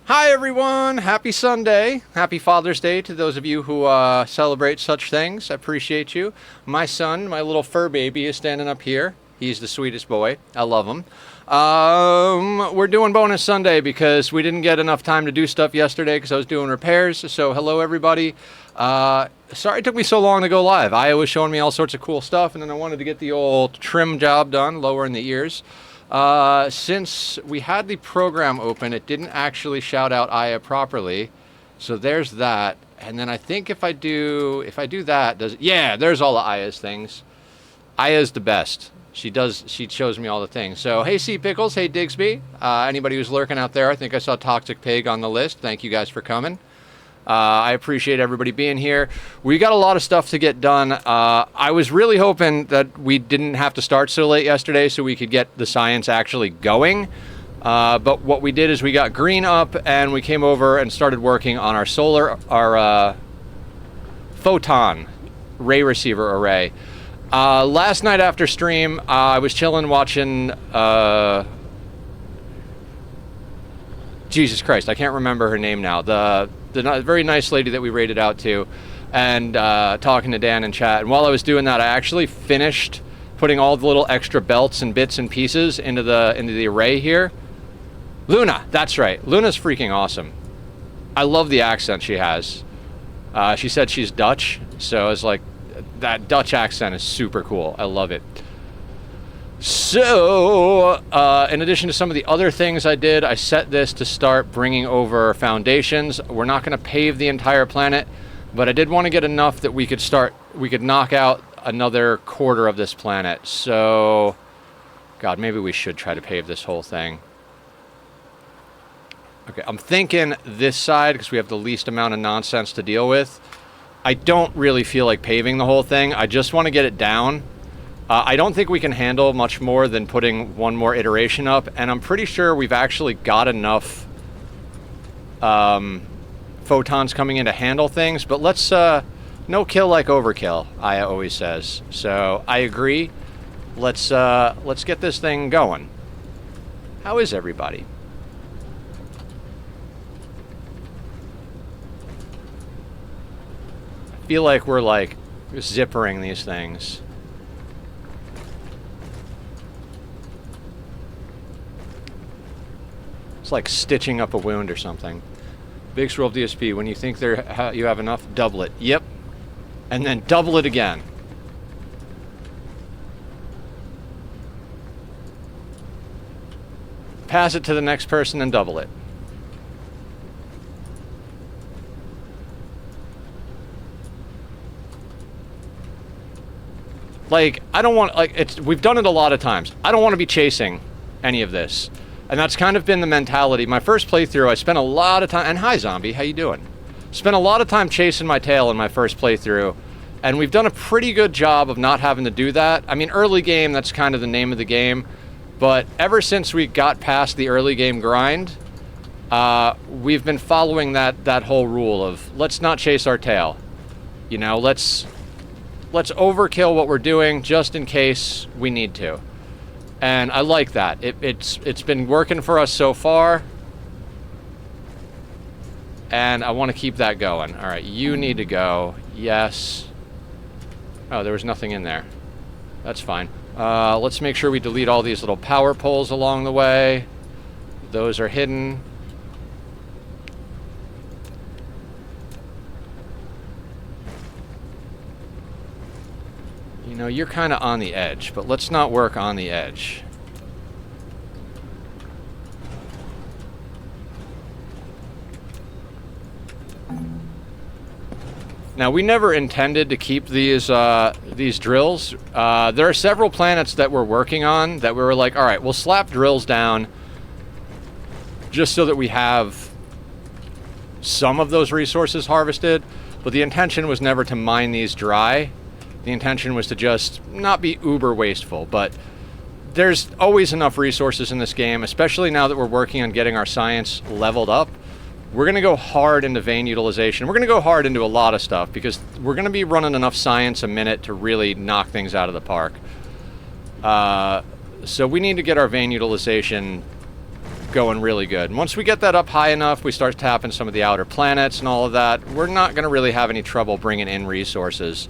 Hi everyone! Happy Sunday! Happy Father's Day to those of you who celebrate such things. I appreciate you. My son, my little fur baby, is standing up here. He's the sweetest boy. I love him. We're doing bonus Sunday because we didn't get enough time to do stuff yesterday because I was doing repairs. So hello everybody. Sorry it took me so long to go live. Aya was showing me all sorts of cool stuff, and then I wanted to get the old trim job done, lowering the ears. Since we had the program open, it didn't actually shout out Aya properly. So there's that. And then I think if I do that, yeah, there's all of Aya's things. Aya's the best. She shows me all the things. So, hey, Sea Pickles, hey, Digsby. Anybody who's lurking out there, I think I saw Toxic Pig on the list. Thank you guys for coming. I appreciate everybody being here. We got a lot of stuff to get done. I was really hoping that we didn't have to start so late yesterday so we could get the science actually going. But what we did is we got green up and we came over and started working on our photon ray receiver array. Last night after stream, I was chilling watching... Jesus Christ, I can't remember her name now. The very nice lady that we raided out to, and talking to Dan in chat. And while I was doing that, I actually finished putting all the little extra belts and bits and pieces into the array here. Luna, that's right. Luna's freaking awesome. I love the accent she has. She said she's Dutch, so it's like that Dutch accent is super cool. I love it. So, in addition to some of the other things I did, I set this to start bringing over foundations. We're not going to pave the entire planet, but I did want to get enough that we could knock out another quarter of this planet. So, God, maybe we should try to pave this whole thing. Okay, I'm thinking this side because we have the least amount of nonsense to deal with. I don't really feel like paving the whole thing. I just want to get it down. I don't think we can handle much more than putting one more iteration up, and I'm pretty sure we've actually got enough photons coming in to handle things, but let's no kill like overkill, Aya always says. So I agree. Let's get this thing going. How is everybody? I feel like we're like zippering these things. It's like stitching up a wound or something. Big Swirl DSP, when you think you have enough, double it. Yep. And then double it again. Pass it to the next person and double it. Like, I don't want, like, we've done it a lot of times. I don't want to be chasing any of this. And that's kind of been the mentality. My first playthrough, I spent a lot of time... And hi, Zombie. How you doing? Spent a lot of time chasing my tail in my first playthrough. And we've done a pretty good job of not having to do that. I mean, early game, that's kind of the name of the game. But ever since we got past the early game grind, we've been following that whole rule of let's not chase our tail. You know, let's overkill what we're doing just in case we need to. And I like that. It's been working for us so far. And I want to keep that going. All right, you need to go. Yes. Oh, there was nothing in there. That's fine. Let's make sure we delete all these little power poles along the way. Those are hidden. You know, you're kind of on the edge, but let's not work on the edge. Now, we never intended to keep these drills. There are several planets that we're working on that we were like, all right, we'll slap drills down just so that we have some of those resources harvested, but the intention was never to mine these dry. The intention was to just not be uber wasteful, but there's always enough resources in this game, especially now that we're working on getting our science leveled up. We're going to go hard into vein utilization. We're going to go hard into a lot of stuff because we're going to be running enough science a minute to really knock things out of the park. So we need to get our vein utilization going really good. And once we get that up high enough, we start tapping some of the outer planets and all of that, we're not going to really have any trouble bringing in resources.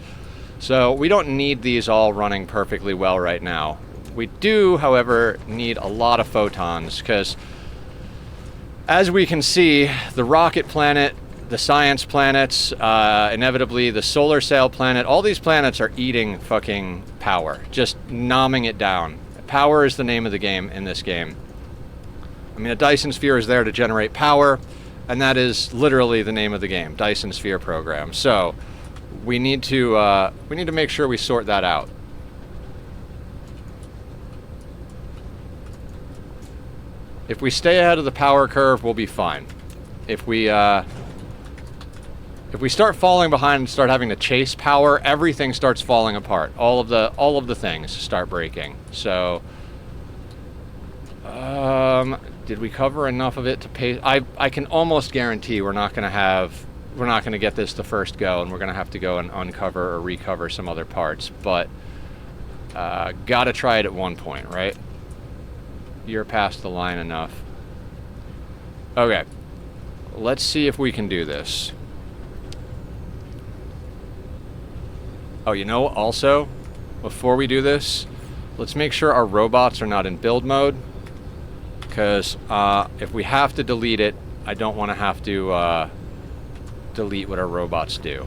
So we don't need these all running perfectly well right now. We do, however, need a lot of photons, because as we can see, the rocket planet, the science planets, inevitably the solar sail planet, all these planets are eating fucking power, just nomming it down. Power is the name of the game in this game. I mean, a Dyson sphere is there to generate power, and that is literally the name of the game, Dyson sphere program. So we need to make sure we sort that out. If we stay ahead of the power curve, we'll be fine. If we start falling behind and start having to chase power, everything starts falling apart. All of the things start breaking. So, did we cover enough of it to pay? I can almost guarantee we're not going to get this the first go, and we're going to have to go and uncover or recover some other parts. But gotta try it at one point, right? You're past the line enough. Okay, let's see if we can do this. Oh, you know, also, before we do this, let's make sure our robots are not in build mode, because if we have to delete it, I don't want to have to delete what our robots do.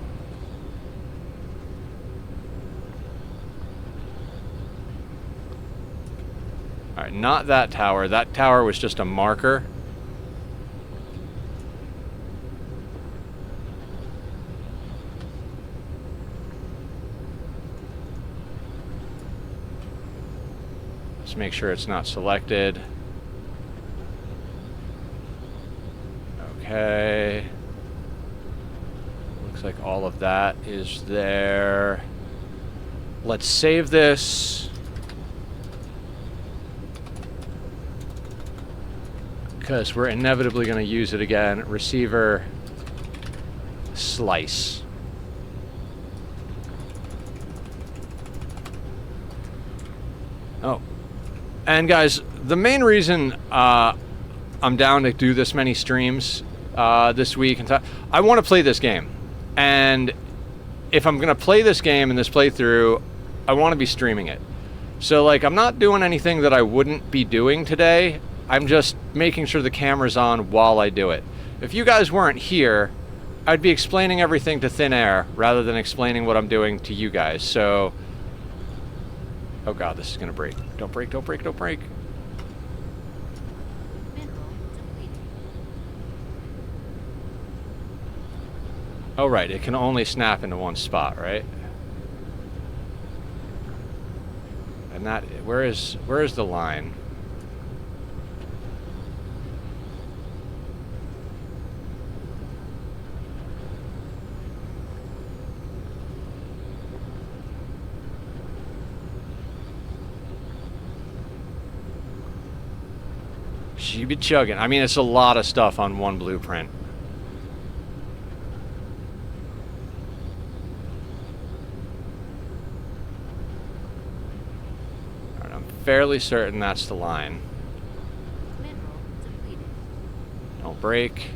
Alright, not that tower. That tower was just a marker. Let's make sure it's not selected. Okay. Looks like all of that is there. Let's save this. Because we're inevitably going to use it again. Receiver, slice. Oh. And guys, the main reason I'm down to do this many streams this week, I want to play this game. And if I'm going to play this game in this playthrough, I want to be streaming it. So, like, I'm not doing anything that I wouldn't be doing today. I'm just making sure the camera's on while I do it. If you guys weren't here, I'd be explaining everything to thin air rather than explaining what I'm doing to you guys. So, oh god, this is gonna break. Don't break, don't break, don't break. Oh right, it can only snap into one spot, right? And that, where is the line? She be chugging. I mean, it's a lot of stuff on one blueprint. All right, I'm fairly certain that's the line. Don't break.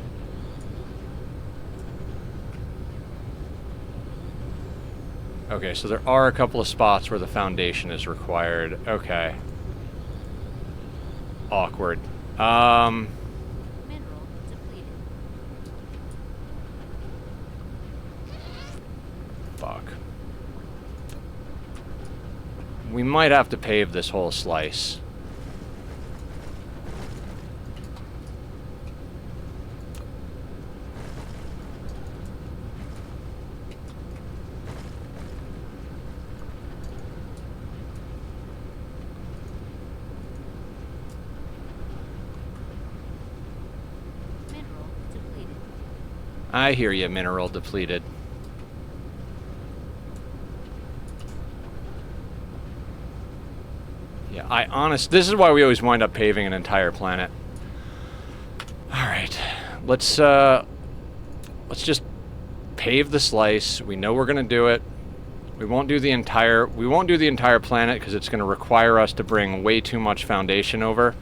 Okay, so there are a couple of spots where the foundation is required. Okay. Awkward. Mineral depleted. Fuck. We might have to pave this whole slice. I hear you, mineral depleted. Yeah, this is why we always wind up paving an entire planet. Alright. Let's just pave the slice. We know we're gonna do it. We won't do the entire planet because it's gonna require us to bring way too much foundation over.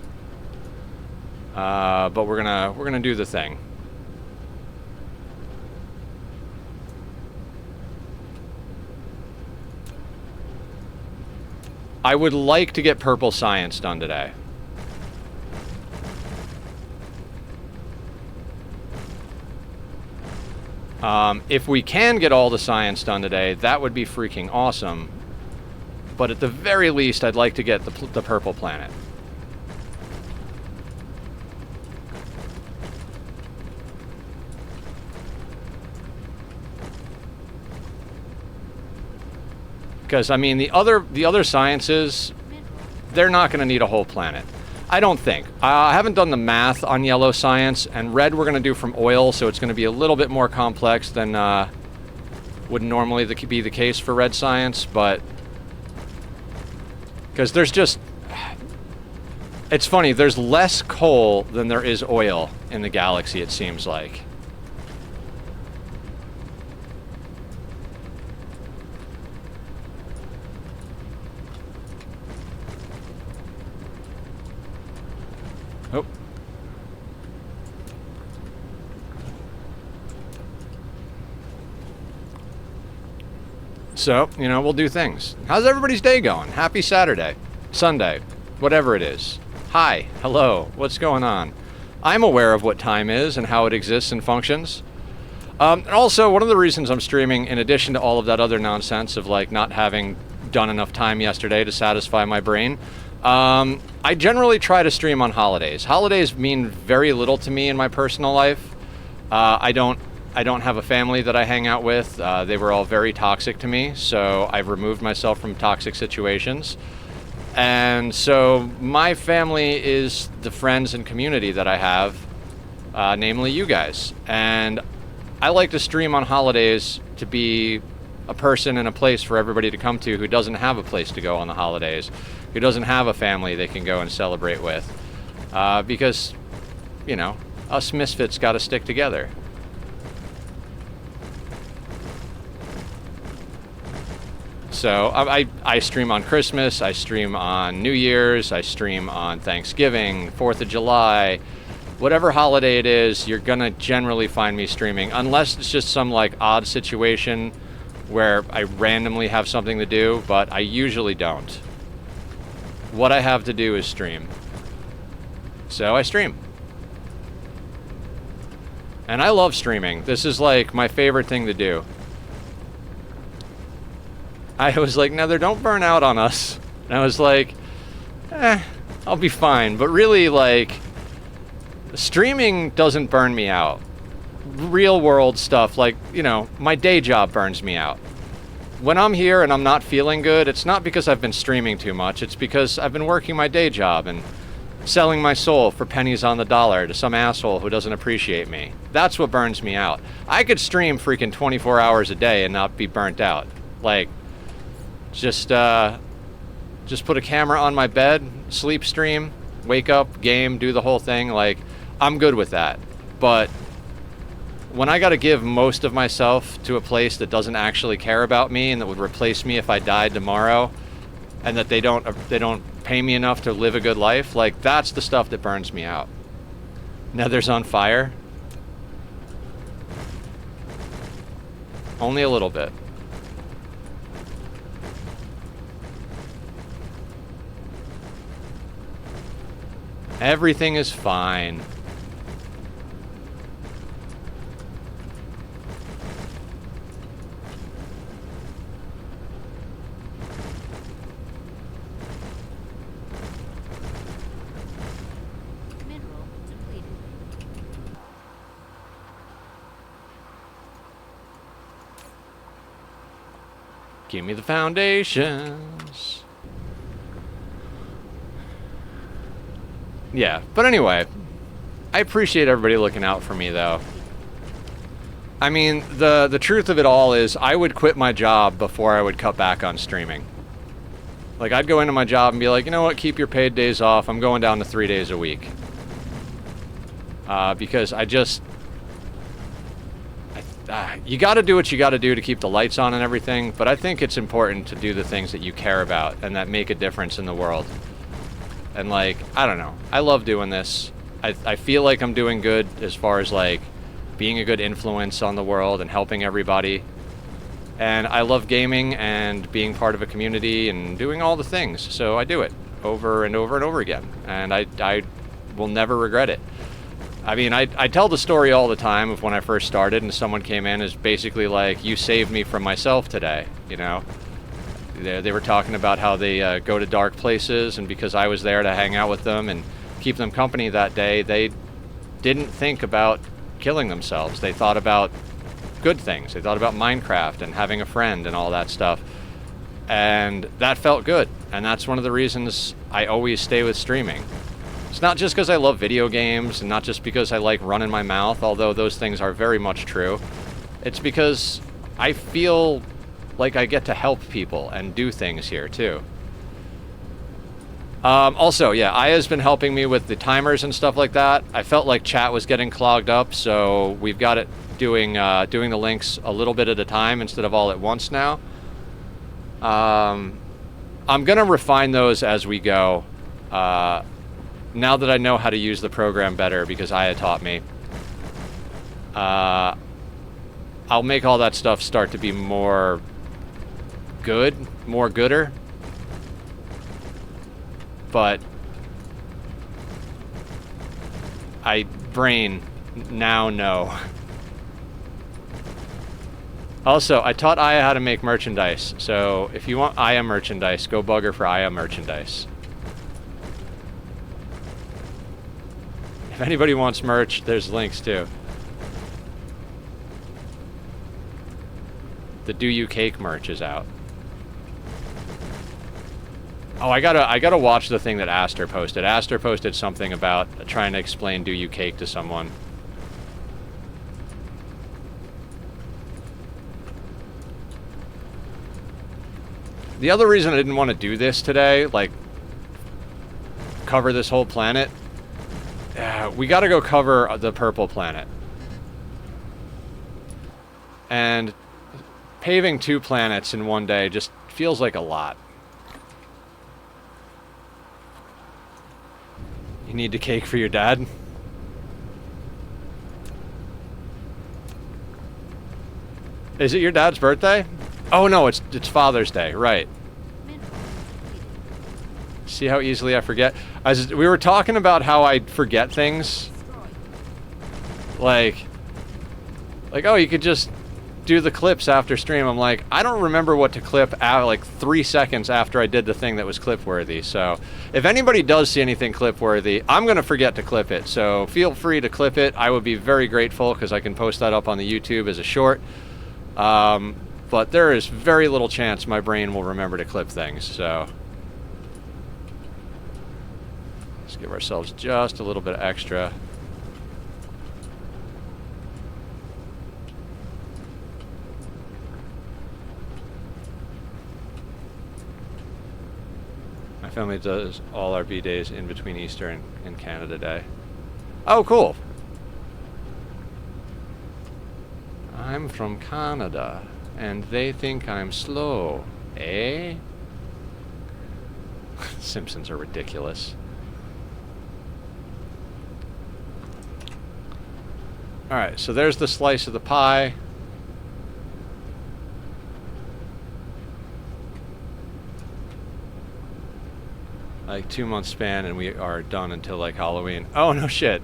But we're gonna do the thing. I would like to get purple science done today. If we can get all the science done today, that would be freaking awesome. But at the very least, I'd like to get the purple planet. Because, I mean, the other sciences, they're not going to need a whole planet. I don't think. I haven't done the math on yellow science, and red we're going to do from oil, so it's going to be a little bit more complex than would normally be the case for red science, but... Because there's just... It's funny, there's less coal than there is oil in the galaxy, it seems like. Oh. So, you know, we'll do things. How's everybody's day going? Happy Saturday, Sunday, whatever it is. Hi, hello, what's going on? I'm aware of what time is and how it exists and functions. And also, one of the reasons I'm streaming, in addition to all of that other nonsense of like not having done enough time yesterday to satisfy my brain, I generally try to stream on holidays. Holidays mean very little to me in my personal life. I don't have a family that I hang out with. They were all very toxic to me, so I've removed myself from toxic situations. And so my family is the friends and community that I have, namely you guys. And I like to stream on holidays to be a person and a place for everybody to come to who doesn't have a place to go on the holidays, who doesn't have a family they can go and celebrate with. Because, you know, us misfits gotta stick together. So I stream on Christmas, I stream on New Year's, I stream on Thanksgiving, 4th of July, whatever holiday it is, you're gonna generally find me streaming, unless it's just some like odd situation where I randomly have something to do, but I usually don't. What I have to do is stream. So I stream. And I love streaming. This is like my favorite thing to do. I was like, Nether, don't burn out on us. And I was like, I'll be fine. But really, like, streaming doesn't burn me out. Real world stuff, like, you know, my day job burns me out. When I'm here and I'm not feeling good, it's not because I've been streaming too much. It's because I've been working my day job and selling my soul for pennies on the dollar to some asshole who doesn't appreciate me. That's what burns me out. I could stream freaking 24 hours a day and not be burnt out. Like, just put a camera on my bed, sleep stream, wake up, game, do the whole thing. Like, I'm good with that. But when I gotta give most of myself to a place that doesn't actually care about me and that would replace me if I died tomorrow, and that they don't pay me enough to live a good life, like, that's the stuff that burns me out. Nether's on fire. Only a little bit. Everything is fine. Mineral depleted. Give me the foundations. Yeah, but anyway, I appreciate everybody looking out for me, though. I mean, the truth of it all is I would quit my job before I would cut back on streaming. Like, I'd go into my job and be like, you know what, keep your paid days off. I'm going down to 3 days a week. Because I just... you gotta do what you gotta do to keep the lights on and everything, but I think it's important to do the things that you care about and that make a difference in the world. And, like, I don't know. I love doing this. I feel like I'm doing good as far as like being a good influence on the world and helping everybody. And I love gaming and being part of a community and doing all the things. So I do it over and over and over again. And I will never regret it. I mean, I tell the story all the time of when I first started and someone came in is basically like, you saved me from myself today, you know? They were talking about how they go to dark places, and because I was there to hang out with them and keep them company that day, they didn't think about killing themselves. They thought about good things. They thought about Minecraft and having a friend and all that stuff. And that felt good. And that's one of the reasons I always stay with streaming. It's not just because I love video games and not just because I like running my mouth, although those things are very much true. It's because I feel like I get to help people and do things here too. Also, yeah, Aya's been helping me with the timers and stuff like that. I felt like chat was getting clogged up, so we've got it doing the links a little bit at a time instead of all at once now. I'm gonna refine those as we go. Now that I know how to use the program better because Aya taught me, I'll make all that stuff start to be more gooder. But brain now know. Also, I taught Aya how to make merchandise, so if you want Aya merchandise, go bug her for Aya merchandise. If anybody wants merch, there's links too. The Do You Cake merch is out. Oh, I gotta watch the thing that Aster posted. Aster posted something about trying to explain Do You Cake to someone. The other reason I didn't want to do this today, like cover this whole planet, we gotta go cover the purple planet. And paving 2 planets in one day just feels like a lot. You need a cake for your dad? Is it your dad's birthday? Oh no, it's Father's Day, right. See how easily I forget? We were talking about how I forget things. Like, oh, you could just do the clips after stream. I'm like, I don't remember what to clip out like 3 seconds after I did the thing that was clip worthy. So if anybody does see anything clip worthy, I'm gonna forget to clip it. So feel free to clip it. I would be very grateful because I can post that up on the YouTube as a short. But there is very little chance my brain will remember to clip things. So let's give ourselves just a little bit extra. My family does all our B-days in between Easter and Canada Day. Oh, cool. I'm from Canada, and they think I'm slow, eh? Simpsons are ridiculous. Alright, so there's the slice of the pie. Like 2-month span and we are done until like Halloween. Oh, no shit.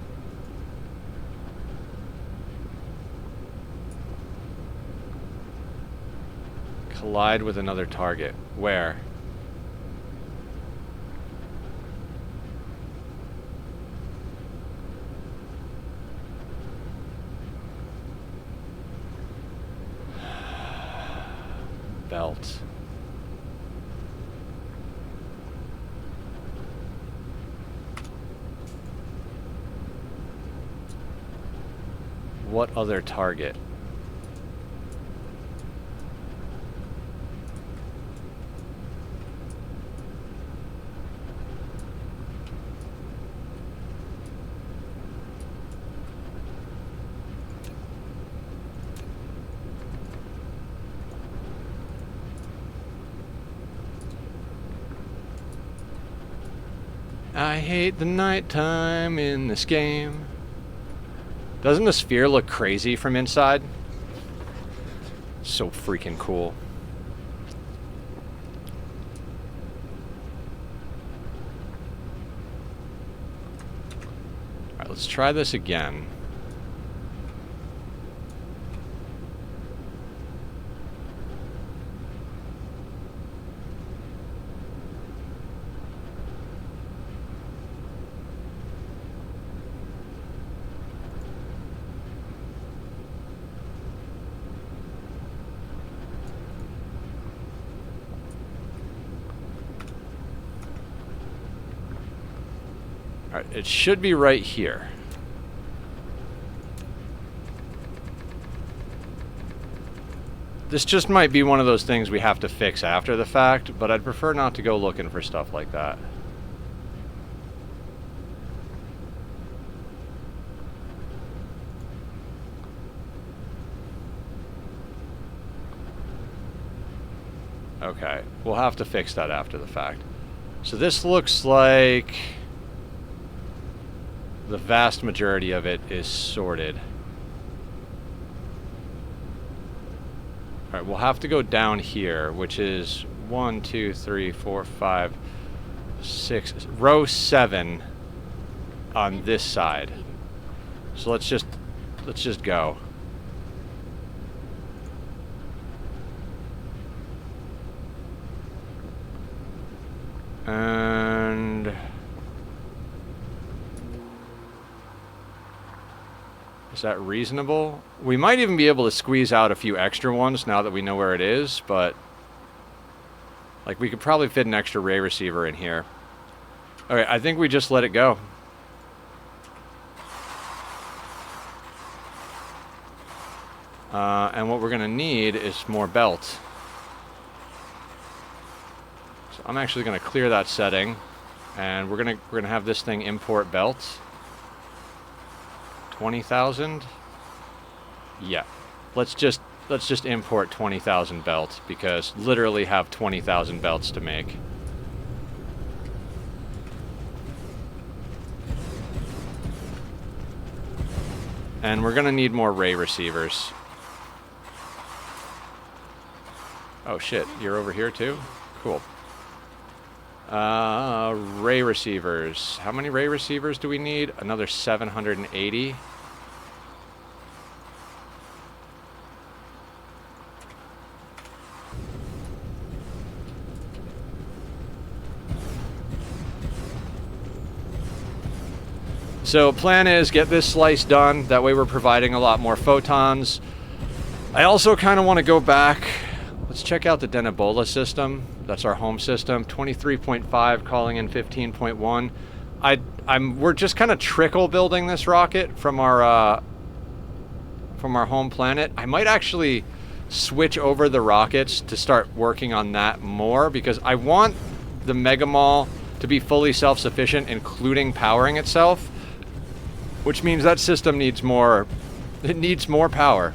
Collide with another target. Where? Belt. What other target? I hate the nighttime in this game. Doesn't the sphere look crazy from inside? So freaking cool. Alright, let's try this again. Alright, it should be right here. This just might be one of those things we have to fix after the fact, but I'd prefer not to go looking for stuff like that. Okay, we'll have to fix that after the fact. So this looks like the vast majority of it is sorted. Alright, we'll have to go down here, which is 1, 2, 3, 4, 5, 6, row 7 on this side. So let's just go. And is that reasonable? We might even be able to squeeze out a few extra ones now that we know where it is, but like we could probably fit an extra ray receiver in here. Okay, I think we just let it go. And what we're gonna need is more belt. So I'm actually gonna clear that setting, and we're gonna have this thing import belt. 20,000. Yeah, let's just import 20,000 belts, because literally have 20,000 belts to make. And we're gonna need more ray receivers. Oh shit, you're over here too? Cool. Ray receivers. How many ray receivers do we need? Another 780. So plan is get this slice done. That way we're providing a lot more photons. I also kind of want to go back. Let's check out the Mendibles system. That's our home system. 23.5 calling in 15.1. We're just kind of trickle building this rocket from our home planet. I might actually switch over the rockets to start working on that more, because I want the Mega Mall to be fully self-sufficient, including powering itself, which means that system needs more. It needs more power.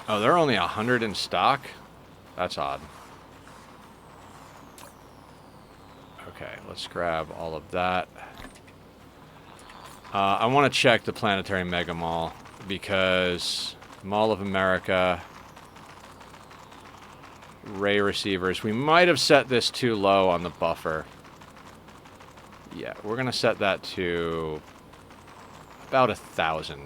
Oh, they're only 100 in stock? That's odd. Okay, let's grab all of that. I want to check the Planetary Mega Mall, because Mall of America, ray receivers. We might have set this too low on the buffer. Yeah, we're going to set that to about 1,000.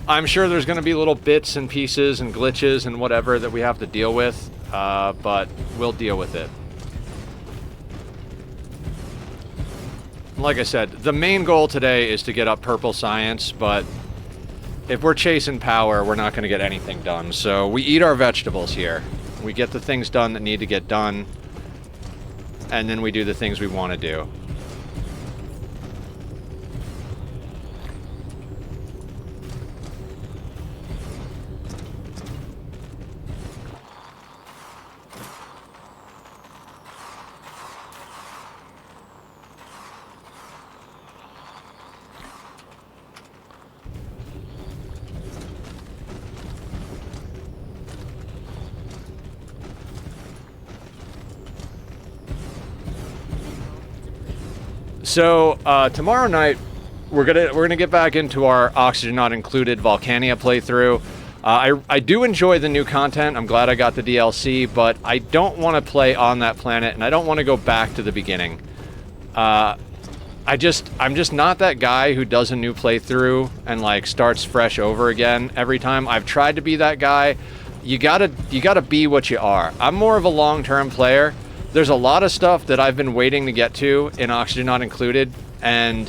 I'm sure there's going to be little bits and pieces and glitches and whatever that we have to deal with, but we'll deal with it. like I said, the main goal today is to get up purple science, but if we're chasing power, we're not going to get anything done. So we eat our vegetables here. We get the things done that need to get done, and then we do the things we want to do. So tomorrow night we're gonna get back into our Oxygen Not Included Volcania playthrough. I do enjoy the new content. I'm glad I got the DLC, but I don't want to play on that planet, and I don't want to go back to the beginning. I'm just not that guy who does a new playthrough and like starts fresh over again every time. I've tried to be that guy. You gotta be what you are. I'm more of a long-term player. There's a lot of stuff that I've been waiting to get to in Oxygen Not Included, and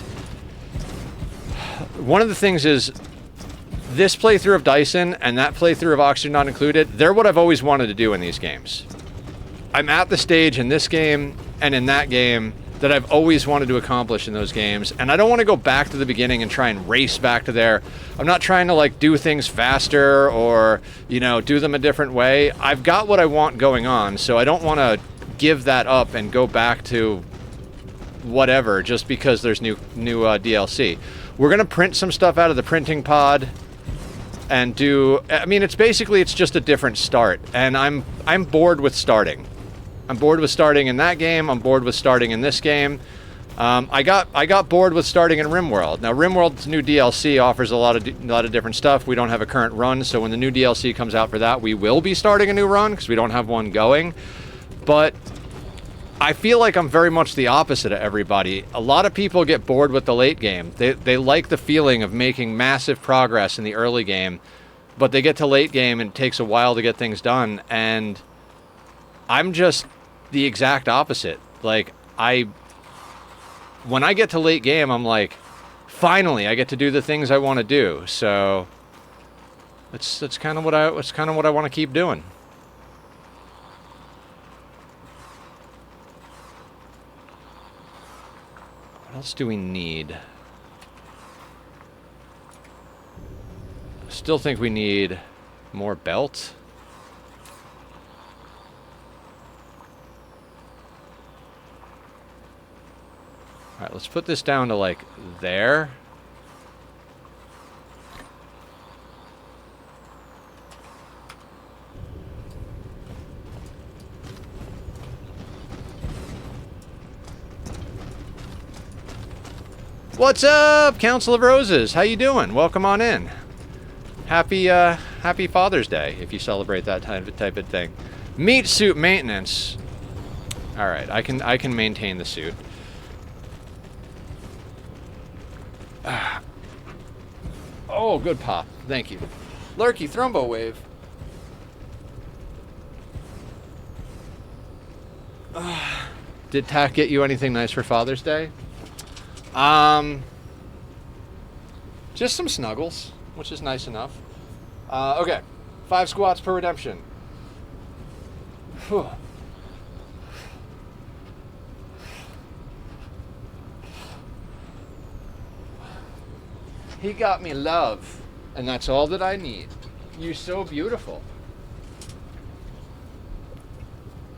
one of the things is this playthrough of Dyson and that playthrough of Oxygen Not Included, they're what I've always wanted to do in these games. I'm at the stage in this game and in that game that I've always wanted to accomplish in those games, and I don't want to go back to the beginning and try and race back to there. I'm not trying to like do things faster or, you know, do them a different way. I've got what I want going on, so I don't want to give that up and go back to whatever just because there's new DLC. We're gonna print some stuff out of the printing pod and do. I mean, it's just a different start, and I'm bored with starting. I'm bored with starting in that game. I'm bored with starting in this game. I got bored with starting in RimWorld. Now, RimWorld's new DLC offers a lot of different stuff. We don't have a current run, so when the new DLC comes out for that, we will be starting a new run because we don't have one going. But I feel like I'm very much the opposite of everybody. A lot of people get bored with the late game. They like the feeling of making massive progress in the early game, but they get to late game and it takes a while to get things done. And I'm just the exact opposite. Like, when I get to late game, I'm like, finally, I get to do the things I want to do. So that's kind of what I want to keep doing. What else do we need? I still think we need more belt. All right, let's put this down to like there. What's up, Council of Roses? How you doing? Welcome on in. Happy Father's Day if you celebrate that type of thing. Meat suit maintenance. All right, I can maintain the suit. Oh, good pop. Thank you. Lurky Thrombo Wave. Did Tack get you anything nice for Father's Day? Just some snuggles, which is nice enough. Okay, 5 squats per redemption. Whew. He got me love, and that's all that I need. You're so beautiful.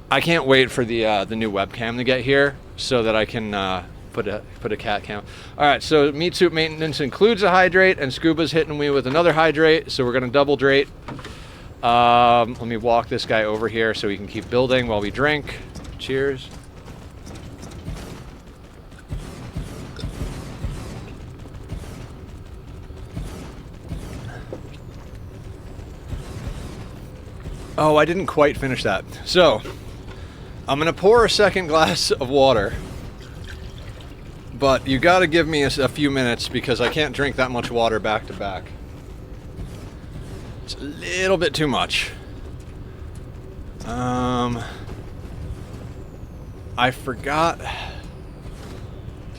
I can't wait for the new webcam to get here so that I can put a cat cam. All right, so meat suit maintenance includes a hydrate, and Scuba's hitting me with another hydrate, so we're gonna double drate. Let me walk this guy over here so we can keep building while we drink. Cheers. Oh, I didn't quite finish that. So, I'm gonna pour a second glass of water, but you gotta give me a few minutes because I can't drink that much water back to back. It's a little bit too much. I forgot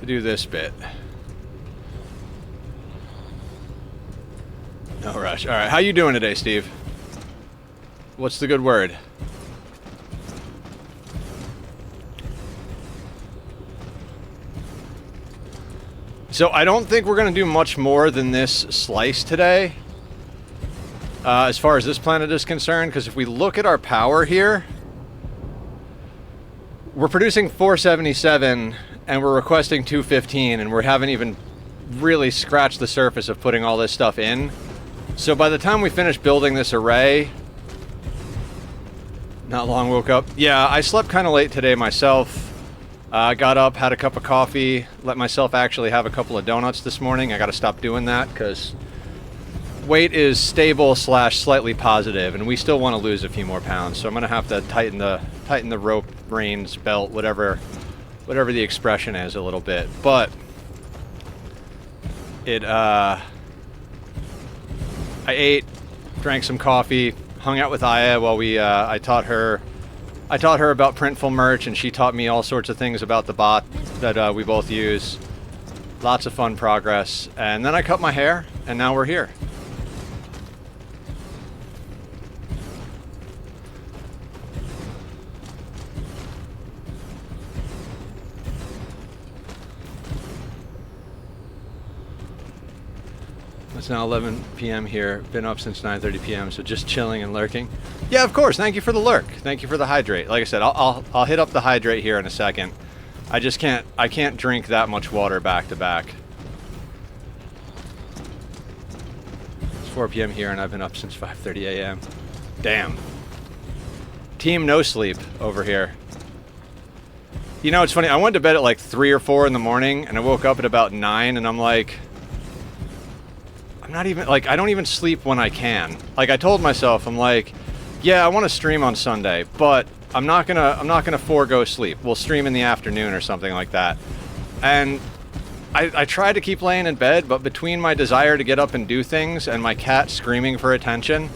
to do this bit. No rush. All right, how you doing today, Steve? What's the good word? So I don't think we're going to do much more than this slice today, as far as this planet is concerned, because if we look at our power here, we're producing 477 and we're requesting 215, and we haven't even really scratched the surface of putting all this stuff in. So by the time we finish building this array, not long woke up. Yeah, I slept kind of late today myself. Got up, had a cup of coffee, let myself actually have a couple of donuts this morning. I got to stop doing that because weight is stable / slightly positive, and we still want to lose a few more pounds. So I'm gonna have to tighten the rope, reins, belt, whatever the expression is, a little bit. But it I ate, drank some coffee, hung out with Aya while I taught her about Printful merch, and she taught me all sorts of things about the bot that we both use. Lots of fun progress. And then I cut my hair, and now we're here. It's now 11 p.m. here. Been up since 9:30 p.m. So just chilling and lurking. Yeah, of course. Thank you for the lurk. Thank you for the hydrate. Like I said, I'll hit up the hydrate here in a second. I can't drink that much water back to back. It's 4 p.m. here, and I've been up since 5:30 a.m. Damn. Team no sleep over here. You know, it's funny. I went to bed at like 3 or 4 in the morning, and I woke up at about 9, and I'm like, not even, like, I don't even sleep when I can. Like, I told myself, I'm like, yeah, I want to stream on Sunday, but I'm not gonna forego sleep. We'll stream in the afternoon or something like that. And I tried to keep laying in bed, but between my desire to get up and do things and my cat screaming for attention,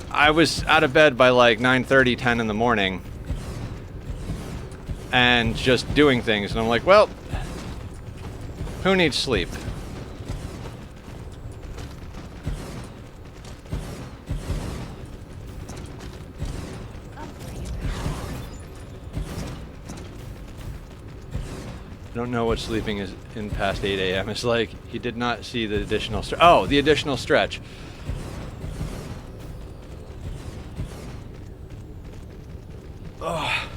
I was out of bed by like 9:30, 10 in the morning, and just doing things. And I'm like, well, who needs sleep? I don't know what sleeping is in past 8 a.m. It's like he did not see the additional the additional stretch. Oh.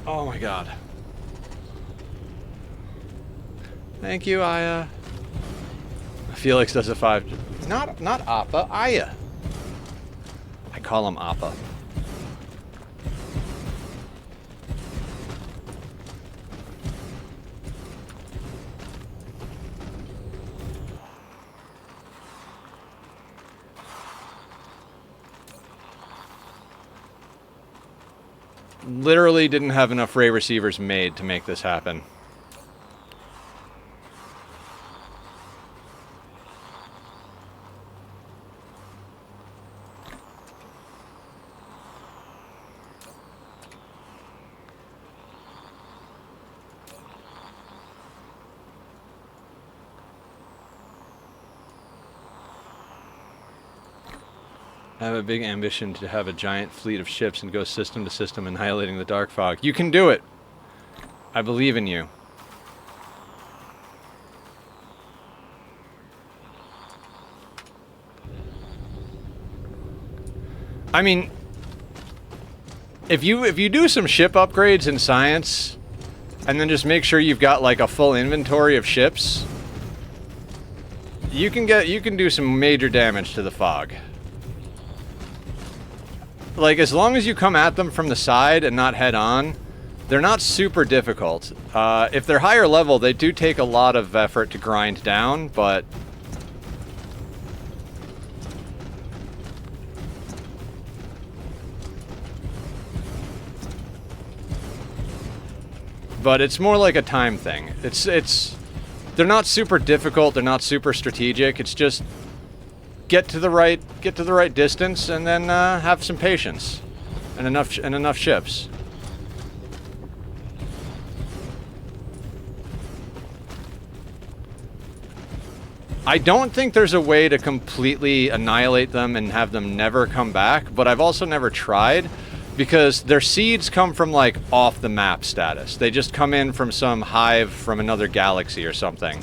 Oh my god. Thank you, Aya. Felix does a 5. Not Appa, Aya. I call him Appa. Literally didn't have enough ray receivers made to make this happen. I have a big ambition to have a giant fleet of ships and go system to system annihilating the dark fog. You can do it. I believe in you. I mean, if you do some ship upgrades in science and then just make sure you've got like a full inventory of ships, you can do some major damage to the fog. Like, as long as you come at them from the side and not head on, they're not super difficult. If they're higher level, they do take a lot of effort to grind down, but it's more like a time thing. They're not super difficult, they're not super strategic. It's just get to the right distance, and then have some patience and enough ships. I don't think there's a way to completely annihilate them and have them never come back, but I've also never tried because their seeds come from like off the map status. They just come in from some hive from another galaxy or something.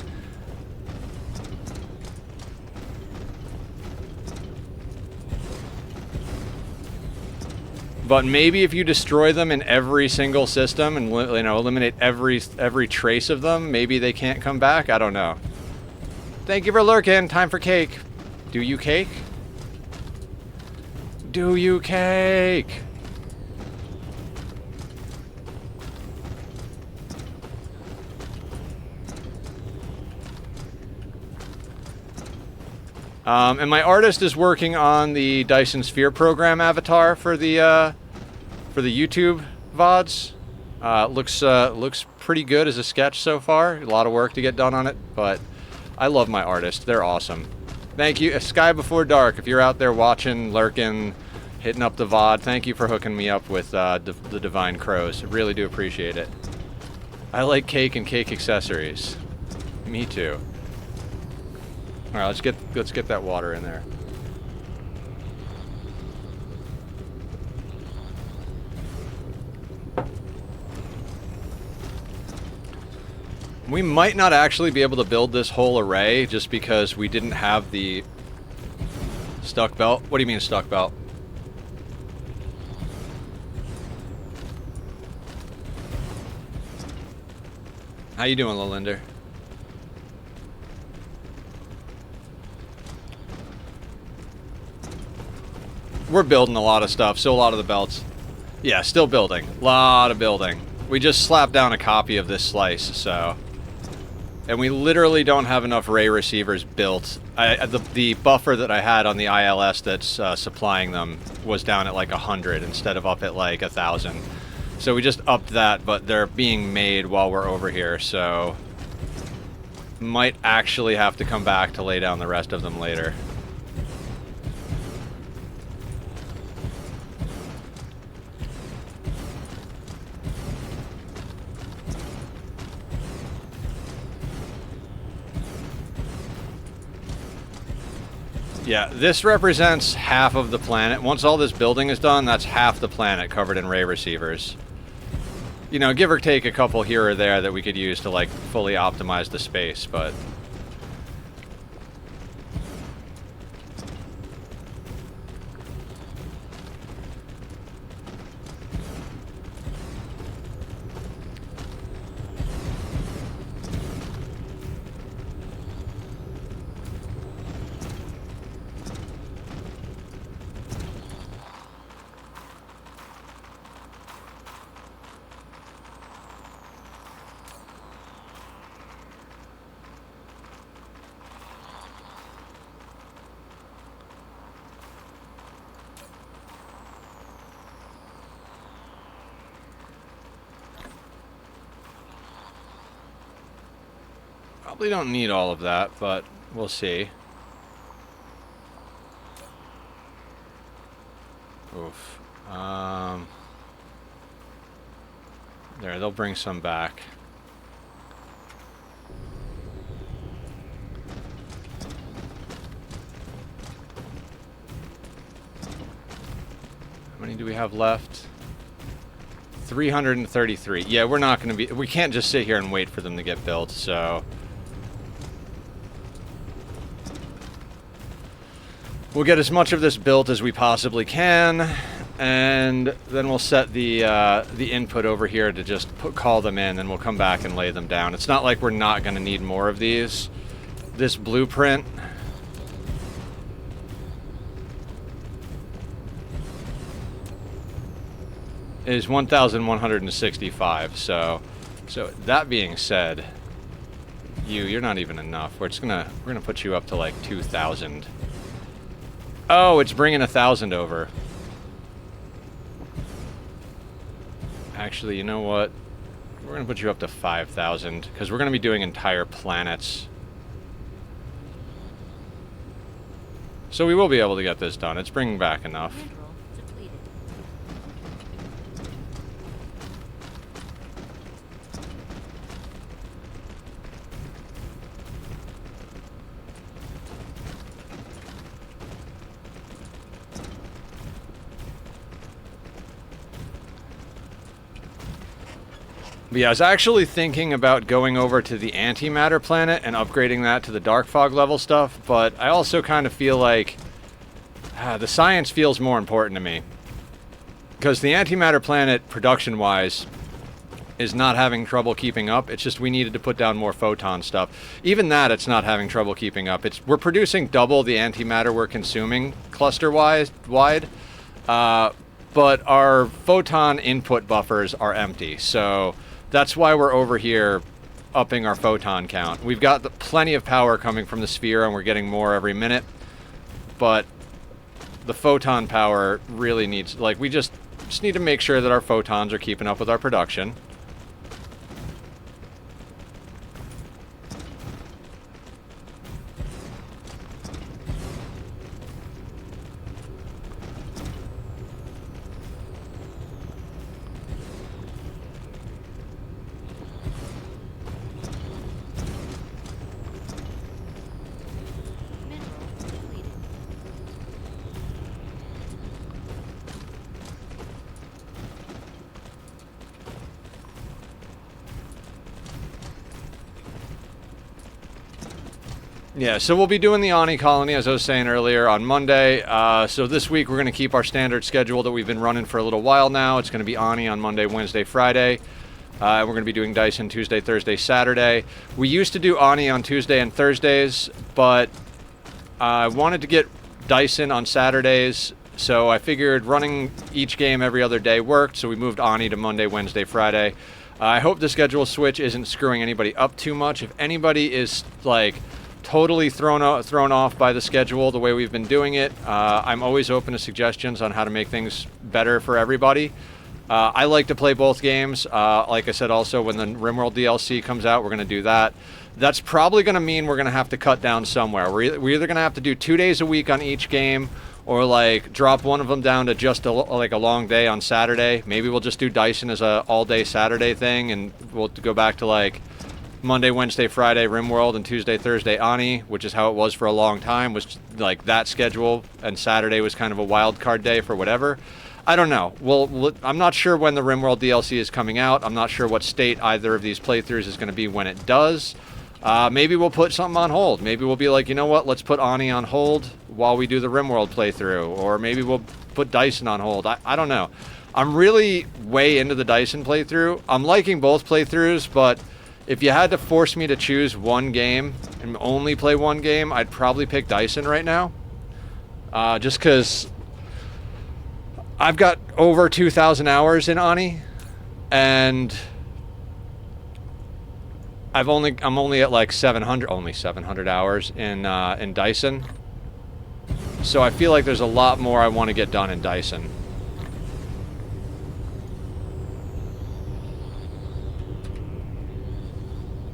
But maybe if you destroy them in every single system and, you know, eliminate every trace of them, maybe they can't come back. I don't know. Thank you for lurking. Time for cake. Do you cake? Do you cake? And my artist is working on the Dyson Sphere program avatar for the YouTube VODs. Looks pretty good as a sketch so far. A lot of work to get done on it, but I love my artists. They're awesome. Thank you, Sky Before Dark. If you're out there watching, lurking, hitting up the VOD, thank you for hooking me up with the Divine Crows. I really do appreciate it. I like cake and cake accessories. Me too. All right, let's get that water in there. We might not actually be able to build this whole array just because we didn't have the stuck belt. What do you mean stuck belt? How you doing, Lilinder? We're building a lot of stuff, so a lot of the belts. Yeah, still building. A lot of building. We just slapped down a copy of this slice, so... And we literally don't have enough ray receivers built. The buffer that I had on the ILS that's supplying them was down at like 100 instead of up at like 1,000. So we just upped that, but they're being made while we're over here, so... Might actually have to come back to lay down the rest of them later. Yeah, this represents half of the planet. Once all this building is done, that's half the planet covered in ray receivers. You know, give or take a couple here or there that we could use to, like, fully optimize the space, but... Probably don't need all of that, but we'll see. Oof. There, they'll bring some back. How many do we have left? 333. Yeah, we're not going to be... We can't just sit here and wait for them to get built, so... We'll get as much of this built as we possibly can, and then we'll set the input over here to just call them in, and we'll come back and lay them down. It's not like we're not going to need more of these. This blueprint... is 1,165, so that being said, you're not even enough. We're gonna put you up to like 2,000. Oh, it's bringing 1,000 over. Actually, you know what? We're gonna put you up to 5,000 because we're gonna be doing entire planets. So we will be able to get this done. It's bringing back enough. Yeah, I was actually thinking about going over to the antimatter planet and upgrading that to the dark fog level stuff, but I also kind of feel like the science feels more important to me. Because the antimatter planet, production-wise, is not having trouble keeping up. It's just we needed to put down more photon stuff. Even that, it's not having trouble keeping up. We're producing double the antimatter we're consuming cluster-wide, but our photon input buffers are empty. So that's why we're over here upping our photon count. We've got plenty of power coming from the sphere, and we're getting more every minute. But the photon power really needs... Like, we just need to make sure that our photons are keeping up with our production. Yeah, so we'll be doing the Ani colony, as I was saying earlier, on Monday. So this week we're going to keep our standard schedule that we've been running for a little while now. It's going to be Ani on Monday, Wednesday, Friday. And we're going to be doing Dyson Tuesday, Thursday, Saturday. We used to do Ani on Tuesday and Thursdays, but I wanted to get Dyson on Saturdays, so I figured running each game every other day worked, so we moved Ani to Monday, Wednesday, Friday. I hope the schedule switch isn't screwing anybody up too much. If anybody is, like, totally thrown off by the schedule the way we've been doing it, I'm always open to suggestions on how to make things better for everybody. I like to play both games. Like I said, also when the RimWorld DLC comes out, we're going to do that. That's probably going to mean we're going to have to cut down somewhere. We're either going to have to do 2 days a week on each game, or like drop one of them down to just like a long day on Saturday. Maybe we'll just do Dyson as a all-day Saturday thing, and we'll go back to like Monday, Wednesday, Friday, RimWorld, and Tuesday, Thursday, Ani, which is how it was for a long time, was like that schedule, and Saturday was kind of a wild card day for whatever. I don't know. Well, I'm not sure when the RimWorld DLC is coming out. I'm not sure what state either of these playthroughs is going to be when it does. Maybe we'll put something on hold. Maybe we'll be like, you know what, let's put Ani on hold while we do the RimWorld playthrough. Or maybe we'll put Dyson on hold. I don't know. I'm really way into the Dyson playthrough. I'm liking both playthroughs, but if you had to force me to choose one game and only play one game, I'd probably pick Dyson right now. Just because I've got over 2,000 hours in Ani, and I'm only at like 700 hours in Dyson. So I feel like there's a lot more I want to get done in Dyson.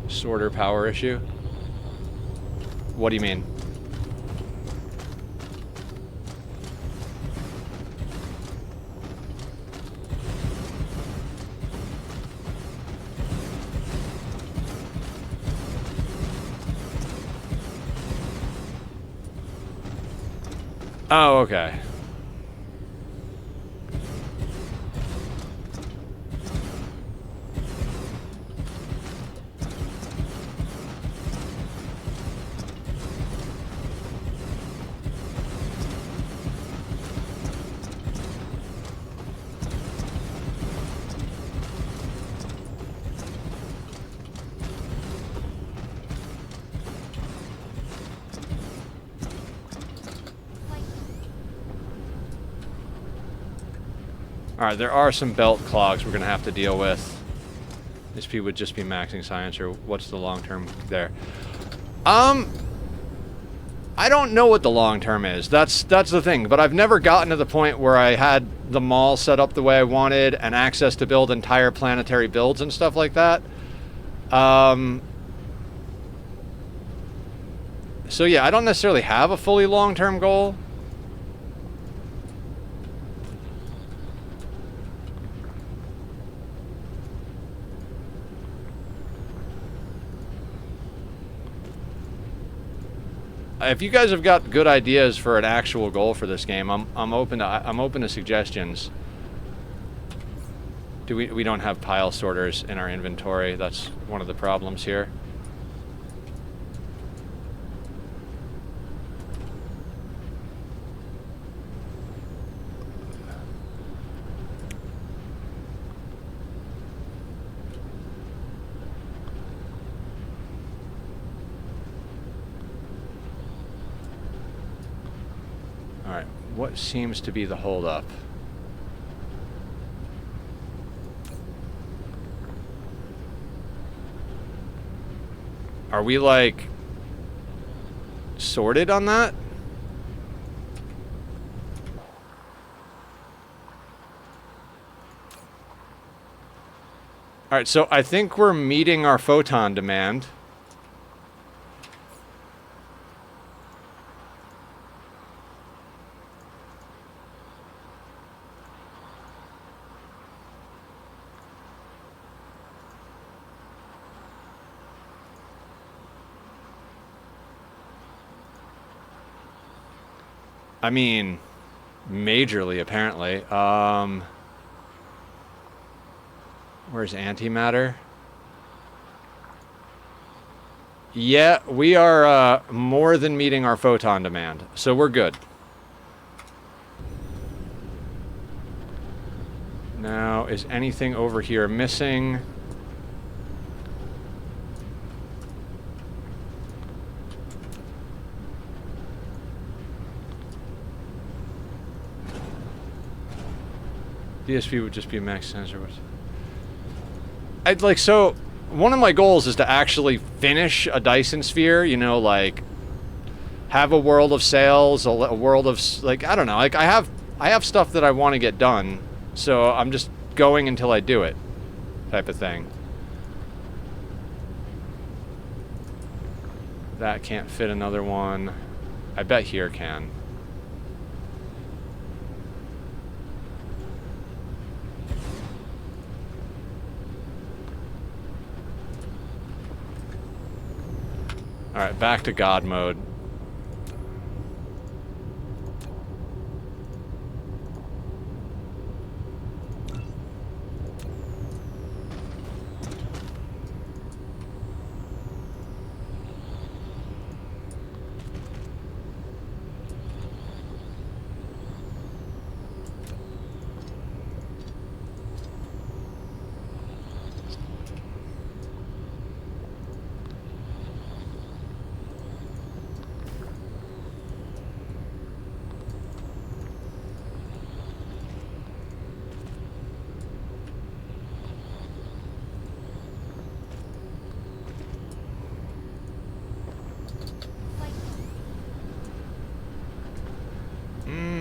Sorter power issue? What do you mean? Oh, okay. Alright, there are some belt clogs we're going to have to deal with. This P would just be maxing science, or what's the long term there? I don't know what the long term is. That's the thing. But I've never gotten to the point where I had the mall set up the way I wanted and access to build entire planetary builds and stuff like that. So yeah, I don't necessarily have a fully long-term goal. If you guys have got good ideas for an actual goal for this game, I'm open to suggestions. We don't have pile sorters in our inventory. That's one of the problems here. All right, what seems to be the holdup? Are we, like, sorted on that? Alright, so I think we're meeting our photon demand. I mean, majorly, apparently. Where's antimatter? Yeah, we are more than meeting our photon demand, so we're good. Now, is anything over here missing? DSP would just be a max sensor. I'd like, so one of my goals is to actually finish a Dyson sphere, you know, like have a world of sales, a world of, like, I don't know, like I have stuff that I want to get done, so I'm just going until I do it type of thing. That can't fit another one. I bet here can. Alright, back to God mode.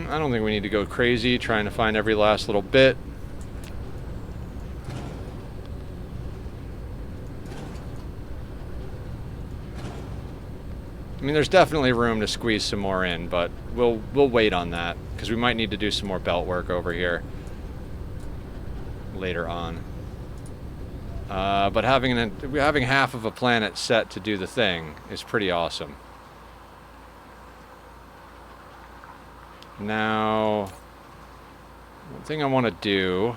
I don't think we need to go crazy trying to find every last little bit. I mean, there's definitely room to squeeze some more in, but we'll wait on that because we might need to do some more belt work over here later on. But having half of a planet set to do the thing is pretty awesome. Now, one thing I want to do,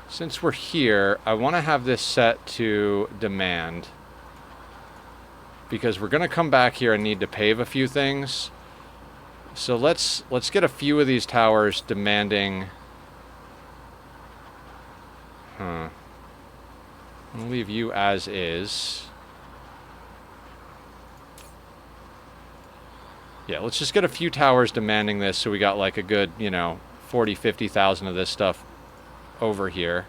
since we're here, I want to have this set to demand, because we're going to come back here and need to pave a few things. So let's get a few of these towers demanding. I'm going to leave you as is. Yeah, let's just get a few towers demanding this so we got like a good, you know, 40, 50,000 of this stuff over here.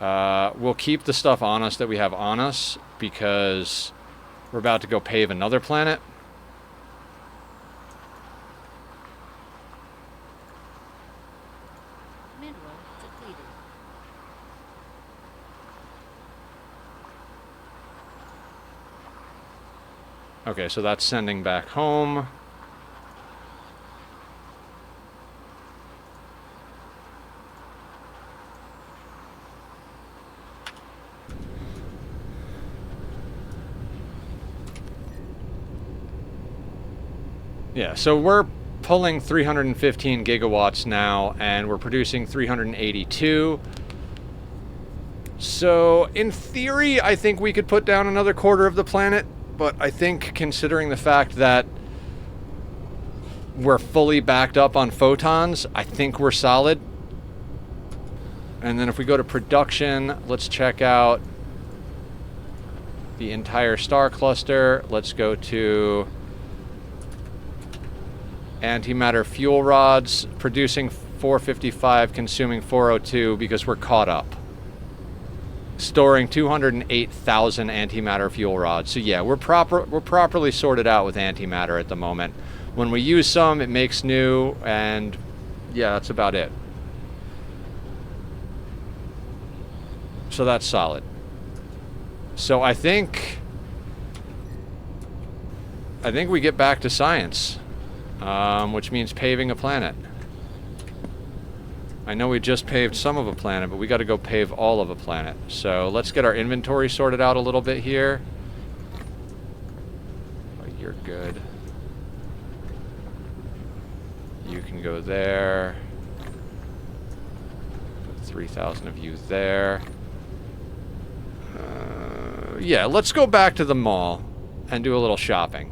We'll keep the stuff on us that we have on us because we're about to go pave another planet. Okay, so that's sending back home. Yeah, so we're pulling 315 gigawatts now, and we're producing 382. So, in theory, I think we could put down another quarter of the planet, but I think considering the fact that we're fully backed up on photons, I think we're solid. And then if we go to production, let's check out the entire star cluster. Let's go to antimatter fuel rods, producing 455, consuming 402 because we're caught up. Storing 208,000 antimatter fuel rods. So yeah, we're properly sorted out with antimatter at the moment. When we use some, it makes new, and yeah, that's about it. So that's solid. So I think we get back to science, which means paving a planet. I know we just paved some of a planet, but we got to go pave all of a planet. So let's get our inventory sorted out a little bit here. Oh, you're good. You can go there. Put 3,000 of you there. Yeah, let's go back to the mall and do a little shopping.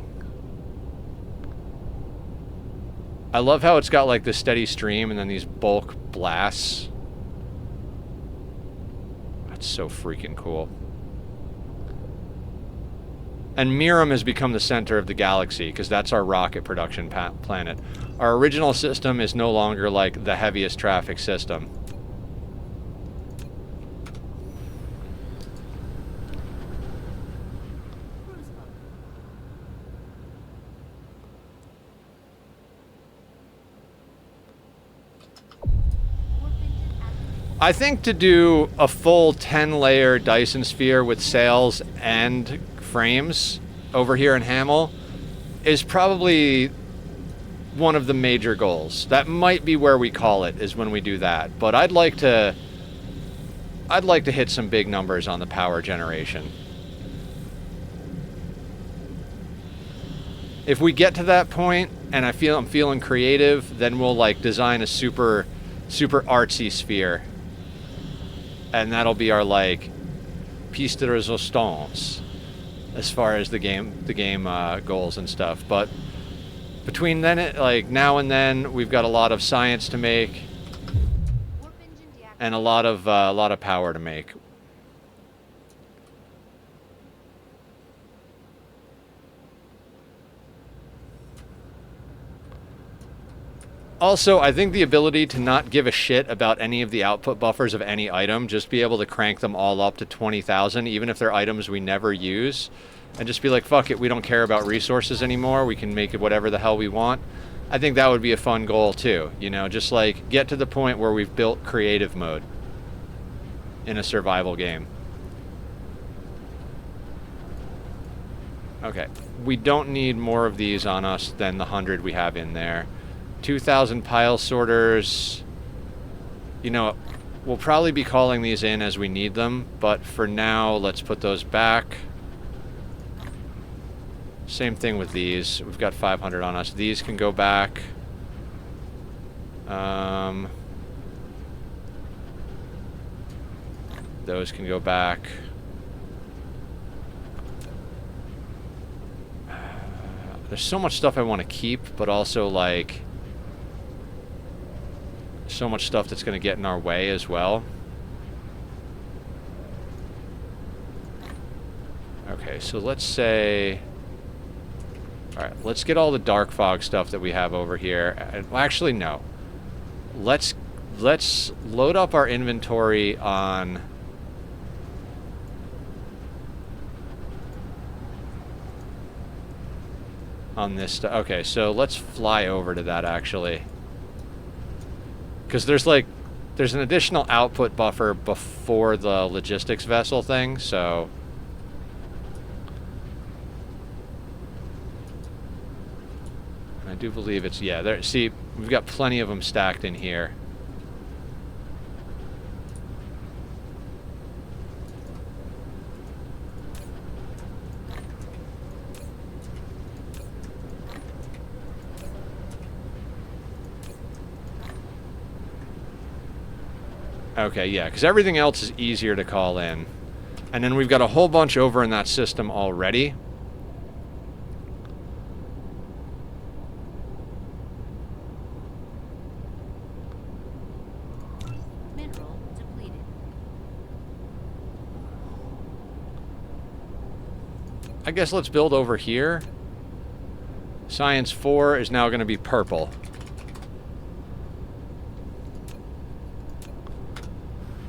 I love how it's got like this steady stream and then these bulk blasts. That's so freaking cool. And Miram has become the center of the galaxy because that's our rocket production planet. Our original system is no longer like the heaviest traffic system. I think to do a full 10-layer Dyson sphere with sails and frames over here in Hamel is probably one of the major goals. That might be where we call it, is when we do that. But I'd like to hit some big numbers on the power generation. If we get to that point and I'm feeling creative, then we'll like design a super artsy sphere. And that'll be our like piece de resistance as far as the game goals and stuff. But between then, like now and then, we've got a lot of science to make and a lot of power to make. Also, I think the ability to not give a shit about any of the output buffers of any item, just be able to crank them all up to 20,000, even if they're items we never use, and just be like, fuck it, we don't care about resources anymore, we can make it whatever the hell we want. I think that would be a fun goal too, you know, just like get to the point where we've built creative mode in a survival game. Okay, we don't need more of these on us than the 100 we have in there. 2,000 pile sorters. You know, we'll probably be calling these in as we need them, but for now, let's put those back. Same thing with these. We've got 500 on us. These can go back. Those can go back. There's so much stuff I want to keep, but also like so much stuff that's going to get in our way as well. Okay, so let's say... Alright, let's get all the dark fog stuff that we have over here. Well, actually, no. Let's load up our inventory on... this stuff. Okay, so let's fly over to that, actually. Because there's an additional output buffer before the logistics vessel thing, so... I do believe it's... Yeah, there. See, we've got plenty of them stacked in here. Okay, yeah, because everything else is easier to call in. And then we've got a whole bunch over in that system already. Mineral depleted. I guess let's build over here. Science 4 is now going to be purple.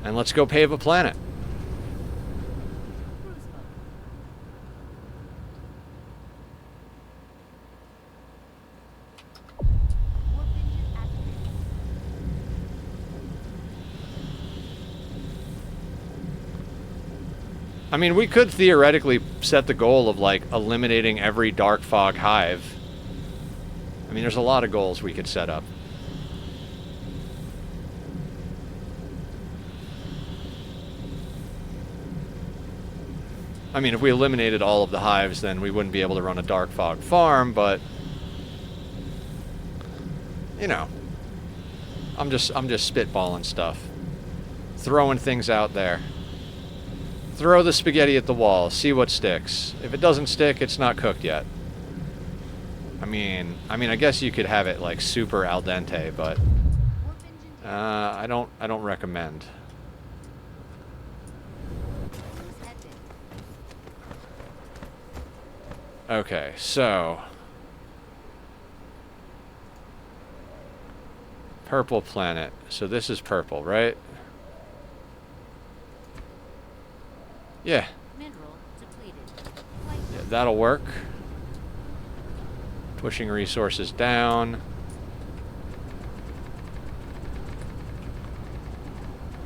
And let's go pave a planet. I mean, we could theoretically set the goal of, like, eliminating every dark fog hive. I mean, there's a lot of goals we could set up. I mean, if we eliminated all of the hives, then we wouldn't be able to run a dark fog farm, but... You know. I'm just spitballing stuff. Throwing things out there. Throw the spaghetti at the wall, see what sticks. If it doesn't stick, it's not cooked yet. I mean, I guess you could have it like super al dente, but I don't recommend. Okay, so purple planet. So this is purple, right? Yeah. Mineral depleted. Yeah, that'll work. Pushing resources down.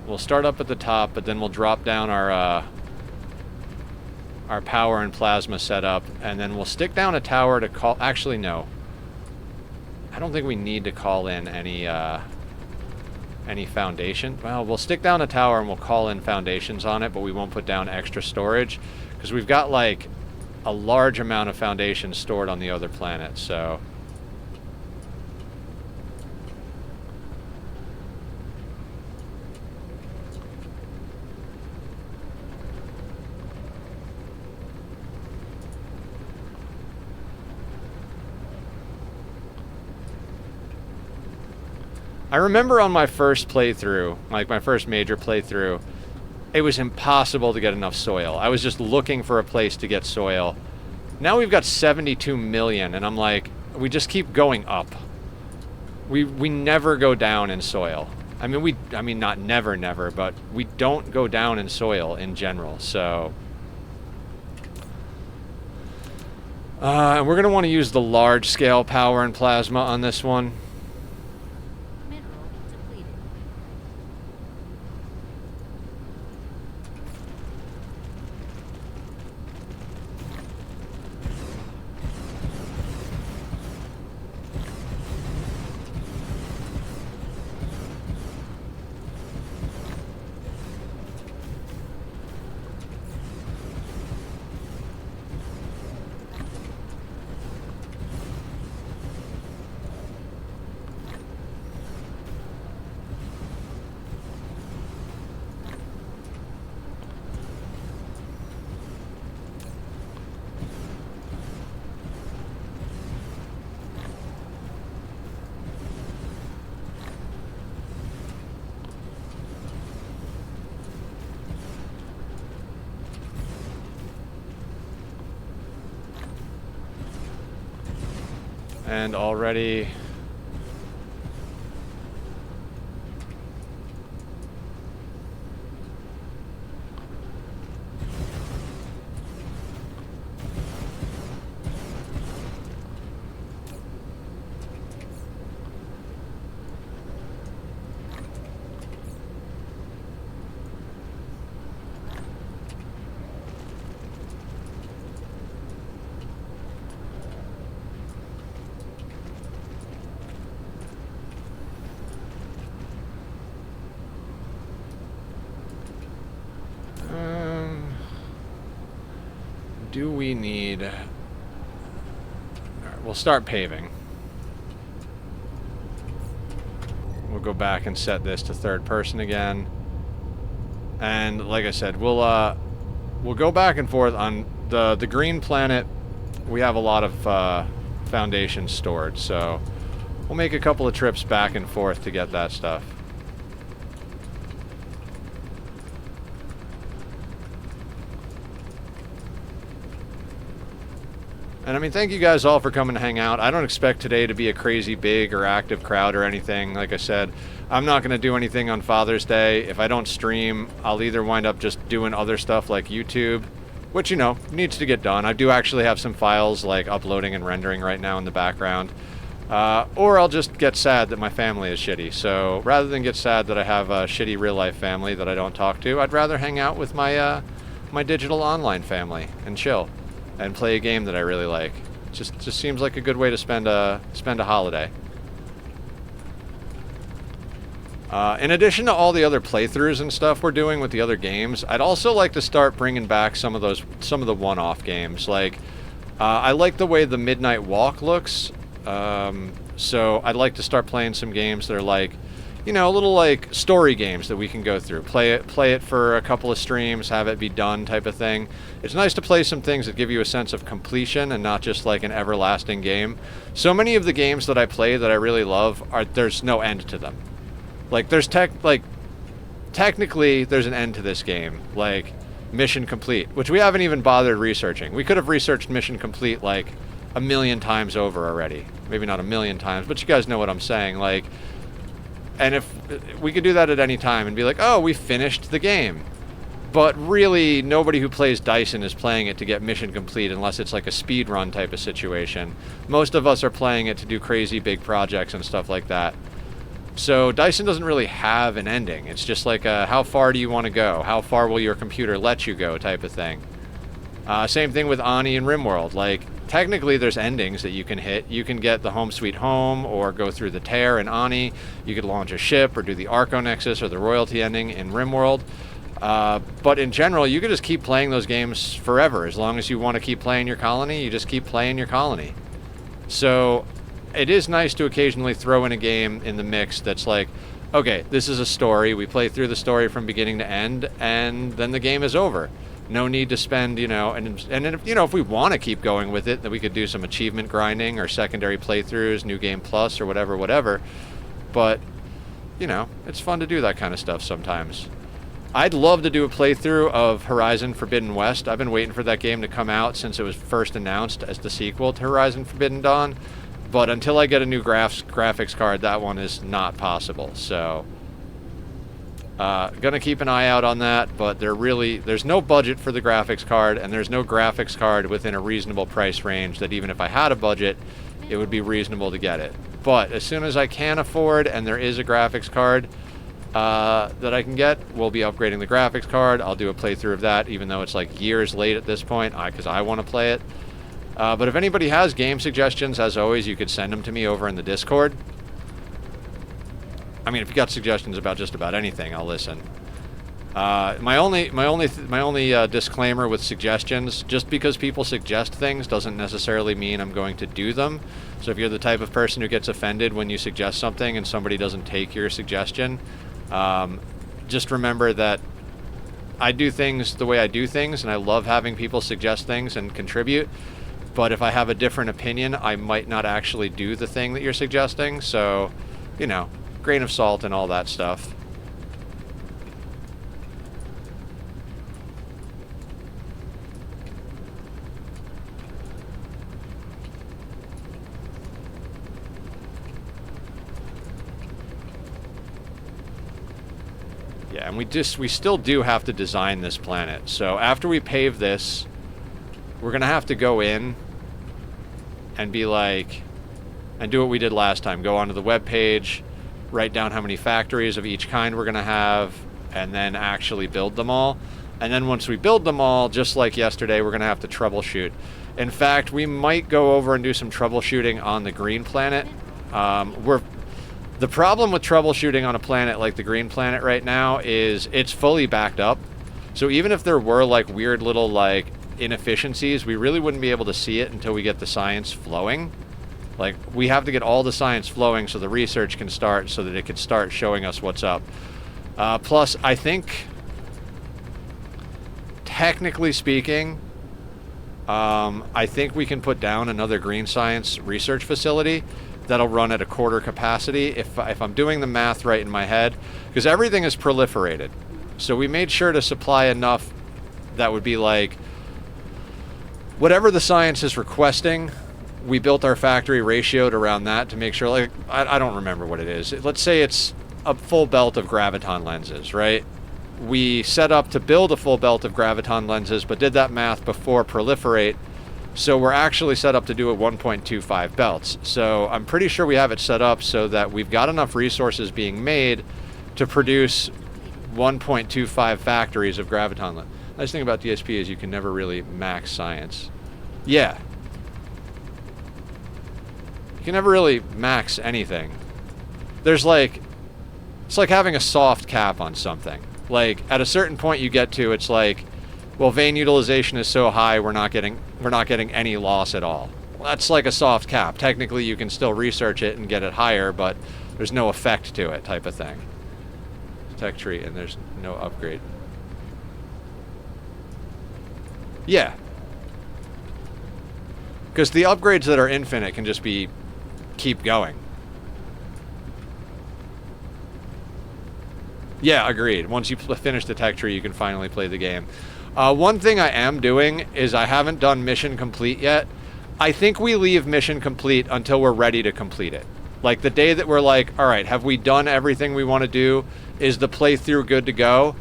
We'll start up at the top, but then we'll drop down our power and plasma setup, and then we'll stick down a tower to call... Actually, no. I don't think we need to call in any foundation. Well, we'll stick down a tower and we'll call in foundations on it, but we won't put down extra storage because we've got like a large amount of foundations stored on the other planet, so... I remember on my first playthrough, like my first major playthrough, it was impossible to get enough soil. I was just looking for a place to get soil. Now we've got 72 million, and I'm like, we just keep going up. We never go down in soil. I mean, not never, but we don't go down in soil in general, so... and we're going to want to use the large-scale power and plasma on this one. And already... do we need... Alright, we'll start paving. We'll go back and set this to third person again. And like I said, we'll go back and forth on the green planet. We have a lot of foundations stored, so we'll make a couple of trips back and forth to get that stuff. And I mean, thank you guys all for coming to hang out. I don't expect today to be a crazy big or active crowd or anything. Like I said, I'm not going to do anything on Father's Day. If I don't stream, I'll either wind up just doing other stuff like YouTube, which, you know, needs to get done. I do actually have some files like uploading and rendering right now in the background. Or I'll just get sad that my family is shitty. So rather than get sad that I have a shitty real life family that I don't talk to, I'd rather hang out with my my digital online family and chill and play a game that I really like. Just seems like a good way to spend a holiday. In addition to all the other playthroughs and stuff we're doing with the other games, I'd also like to start bringing back some of the one-off games. Like, I like the way the Midnight Walk looks, so I'd like to start playing some games that are like, you know, little like story games that we can go through. Play it for a couple of streams, have it be done type of thing. It's nice to play some things that give you a sense of completion and not just like an everlasting game. So many of the games that I play that I really love there's no end to them. Like technically there's an end to this game, like Mission Complete, which we haven't even bothered researching. We could have researched Mission Complete like a million times over already. Maybe not a million times, but you guys know what I'm saying. Like, and if we could do that at any time and be like, oh, we finished the game. But really, nobody who plays Dyson is playing it to get mission complete unless it's like a speed run type of situation. Most of us are playing it to do crazy big projects and stuff like that. So Dyson doesn't really have an ending. It's just like a, how far do you want to go? How far will your computer let you go type of thing. Same thing with Ani and RimWorld. Like, technically there's endings that you can hit. You can get the Home Sweet Home or go through the Tear in Ani. You could launch a ship or do the Arco Nexus or the Royalty ending in RimWorld. But in general, you could just keep playing those games forever. As long as you want to keep playing your colony, you just keep playing your colony. So it is nice to occasionally throw in a game in the mix that's like, okay, this is a story. We play through the story from beginning to end, and then the game is over. No need to spend, you know, and if, you know, if we want to keep going with it, then we could do some achievement grinding or secondary playthroughs, New Game Plus or whatever. But, you know, it's fun to do that kind of stuff sometimes. I'd love to do a playthrough of Horizon Forbidden West. I've been waiting for that game to come out since it was first announced as the sequel to Horizon Forbidden Dawn. But until I get a new graphics card, that one is not possible. So, gonna keep an eye out on that. But there's no budget for the graphics card, and there's no graphics card within a reasonable price range that even if I had a budget, it would be reasonable to get it. But as soon as I can afford, and there is a graphics card that I can get, we'll be upgrading the graphics card. I'll do a playthrough of that, even though it's like years late at this point, because I want to play it. But if anybody has game suggestions, as always, you could send them to me over in the Discord. I mean, if you got suggestions about just about anything, I'll listen. My only disclaimer with suggestions: just because people suggest things doesn't necessarily mean I'm going to do them. So if you're the type of person who gets offended when you suggest something and somebody doesn't take your suggestion, just remember that I do things the way I do things, and I love having people suggest things and contribute. But if I have a different opinion, I might not actually do the thing that you're suggesting. So, you know, grain of salt and all that stuff. Yeah, and we still do have to design this planet. So after we pave this, we're going to have to go in and be like, and do what we did last time. Go onto the web page, write down how many factories of each kind we're going to have, and then actually build them all. And then once we build them all, just like yesterday, we're going to have to troubleshoot. In fact, we might go over and do some troubleshooting on the green planet. The problem with troubleshooting on a planet like the green planet right now is it's fully backed up. So even if there were like weird little like inefficiencies, we really wouldn't be able to see it until we get the science flowing. Like, we have to get all the science flowing so the research can start, so that it can start showing us what's up. Plus, I think technically speaking, I think we can put down another green science research facility that'll run at a quarter capacity if I'm doing the math right in my head, because everything is proliferated. So we made sure to supply enough that would be like whatever the science is requesting. We built our factory ratioed around that to make sure, like, I don't remember what it is. Let's say it's a full belt of graviton lenses, right? We set up to build a full belt of graviton lenses, but did that math before proliferate. So we're actually set up to do a 1.25 belts. So I'm pretty sure we have it set up so that we've got enough resources being made to produce 1.25 factories of graviton lens. Nice thing about DSP is you can never really max science. Yeah. You can never really max anything. There's like, it's like having a soft cap on something. Like at a certain point you get to, it's like, well, vein utilization is so high we're not getting any loss at all. Well, that's like a soft cap. Technically you can still research it and get it higher, but there's no effect to it, type of thing. Tech tree, and there's no upgrade. Yeah. Because the upgrades that are infinite can just be keep going. Yeah, agreed. Once you finish the tech tree, you can finally play the game. One thing I am doing is I haven't done mission complete yet. I think we leave mission complete until we're ready to complete it. Like the day that we're like, all right, have we done everything we want to do? Is the playthrough good to go?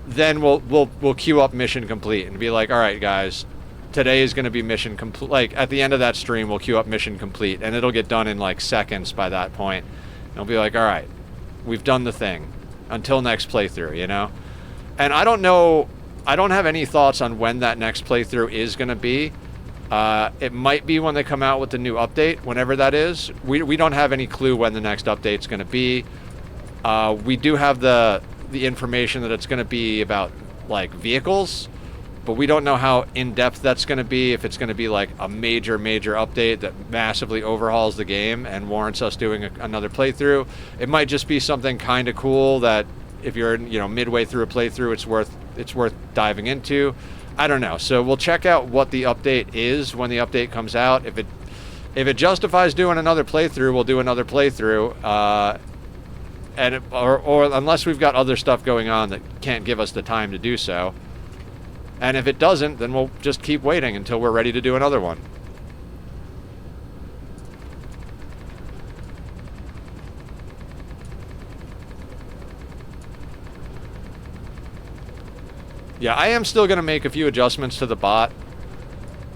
Then we'll queue up mission complete and be like, all right, guys, today is going to be mission complete. Like at the end of that stream, we'll queue up mission complete, and it'll get done in like seconds by that point. And we'll be like, all right, we've done the thing. Until next playthrough, you know? And I don't know, I don't have any thoughts on when that next playthrough is going to be. It might be when they come out with the new update, whenever that is. We don't have any clue when the next update's going to be. We do have the information that it's going to be about like vehicles, but we don't know how in-depth that's going to be, if it's going to be like a major update that massively overhauls the game and warrants us doing another playthrough. It might just be something kind of cool that if you're, you know, midway through a playthrough, it's worth diving into. I don't know. So we'll check out what the update is when the update comes out. If it justifies doing another playthrough, we'll do another playthrough. Or unless we've got other stuff going on that can't give us the time to do so. And if it doesn't, then we'll just keep waiting until we're ready to do another one. Yeah, I am still going to make a few adjustments to the bot.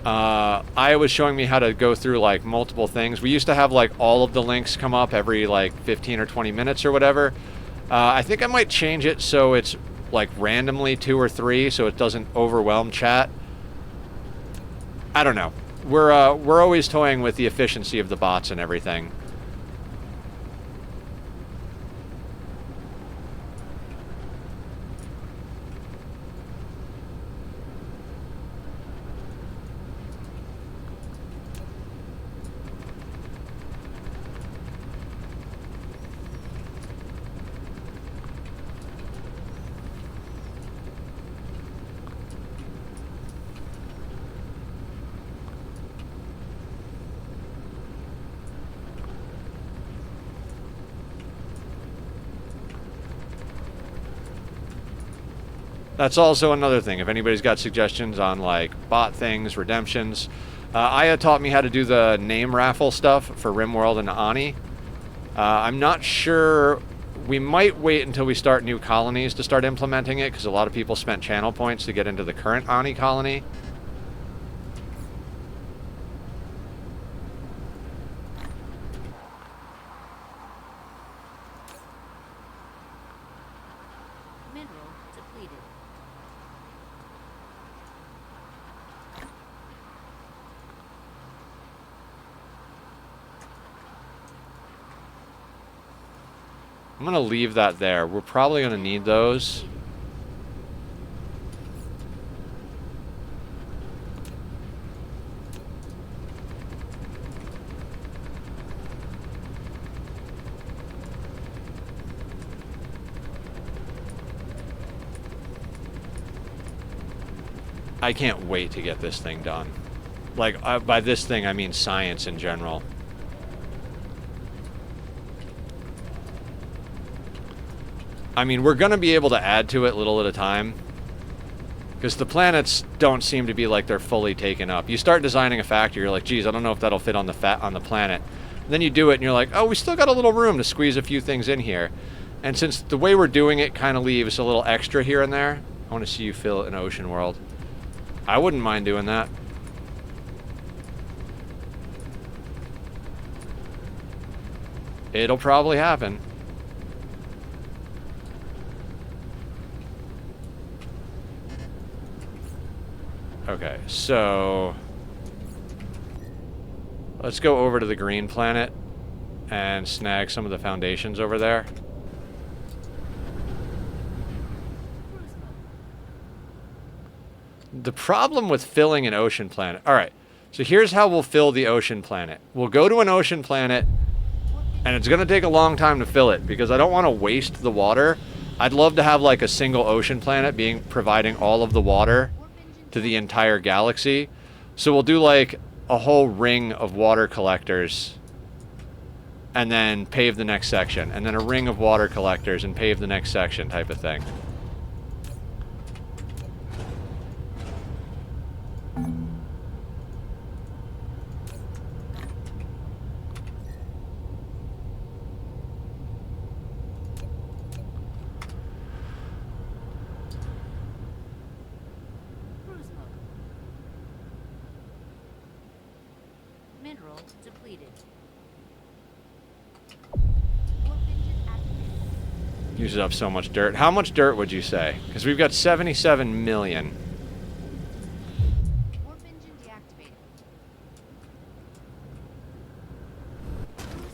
Aya was showing me how to go through like multiple things. We used to have like all of the links come up every like 15 or 20 minutes or whatever. I think I might change it so it's like randomly 2 or 3 so it doesn't overwhelm chat. I don't know. We're always toying with the efficiency of the bots and everything. That's also another thing. If anybody's got suggestions on like bot things, redemptions, Aya taught me how to do the name raffle stuff for RimWorld and Ani. I'm not sure. We might wait until we start new colonies to start implementing it, because a lot of people spent channel points to get into the current Ani colony. Mineral depleted. I'm going to leave that there. We're probably going to need those. I can't wait to get this thing done. Like, by this thing, I mean science in general. I mean, we're going to be able to add to it little at a time. Because the planets don't seem to be like they're fully taken up. You start designing a factory, you're like, geez, I don't know if that'll fit on the planet. And then you do it, and you're like, oh, we still got a little room to squeeze a few things in here. And since the way we're doing it kind of leaves a little extra here and there, I want to see you fill an ocean world. I wouldn't mind doing that. It'll probably happen. Okay, so let's go over to the green planet and snag some of the foundations over there. The problem with filling an ocean planet... Alright, so here's how we'll fill the ocean planet. We'll go to an ocean planet, and it's going to take a long time to fill it, because I don't want to waste the water. I'd love to have like a single ocean planet providing all of the water to the entire galaxy. So we'll do like a whole ring of water collectors and then pave the next section, and then a ring of water collectors and pave the next section type of thing. Mineral depleted. Uses up so much dirt. How much dirt would you say? Because we've got 77 million. Warp engine deactivated.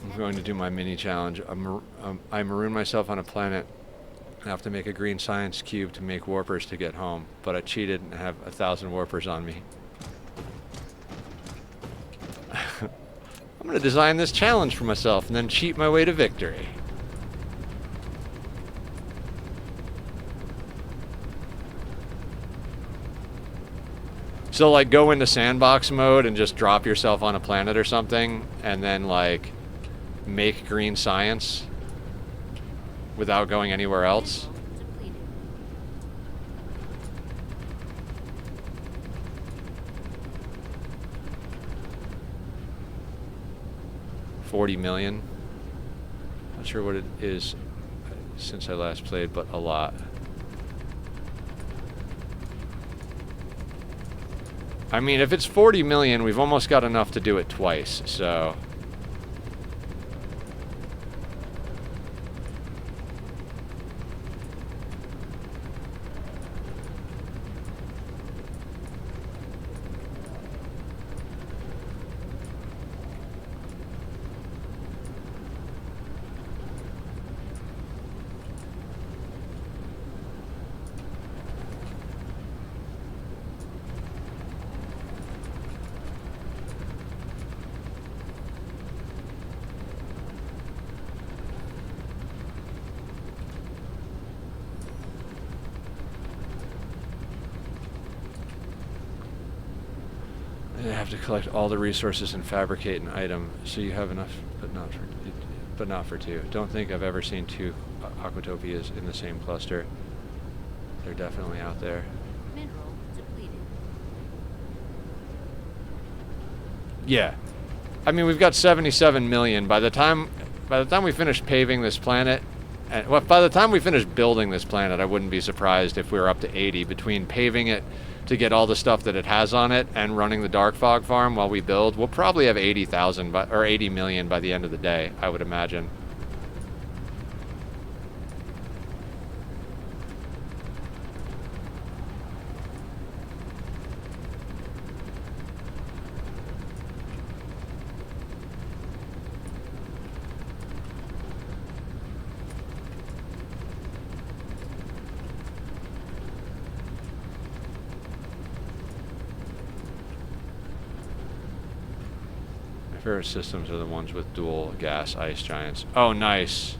I'm going to do my mini challenge. I maroon myself on a planet. I have to make a green science cube to make warpers to get home, but I cheated and have 1,000 warpers on me. I'm going to design this challenge for myself and then cheat my way to victory. So, like, go into sandbox mode and just drop yourself on a planet or something, and then, like, make green science without going anywhere else. Depleted. 40 million. Not sure what it is since I last played, but a lot. I mean, if it's 40 million, we've almost got enough to do it twice, so... You have to collect all the resources and fabricate an item, so you have enough, but not for two. Don't think I've ever seen two Aquatopias in the same cluster. They're definitely out there. Mineral depleted. Yeah, I mean, we've got 77 million. By the time we finish paving this planet, and well, by the time we finish building this planet, I wouldn't be surprised if we were up to 80 between paving it to get all the stuff that it has on it and running the dark fog farm while we build. We'll probably have 80,000 or 80 million by the end of the day, I would imagine. Favorite systems are the ones with dual gas ice giants. Oh, nice.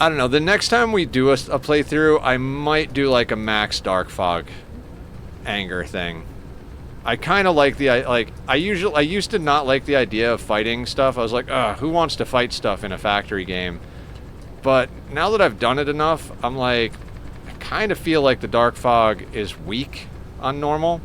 I don't know. The next time we do a playthrough, I might do like a max dark fog anger thing. I kind of like the I used to not like the idea of fighting stuff. I was like, ugh, who wants to fight stuff in a factory game? But now that I've done it enough, I'm like, I kind of feel like the dark fog is weak on normal.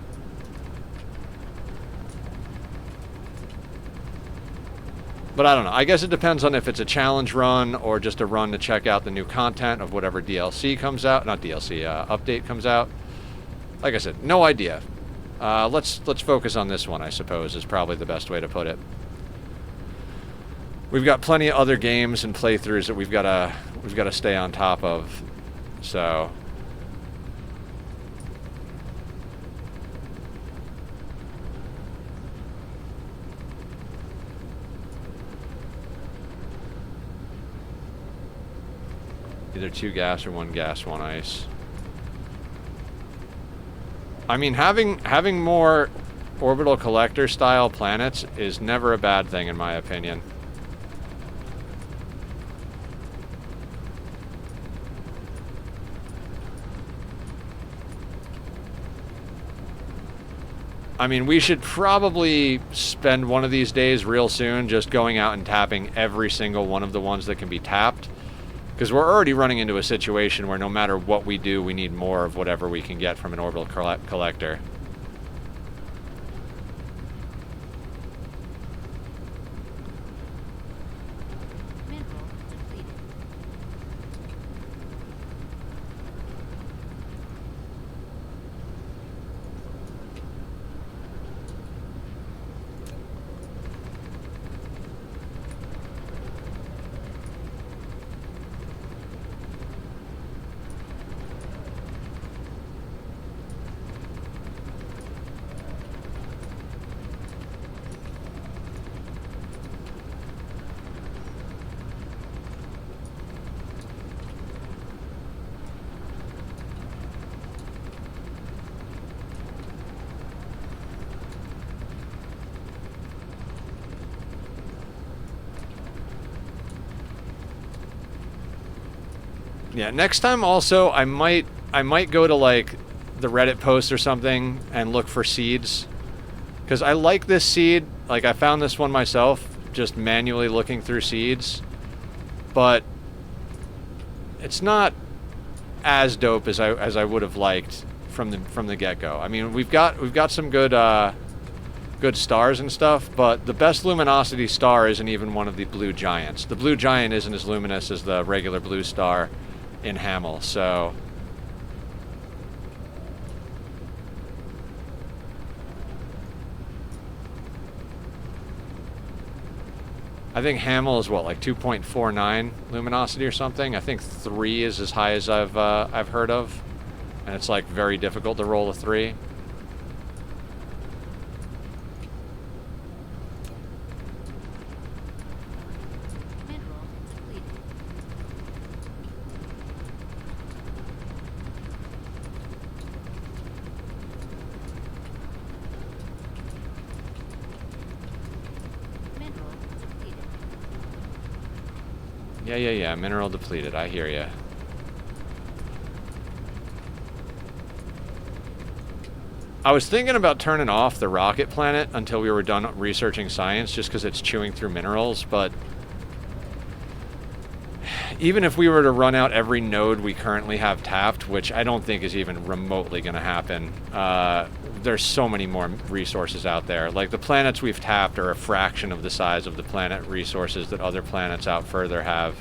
But I don't know. I guess it depends on if it's a challenge run or just a run to check out the new content of whatever DLC comes out. Not DLC, update comes out. Like I said, no idea. Let's focus on this one, I suppose, is probably the best way to put it. We've got plenty of other games and playthroughs that we've got to stay on top of. So either 2 gas or 1 gas, 1 ice. I mean, having more orbital collector style planets is never a bad thing in my opinion. I mean, we should probably spend one of these days real soon just going out and tapping every single one of the ones that can be tapped. Because we're already running into a situation where no matter what we do, we need more of whatever we can get from an orbital collector. Mineral depleted. Yeah, next time also I might go to like the Reddit post or something and look for seeds. Because I like this seed. Like I found this one myself just manually looking through seeds. But it's not as dope as I would have liked from the get-go. I mean, we've got some good stars and stuff, but the best luminosity star isn't even one of the blue giants. The blue giant isn't as luminous as the regular blue star in Hamel, so I think Hamel is what, like 2.49 luminosity or something. I think 3 is as high as I've heard of, and it's like very difficult to roll a 3. Mineral depleted. Mineral depleted. Yeah. Mineral depleted. I hear ya. I was thinking about turning off the rocket planet until we were done researching science, just because it's chewing through minerals, but even if we were to run out every node we currently have tapped, which I don't think is even remotely going to happen, there's so many more resources out there. Like, the planets we've tapped are a fraction of the size of the planet resources that other planets out further have.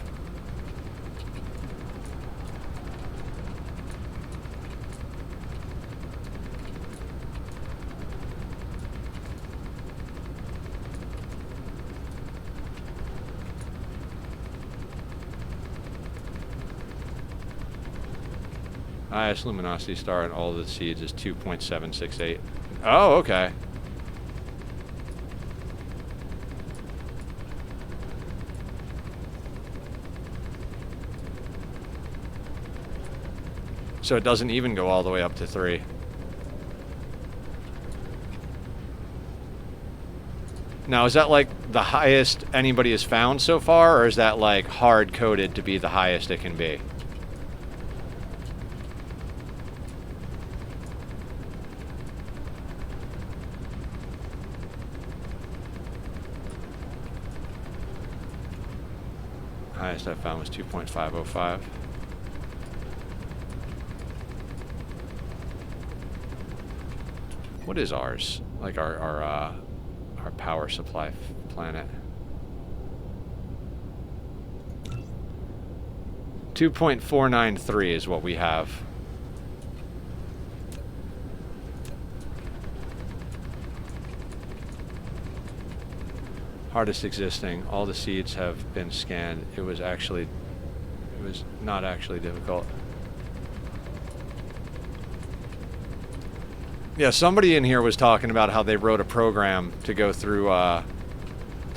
Highest luminosity star in all the seeds is 2.768. Oh, okay. So it doesn't even go all the way up to 3. Now, is that like the highest anybody has found so far, or is that like hard coded to be the highest it can be? Highest I found was 2.505. What is ours? Like our power supply planet. 2.493 is what we have. Hardest existing. All the seeds have been scanned. It was not actually difficult. Yeah, somebody in here was talking about how they wrote a program to go through, to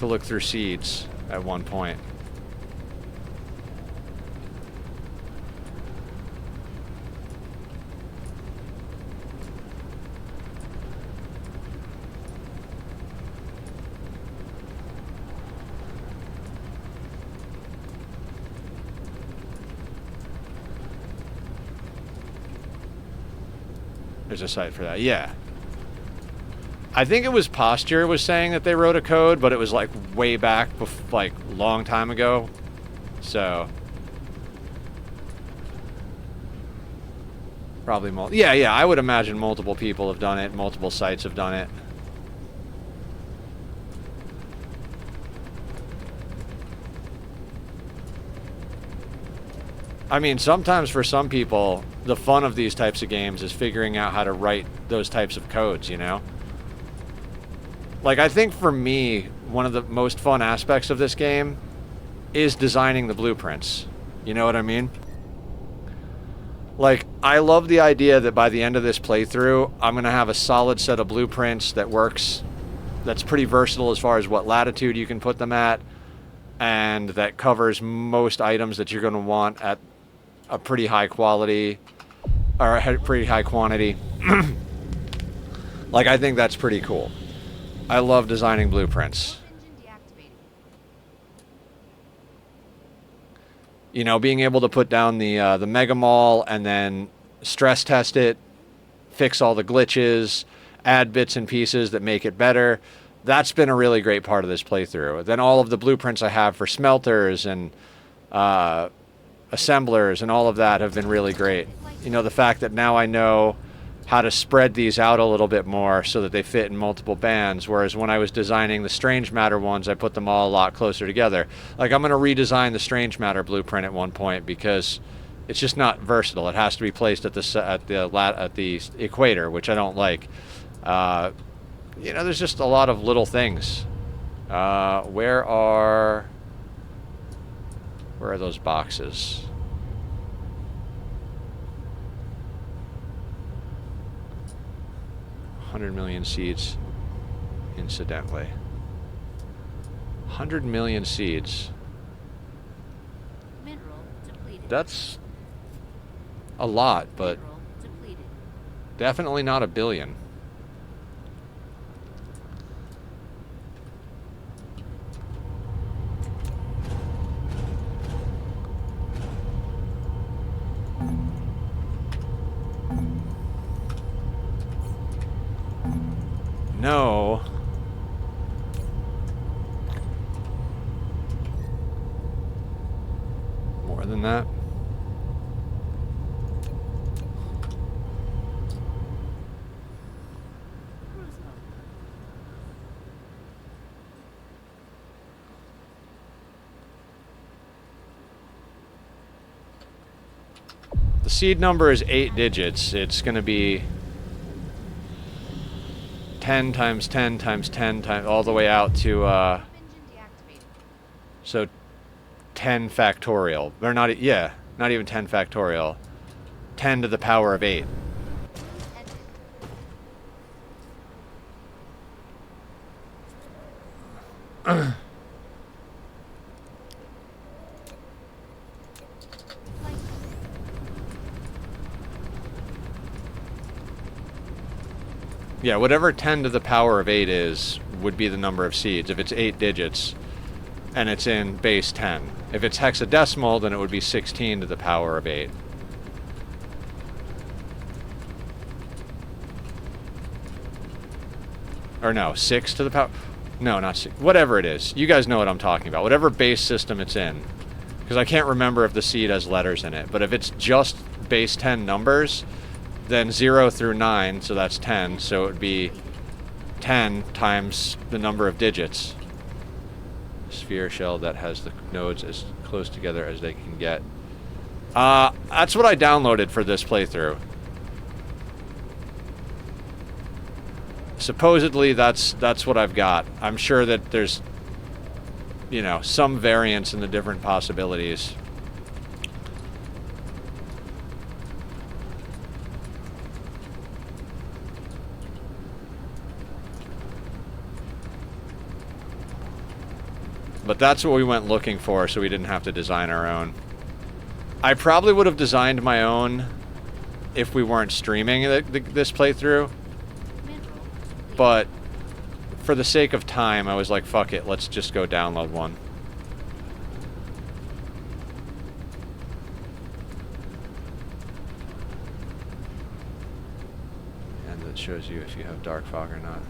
look through seeds at one point. There's a site for that, yeah. I think it was Posture was saying that they wrote a code, but it was like way back, like long time ago. So probably yeah, I would imagine multiple people have done it, multiple sites have done it. I mean, sometimes for some people, the fun of these types of games is figuring out how to write those types of codes, you know? Like, I think for me, one of the most fun aspects of this game is designing the blueprints. You know what I mean? Like, I love the idea that by the end of this playthrough, I'm going to have a solid set of blueprints that works, that's pretty versatile as far as what latitude you can put them at, and that covers most items that you're going to want at a pretty high quality, or a pretty high quantity. Like, I think that's pretty cool. I love designing blueprints. You know, being able to put down the Mega Mall and then stress test it, fix all the glitches, add bits and pieces that make it better. That's been a really great part of this playthrough. Then all of the blueprints I have for smelters and assemblers and all of that have been really great. You know, the fact that now I know how to spread these out a little bit more so that they fit in multiple bands, whereas when I was designing the Strange Matter ones, I put them all a lot closer together. Like, I'm going to redesign the Strange Matter blueprint at one point because it's just not versatile. It has to be placed at the equator, which I don't like. You know, there's just a lot of little things. Where are those boxes? $100 million seeds, incidentally. 100 million seeds. Mineral depleted. That's a lot, but Mineral depleted. definitely not a billion. No. More than that. Cruise mode. The seed number is 8 digits. It's going to be 10 times 10 times 10 times all the way out to Engine deactivated. so 10 factorial. They're not not even 10 factorial. 10 to the power of 8. Cruise ended. Flight mode. Yeah, whatever 10 to the power of 8 is would be the number of seeds. If it's 8 digits and it's in base 10. If it's hexadecimal, then it would be 16 to the power of 8. Or no, 6 to the power... No, not 6. Whatever it is. You guys know what I'm talking about. Whatever base system it's in. Because I can't remember if the seed has letters in it. But if it's just base 10 numbers, then 0 through 9, so that's 10. So it would be 10 times the number of digits. Sphere shell that has the nodes as close together as they can get. That's what I downloaded for this playthrough. Supposedly that's what I've got. I'm sure that there's, you know, some variance in the different possibilities. But that's what we went looking for, so we didn't have to design our own. I probably would have designed my own if we weren't streaming this playthrough. But for the sake of time, I was like, fuck it, let's just go download one. And it shows you if you have dark fog or not.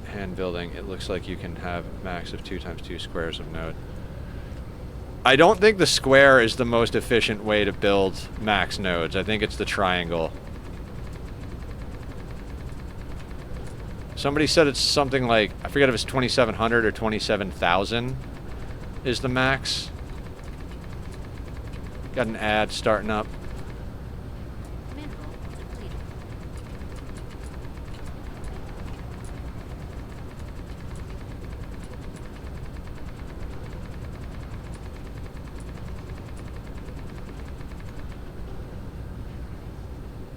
Hand building, it looks like you can have max of 2 times 2 squares of node. I don't think the square is the most efficient way to build max nodes. I think it's the triangle. Somebody said it's something like, I forget if it's 2,700 or 27,000 is the max. Got an ad starting up.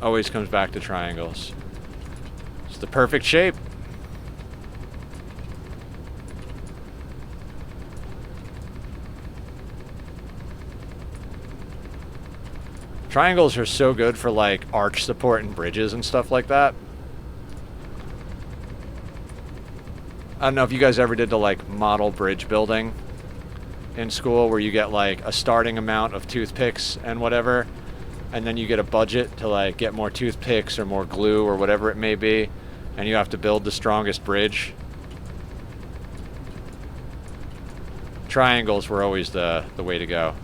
Always comes back to triangles. It's the perfect shape. Triangles are so good for like arch support and bridges and stuff like that. I don't know if you guys ever did the like model bridge building in school where you get like a starting amount of toothpicks and whatever, and then you get a budget to like get more toothpicks or more glue or whatever it may be, and you have to build the strongest bridge. Triangles were always the way to go.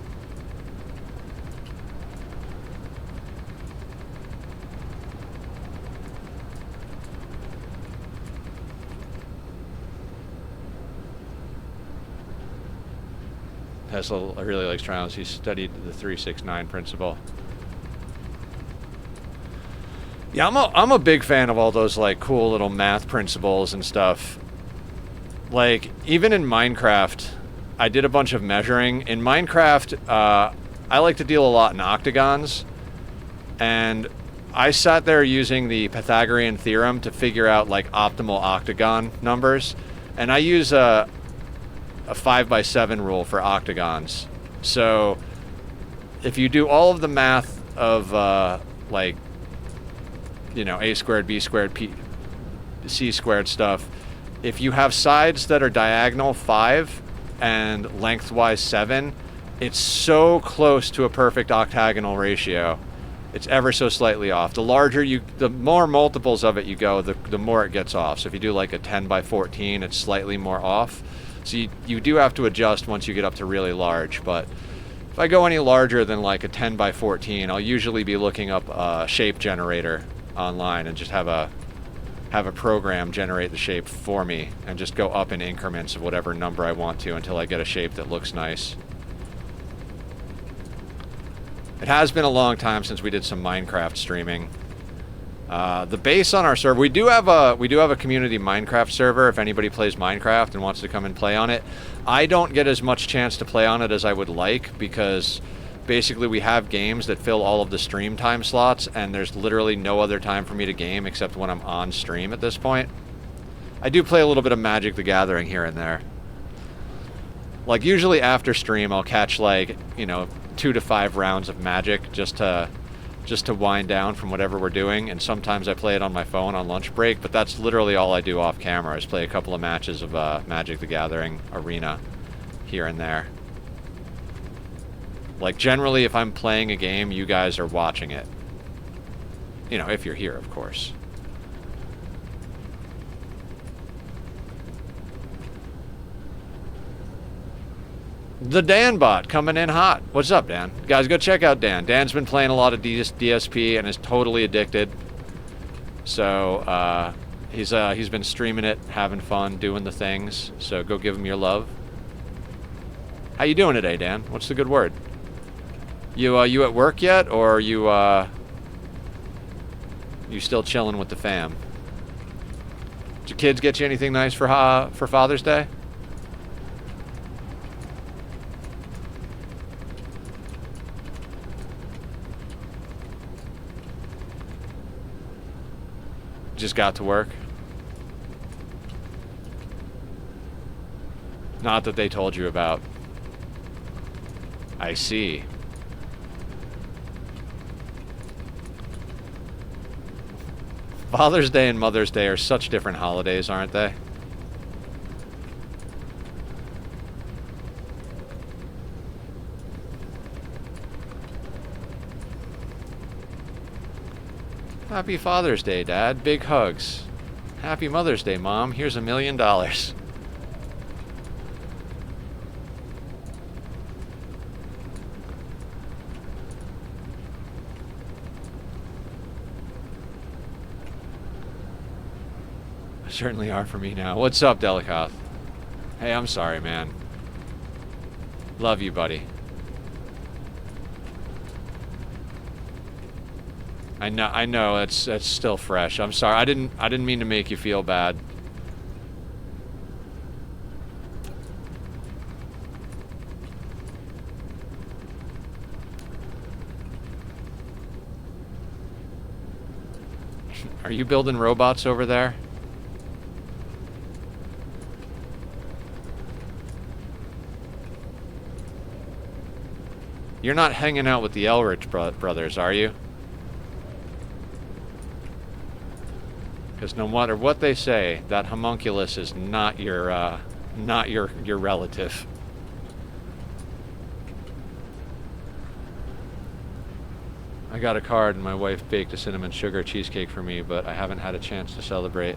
Tesla really likes triangles. He studied the 369 principle. Yeah, I'm a big fan of all those like cool little math principles and stuff. Like even in Minecraft, I did a bunch of measuring. In Minecraft, I like to deal a lot in octagons, and I sat there using the Pythagorean theorem to figure out like optimal octagon numbers, and I use a 5x7 rule for octagons. So if you do all of the math of like, you know, a squared, b squared, c squared stuff, if you have sides that are diagonal 5 and lengthwise 7, it's so close to a perfect octagonal ratio. It's ever so slightly off. The larger the more multiples of it you go, the more it gets off. So if you do like a 10x14, it's slightly more off. So you do have to adjust once you get up to really large, but if I go any larger than like a 10x14, I'll usually be looking up a shape generator online and just have a program generate the shape for me and just go up in increments of whatever number I want to until I get a shape that looks nice. It has been a long time since we did some Minecraft streaming. The base on our server, we do have a community Minecraft server if anybody plays Minecraft and wants to come and play on it. I don't get as much chance to play on it as I would like because basically we have games that fill all of the stream time slots, and there's literally no other time for me to game except when I'm on stream at this point. I do play a little bit of Magic the Gathering here and there. Like usually after stream I'll catch like, you know, 2 to 5 rounds of Magic just to just to wind down from whatever we're doing. And sometimes I play it on my phone on lunch break, but that's literally all I do off camera is play a couple of matches of Magic the Gathering Arena here and there. Like, generally, if I'm playing a game, you guys are watching it. You know, if you're here, of course. The Dan bot coming in hot. What's up, Dan? Guys, go check out Dan. Dan's been playing a lot of DSP and is totally addicted. So, he's been streaming it, having fun, doing the things. So go give him your love. How you doing today, Dan? What's the good word? You at work yet, or you still chilling with the fam? Did your kids get you anything nice for Father's Day? Just got to work? Not that they told you about. I see. Father's Day and Mother's Day are such different holidays, aren't they? Happy Father's Day, Dad. Big hugs. Happy Mother's Day, Mom. Here's $1 million. I certainly are for me now. What's up, Delicath? Hey, I'm sorry, man. Love you, buddy. I know, it's still fresh. I'm sorry. I didn't mean to make you feel bad. Are you building robots over there? You're not hanging out with the Elrich brothers, are you? Because no matter what they say, that homunculus is not your relative. I got a card and my wife baked a cinnamon sugar cheesecake for me, but I haven't had a chance to celebrate.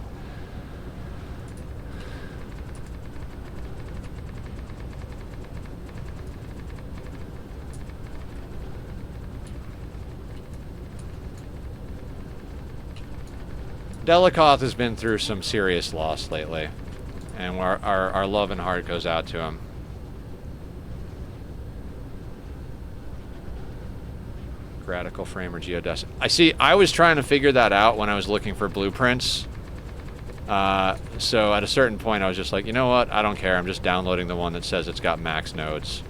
Delicath has been through some serious loss lately, and our love and heart goes out to him. Gradical frame or geodesic. I was trying to figure that out when I was looking for blueprints. So at a certain point I was just like, you know what? I don't care. I'm just downloading the one that says it's got max nodes.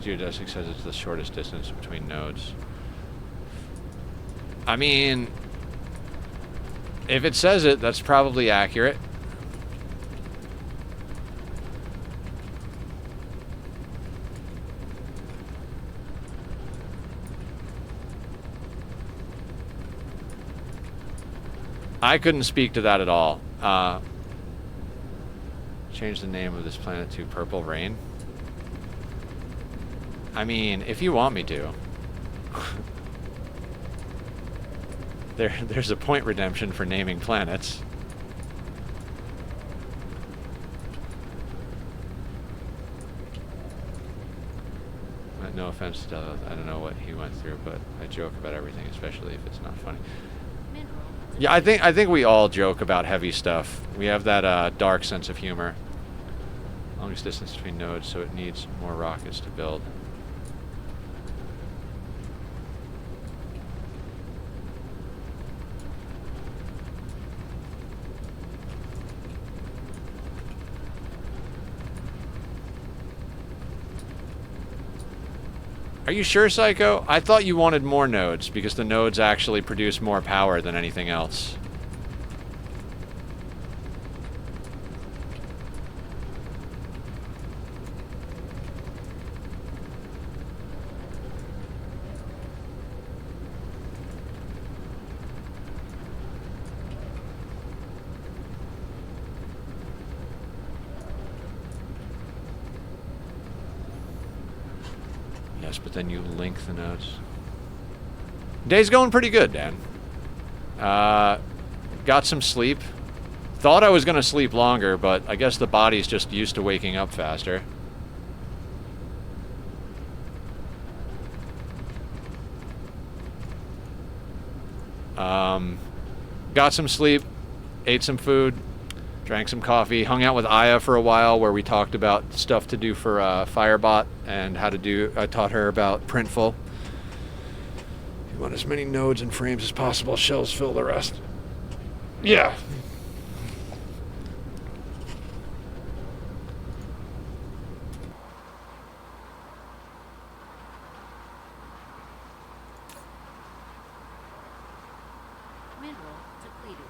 Geodesic says it's the shortest distance between nodes. I mean, if it says it, that's probably accurate. I couldn't speak to that at all. Change the name of this planet to Purple Rain. I mean, if you want me to. There's a point redemption for naming planets. No offense to, I don't know what he went through, but I joke about everything, especially if it's not funny. Yeah, I think we all joke about heavy stuff. We have that dark sense of humor. Longest distance between nodes, so it needs more rockets to build. Are you sure, Psycho? I thought you wanted more nodes because the nodes actually produce more power than anything else. Yes, but then you link the nodes. Day's going pretty good, Dan. Got some sleep. Thought I was going to sleep longer, but I guess the body's just used to waking up faster. Got some sleep, ate some food, drank some coffee, hung out with Aya for a while where we talked about stuff to do for Firebot and how to do, I taught her about Printful. You want as many nodes and frames as possible, shells fill the rest. Yeah. Mineral depleted.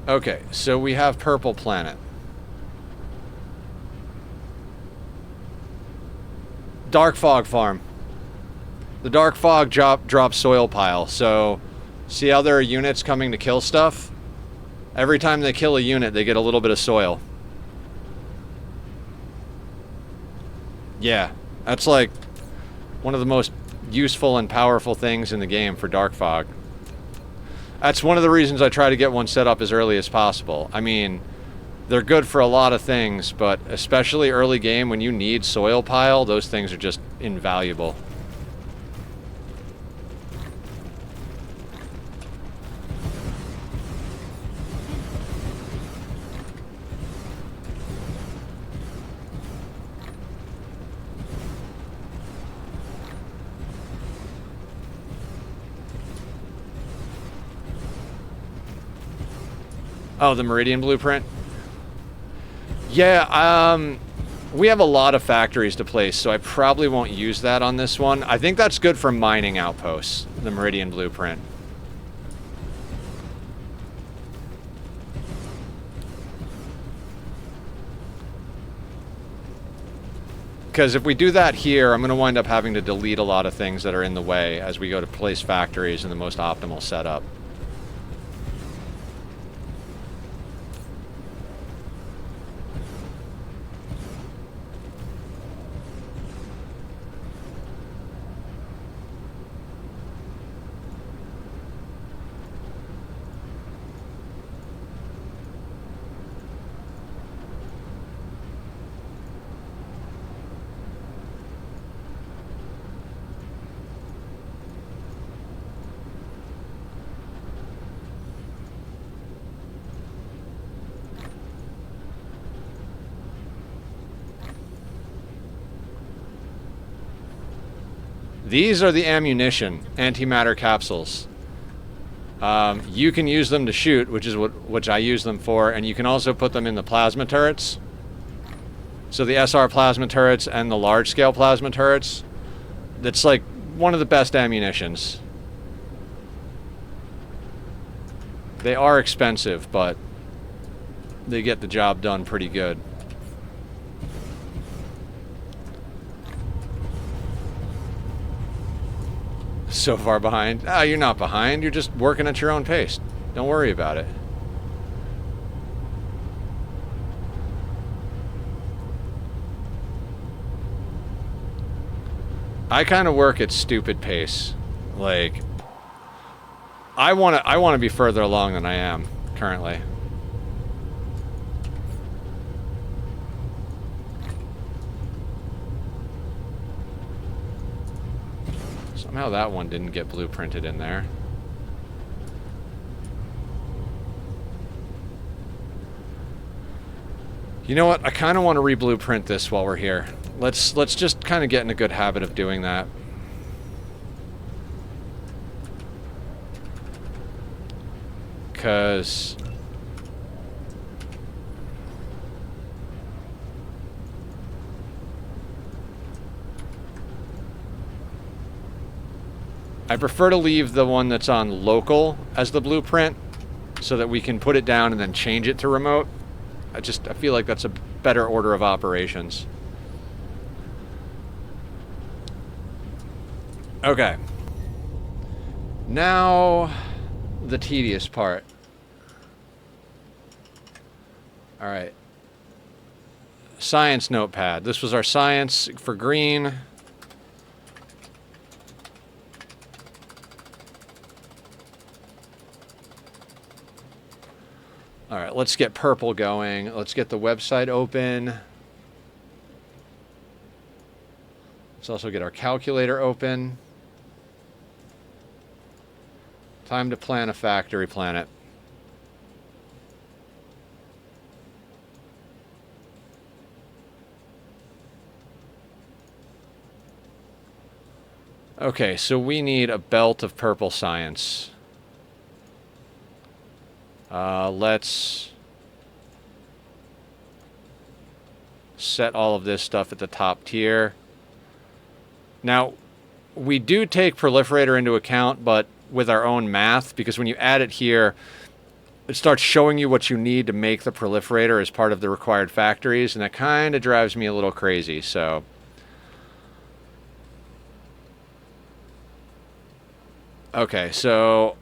Okay, so we have Purple Planet. Dark Fog Farm. The Dark Fog drops soil pile, so see how there are units coming to kill stuff? Every time they kill a unit, they get a little bit of soil. Yeah, that's like one of the most useful and powerful things in the game for Dark Fog. That's one of the reasons I try to get one set up as early as possible. I mean, they're good for a lot of things, but especially early game when you need soil pile, those things are just invaluable. Oh, the Meridian Blueprint? Yeah, we have a lot of factories to place, so I probably won't use that on this one. I think that's good for mining outposts, the Meridian Blueprint. Because if we do that here, I'm going to wind up having to delete a lot of things that are in the way as we go to place factories in the most optimal setup. These are the ammunition antimatter capsules. You can use them to shoot, which I use them for, and you can also put them in the plasma turrets. So the SR plasma turrets and the large-scale plasma turrets. That's like one of the best ammunitions. They are expensive, but they get the job done pretty good. So far behind. Ah, you're not behind. You're just working at your own pace. Don't worry about it. I kind of work at stupid pace. Like, I want to be further along than I am currently. Somehow that one didn't get blueprinted in there. You know what? I kind of want to re-blueprint this while we're here. Let's just kind of get in a good habit of doing that. Because I prefer to leave the one that's on local as the blueprint so that we can put it down and then change it to remote. I feel like that's a better order of operations. Okay. Now, the tedious part. All right. Science notepad. This was our science for green. All right, let's get purple going. Let's get the website open. Let's also get our calculator open. Time to plan a factory planet. Okay, so we need a belt of purple science. Let's set all of this stuff at the top tier. Now, we do take proliferator into account, but with our own math, because when you add it here, it starts showing you what you need to make the proliferator as part of the required factories, and that kind of drives me a little crazy, so... Okay, so...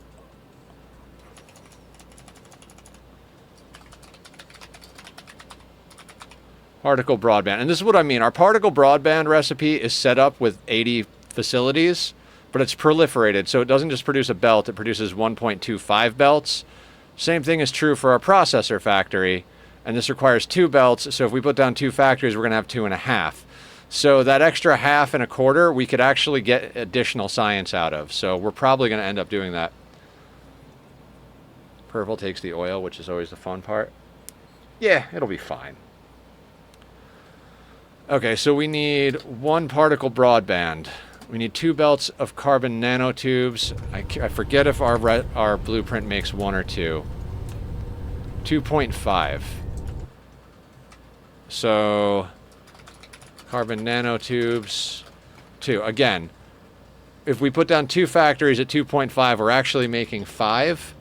Particle broadband. And this is what I mean. Our particle broadband recipe is set up with 80 facilities, but it's proliferated. So it doesn't just produce a belt, it produces 1.25 belts. Same thing is true for our processor factory. And this requires 2 belts. So if we put down 2 factories, we're going to have 2.5. So that extra 1/2 1/4, we could actually get additional science out of. So we're probably going to end up doing that. Purple takes the oil, which is always the fun part. Yeah, it'll be fine. Okay, so we need 1 particle broadband. We need 2 belts of carbon nanotubes. I forget if our blueprint makes 1 or 2. 2.5. So, carbon nanotubes, 2. Again, if we put down 2 factories at 2.5, we're actually making 5.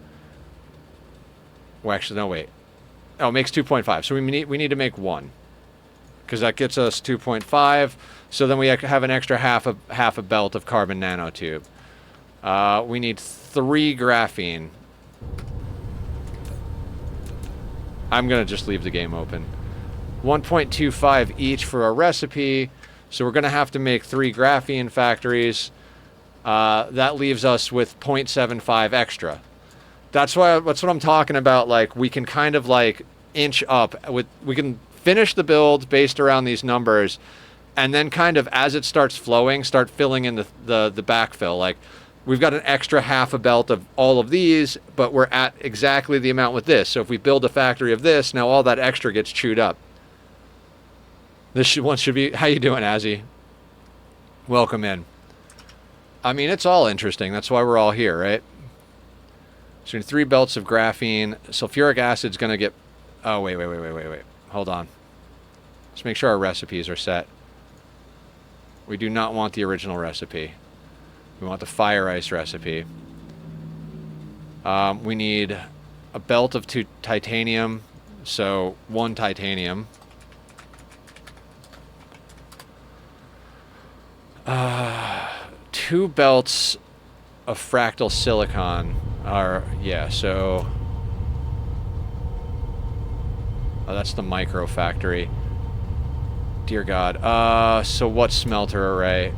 Well, actually, no, wait. Oh, it makes 2.5. So we need to make 1. Because that gets us 2.5. So then we have an extra half a belt of carbon nanotube. We need 3 graphene. I'm going to just leave the game open. 1.25 each for our recipe. So we're going to have to make 3 graphene factories. That leaves us with 0.75 extra. That's what I'm talking about. Like, we can kind of like inch up we can finish the build based around these numbers, and then kind of as it starts flowing, start filling in the backfill. Like, we've got an extra half a belt of all of these, but we're at exactly the amount with this. So if we build a factory of this, now all that extra gets chewed up. This one should be... How you doing, Azzy? Welcome in. I mean, it's all interesting. That's why we're all here, right? So 3 belts of graphene. Sulfuric acid's going to get... Oh, wait. Hold on. Let's make sure our recipes are set. We do not want the original recipe. We want the fire ice recipe. We need a belt of 2 titanium. So 1 titanium. 2 belts of fractal silicon are... Yeah, so... Oh, that's the micro factory. Dear God. So what smelter array?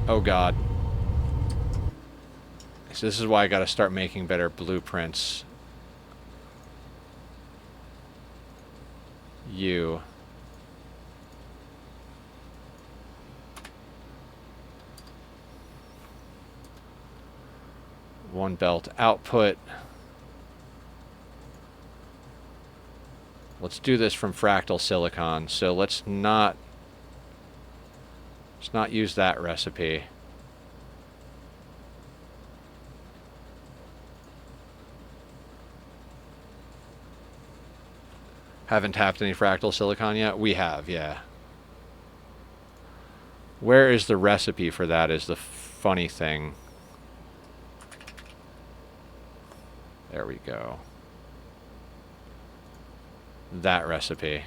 Oh God. So this is why I gotta start making better blueprints. You. one belt output. Let's do this from fractal silicon. So let's not use that recipe. Haven't tapped any fractal silicon yet? We have, yeah. Where is the recipe for that is the funny thing. There we go. That recipe.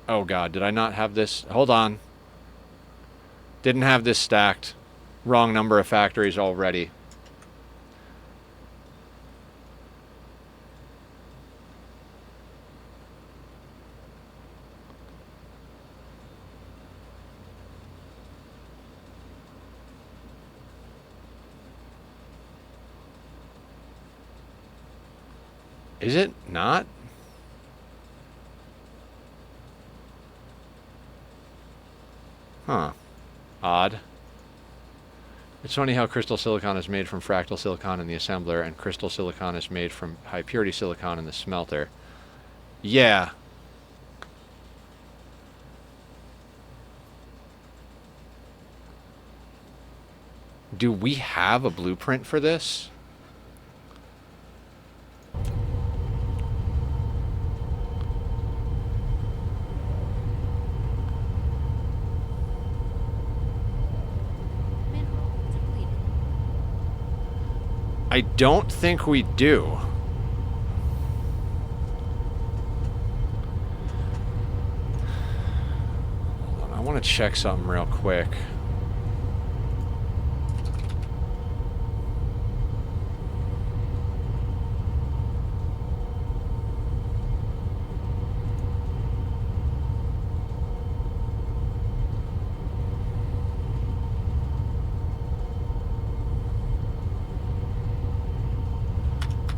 Oh god, did I not have this? Hold on. Didn't have this stacked. Wrong number of factories already. Is it not? Huh. Odd. It's funny how crystal silicon is made from fractal silicon in the assembler and crystal silicon is made from high purity silicon in the smelter. Yeah. Do we have a blueprint for this? I don't think we do. Hold on, I want to check something real quick.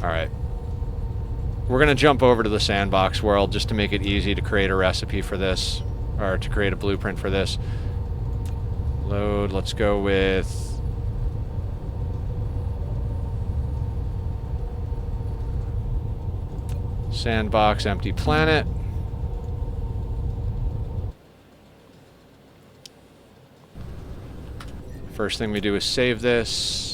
Alright. We're going to jump over to the sandbox world just to make it easy to create a recipe for this, or to create a blueprint for this. Load, let's go with... Sandbox, empty planet. First thing we do is save this.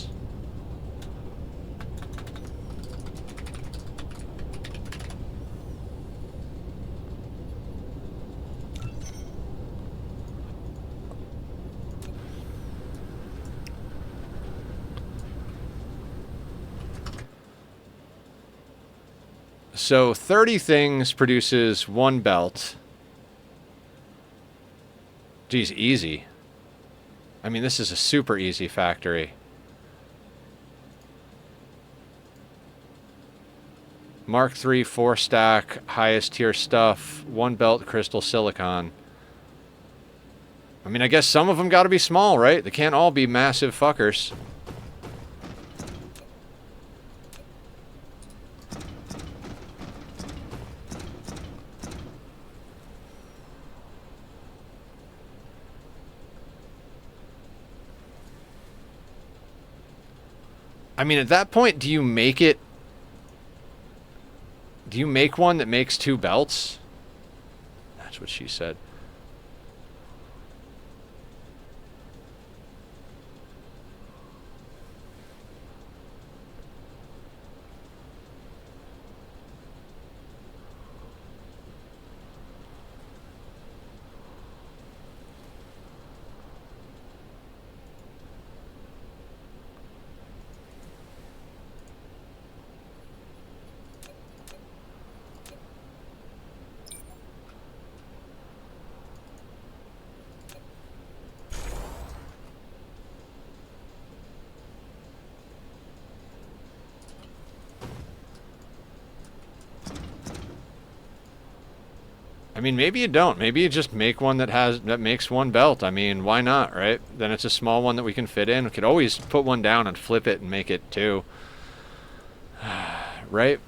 So 30 things produces one belt. Geez, easy. I mean, this is a super easy factory. Mark III 4-stack, highest tier stuff, one belt crystal silicon. I mean, I guess some of them got to be small, right? They can't all be massive fuckers. I mean, at that point, do you make it... Do you make one that makes two belts? That's what she said. I mean, maybe you don't. Maybe you just make one that makes one belt. I mean, why not, right? Then it's a small one that we can fit in. We could always put one down and flip it and make it two. Right?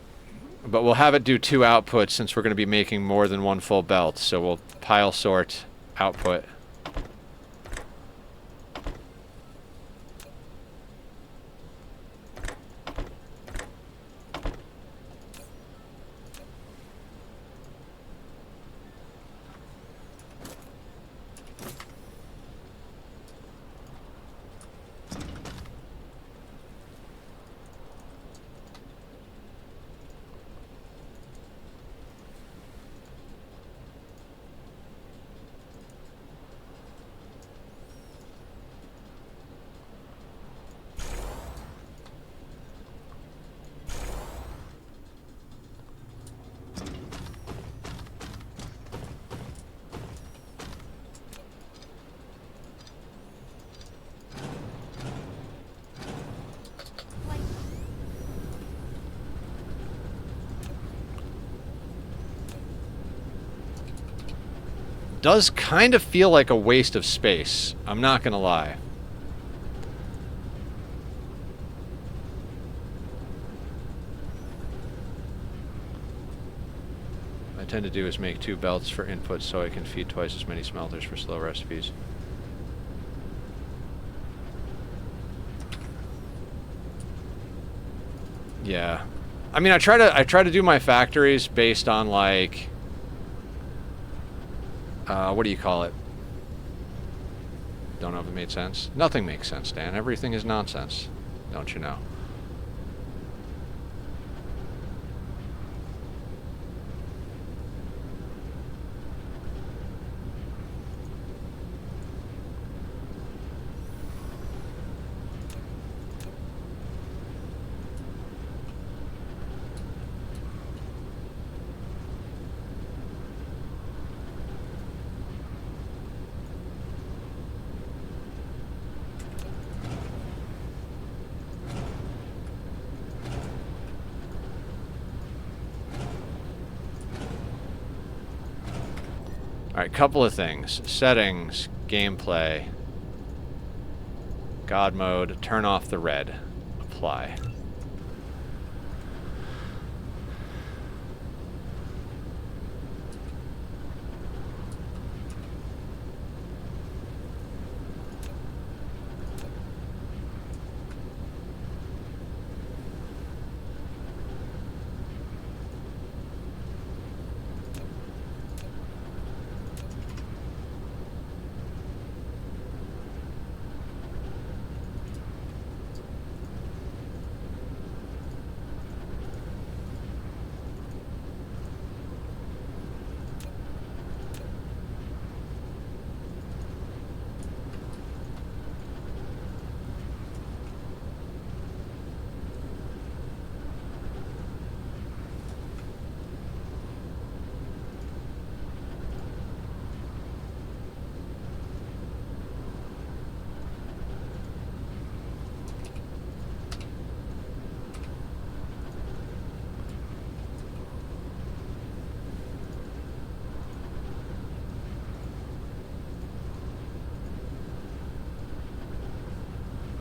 But we'll have it do two outputs since we're going to be making more than one full belt. So we'll pile sort output. Does kind of feel like a waste of space. I'm not gonna lie. What I tend to do is make 2 belts for inputs so I can feed twice as many smelters for slow recipes. Yeah. I mean, I try to do my factories based on like what do you call it? Don't know if it made sense. Nothing makes sense, Dan. Everything is nonsense. Don't you know? Alright, couple of things. Settings, gameplay, God mode, turn off the red, apply.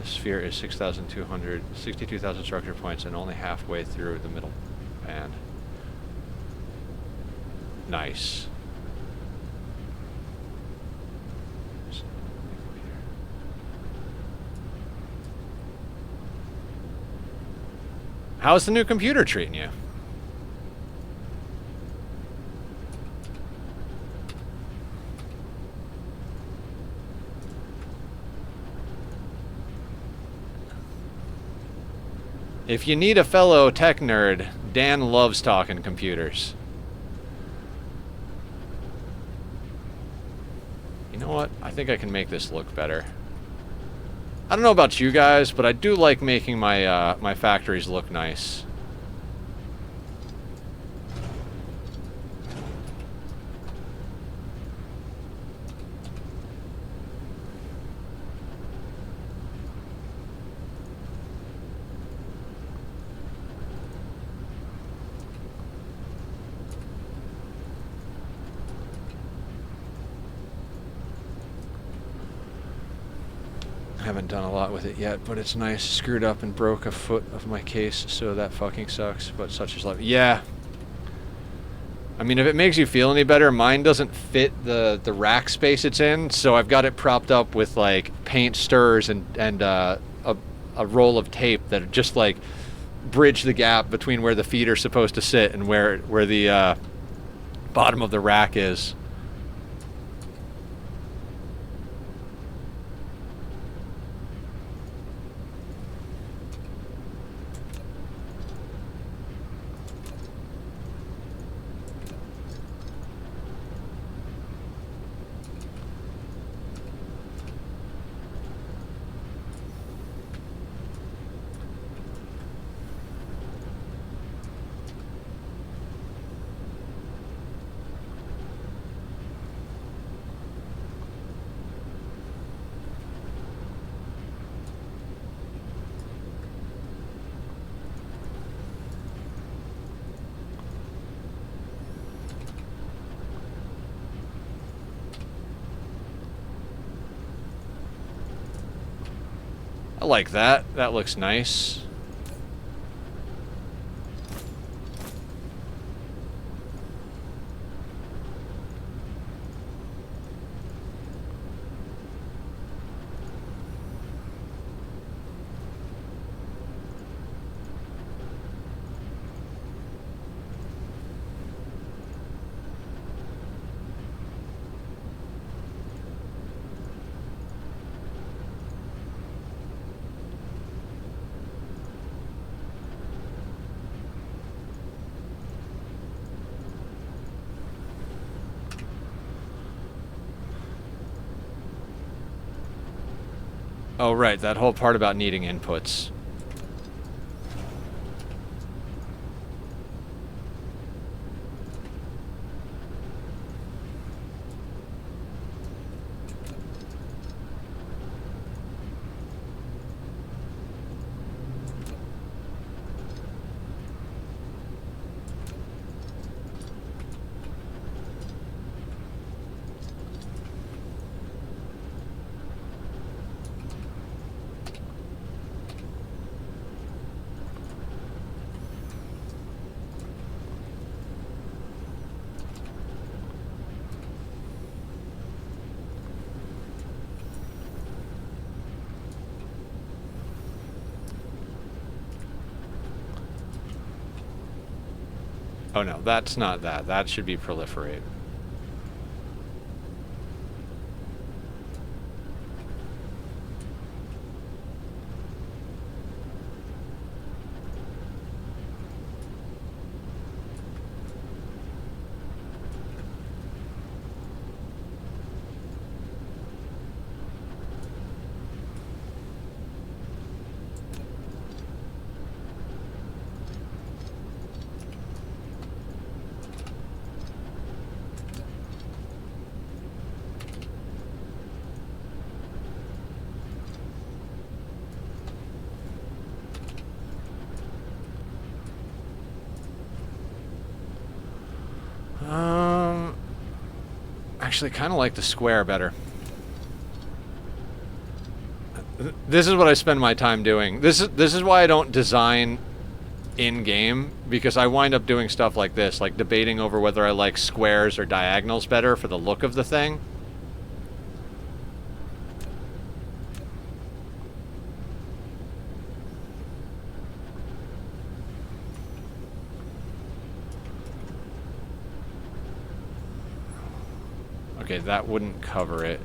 Sphere is 62,000 structure points and only halfway through the middle band. Nice. How's the new computer treating you? If you need a fellow tech nerd, Dan loves talking computers. You know what? I think I can make this look better. I don't know about you guys, but I do like making my my factories look nice. I haven't done a lot with it yet, but it's nice. Screwed up and broke a foot of my case, so that fucking sucks, but such is life. Yeah. I mean, if it makes you feel any better, mine doesn't fit the rack space it's in, so I've got it propped up with like paint stirrers and a roll of tape that just like bridge the gap between where the feet are supposed to sit and where the bottom of the rack is. I like that. That looks nice. Oh, right, that whole part about needing inputs. Oh no, that's not that. That should be proliferate. Actually, kind of like the square better. This is what I spend my time doing. This is why I don't design in-game, because I wind up doing stuff like this, like debating over whether I like squares or diagonals better for the look of the thing. Okay, that wouldn't cover it.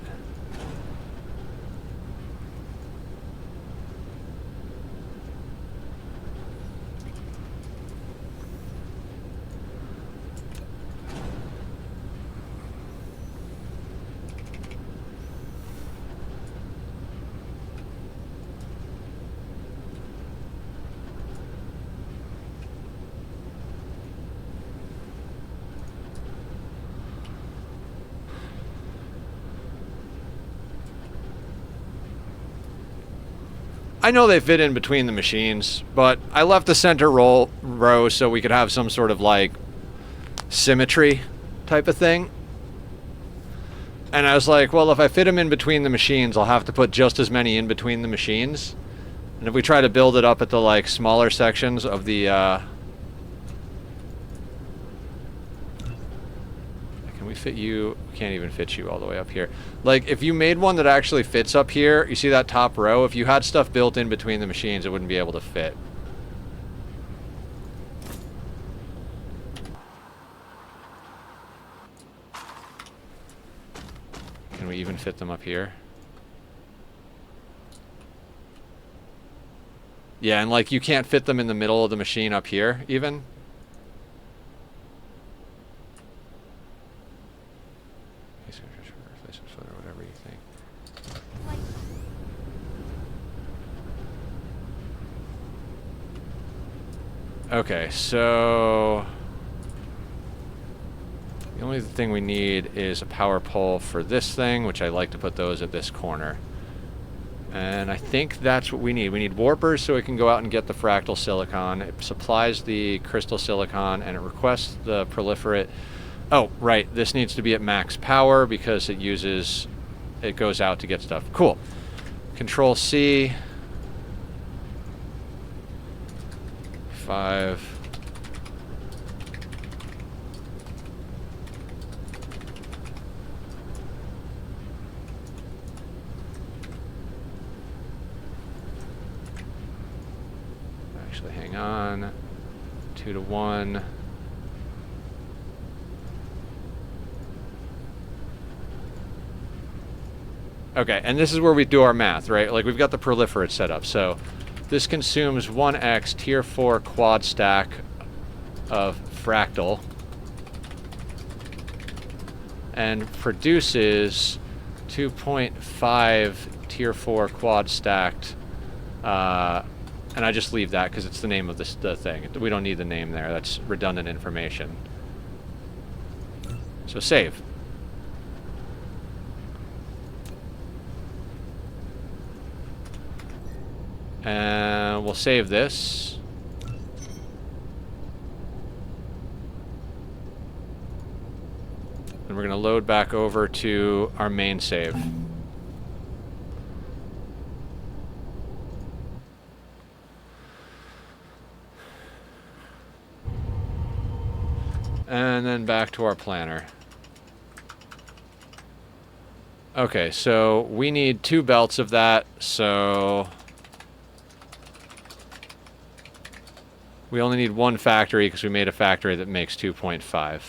I know they fit in between the machines, but I left the center row so we could have some sort of like symmetry type of thing. And I was like, well, if I fit them in between the machines, I'll have to put just as many in between the machines. And if we try to build it up at the like smaller sections of the fit you? Can't even fit you all the way up here. Like, if you made one that actually fits up here, you see that top row? If you had stuff built in between the machines, it wouldn't be able to fit. Can we even fit them up here? Yeah, and like you can't fit them in the middle of the machine up here, even. Whatever you think. Okay, so the only thing we need is a power pole for this thing, which I like to put those at this corner. And I think that's what we need. We need warpers so it can go out and get the fractal silicon. It supplies the crystal silicon, and it requests the proliferate. Oh, right. This needs to be at max power because it goes out to get stuff. Cool. Control C. 5. Actually, hang on. 2 to 1. Okay, and this is where we do our math, right? Like, we've got the proliferate set up. So this consumes 1x tier 4 quad stack of fractal and produces 2.5 tier 4 quad stacked. And I just leave that because it's the name of the thing. We don't need the name there. That's redundant information. So save. And we'll save this. And we're going to load back over to our main save. And then back to our planner. Okay, so we need 2 belts of that, so we only need 1 factory because we made a factory that makes 2.5.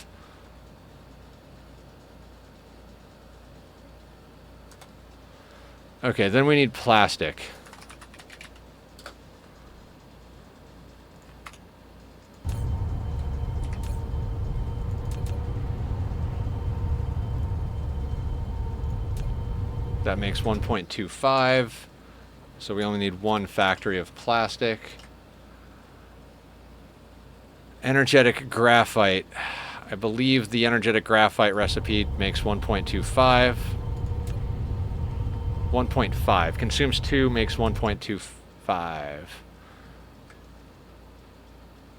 Okay, then we need plastic. That makes 1.25. So we only need 1 factory of plastic. Energetic graphite. I believe the energetic graphite recipe makes 1.25. 1.5. Consumes 2, makes 1.25.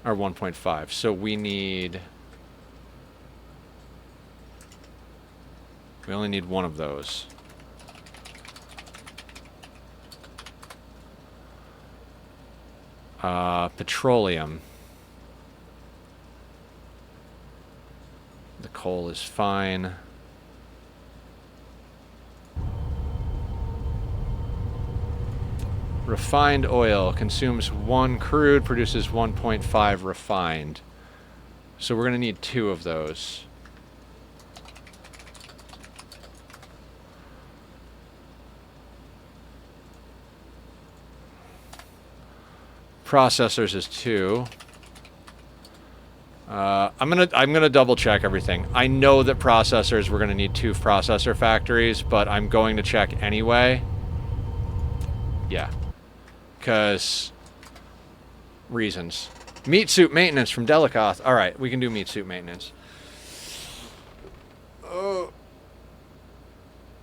Or 1.5. So we need... We only need 1 of those. Petroleum. The coal is fine. Refined oil consumes 1 crude, produces 1.5 refined. So we're going to need 2 of those. Processors is 2. I'm gonna double check everything. I know that processors, we're gonna need 2 processor factories, but I'm going to check anyway. Yeah, because reasons. Meat suit maintenance from Delicoth. All right, we can do meat suit maintenance.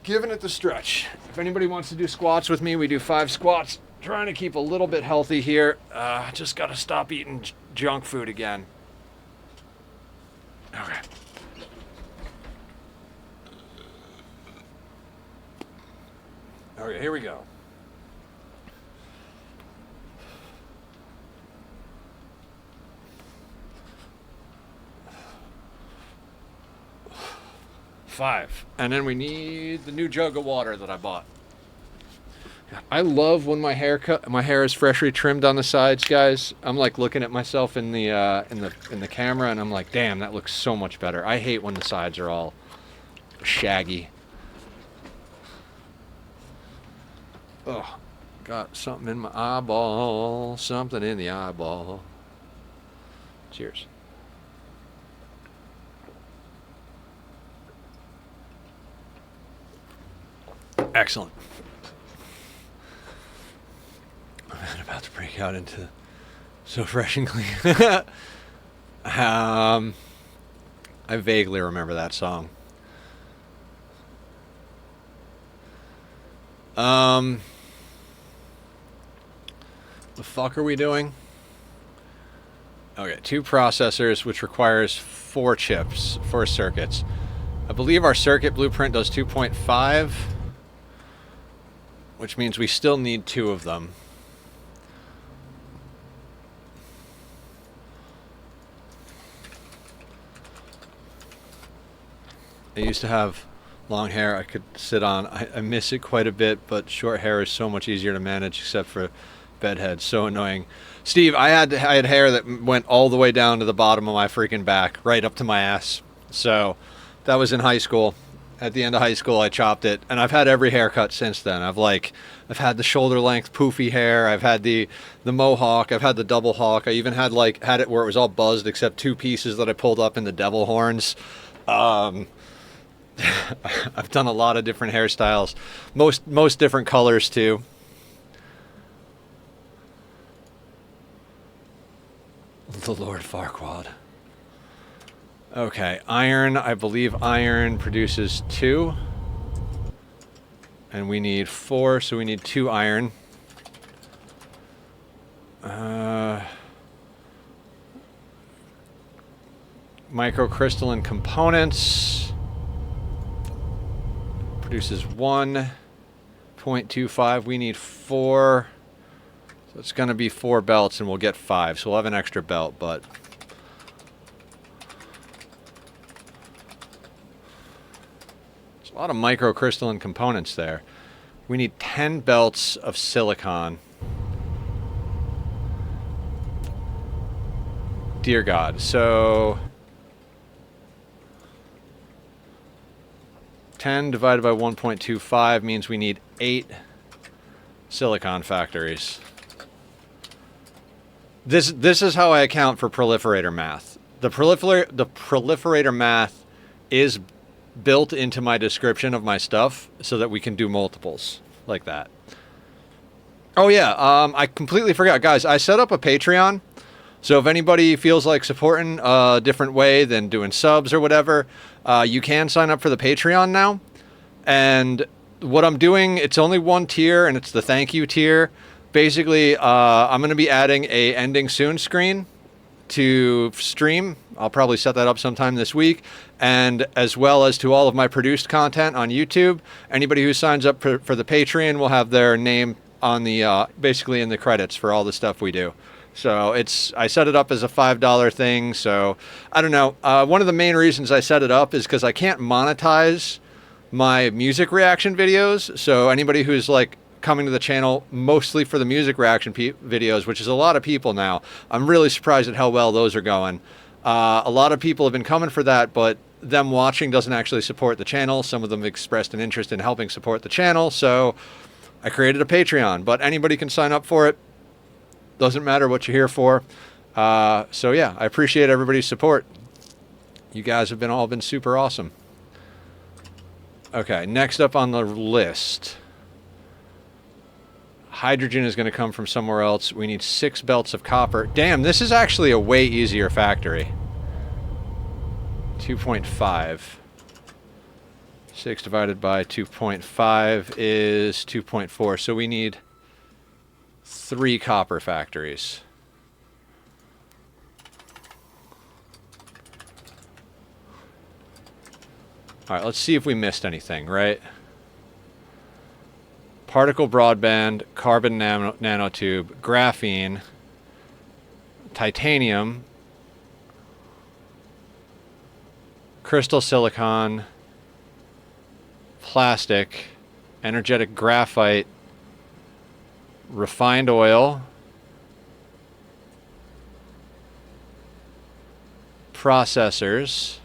Giving it the stretch. If anybody wants to do squats with me, we do 5 squats. Trying to keep a little bit healthy here. Just gotta stop eating junk food again. Okay. Okay, here we go. 5. And then we need the new jug of water that I bought. I love when my hair is freshly trimmed on the sides, guys. I'm like looking at myself in the camera, and I'm like, damn, that looks so much better. I hate when the sides are all shaggy. Oh, got something in my eyeball. Something in the eyeball. Cheers. Excellent. I'm about to break out into So Fresh and Clean. I vaguely remember that song. The fuck are we doing? Okay, 2 processors, which requires 4 chips, 4 circuits. I believe our circuit blueprint does 2.5, which means we still need 2 of them. I used to have long hair I could sit on. I miss it quite a bit, but short hair is so much easier to manage, except for bedhead. So annoying. Steve, I had hair that went all the way down to the bottom of my freaking back, right up to my ass. So that was in high school. At the end of high school, I chopped it, and I've had every haircut since then. I've had the shoulder length poofy hair. I've had the mohawk. I've had the double hawk. I even had it where it was all buzzed except 2 pieces that I pulled up in the devil horns. I've done a lot of different hairstyles, most different colors too. The Lord Farquaad. Okay, iron. I believe iron produces 2, and we need 4, so we need 2 iron. Microcrystalline components produces 1.25. We need 4. So it's going to be 4 belts, and we'll get 5. So we'll have an extra belt, but there's a lot of microcrystalline components there. We need 10 belts of silicon. Dear God. So 10 divided by 1.25 means we need 8 silicon factories. This is how I account for proliferator math. The proliferator math is built into my description of my stuff so that we can do multiples like that. Oh yeah, I completely forgot, guys. I set up a Patreon. So if anybody feels like supporting a different way than doing subs or whatever, you can sign up for the Patreon now. And what I'm doing, it's only 1 tier, and it's the thank you tier. Basically, I'm going to be adding a ending soon screen to stream. I'll probably set that up sometime this week. And as well as to all of my produced content on YouTube. Anybody who signs up for the Patreon will have their name on the basically in the credits for all the stuff we do. So I set it up as a $5 thing. So I don't know. One of the main reasons I set it up is because I can't monetize my music reaction videos. So anybody who's like coming to the channel mostly for the music reaction videos, which is a lot of people now, I'm really surprised at how well those are going. A lot of people have been coming for that, but them watching doesn't actually support the channel. Some of them expressed an interest in helping support the channel. So I created a Patreon, but anybody can sign up for it. Doesn't matter what you're here for. So yeah, I appreciate everybody's support. You guys have all been super awesome. Okay, next up on the list. Hydrogen is going to come from somewhere else. We need 6 belts of copper. Damn, this is actually a way easier factory. 2.5. 6 divided by 2.5 is 2.4. So we need 3 copper factories. All right, let's see if we missed anything, right? Particle broadband, carbon nanotube, graphene, titanium, crystal silicon, plastic, energetic graphite, refined oil, processors,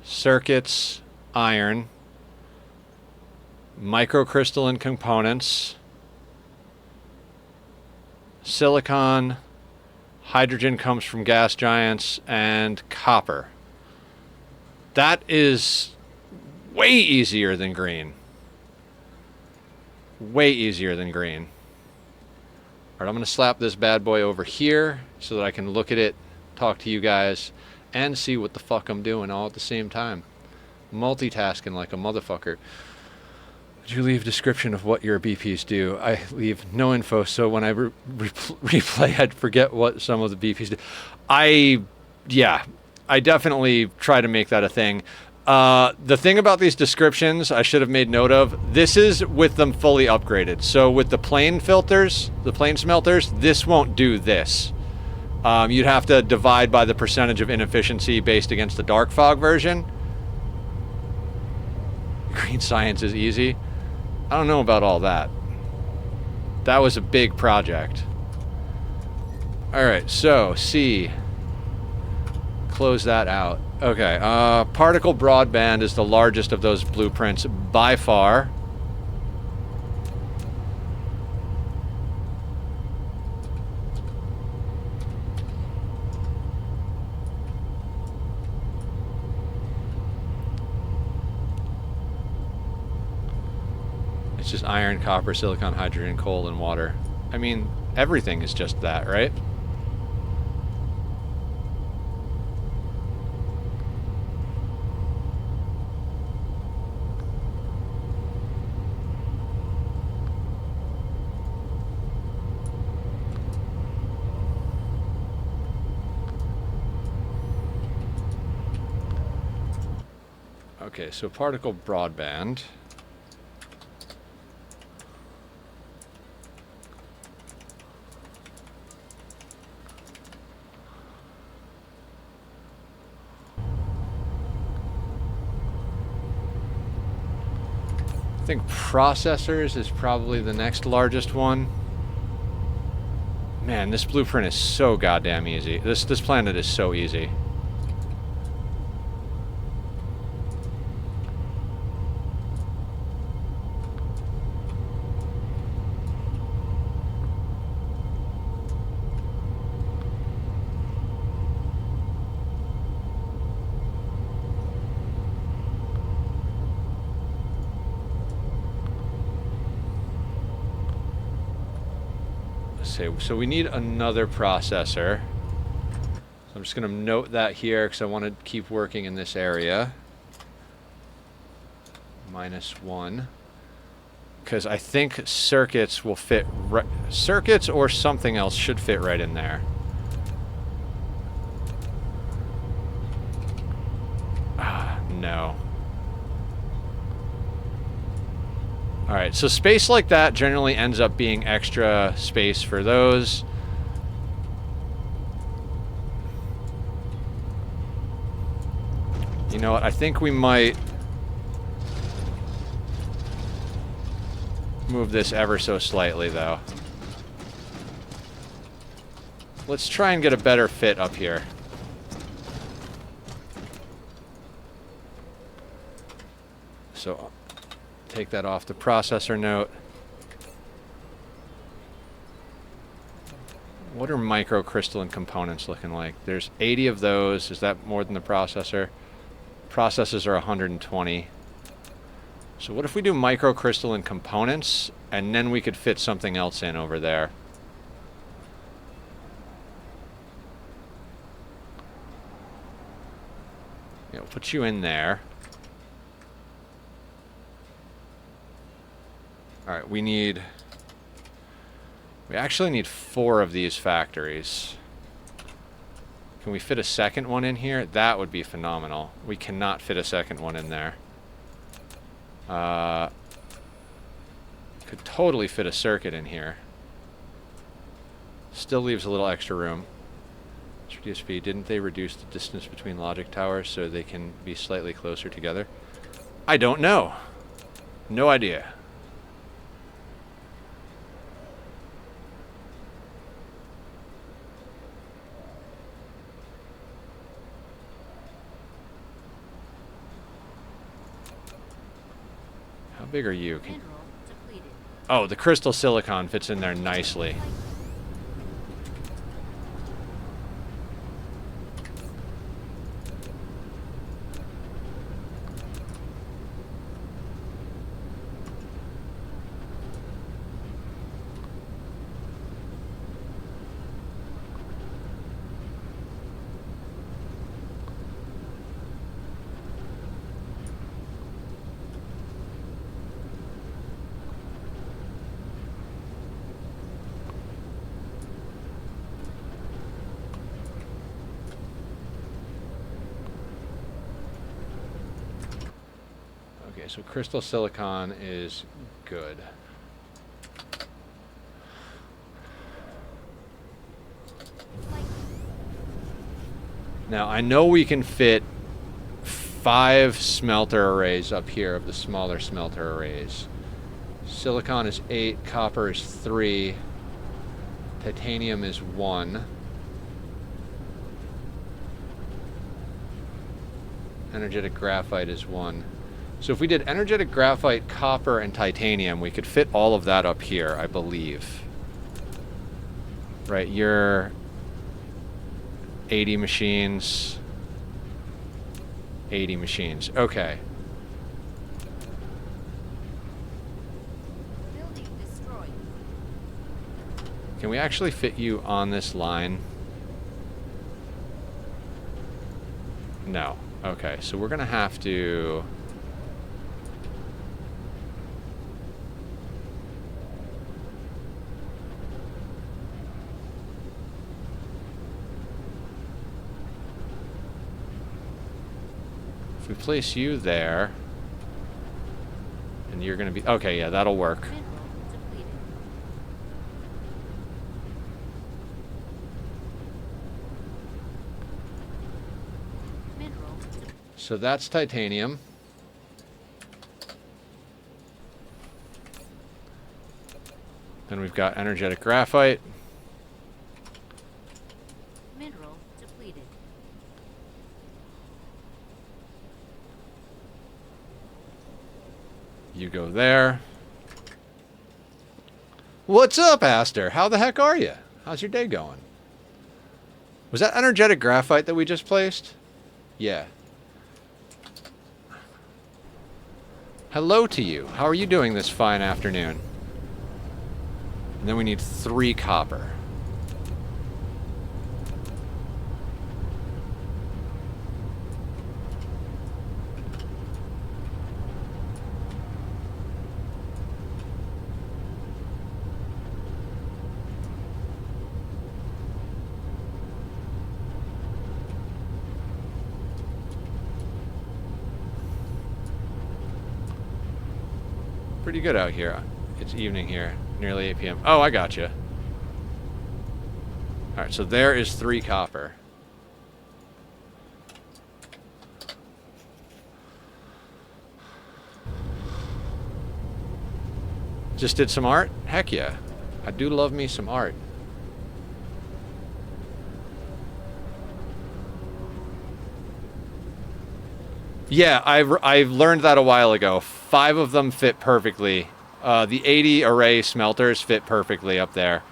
circuits, iron, microcrystalline components, silicon, hydrogen comes from gas giants, and copper. That is way easier than green. Way easier than green. All right, I'm going to slap this bad boy over here so that I can look at it, talk to you guys, and see what the fuck I'm doing all at the same time. Multitasking like a motherfucker. Did you leave description of what your BPs do? I leave no info, so when I replay, I'd forget what some of the BPs do. I definitely try to make that a thing. The thing about these descriptions I should have made note of, this is with them fully upgraded. So with the plain filters, the plain smelters, this won't do this. You'd have to divide by the percentage of inefficiency based against the dark fog version. Green science is easy. I don't know about all that. That was a big project. Alright, so C. Close that out. Okay, particle broadband is the largest of those blueprints by far. It's just iron, copper, silicon, hydrogen, coal, and water. I mean, everything is just that, right? Okay, so particle broadband. I think processors is probably the next largest one. Man, this blueprint is so goddamn easy. This planet is so easy. So we need another processor. So I'm just going to note that here because I want to keep working in this area. -1. Because I think circuits will fit... circuits or something else should fit right in there. No. Alright, so space like that generally ends up being extra space for those. You know what, I think we might move this ever so slightly, though. Let's try and get a better fit up here. So... take that off the processor note. What are microcrystalline components looking like? There's 80 of those. Is that more than the processor? Processors are 120. So what if we do microcrystalline components and then we could fit something else in over there? Yeah, we'll put you in there. Alright, we actually need 4 of these factories. Can we fit a second one in here? That would be phenomenal. We cannot fit a second one in there. Could totally fit a circuit in here. Still leaves a little extra room. DSP, didn't they reduce the distance between logic towers so they can be slightly closer together? I don't know. No idea. How big are you? Mineral depleted. Oh, the crystal silicon fits in there nicely. Okay, so crystal silicon is good. Now, I know we can fit 5 smelter arrays up here of the smaller smelter arrays. Silicon is 8, copper is 3, titanium is 1. Energetic graphite is 1. So if we did energetic graphite, copper, and titanium, we could fit all of that up here, I believe. Right, you're 80 machines. 80 machines. Okay. Building destroyed. Can we actually fit you on this line? No. Okay, so we're gonna have to... If we place you there, and you're gonna be... Okay, yeah, that'll work. Mineral depleted. Mineral depleted. So that's titanium. Then we've got energetic graphite. Mineral depleted. You go there. What's up, Aster? How the heck are you? How's your day going? Was that energetic graphite that we just placed? Yeah. Hello to you. How are you doing this fine afternoon? And then we need 3 copper. Pretty good out here. It's evening here, nearly 8 p.m. Oh, I got you. All right, so there is 3 copper. Just did some art? Heck yeah. I do love me some art. Yeah, I've learned that a while ago. 5 of them fit perfectly. The 80 array smelters fit perfectly up there.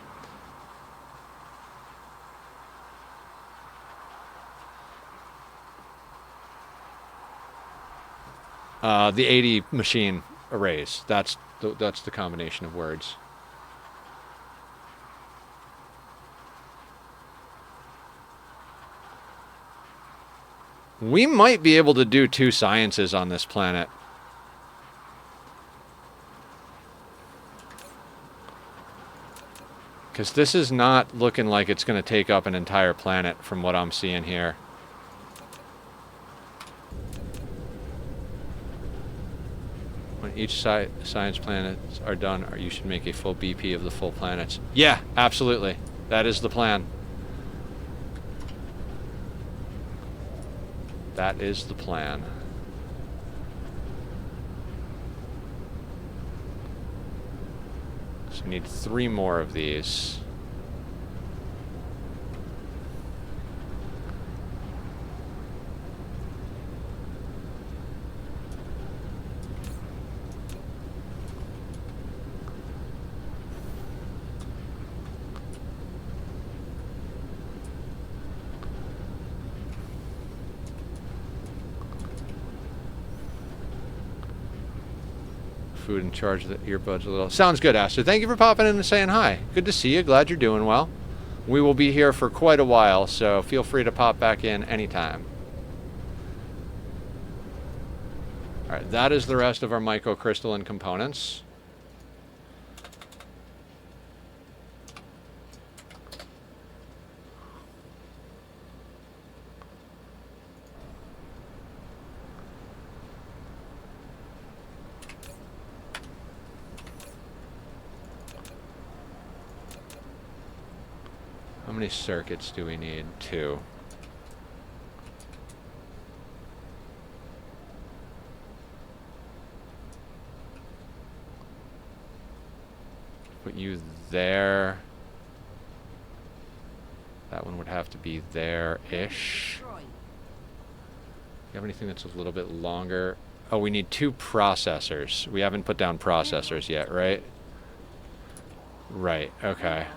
The 80 machine arrays. That's the combination of words. We might be able to do 2 sciences on this planet. Because this is not looking like it's going to take up an entire planet from what I'm seeing here. When each science planets are done, you should make a full BP of the full planets. Yeah, absolutely. That is the plan. That is the plan. So we need 3 more of these. Food and charge the earbuds a little. Sounds good, Aster. Thank you for popping in and saying hi. Good to see you. Glad you're doing well. We will be here for quite a while, so feel free to pop back in anytime. All right, that is the rest of our microcrystalline components. How many circuits do we need? 2. Put you there. That one would have to be there-ish. Destroyed. You have anything that's a little bit longer? Oh, we need 2 processors. We haven't put down processors yet, right? Right, okay.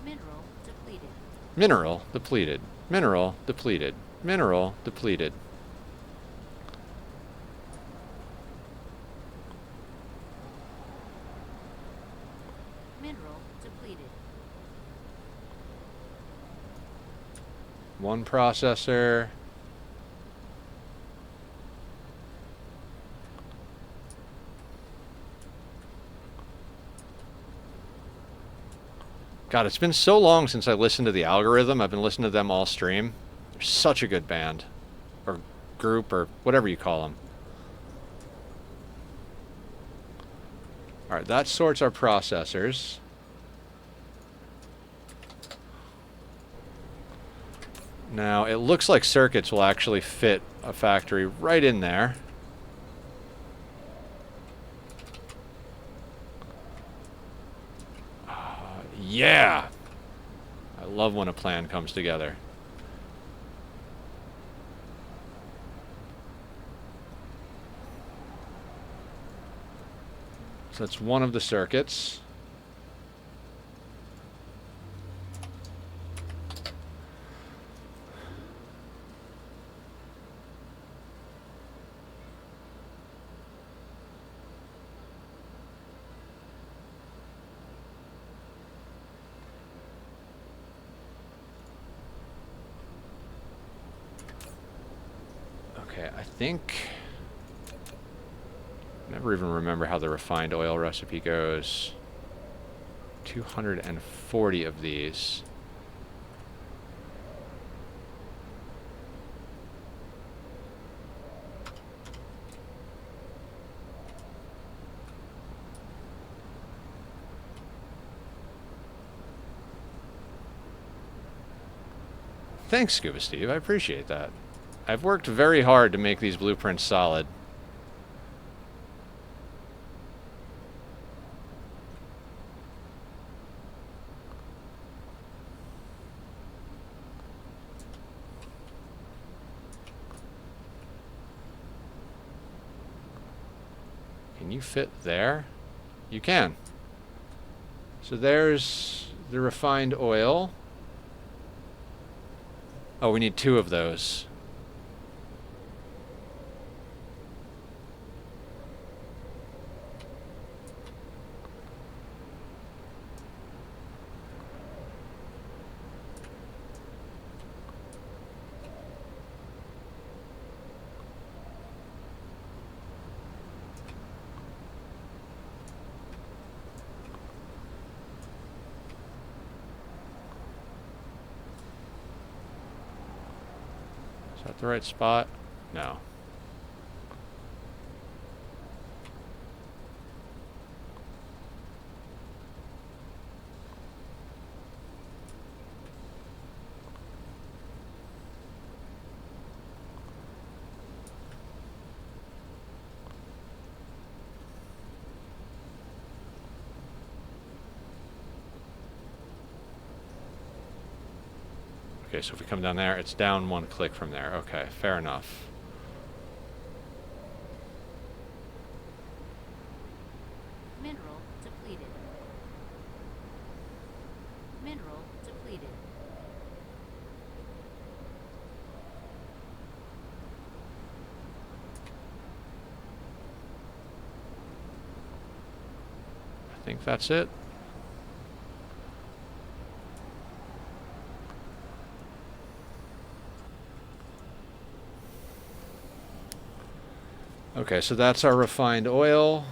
Mineral depleted. Mineral depleted. Mineral depleted. Mineral depleted. Mineral depleted. Mineral depleted. 1 processor. God, it's been so long since I listened to the algorithm. I've been listening to them all stream. They're such a good band. Or group, or whatever you call them. Alright, that sorts our processors. Now, it looks like circuits will actually fit a factory right in there. Yeah! I love when a plan comes together. So that's one of the circuits. Okay, I think... never even remember how the refined oil recipe goes. 240 of these. Thanks, Scuba Steve. I appreciate that. I've worked very hard to make these blueprints solid. Can you fit there? You can. So there's the refined oil. Oh, we need 2 of those. Is that the right spot? No. Okay, so if we come down there, it's down 1 click from there. Okay, fair enough. Mineral depleted. Mineral depleted. I think that's it. Okay, so that's our refined oil.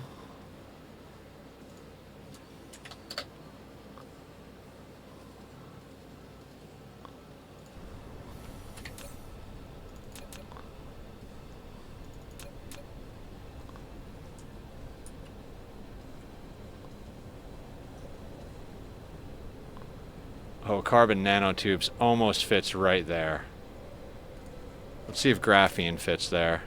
Oh, carbon nanotubes almost fits right there. Let's see if graphene fits there.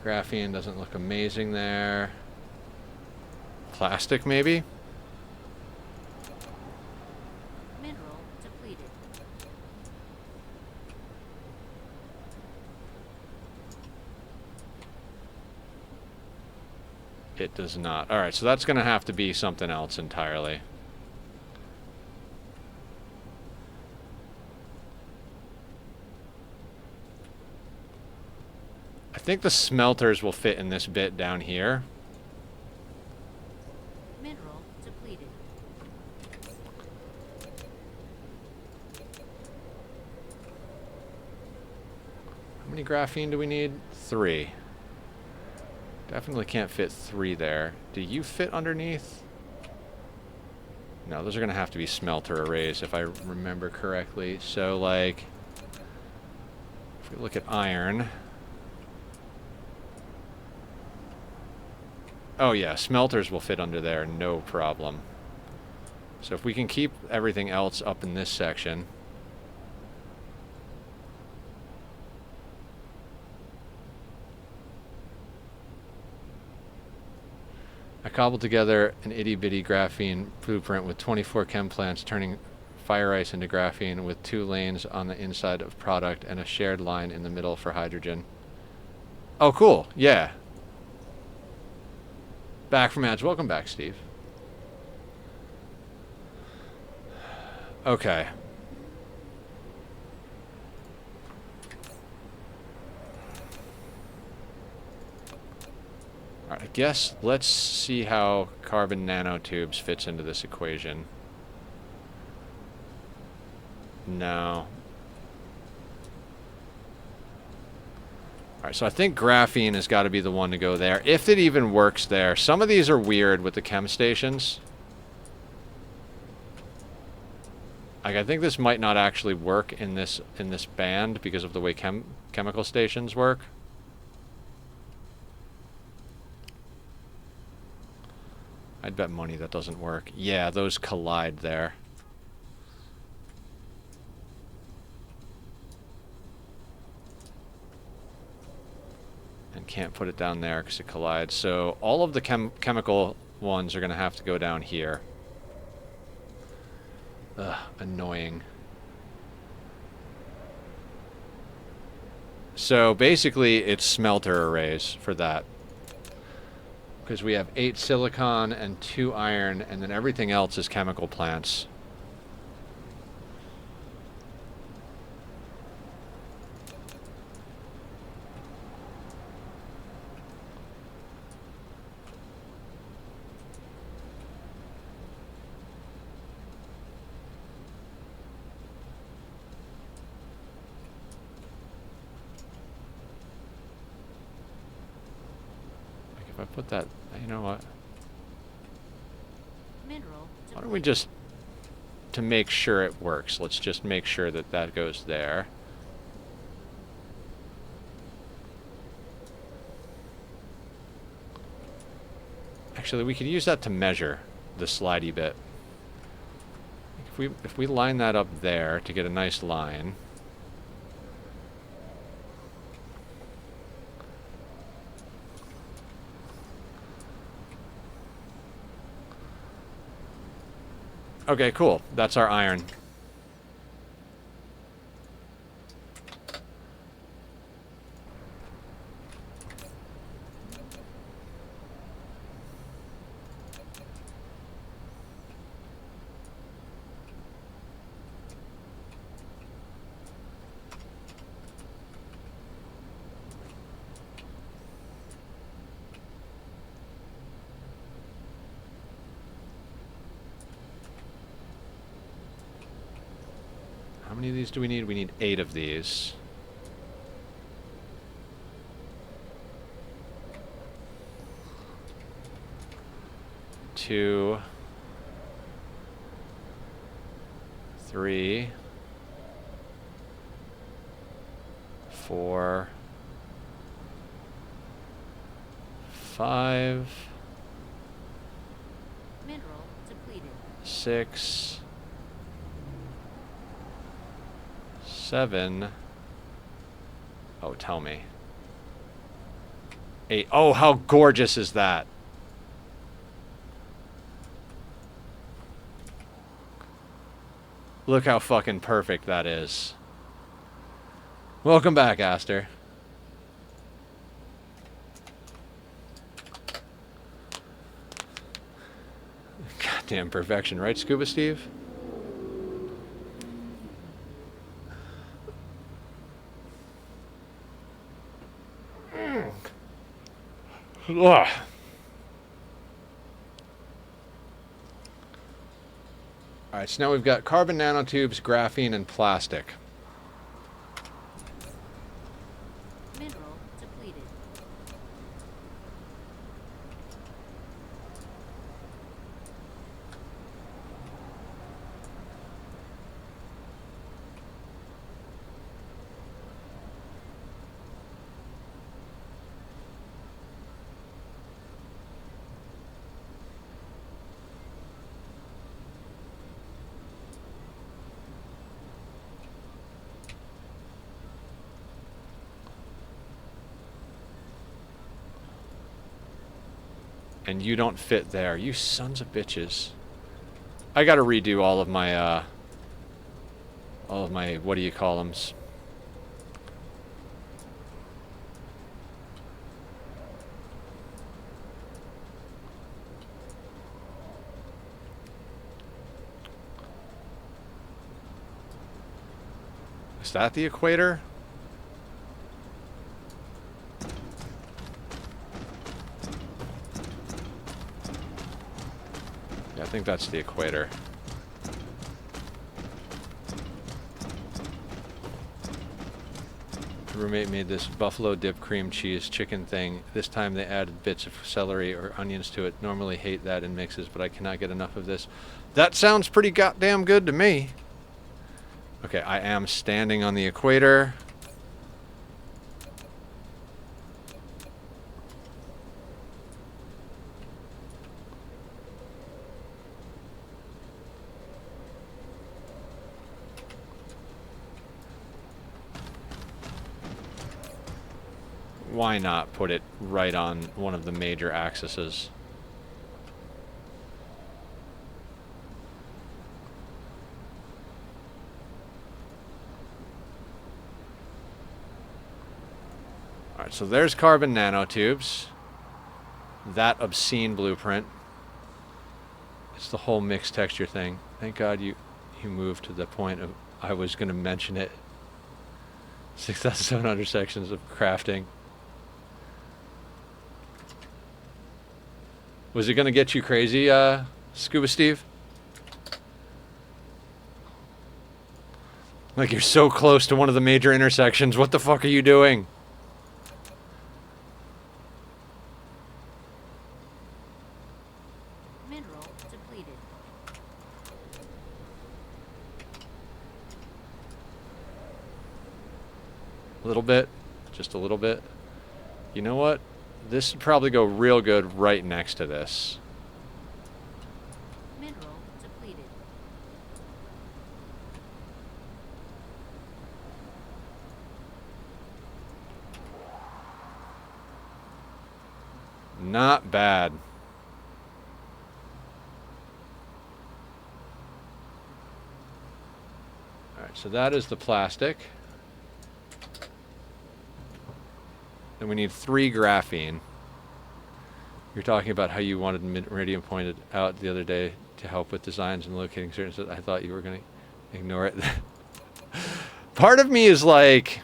Graphene doesn't look amazing there. Plastic, maybe? Mineral depleted. It does not. Alright, so that's going to have to be something else entirely. I think the smelters will fit in this bit down here. Mineral depleted. How many graphene do we need? 3. Definitely can't fit 3 there. Do you fit underneath? No, those are going to have to be smelter arrays if I remember correctly. So, like, if we look at iron. Oh yeah, smelters will fit under there, no problem. So if we can keep everything else up in this section. I cobbled together an itty-bitty graphene blueprint with 24 chem plants turning fire ice into graphene with 2 lanes on the inside of product and a shared line in the middle for hydrogen. Oh, cool. Yeah. Back from ads. Welcome back, Steve. Okay. Alright, I guess let's see how carbon nanotubes fits into this equation. No. Alright, so I think graphene has got to be the one to go there, if it even works there. Some of these are weird with the chem stations. Like, I think this might not actually work in this band because of the way chemical stations work. I'd bet money that doesn't work. Yeah, those collide there. And can't put it down there because it collides. So all of the chemical ones are going to have to go down here. Ugh, annoying. So basically it's smelter arrays for that. Because we have 8 silicon and 2 iron, and then everything else is chemical plants. If I put that, you know what? Mineral Why don't we just, to make sure it works, let's just make sure that that goes there. Actually, we could use that to measure the slidey bit. If we line that up there to get a nice line. Okay, cool. That's our iron. How many of these do we need? We need 8 of these. Two, 3, 4, 5, Mineral depleted. 6, 7. Oh, tell me. 8. Oh, how gorgeous is that? Look how fucking perfect that is. Welcome back, Aster. Goddamn perfection, right, Scuba Steve? Ugh. Alright, so now we've got carbon nanotubes, graphene, and plastic. Mineral depleted. And you don't fit there. You sons of bitches. I gotta redo all of my, what do you call them? Is that the equator? Yeah, I think that's the equator. My roommate made this buffalo dip cream cheese chicken thing. This time they added bits of celery or onions to it. Normally hate that in mixes, but I cannot get enough of this. That sounds pretty goddamn good to me. Okay, I am standing on the equator. Why not put it right on one of the major axes? Alright, so there's carbon nanotubes. That obscene blueprint. It's the whole mixed texture thing. Thank God you moved to the point of I was going to mention it. 6,700 sections of crafting. Was it going to get you crazy, Scuba Steve? Like, you're so close to one of the major intersections. What the fuck are you doing? Mineral depleted. A little bit. Just a little bit. You know what? This would probably go real good right next to this. Mineral depleted. Not bad. So that is the plastic. Then we need 3 graphene. You're talking about how you wanted Meridian pointed out the other day to help with designs and locating certain. I thought you were going to ignore it. Part of me is like,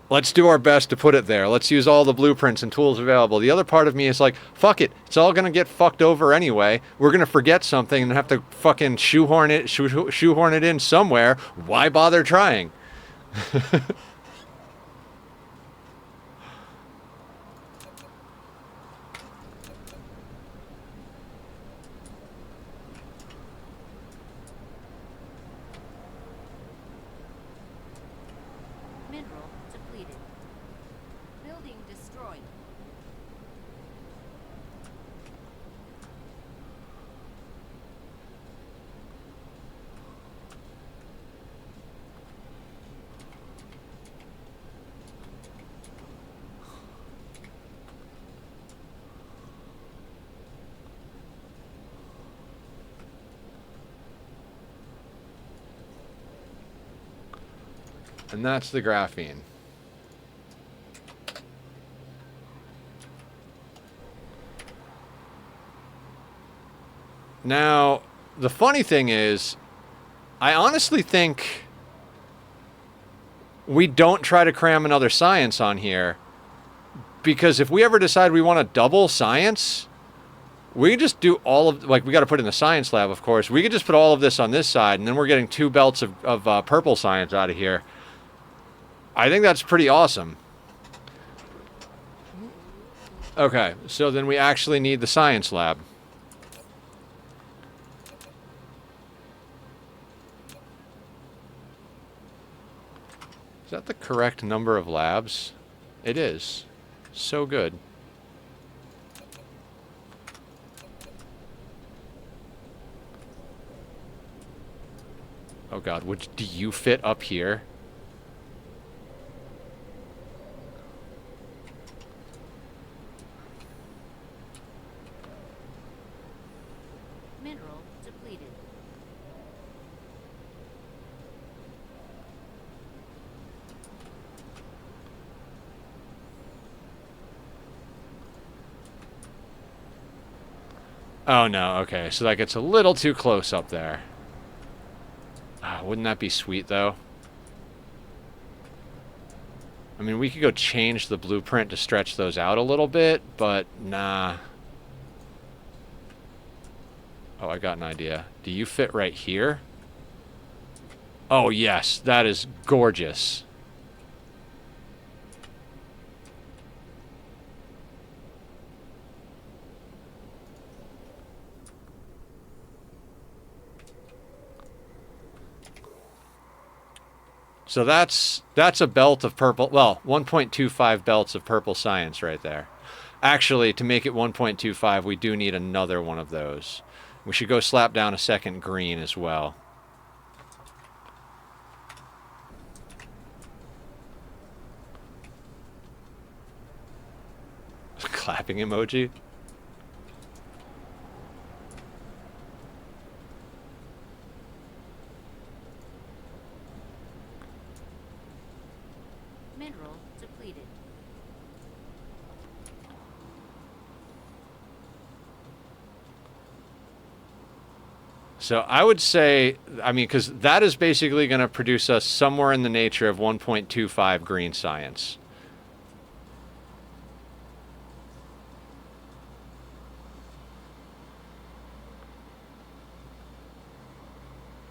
let's do our best to put it there. Let's use all the blueprints and tools available. The other part of me is like, fuck it. It's all going to get fucked over anyway. We're going to forget something and have to fucking shoehorn it in somewhere. Why bother trying? Mineral depleted. Building destroyed. And that's the graphene. Now, the funny thing is, I honestly think we don't try to cram another science on here, because if we ever decide we want to double science, we could just do all of, like, we got to put in the science lab, of course. We could just put all of this on this side, and then we're getting 2 belts of purple science out of here. I think that's pretty awesome. Okay, so then we actually need the science lab. Is that the correct number of labs? It is. So good. Oh god, do you fit up here? Mineral depleted. Oh no, okay, so that gets a little too close up there. Wouldn't that be sweet, though? I mean, we could go change the blueprint to stretch those out a little bit, but nah. Oh, I got an idea. Do you fit right here? Oh, yes, that is gorgeous. So that's a belt of purple, well, 1.25 belts of purple science right there. Actually, to make it 1.25, we do need another one of those. We should go slap down a second green as well. Clapping emoji. Mineral depleted. So I would say, I mean, because that is basically going to produce us somewhere in the nature of 1.25 green science.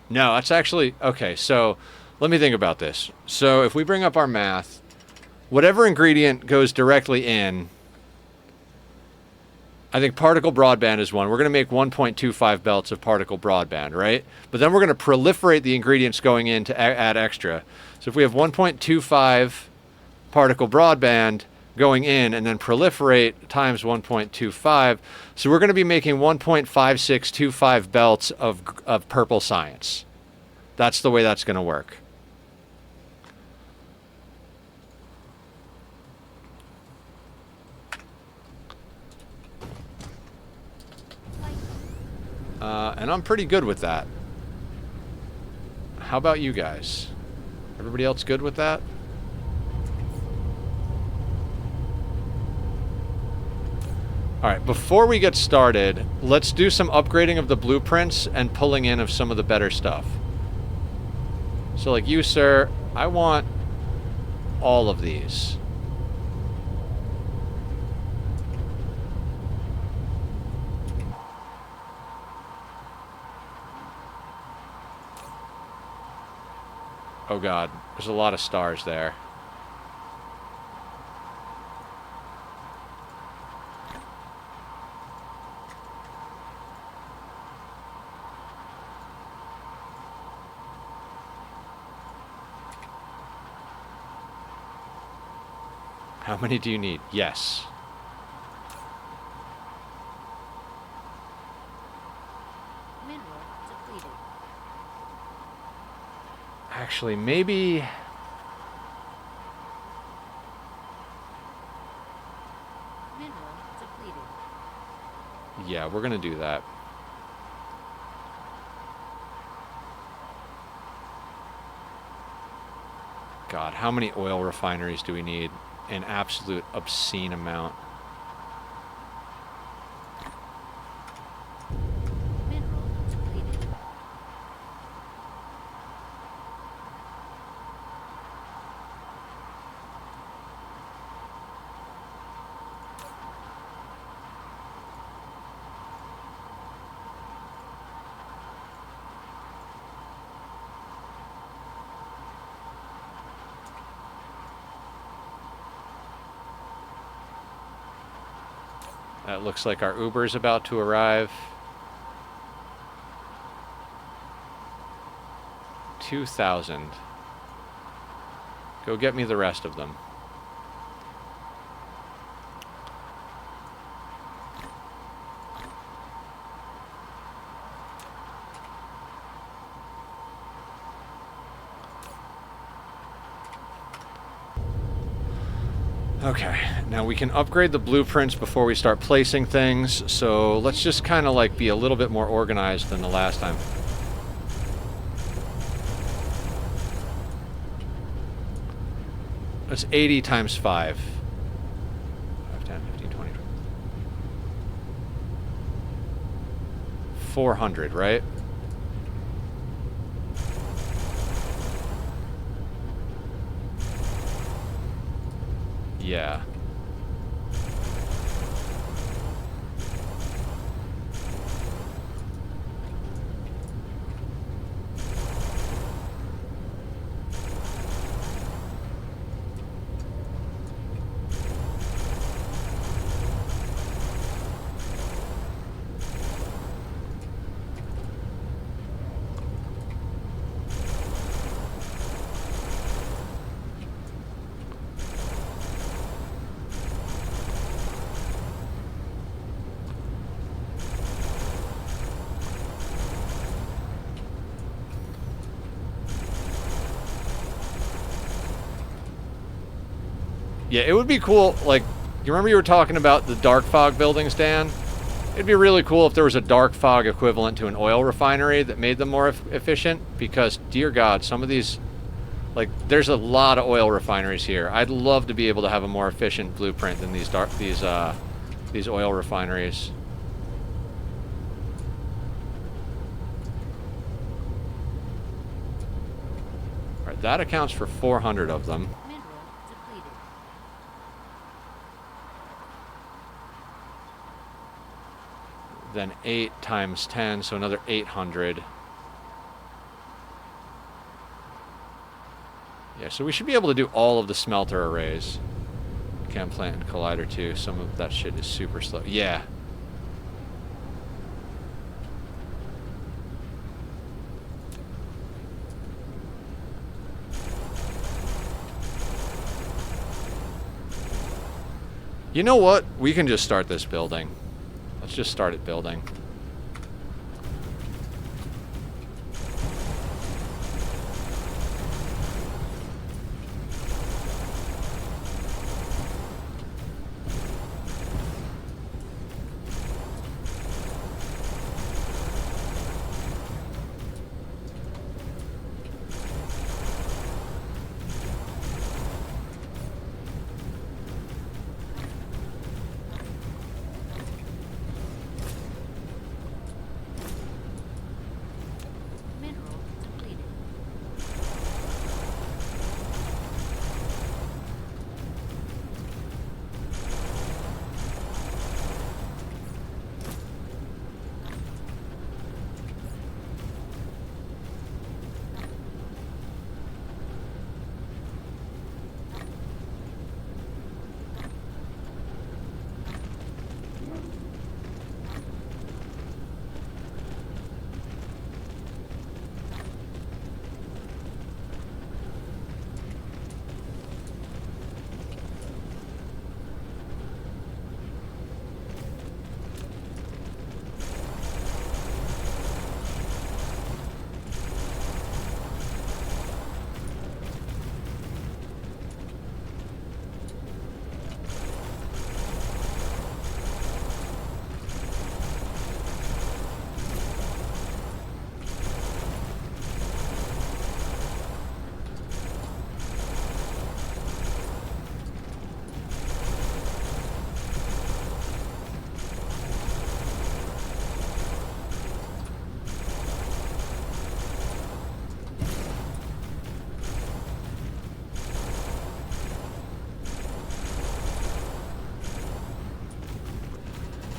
No, that's actually, okay, so let me think about this. So if we bring up our math, whatever ingredient goes directly in, I think particle broadband is one. We're going to make 1.25 belts of particle broadband, right? But then we're going to proliferate the ingredients going in to add extra. So if we have 1.25 particle broadband going in and then proliferate times 1.25, so we're going to be making 1.5625 belts of purple science. That's the way that's going to work. And I'm pretty good with that. How about you guys? Everybody else good with that? Alright, before we get started, let's do some upgrading of the blueprints and pulling in of some of the better stuff. So like you, sir, I want all of these. Oh god, there's a lot of stars there. How many do you need? Yes. Mineral depleted. Actually, maybe... Mineral depleted. Yeah, we're gonna do that. God, how many oil refineries do we need? An absolute obscene amount. Mineral depleted. That looks like our Uber's about to arrive. 2,000. Go get me the rest of them. Okay, now we can upgrade the blueprints before we start placing things, so let's just kind of like be a little bit more organized than the last time. That's 80 times 5. 5, 10, 15, 20. 400, right? Yeah. Yeah, it would be cool, like, you remember you were talking about the dark fog buildings, Dan? It'd be really cool if there was a dark fog equivalent to an oil refinery that made them more efficient, because, dear God, some of these, like, there's a lot of oil refineries here. I'd love to be able to have a more efficient blueprint than these oil refineries. All right, that accounts for 400 of them. Mineral depleted. Then 8 times 10, so another 800. Yeah, so we should be able to do all of the smelter arrays. Chem plant and collider too. Some of that shit is super slow. Yeah. You know what? We can just start this building. Let's just start it building.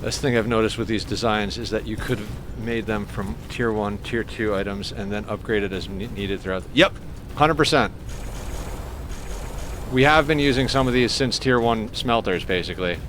Best thing I've noticed with these designs is that you could have made them from tier 1, tier 2 items and then upgraded as needed throughout. Yep, 100%. We have been using some of these since tier 1 smelters, basically.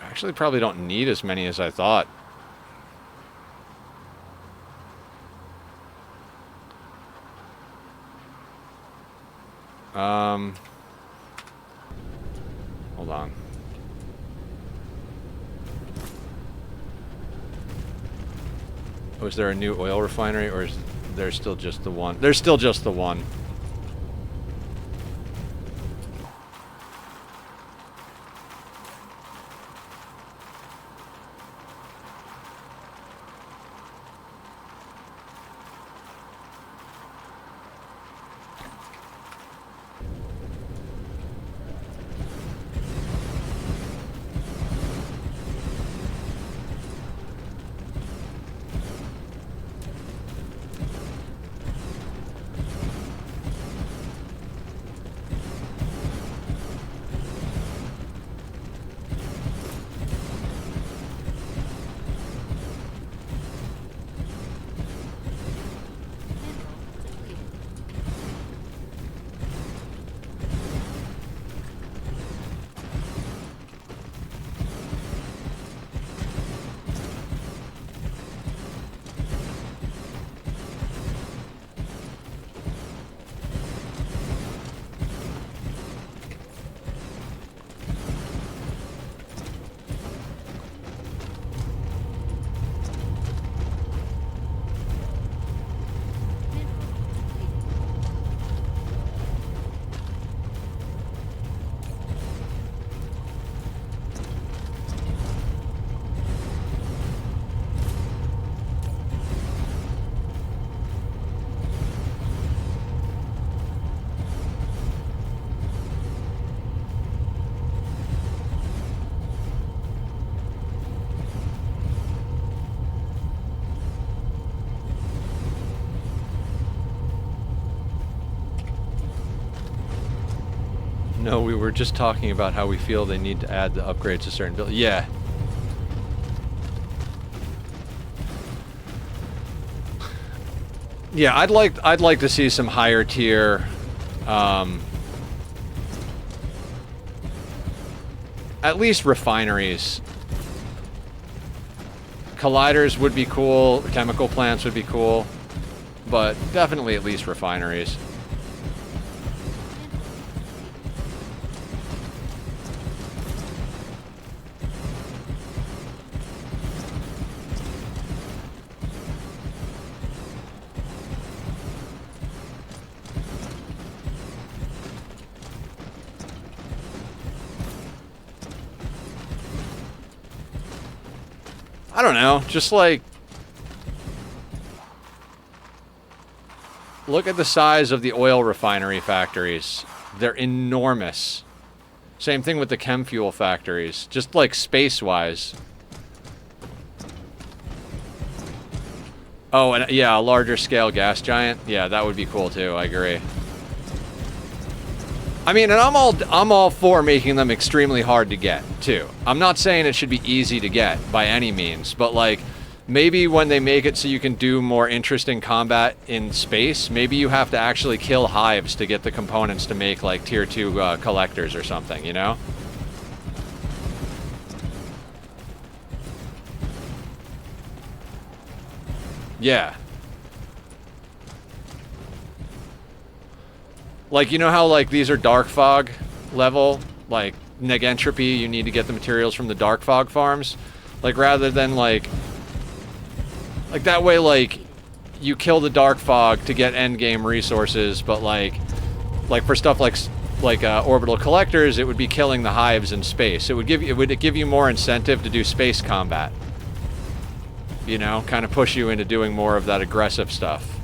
Actually, probably don't need as many as I thought. Hold on. Oh, is there a new oil refinery, or is there still just the one? There's still just the one. No, we were just talking about how we feel they need to add the upgrades to certain builds. Yeah. Yeah, I'd like to see some higher tier at least refineries. Colliders would be cool, chemical plants would be cool, but definitely at least refineries. I don't know, just like, look at the size of the oil refinery factories. They're enormous. Same thing with the chem fuel factories, just like space-wise. Oh, and yeah, a larger scale gas giant. Yeah, that would be cool too, I agree. I mean, and I'm all for making them extremely hard to get, too. I'm not saying it should be easy to get by any means, but like, maybe when they make it so you can do more interesting combat in space, maybe you have to actually kill hives to get the components to make like tier 2 collectors or something, you know? Yeah. Like, you know how, like, these are dark fog level? Like, neg entropy, you need to get the materials from the dark fog farms? Like, rather than, like, that way, like, you kill the dark fog to get endgame resources, but, like, for stuff like orbital collectors, it would be killing the hives in space. It would give you more incentive to do space combat. You know, kind of push you into doing more of that aggressive stuff.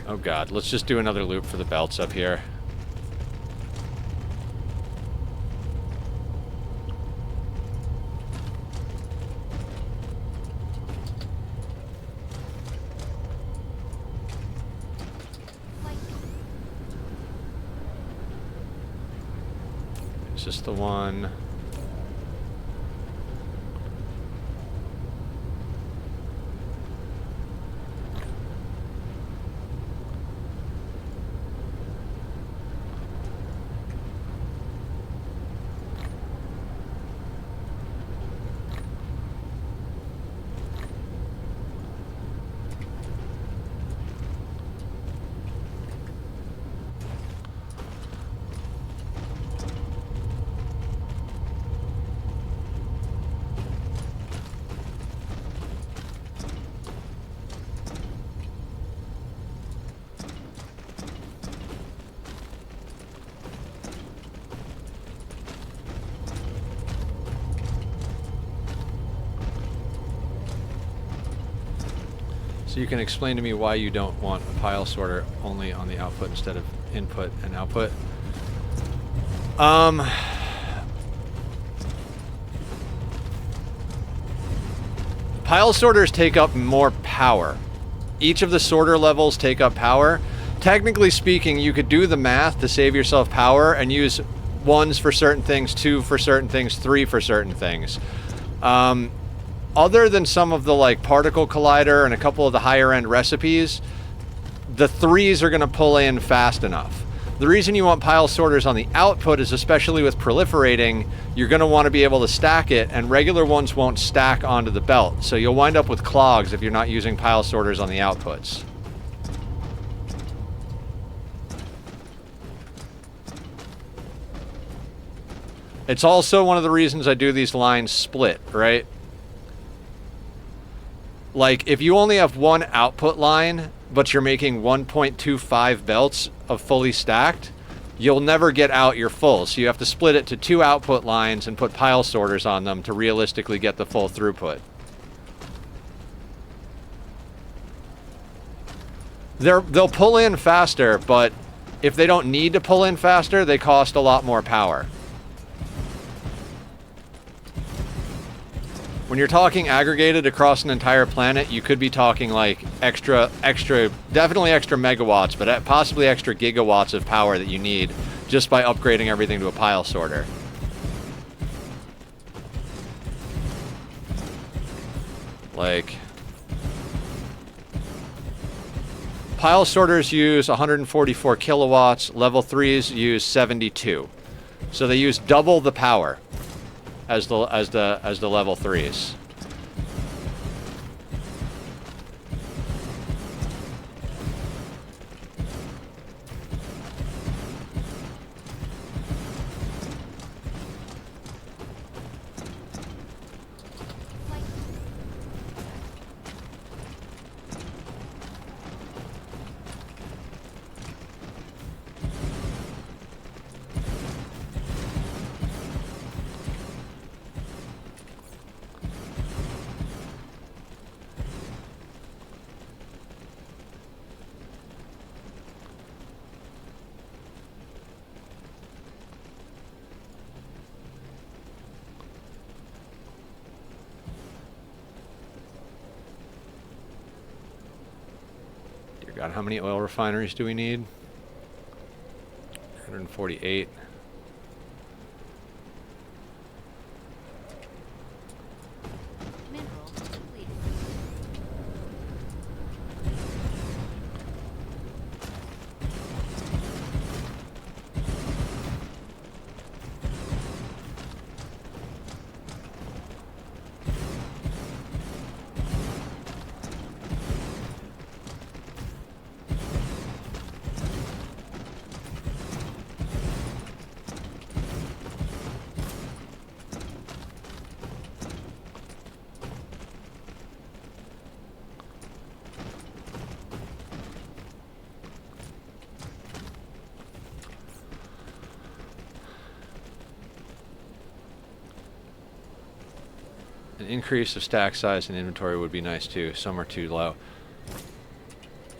Oh god, let's just do another loop for the belts up here. Is this the one? So you can explain to me why you don't want a pile sorter only on the output instead of input and output. Pile sorters take up more power. Each of the sorter levels take up power. Technically speaking, you could do the math to save yourself power and use 1s for certain things, 2 for certain things, 3 for certain things. Other than some of the like particle collider and a couple of the higher end recipes, the 3s are going to pull in fast enough. The reason you want pile sorters on the output is, especially with proliferating, you're going to want to be able to stack it, and regular ones won't stack onto the belt. So you'll wind up with clogs if you're not using pile sorters on the outputs. It's also one of the reasons I do these lines split, right? Like, if you only have one output line, but you're making 1.25 belts of fully stacked, you'll never get out your full. So you have to split it to 2 output lines and put pile sorters on them to realistically get the full throughput. They'll pull in faster, but if they don't need to pull in faster, they cost a lot more power. When you're talking aggregated across an entire planet, you could be talking like definitely extra megawatts, but possibly extra gigawatts of power that you need just by upgrading everything to a pile sorter. Like, pile sorters use 144 kilowatts, level 3s use 72. So they use double the power as the level 3s. God, how many oil refineries do we need? 148. Mineral depleted. An increase of stack size and inventory would be nice too. Some are too low.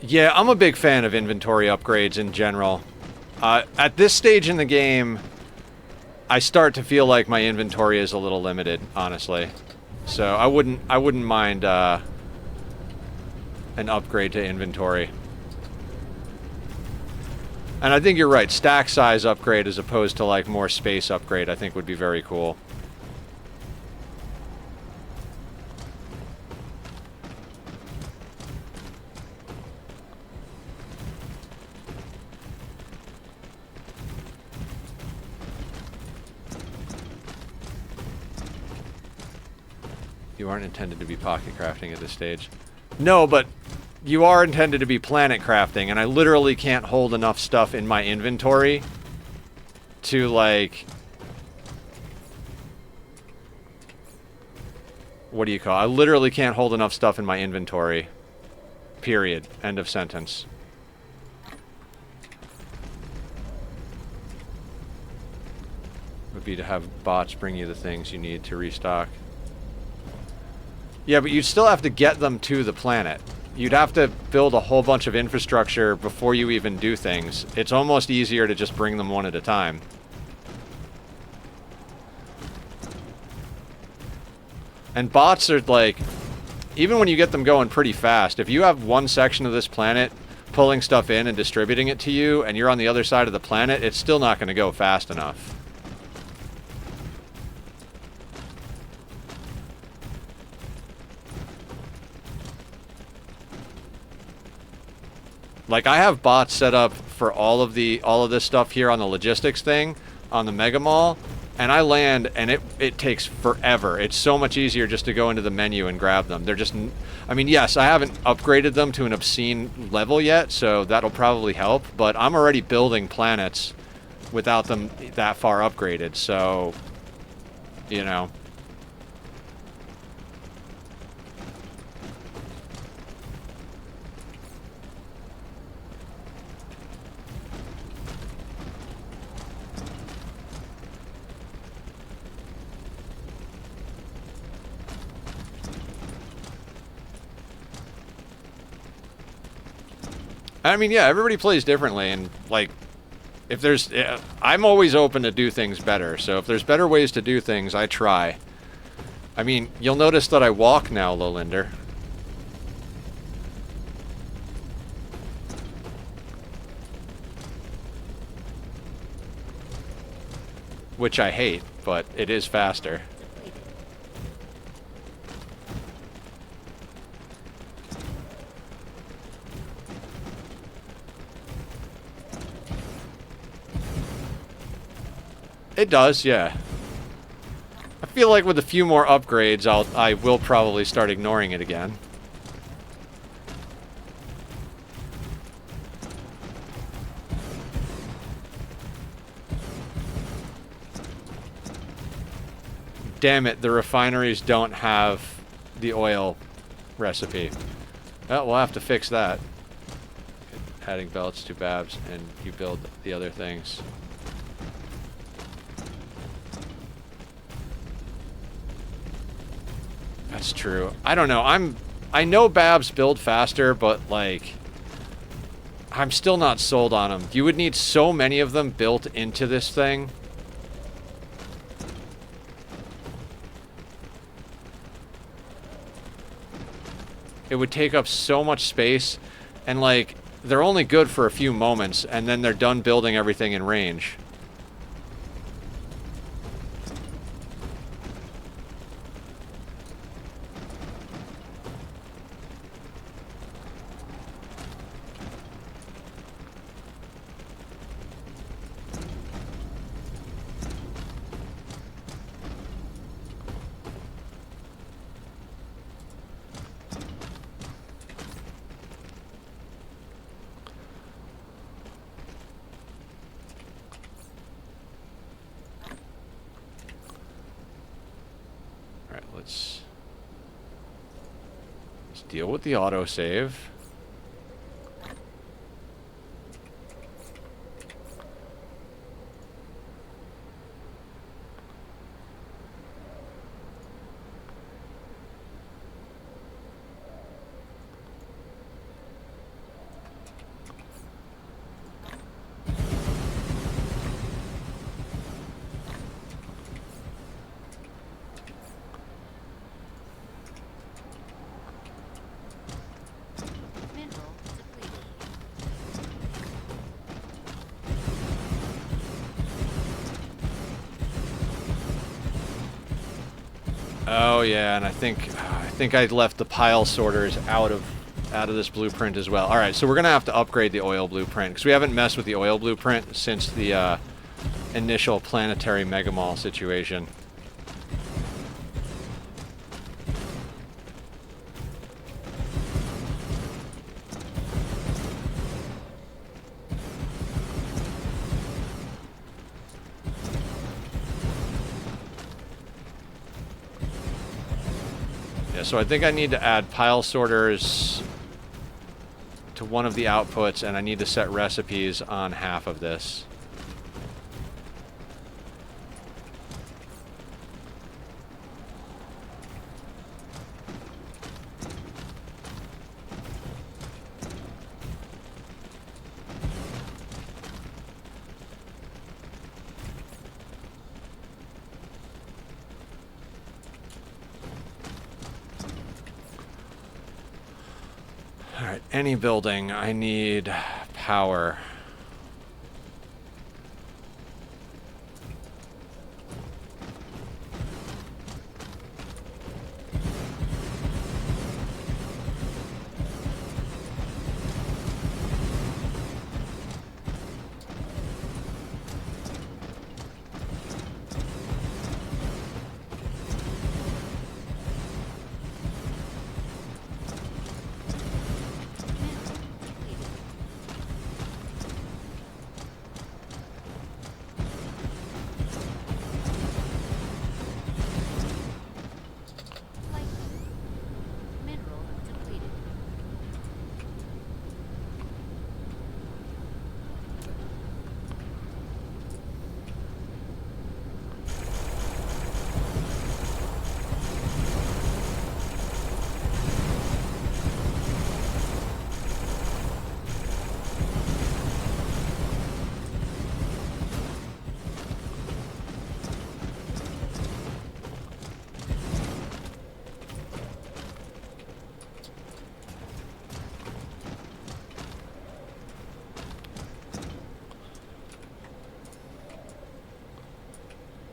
Yeah, I'm a big fan of inventory upgrades in general. At this stage in the game, I start to feel like my inventory is a little limited, honestly. So I wouldn't mind an upgrade to inventory. And I think you're right. Stack size upgrade as opposed to like more space upgrade, I think would be very cool. You aren't intended to be pocket crafting at this stage. No, but you are intended to be planet crafting, and I literally can't hold enough stuff in my inventory to, like... What do you call it? I literally can't hold enough stuff in my inventory. Period. End of sentence. Would be to have bots bring you the things you need to restock. Yeah, but you'd still have to get them to the planet. You'd have to build a whole bunch of infrastructure before you even do things. It's almost easier to just bring them one at a time. And bots are like, even when you get them going pretty fast, if you have one section of this planet pulling stuff in and distributing it to you, and you're on the other side of the planet, it's still not going to go fast enough. Like, I have bots set up for all of this stuff here on the logistics thing, on the Mega Mall, and I land, and it takes forever. It's so much easier just to go into the menu and grab them. They're just... I mean, yes, I haven't upgraded them to an obscene level yet, so that'll probably help, but I'm already building planets without them that far upgraded, so... You know... I mean, yeah, everybody plays differently, and, like, if there's... I'm always open to do things better, so if there's better ways to do things, I try. I mean, you'll notice that I walk now, Lolinder. Which I hate, but it is faster. It does, yeah. I feel like with a few more upgrades, I will probably start ignoring it again. Damn it, the refineries don't have the oil recipe. Well, we'll have to fix that. Adding belts to Babs, and you build the other things. That's true. I don't know. I know Babs build faster, but, like, I'm still not sold on them. You would need so many of them built into this thing. It would take up so much space, and, like, they're only good for a few moments, and then they're done building everything in range. Let's deal with the autosave. Oh yeah, and I think I left the pile sorters out of this blueprint as well. All right, so we're gonna have to upgrade the oil blueprint because we haven't messed with the oil blueprint since the initial planetary mega mall situation. Yeah, so I think I need to add pile sorters to one of the outputs, and I need to set recipes on half of this. Alright, any building, I need power.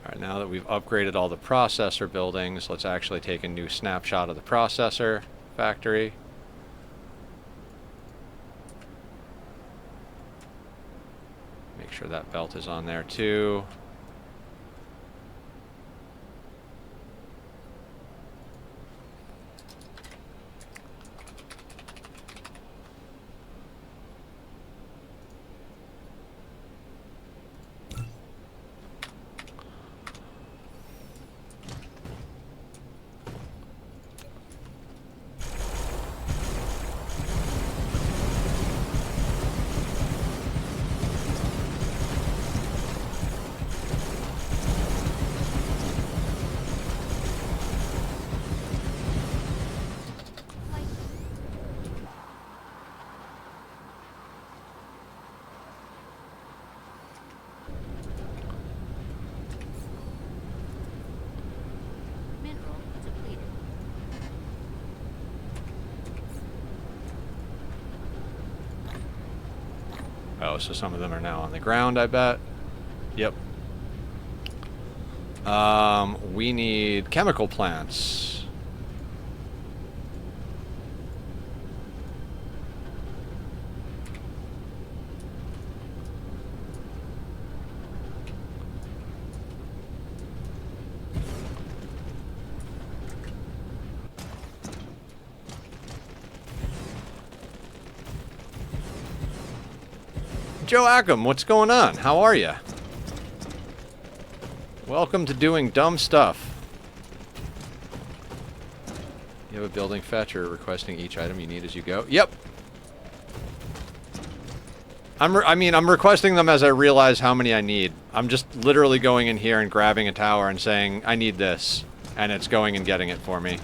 Alright, now that we've upgraded all the processor buildings, let's actually take a new snapshot of the processor factory. Make sure that belt is on there too. Oh, so some of them are now on the ground, I bet. Yep. We need chemical plants. Joe Ackham, what's going on? How are you? Welcome to doing dumb stuff. You have a building fetcher requesting each item you need as you go. Yep. I'm requesting them as I realize how many I need. I'm just literally going in here and grabbing a tower and saying, I need this. And it's going and getting it for me.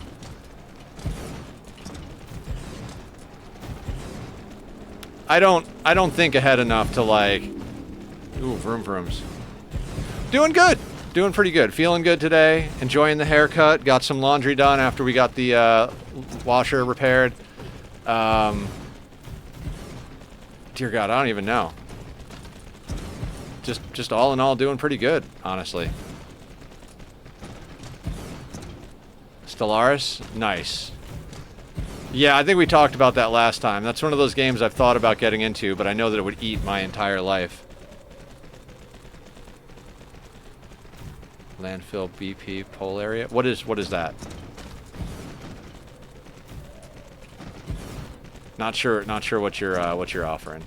I don't think ahead enough to like... Ooh, vroom vrooms. Doing good. Doing pretty good. Feeling good today. Enjoying the haircut. Got some laundry done after we got the washer repaired. Dear God, I don't even know. Just all in all doing pretty good, honestly. Stellaris? Nice. Yeah, I think we talked about that last time. That's one of those games I've thought about getting into, but I know that it would eat my entire life. Landfill BP pole area. What is that? Not sure what you're offering.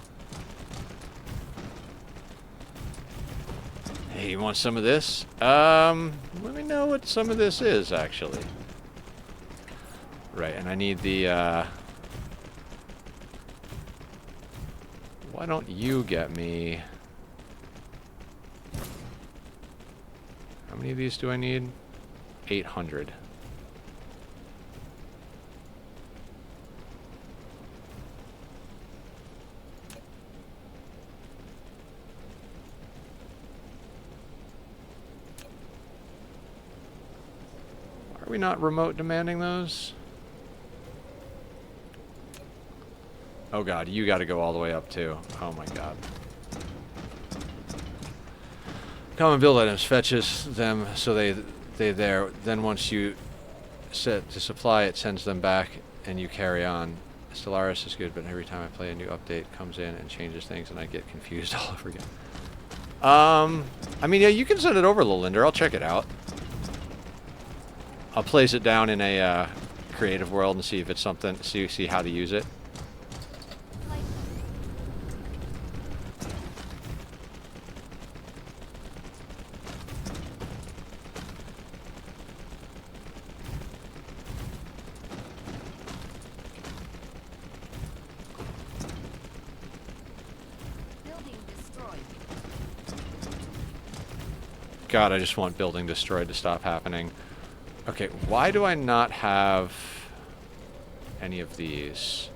Hey, you want some of this? Let me know what some of this is actually. Right, and I need the why don't you get me? How many of these do I need? 800. Are we not remote demanding those? Oh god, you gotta go all the way up too. Oh my god. Common build items fetches them so they there. Then once you set to supply, it sends them back and you carry on. Stellaris is good, but every time I play a new update comes in and changes things and I get confused all over again. I mean, yeah, you can send it over, Lilinder. I'll check it out. I'll place it down in a creative world and see if it's something, see how to use it. God, I just want building destroyed to stop happening. Okay, why do I not have any of these?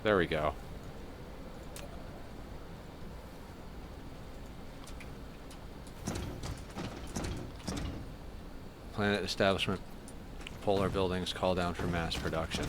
There we go. Planet establishment, polar buildings call down for mass production.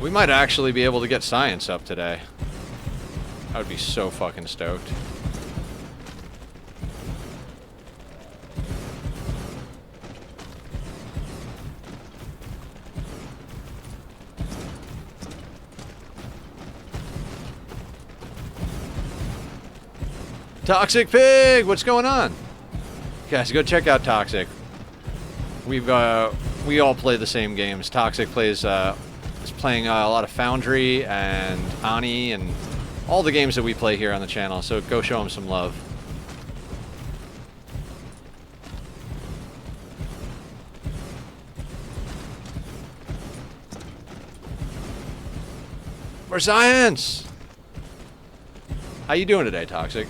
We might actually be able to get science up today. I would be so fucking stoked. Toxic Pig, what's going on? Guys, go check out Toxic. We all play the same games. Toxic plays is playing a lot of Foundry and Ani and all the games that we play here on the channel. So go show him some love. For science! How you doing today, Toxic?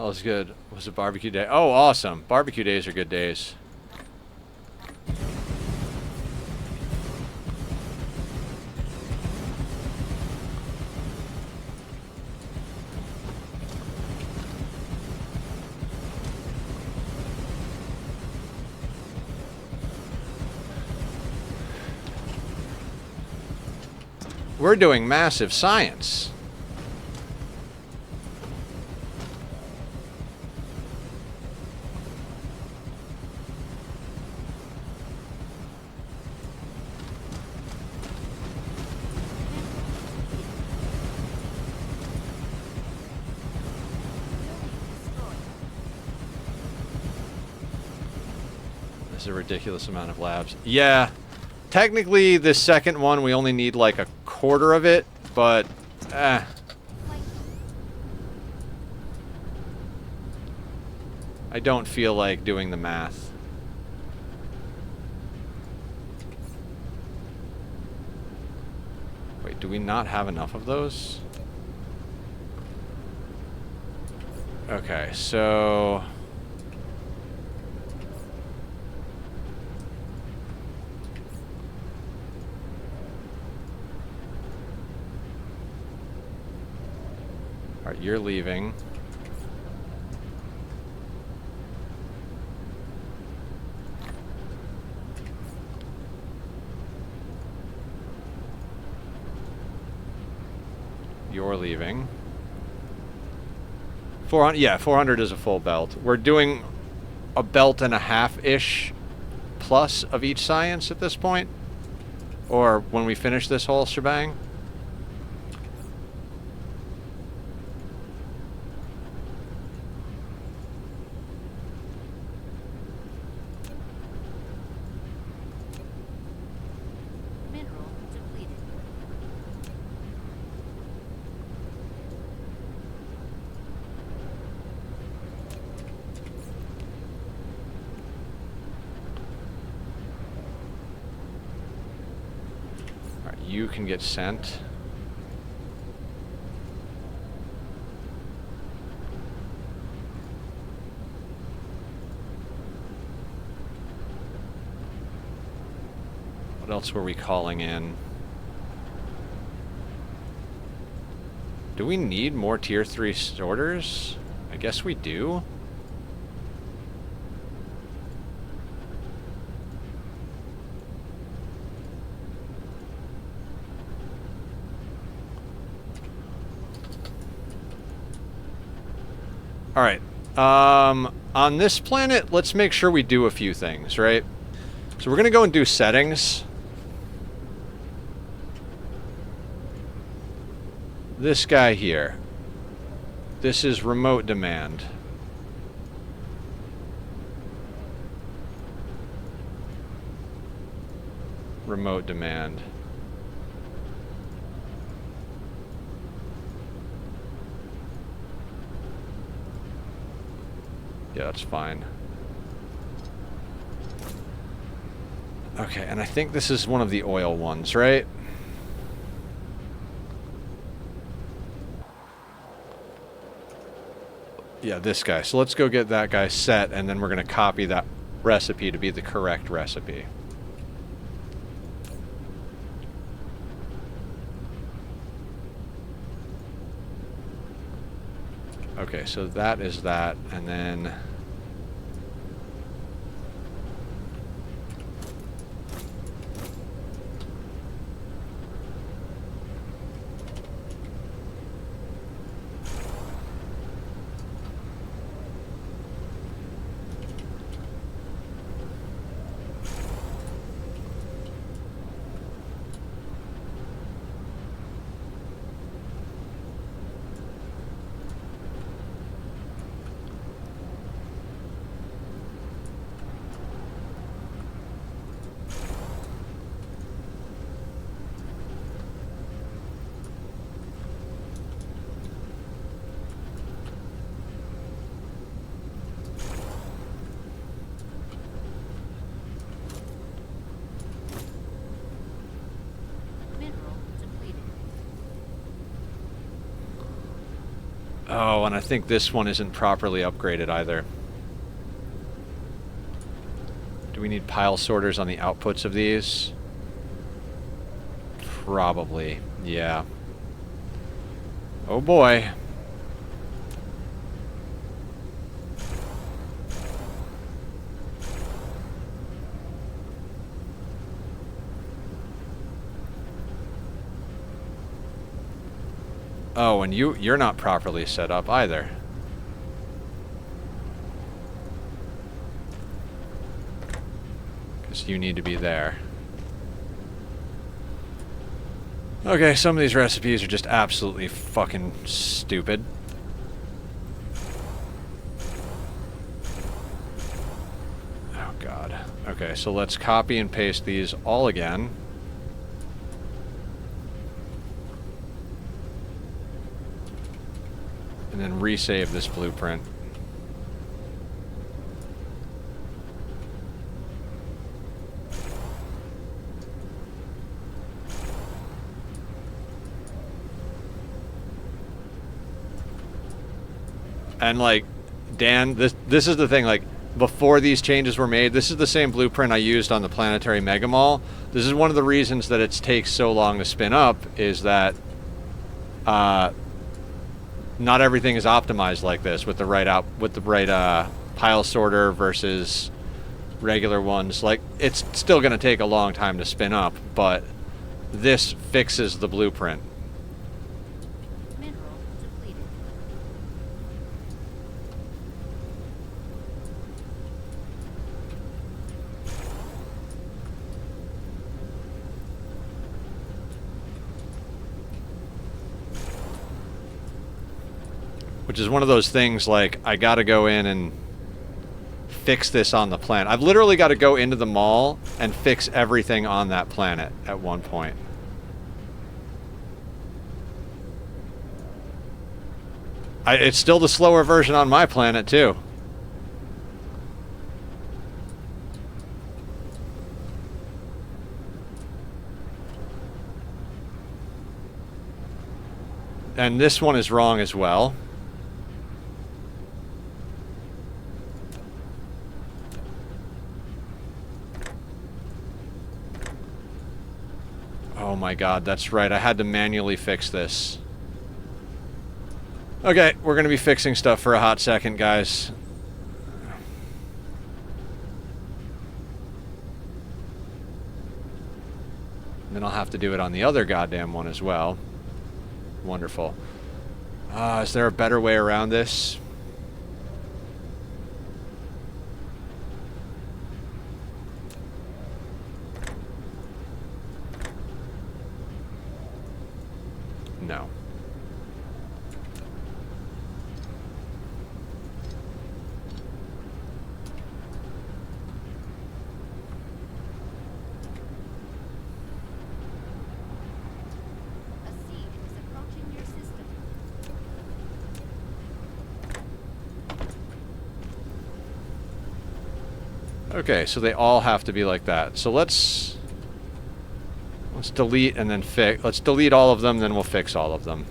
That was good. Was it barbecue day? Oh, awesome. Barbecue days are good days. We're doing massive science. There's a ridiculous amount of labs. Yeah. Technically, this second one, we only need like a quarter of it, but I don't feel like doing the math. Wait, do we not have enough of those? Okay, so... Alright, you're leaving. You're leaving. 400, yeah, 400 is a full belt. We're doing a belt and a half-ish plus of each science at this point. Or when we finish this whole shebang. Mineral depleted. Alright, you can get sent. What else were we calling in? Do we need more tier 3 sorters? I guess we do. Alright. On this planet, let's make sure we do a few things, right? So we're going to go and do settings. This guy here. This is remote demand. Remote demand. Yeah, that's fine. Okay, and I think this is one of the oil ones, right? Yeah, this guy. So let's go get that guy set, and then we're going to copy that recipe to be the correct recipe. Okay, so that is that, and then... Oh, and I think this one isn't properly upgraded either. Do we need pile sorters on the outputs of these? Probably, yeah. Oh boy. Oh, and you're not properly set up either. Because you need to be there. Okay, some of these recipes are just absolutely fucking stupid. Oh god. Okay, so let's copy and paste these all again. And then resave this blueprint. And like, Dan, this is the thing, like, before these changes were made, this is the same blueprint I used on the Planetary Mega Mall. This is one of the reasons that it takes so long to spin up, is that not everything is optimized like this with the right pile sorter versus regular ones. Like, it's still going to take a long time to spin up, but this fixes the blueprint. Mineral depleted. Which is one of those things, like, I gotta go in and fix this on the planet. I've literally got to go into the mall and fix everything on that planet at one point. It's still the slower version on my planet, too. And this one is wrong as well. Oh my god, that's right. I had to manually fix this. Okay, we're going to be fixing stuff for a hot second, guys. And then I'll have to do it on the other goddamn one as well. Wonderful. Is there a better way around this? No. A seed is approaching your system. Okay, so they all have to be like that. So let's delete and then fix. Let's delete all of them, then we'll fix all of them.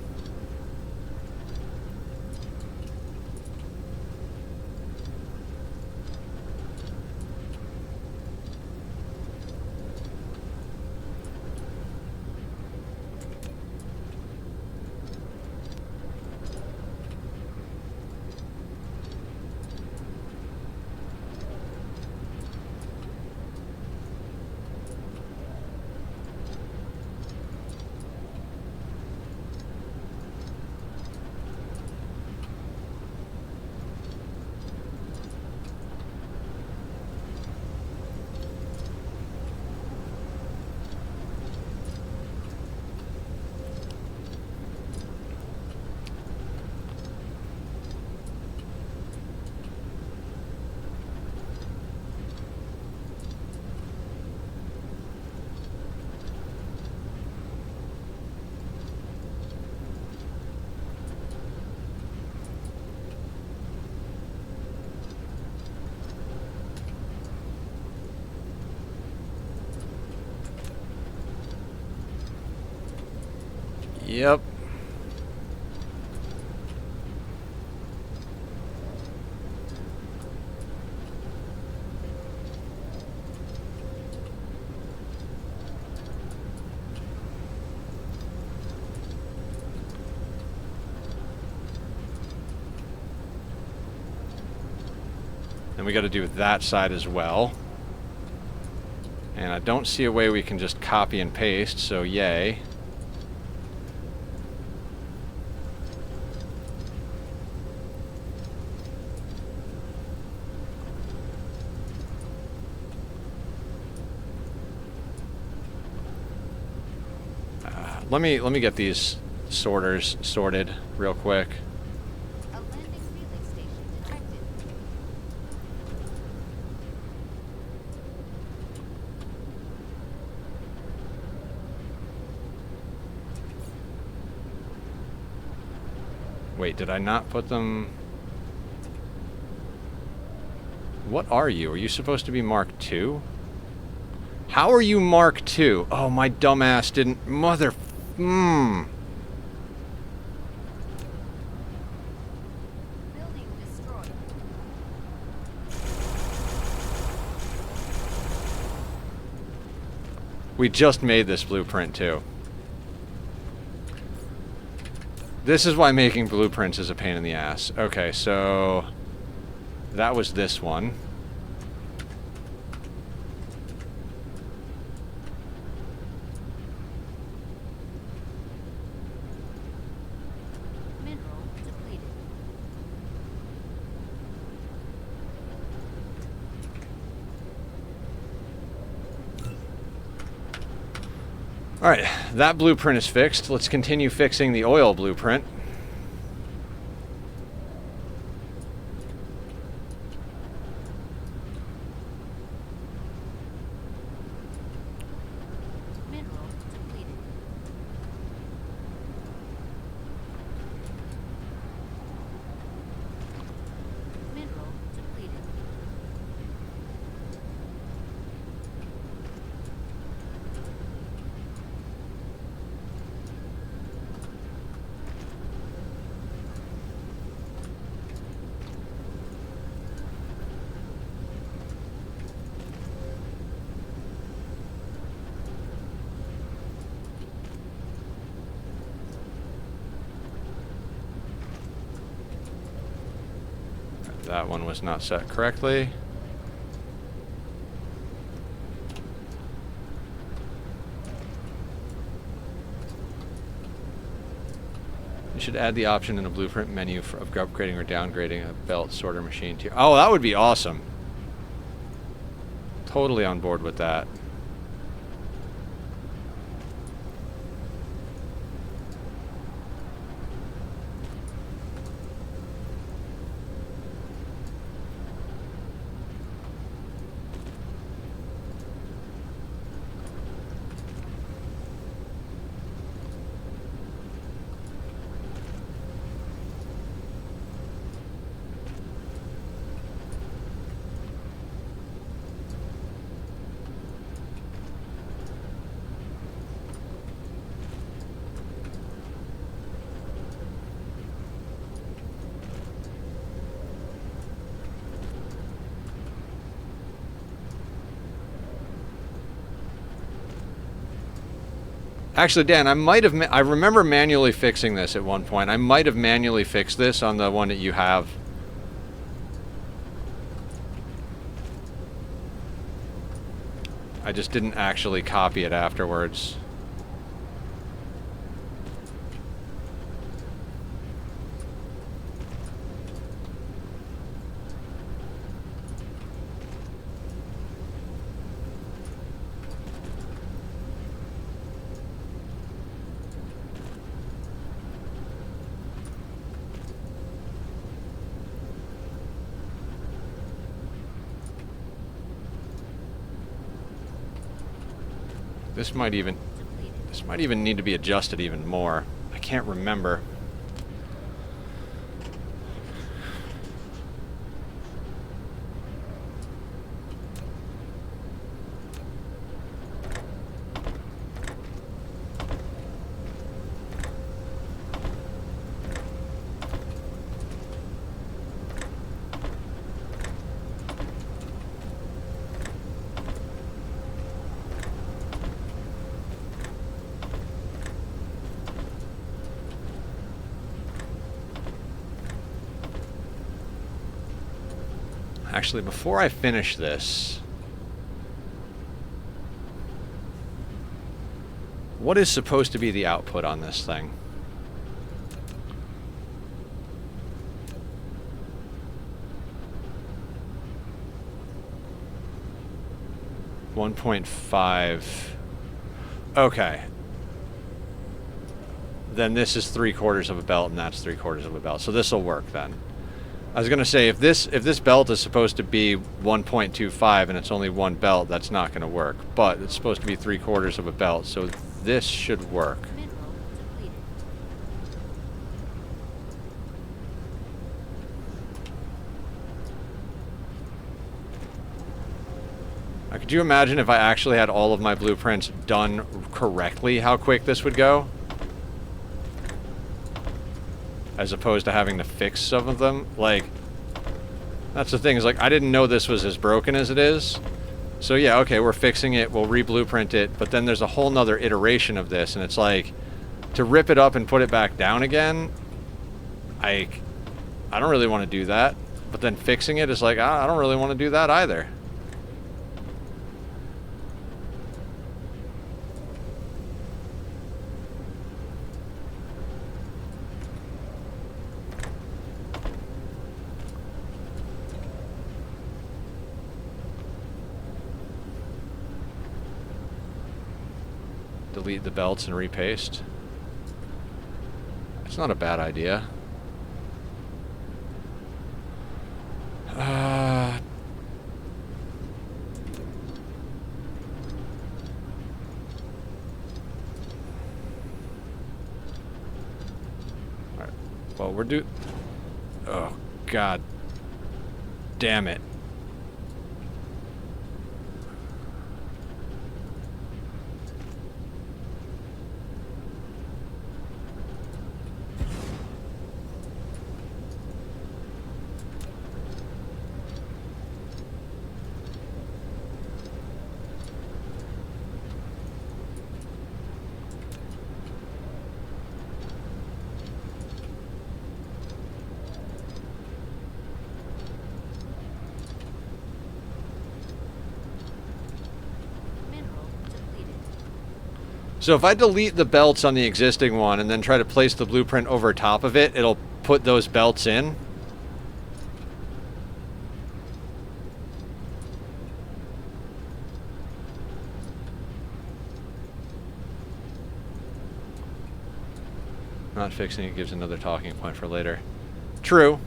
Yep. Then we got to do that side as well. And I don't see a way we can just copy and paste, so yay. Let me get these sorters sorted real quick. A landing relay station detected. Wait, did I not put them? What are you? Are you supposed to be Mark II? How are you Mark II? Oh, my dumbass didn't... Mother... Building destroyed. We just made this blueprint, too. This is why making blueprints is a pain in the ass. Okay, so... That was this one. Mineral depleted. Alright, that blueprint is fixed. Let's continue fixing the oil blueprint. Mineral depleted. Mineral depleted. That one was not set correctly. You should add the option in the blueprint menu of upgrading or downgrading a belt sorter machine to... Oh, that would be awesome. Totally on board with that. Actually, Dan, I might have... I remember manually fixing this at one point. I might have manually fixed this on the one that you have. I just didn't actually copy it afterwards. This might even need to be adjusted even more. I can't remember. Actually, before I finish this, what is supposed to be the output on this thing? $1.5. Okay. Then this is 3/4 of a belt, and that's 3/4 of a belt. So this will work then. I was gonna say if this belt is supposed to be 1.25 and it's only one belt, that's not gonna work. But it's supposed to be 3/4 of a belt, so this should work. Mineral depleted. Could you imagine if I actually had all of my blueprints done correctly, how quick this would go? As opposed to having to fix some of them. Like, that's the thing, is like, I didn't know this was as broken as it is. So yeah, okay, we're fixing it, we'll re-blueprint it, but then there's a whole nother iteration of this, and it's like, to rip it up and put it back down again, I don't really want to do that. But then fixing it is like, I don't really want to do that either. Delete the belts and repaste. It's not a bad idea. Alright. Well, we're oh, God damn it. So if I delete the belts on the existing one and then try to place the blueprint over top of it, it'll put those belts in. Not fixing it gives another talking point for later. True.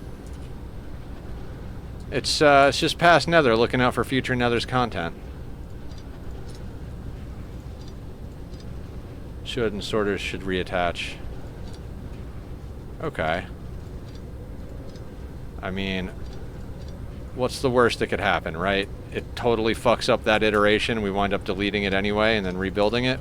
It's just past Nether, looking out for future Nether's content. Should and sorters should reattach. Okay. I mean, what's the worst that could happen, right? It totally fucks up that iteration, we wind up deleting it anyway and then rebuilding it.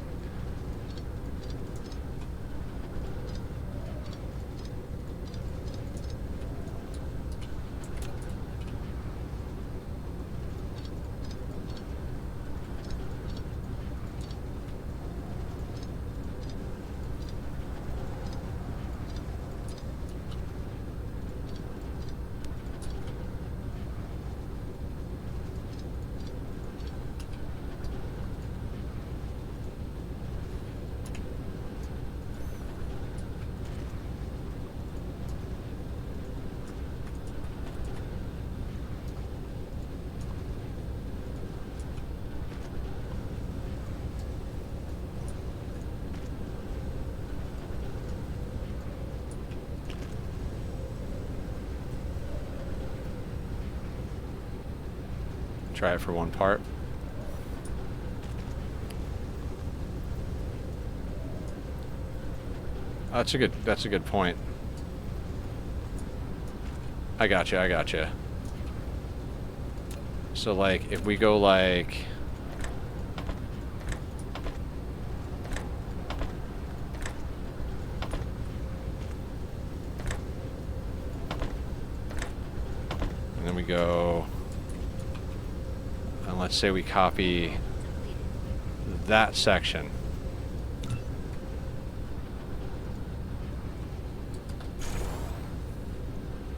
Try it for one part. That's a good point. I gotcha. So like if we go like and then we go, and let's say we copy that section.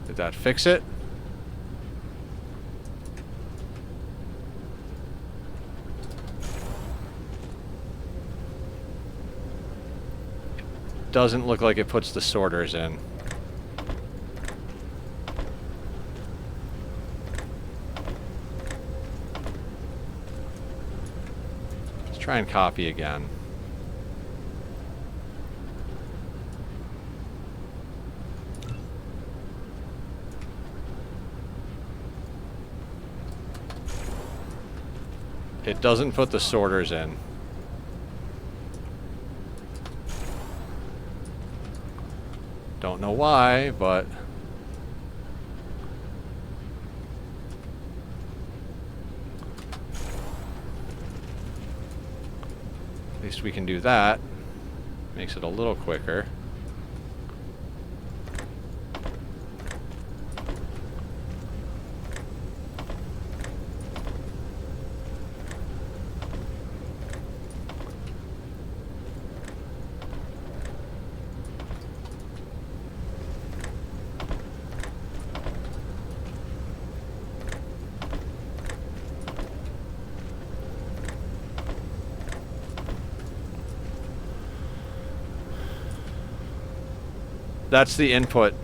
Did that fix it? doesn't look like it puts the sorters in. Let's try and copy again. It doesn't put the sorters in. Don't know why, but at least we can do that. Makes it a little quicker. That's the input.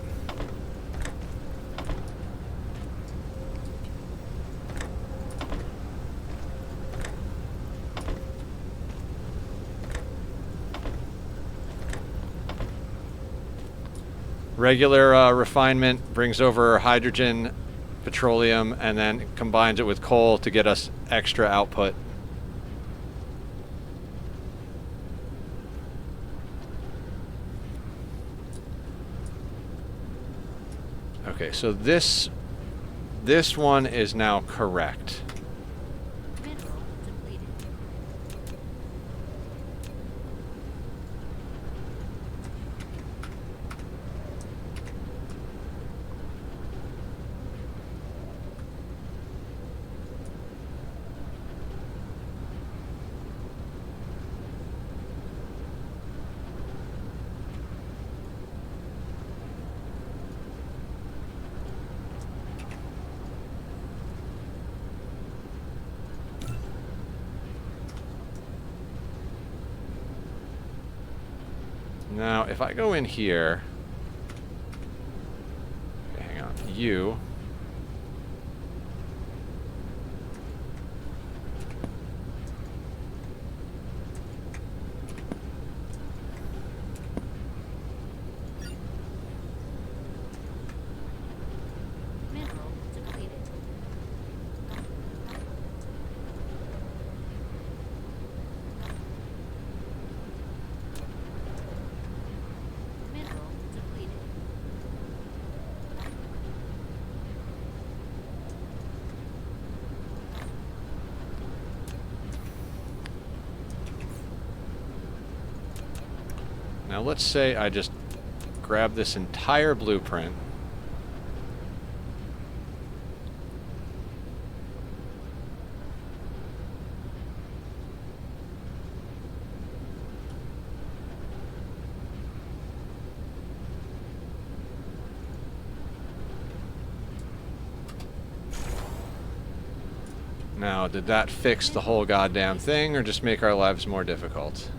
Regular refinement brings over hydrogen, petroleum, and then combines it with coal to get us extra output. Okay, so this one is now correct. Mineral depleted. Now, if I go in here, okay, hang on, you. Mineral depleted. Mineral depleted. Now let's say I just grab this entire blueprint. Now, did that fix the whole goddamn thing or just make our lives more difficult?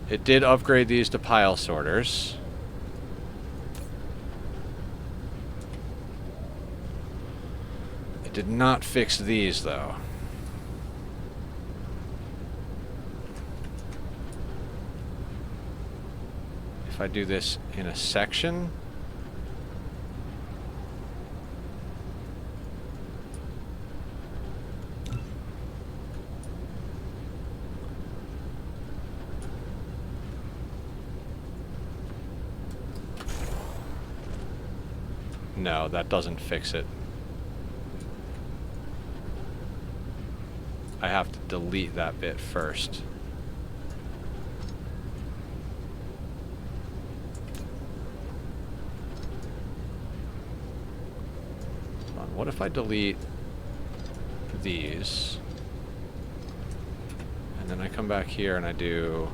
It did upgrade these to pile sorters. It did not fix these, though. If I do this in a section, no, that doesn't fix it. I have to delete that bit first. Hold on, what if I delete these? And then I come back here and I do...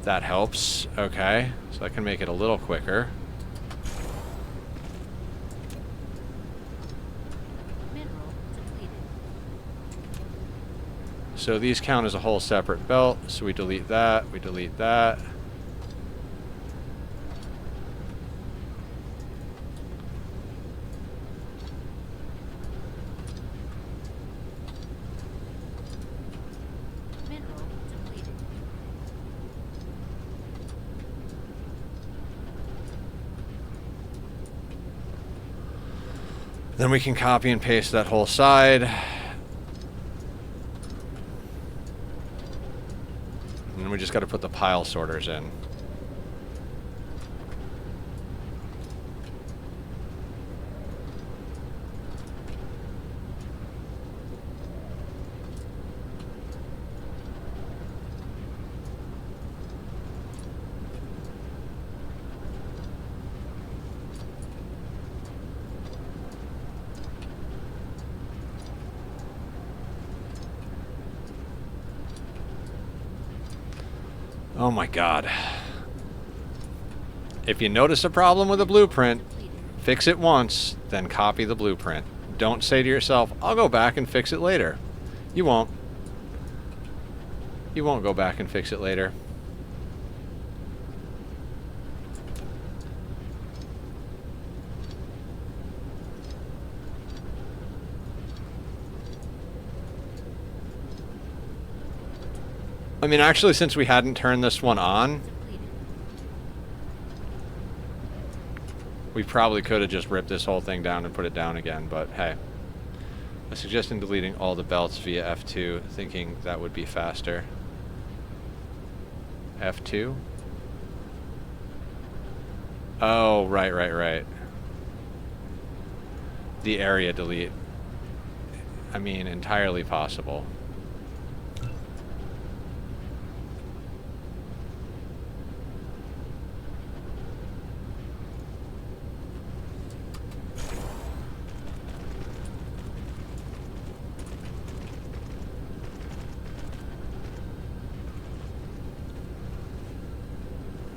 That helps. Okay. So I can make it a little quicker. Mineral depleted. So these count as a whole separate belt. So we delete that. We delete that. Mineral depleted. Then we can copy and paste that whole side. And then we just got to put the pile sorters in. Oh my God. If you notice a problem with a blueprint, fix it once, then copy the blueprint. Don't say to yourself, I'll go back and fix it later. You won't. You won't go back and fix it later. I mean, actually, since we hadn't turned this one on, we probably could have just ripped this whole thing down and put it down again, but hey. I suggest deleting all the belts via F2, thinking that would be faster. F2? Oh, right. The area delete. I mean, entirely possible.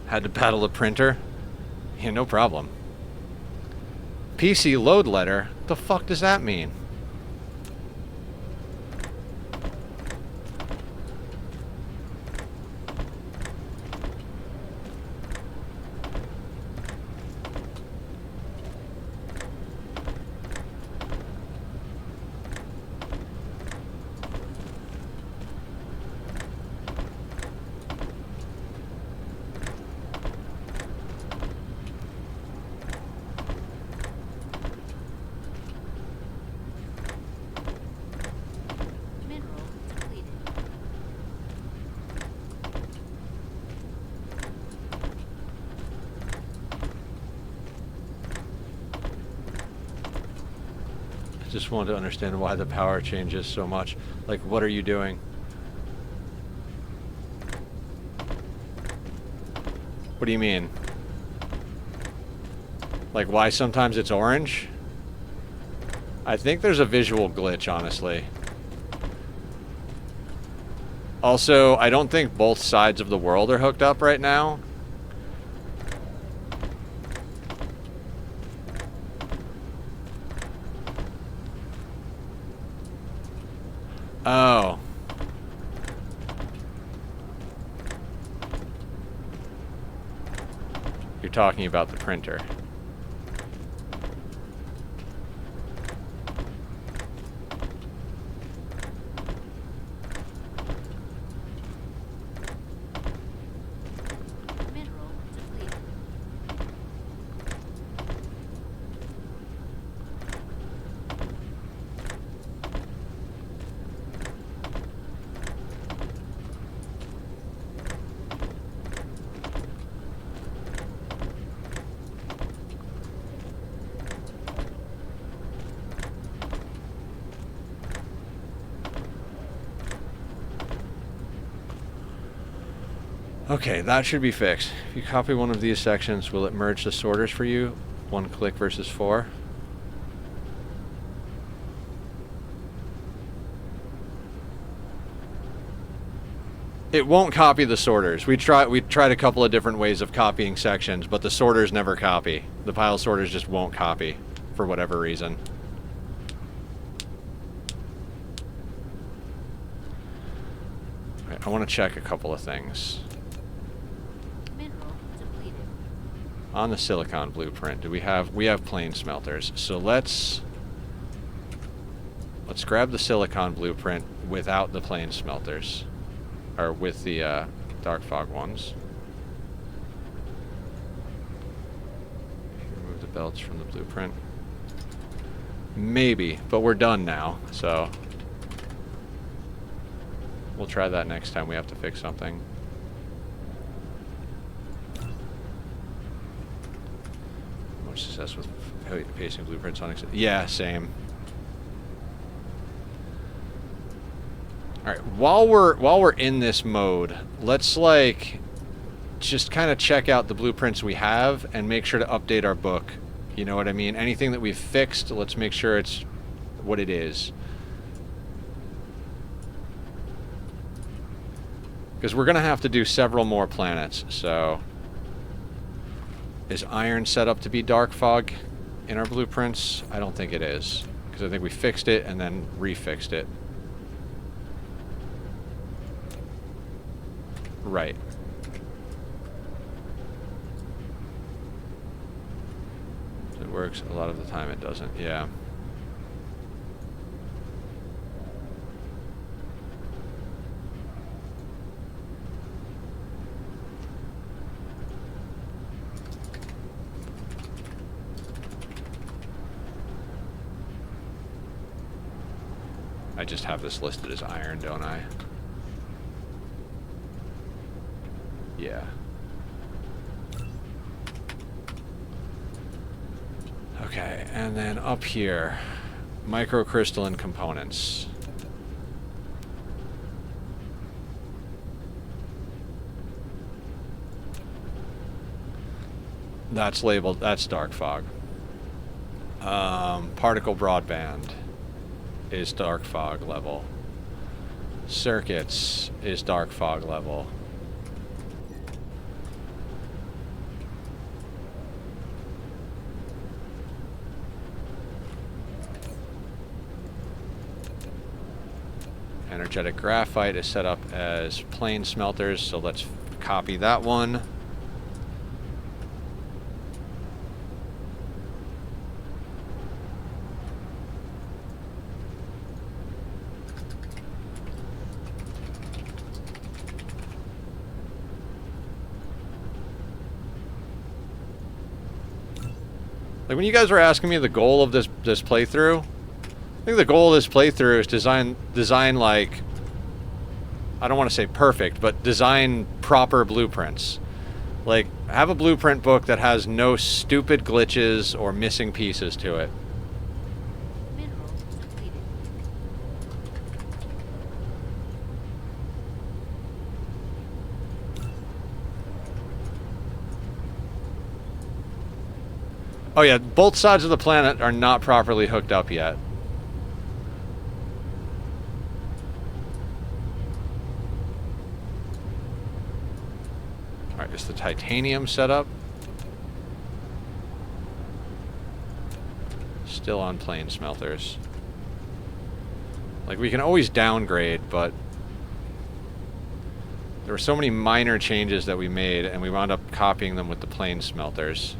Had to battle a printer? Yeah, no problem. PC load letter? The fuck does that mean? Just wanted to understand why the power changes so much. Like, what are you doing? What do you mean? Like, why sometimes it's orange? I think there's a visual glitch, honestly. Also, I don't think both sides of the world are hooked up right now. Oh. You're talking about the printer. Mineral depleted. Okay, that should be fixed. If you copy one of these sections, will it merge the sorters for you? 1 click versus 4. It won't copy the sorters. We tried a couple of different ways of copying sections, but the sorters never copy. The pile sorters just won't copy for whatever reason. Right, I want to check a couple of things. Mineral depleted. On the silicon blueprint, we have plane smelters. So let's grab the silicon blueprint without the plane smelters. Or with the dark fog ones. Remove the belts from the blueprint. Maybe, but we're done now, so we'll try that next time we have to fix something. Much success with pasting blueprints on. Yeah, same. All right, while we're in this mode, let's like just kind of check out the blueprints we have and make sure to update our book. You know what I mean? Anything that we've fixed, let's make sure it's what it is. Because we're going to have to do several more planets, so... Is iron set up to be dark fog in our blueprints? I don't think it is. Because I think we fixed it and then refixed it. Right. It works. A lot of the time it doesn't. Yeah. I just have this listed as iron, don't I? Yeah. Okay, and then up here, microcrystalline components. That's labeled, that's dark fog. Particle broadband is dark fog level. Circuits is dark fog level. Energetic graphite is set up as plane smelters, so let's copy that one. Like when you guys were asking me the goal of this playthrough, I think the goal of this playthrough is design like, I don't want to say perfect, but design proper blueprints. Like, have a blueprint book that has no stupid glitches or missing pieces to it. Mineral depleted. Oh yeah, both sides of the planet are not properly hooked up yet. Alright, is the titanium set up? Still on plane smelters. Like, we can always downgrade, but there were so many minor changes that we made, and we wound up copying them with the plane smelters.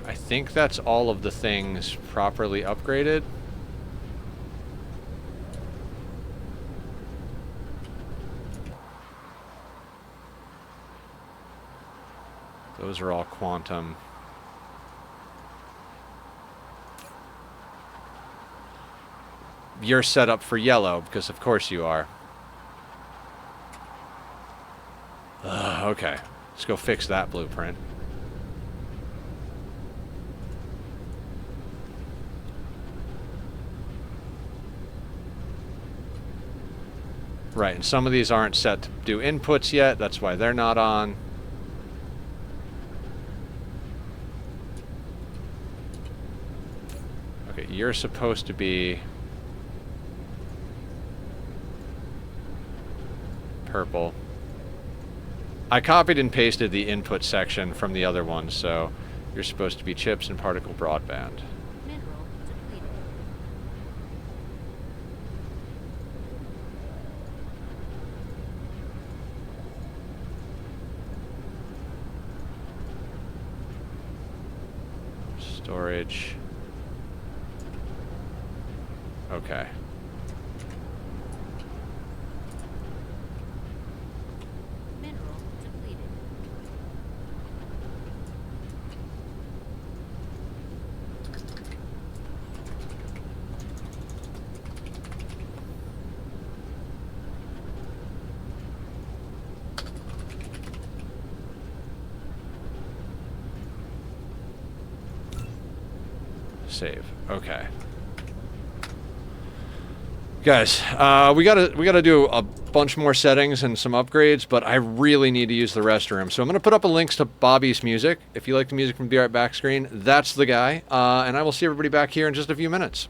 I think that's all of the things properly upgraded. Those are all quantum. You're set up for yellow, because of course you are. Okay, let's go fix that blueprint. Right, and some of these aren't set to do inputs yet. That's why they're not on. Okay, you're supposed to be purple. I copied and pasted the input section from the other one, so you're supposed to be chips and particle broadband. Mineral depleted. Storage. Okay. Mineral depleted. Save. Okay. Guys, we gotta do a bunch more settings and some upgrades, but I really need to use the restroom. So I'm gonna put up a links to Bobby's music. If you like the music from Be Right Back screen, that's the guy. And I will see everybody back here in just a few minutes.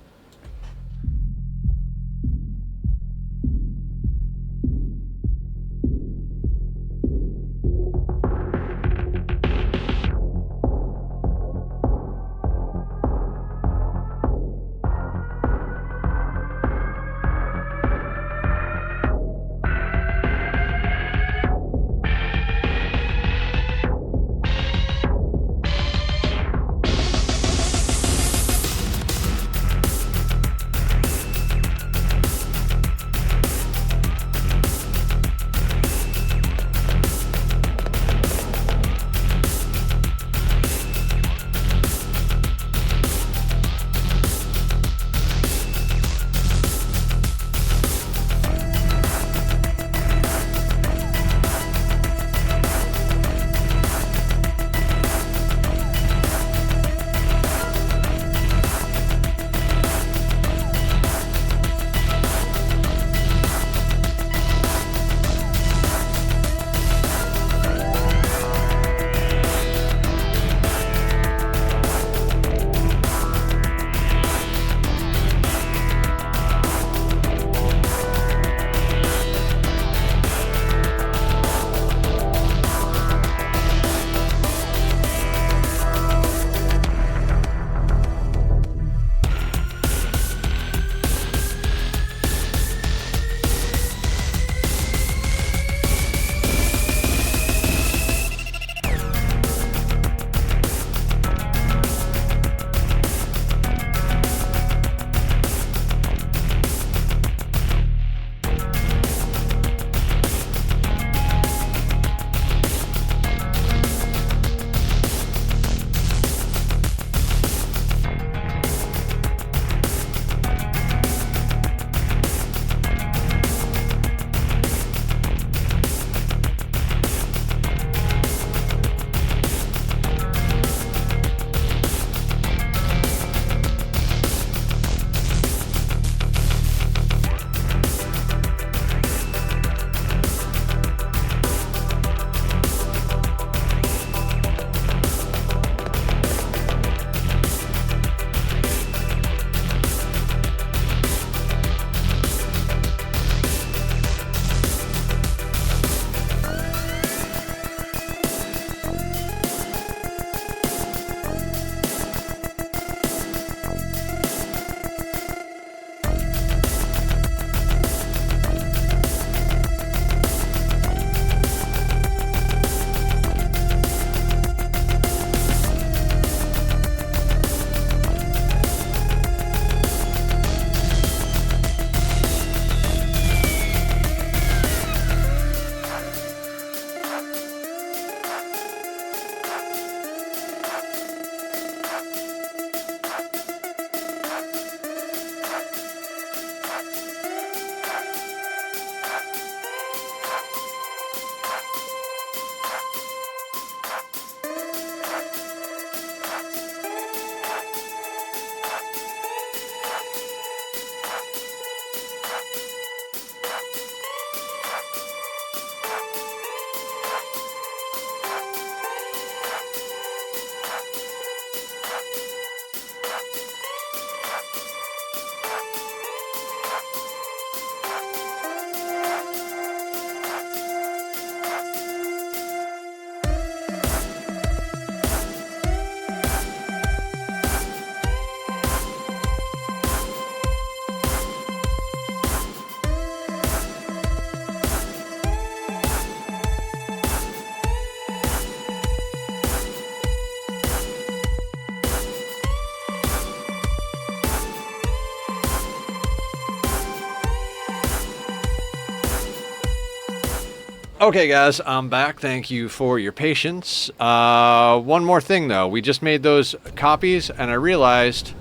Okay, guys, I'm back. Thank you for your patience. One more thing, though. We just made those copies, and I realized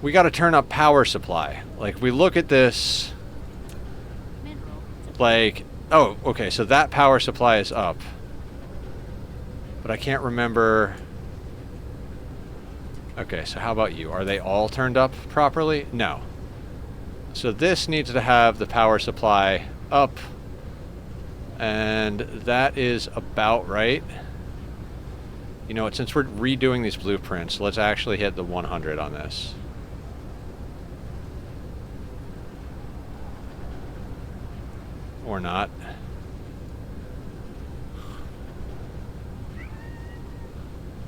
we got to turn up power supply. Like, we look at this, Mineral. like, oh, okay, so that power supply is up. But I can't remember. Okay, so how about you? Are they all turned up properly? No. So this needs to have the power supply up. And that is about right. You know what, since we're redoing these blueprints, let's actually hit the 100 on this. Or not.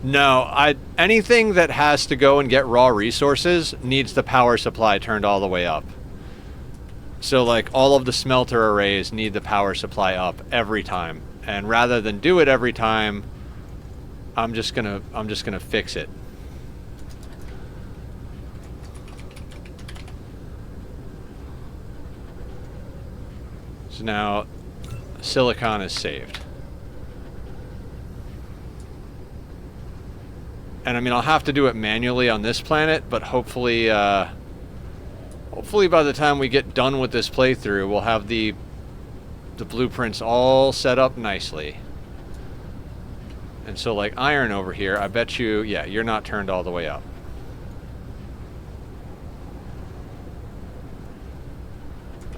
No, anything that has to go and get raw resources needs the power supply turned all the way up. So like all of the smelter arrays need the power supply up every time. And rather than do it every time, I'm just gonna fix it. So now silicon is saved. And I mean, I'll have to do it manually on this planet, but hopefully hopefully by the time we get done with this playthrough, we'll have the blueprints all set up nicely. And so like iron over here, I bet you, yeah, you're not turned all the way up.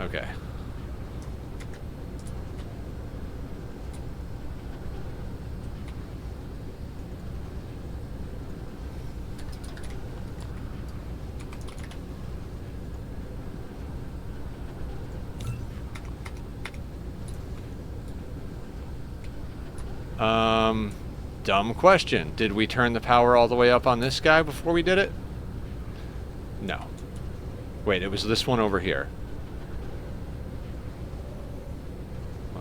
Okay. Dumb question. Did we turn the power all the way up on this guy before we did it? No. Wait, it was this one over here.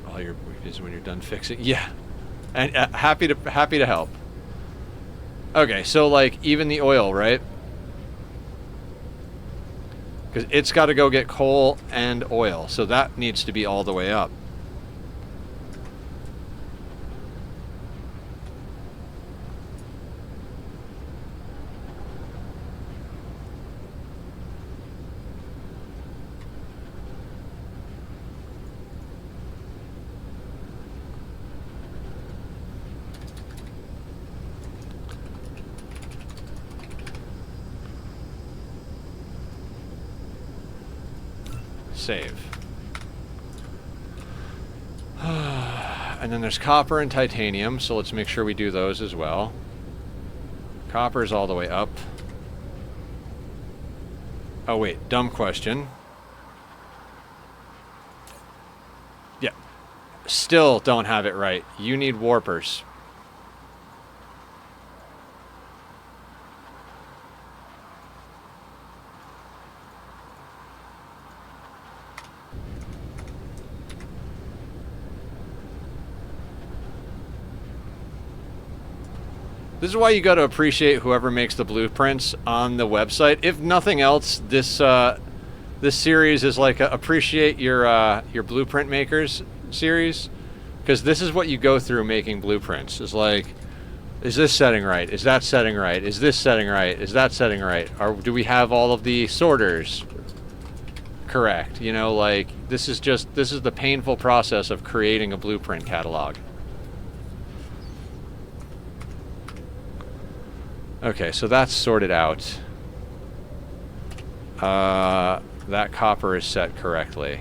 All your is when you're done fixing. Yeah. And happy to help. Okay, so like even the oil, right? Because it's got to go get coal and oil, so that needs to be all the way up. Save. And then there's copper and titanium, so let's make sure we do those as well. Copper's all the way up. Oh wait, dumb question. Yeah. Still don't have it right. You need warpers. This is why you got to appreciate whoever makes the blueprints on the website. If nothing else, this series is like appreciate your blueprint makers series, because this is what you go through making blueprints. Is like, is this setting right? Is that setting right? Is this setting right? Is that setting right? Or do we have all of the sorters correct? You know, like this is the painful process of creating a blueprint catalog. Okay, so that's sorted out. That copper is set correctly.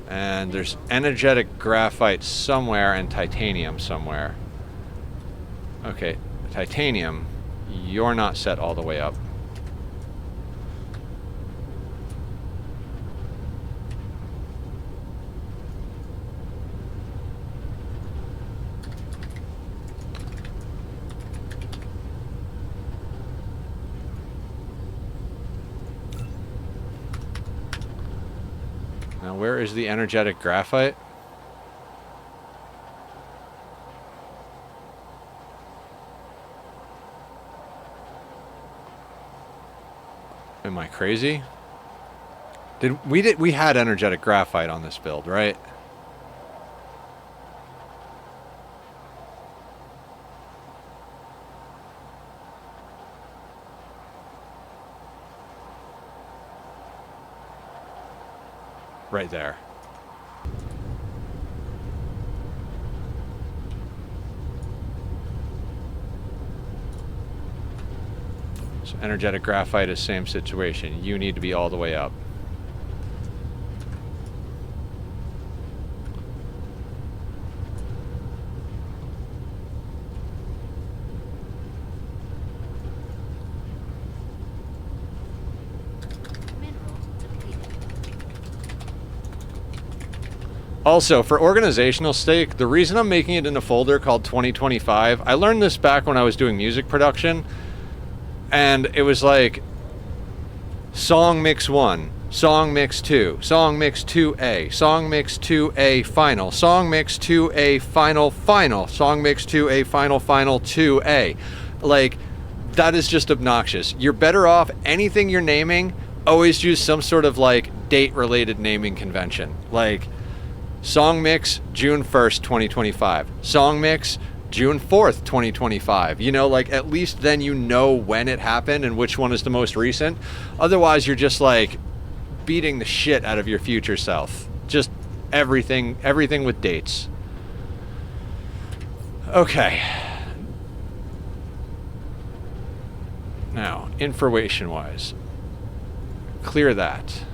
And there's energetic graphite somewhere and titanium somewhere. Okay, titanium. You're not set all the way up. Now, where is the energetic graphite? Am I crazy? We had energetic graphite on this build, right? Right there. So energetic graphite is same situation. You need to be all the way up. Also, for organizational sake, the reason I'm making it in a folder called 2025, I learned this back when I was doing music production, and it was like song mix 1, song mix 2, song mix 2A, song mix 2A final, song mix 2A final final, song mix 2A final final 2A. Like, that is just obnoxious. You're better off, anything you're naming, always use some sort of like date related naming convention. Like, song mix June 1st, 2025. Song mix June 4th, 2025. You know, like, at least then you know when it happened and which one is the most recent. Otherwise, you're just like beating the shit out of your future self. Just everything with dates. Okay. Now, information wise, clear that.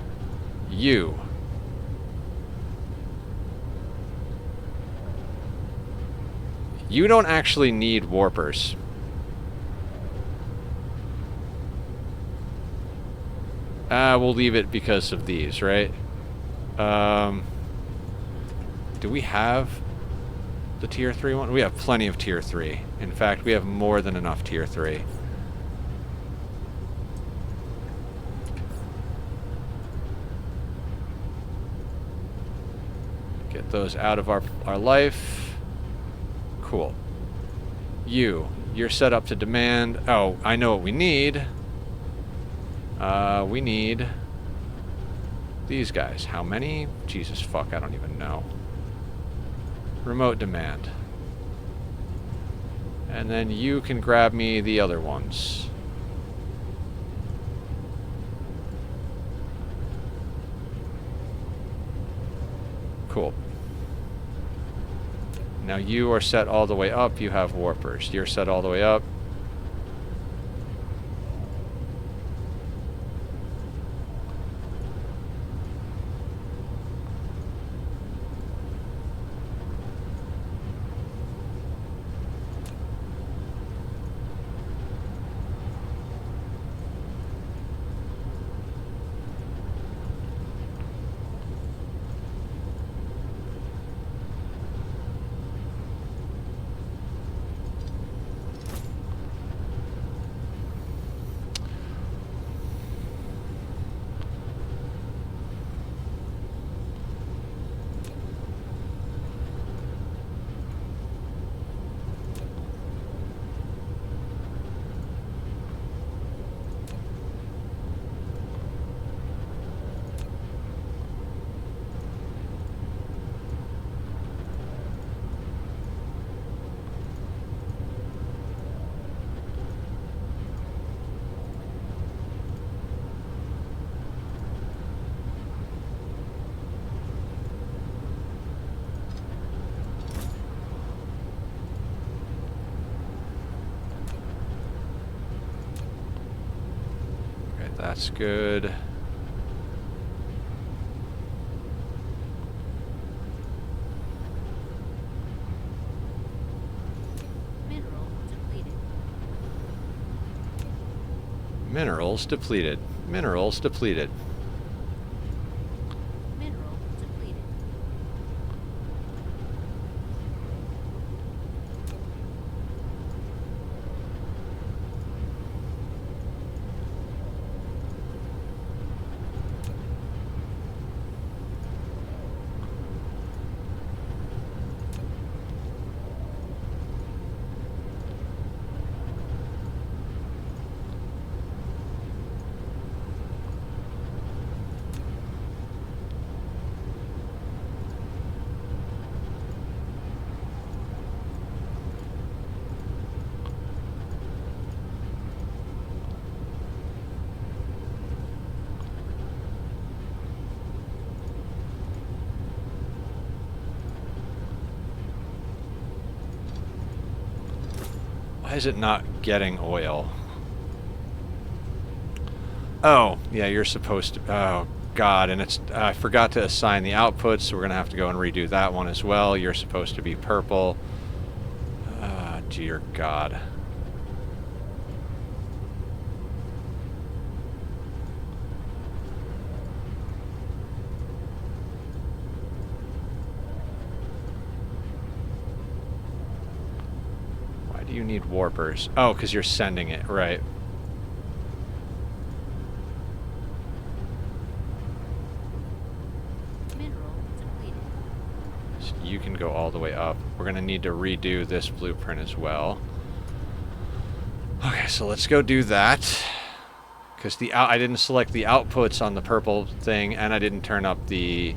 You don't actually need warpers. We'll leave it because of these, right? Do we have the tier 3 one? We have plenty of tier 3. In fact, we have more than enough tier 3. Get those out of our life. Cool. You're set up to demand. Oh, I know what we need. We need these guys. How many? Jesus fuck, I don't even know. Remote demand. And then you can grab me the other ones. Cool. Now you are set all the way up. You have warpers. You're set all the way up. That's good. Minerals depleted. Minerals depleted. Mineral depleted. Why is it not getting oil? Oh, yeah, you're supposed to... Oh, God, and it's... I forgot to assign the outputs, so we're going to have to go and redo that one as well. You're supposed to be purple. Dear God. Why do you need warpers? Oh, because you're sending it, right. You can go all the way up. We're going to need to redo this blueprint as well. Okay, so let's go do that. Because I didn't select the outputs on the purple thing, and I didn't turn up the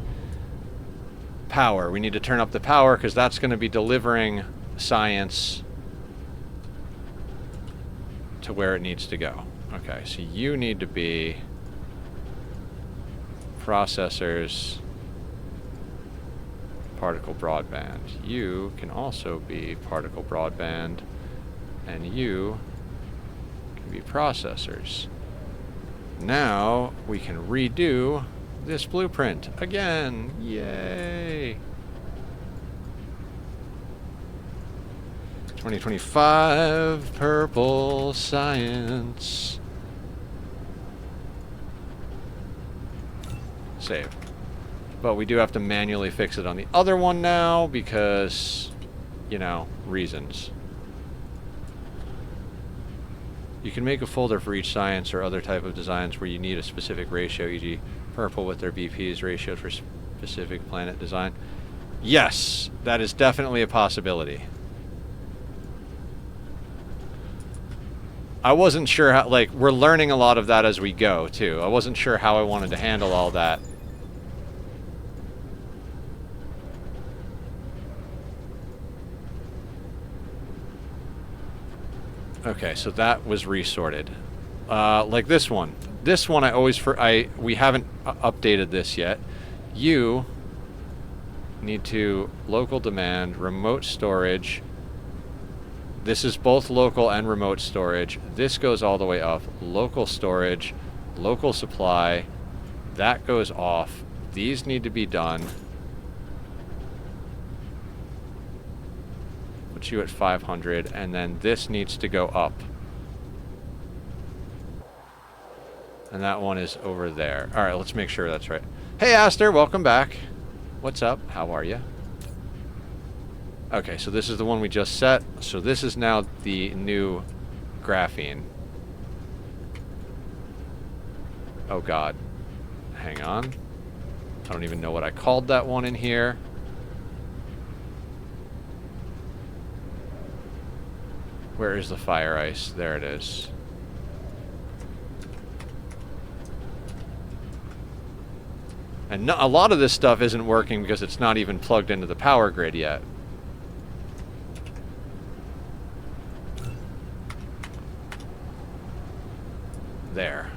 power. We need to turn up the power because that's going to be delivering science to where it needs to go. Okay, so you need to be processors... particle broadband. You can also be particle broadband, and you can be processors. Now we can redo this blueprint again. Yay! 2025 purple science. Save. But we do have to manually fix it on the other one now because, you know, reasons. You can make a folder for each science or other type of designs where you need a specific ratio, e.g. purple with their BPs ratio for specific planet design. Yes, that is definitely a possibility. I wasn't sure how, like, we're learning a lot of that as we go, too. I wasn't sure how I wanted to handle all that. Okay, so that was resorted. Like this one. This one I always... we haven't updated this yet. You need to local demand, remote storage. This is both local and remote storage. This goes all the way up. Local storage, local supply. That goes off. These need to be done. Put you at 500, and then this needs to go up. And that one is over there. Alright, let's make sure that's right. Hey, Aster, welcome back. What's up? How are you? Okay, so this is the one we just set. So this is now the new graphene. Oh, God. Hang on. I don't even know what I called that one in here. Where is the fire ice? There it is. And no, a lot of this stuff isn't working because it's not even plugged into the power grid yet. There.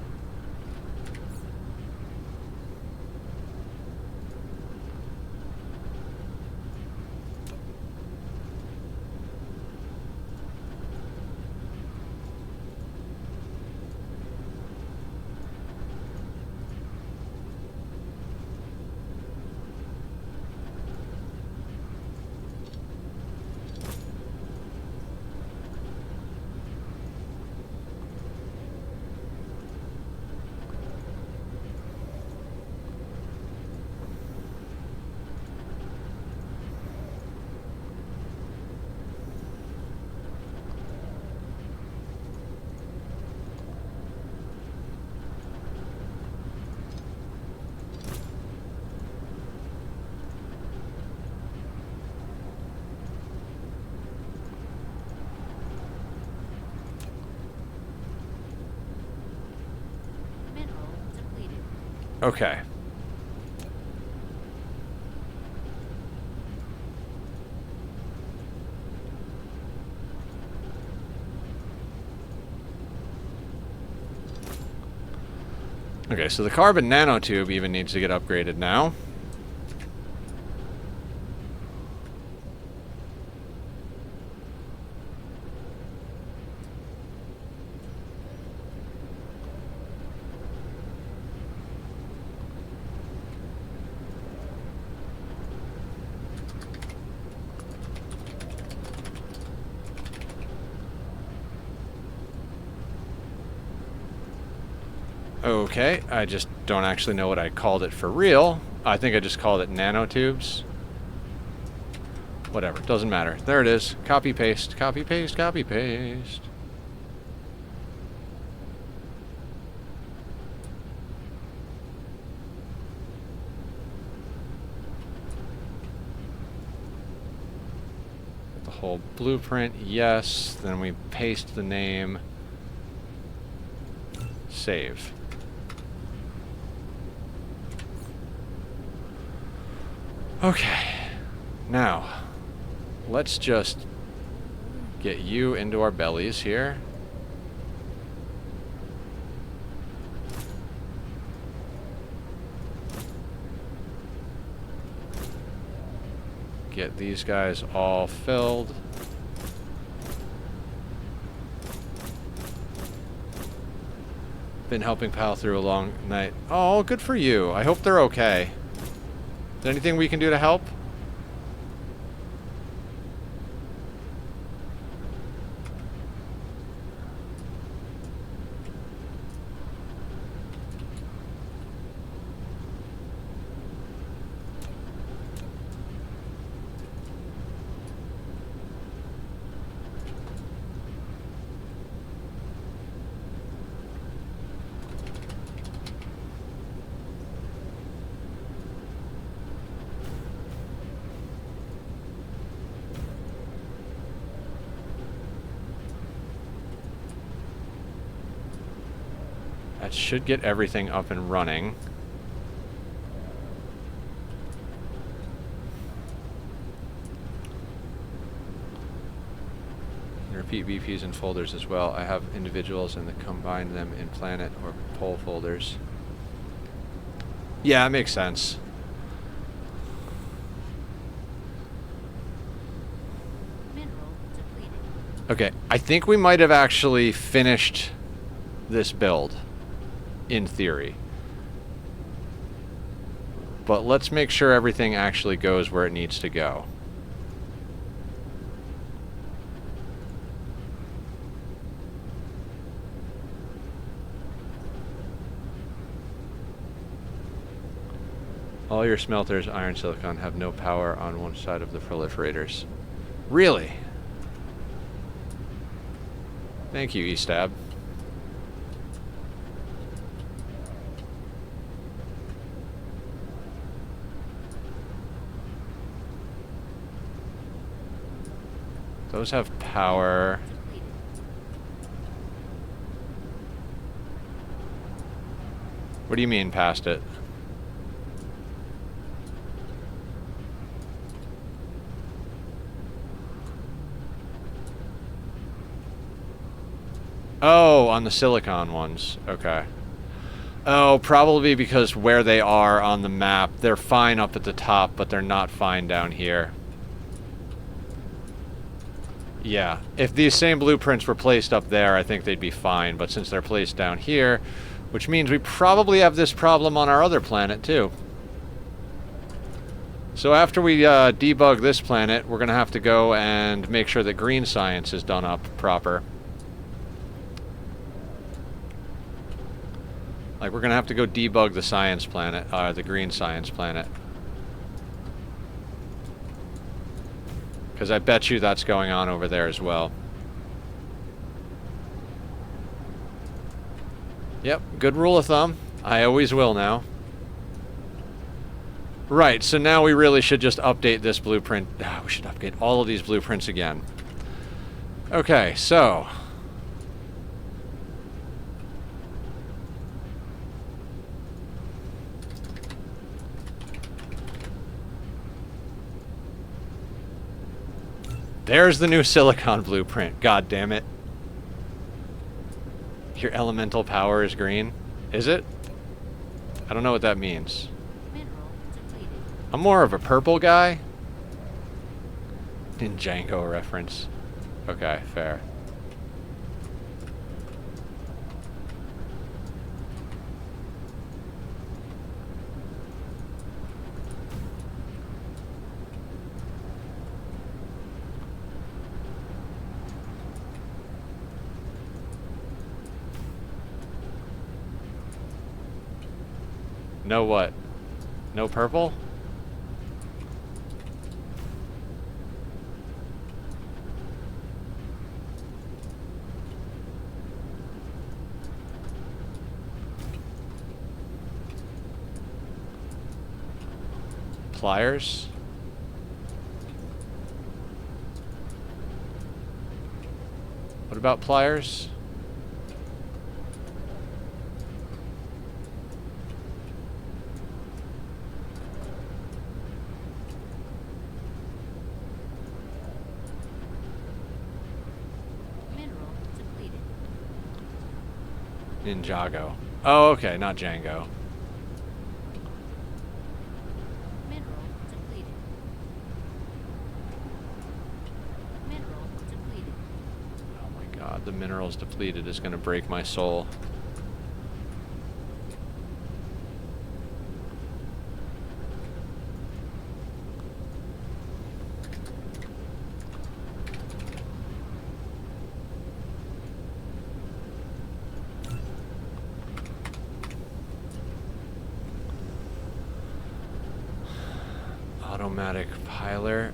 Okay. Okay, so the carbon nanotube even needs to get upgraded now. Okay, I just don't actually know what I called it for real. I think I just called it nanotubes. Whatever, doesn't matter. There it is. Copy, paste, copy, paste, copy, paste. The whole blueprint, yes. Then we paste the name. Save. Okay, now let's just get you into our bellies here. Get these guys all filled. Been helping pal through a long night. Oh, good for you. I hope they're okay. Is there anything we can do to help? That should get everything up and running. Repeat BPs in folders as well. I have individuals and combine them in planet or pole folders. Yeah, it makes sense. Mineral depleted. Okay, I think we might have actually finished this build, in theory. But let's make sure everything actually goes where it needs to go. All your smelters, iron silicon, have no power on one side of the proliferators. Really? Thank you, Estab. Those have power. Depleted. What do you mean past it? Oh, on the silicon ones. Okay. Oh, probably because where they are on the map, they're fine up at the top, but they're not fine down here. Yeah, if these same blueprints were placed up there, I think they'd be fine, but since they're placed down here, which means we probably have this problem on our other planet, too. So after we debug this planet, we're going to have to go and make sure that green science is done up proper. Like, we're going to have to go debug the science planet, the green science planet. Because I bet you that's going on over there as well. Yep, good rule of thumb. I always will now. Right, so now we really should just update this blueprint. We should update all of these blueprints again. Okay, so... there's the new silicon blueprint. God damn it. Your elemental power is green. Is it? I don't know what that means. Mineral depleted. I'm more of a purple guy. In Django reference. Okay, fair. No what? No purple? Pliers? What about pliers? Mineral depleted. Ninjago. Oh, okay, not Django. Mineral depleted. Mineral depleted. Oh my god, the minerals depleted is gonna break my soul. Automatic piler.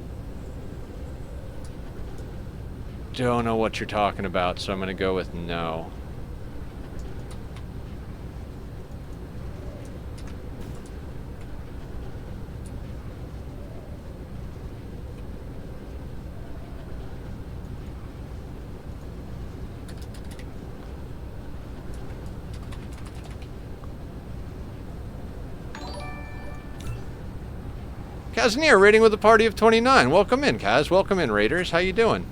Don't know what you're talking about, so I'm gonna go with no. Kaznier raiding with a party of 29. Welcome in, Kaz. Welcome in, Raiders. How you doing?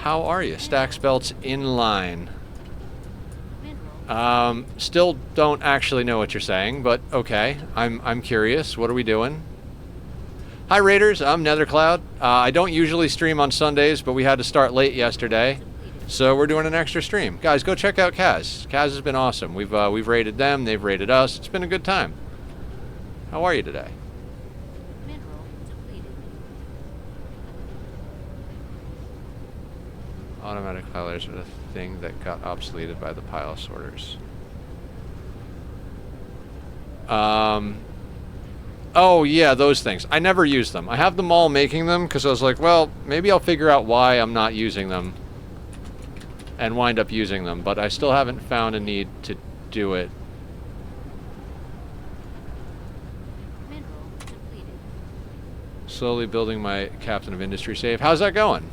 How are you? Stacks belts in line. Mineral. Still don't actually know what you're saying, but okay. I'm curious. What are we doing? Hi, Raiders. I'm Nethercloud. I don't usually stream on Sundays, but we had to start late yesterday, so we're doing an extra stream. Guys, go check out Kaz. Kaz has been awesome. We've raided them. They've raided us. It's been a good time. How are you today? Mineral depleted. Automatic pilers are the thing that got obsoleted by the pile sorters. Oh yeah, those things. I never use them. I have them all making them because I was like, well, maybe I'll figure out why I'm not using them and wind up using them, but I still haven't found a need to do it. Mineral depleted. Slowly building my Captain of Industry save. How's that going?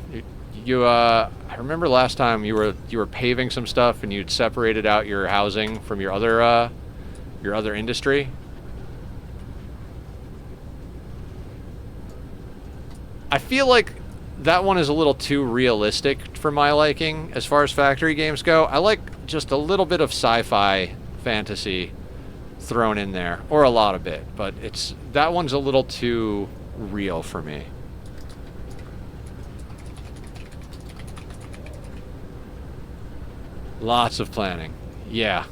I remember last time you were paving some stuff and you'd separated out your housing from your other industry. I feel like that one is a little too realistic for my liking as far as factory games go. I like just a little bit of sci-fi fantasy thrown in there, or a lot of it, but that one's a little too real for me. Lots of planning. Yeah.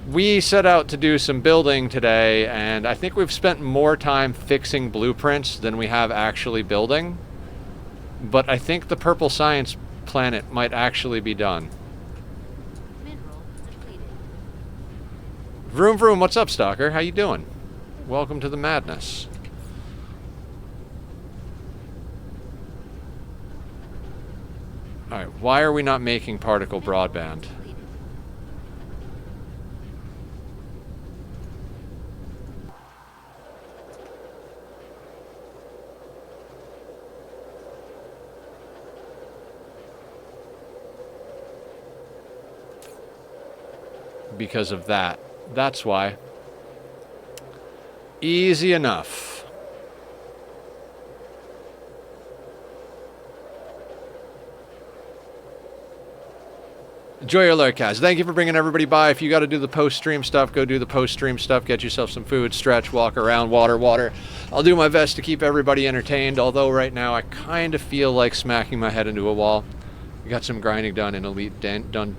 We set out to do some building today, and I think we've spent more time fixing blueprints than we have actually building. But I think the Purple Science planet might actually be done. Mineral depleted. Vroom vroom, what's up, Stalker? How you doing? Welcome to the madness. Alright, why are we not making particle broadband? Because of that. That's why. Easy enough. Enjoy your alert, Kaz. Thank you for bringing everybody by. If you got to do the post-stream stuff, go do the post-stream stuff. Get yourself some food, stretch, walk around, water. I'll do my best to keep everybody entertained, although right now I kind of feel like smacking my head into a wall. We got some grinding done in Elite done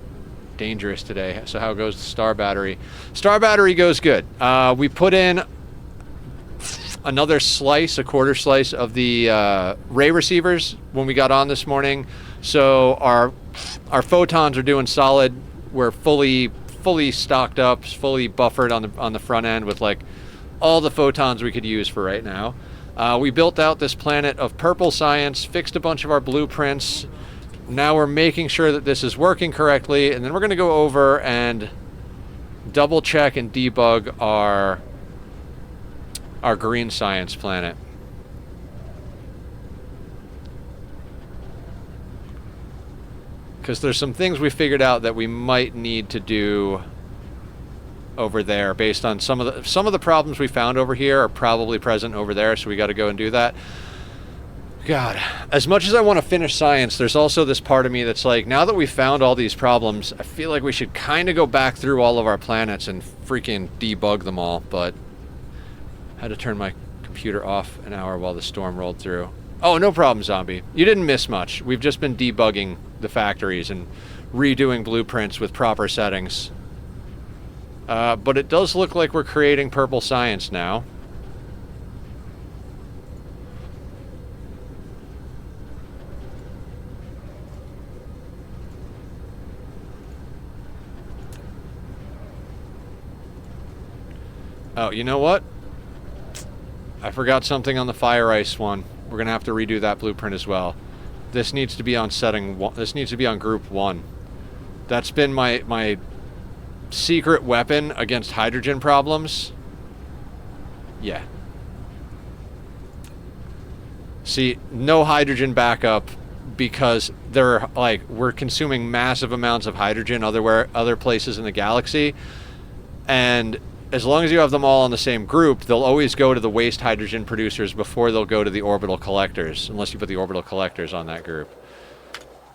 dangerous today. So how goes the Star Battery? Star Battery goes good. We put in another slice, a quarter slice of the ray receivers when we got on this morning. So our photons are doing solid we're fully stocked up, fully buffered on the front end with like all the photons we could use for right now. We built out this planet of purple science, fixed a bunch of our blueprints. Now we're making sure that this is working correctly, and then we're going to go over and double check and debug our green science planet. Because there's some things we figured out that we might need to do over there based on some of the problems we found over here are probably present over there, so we got to go and do that. God, as much as I want to finish science, there's also this part of me that's like, now that we've found all these problems, I feel like we should kind of go back through all of our planets and freaking debug them all, but I had to turn my computer off an hour while the storm rolled through. Oh, no problem, Zombie. You didn't miss much. We've just been debugging the factories and redoing blueprints with proper settings. But it does look like we're creating purple science now. Oh, you know what? I forgot something on the fire ice one. We're gonna have to redo that blueprint as well. This needs to be on setting one. This needs to be on group 1. That's been my secret weapon against hydrogen problems. Yeah. See, no hydrogen backup because we're consuming massive amounts of hydrogen other places in the galaxy, and as long as you have them all in the same group, they'll always go to the waste hydrogen producers before they'll go to the orbital collectors, unless you put the orbital collectors on that group.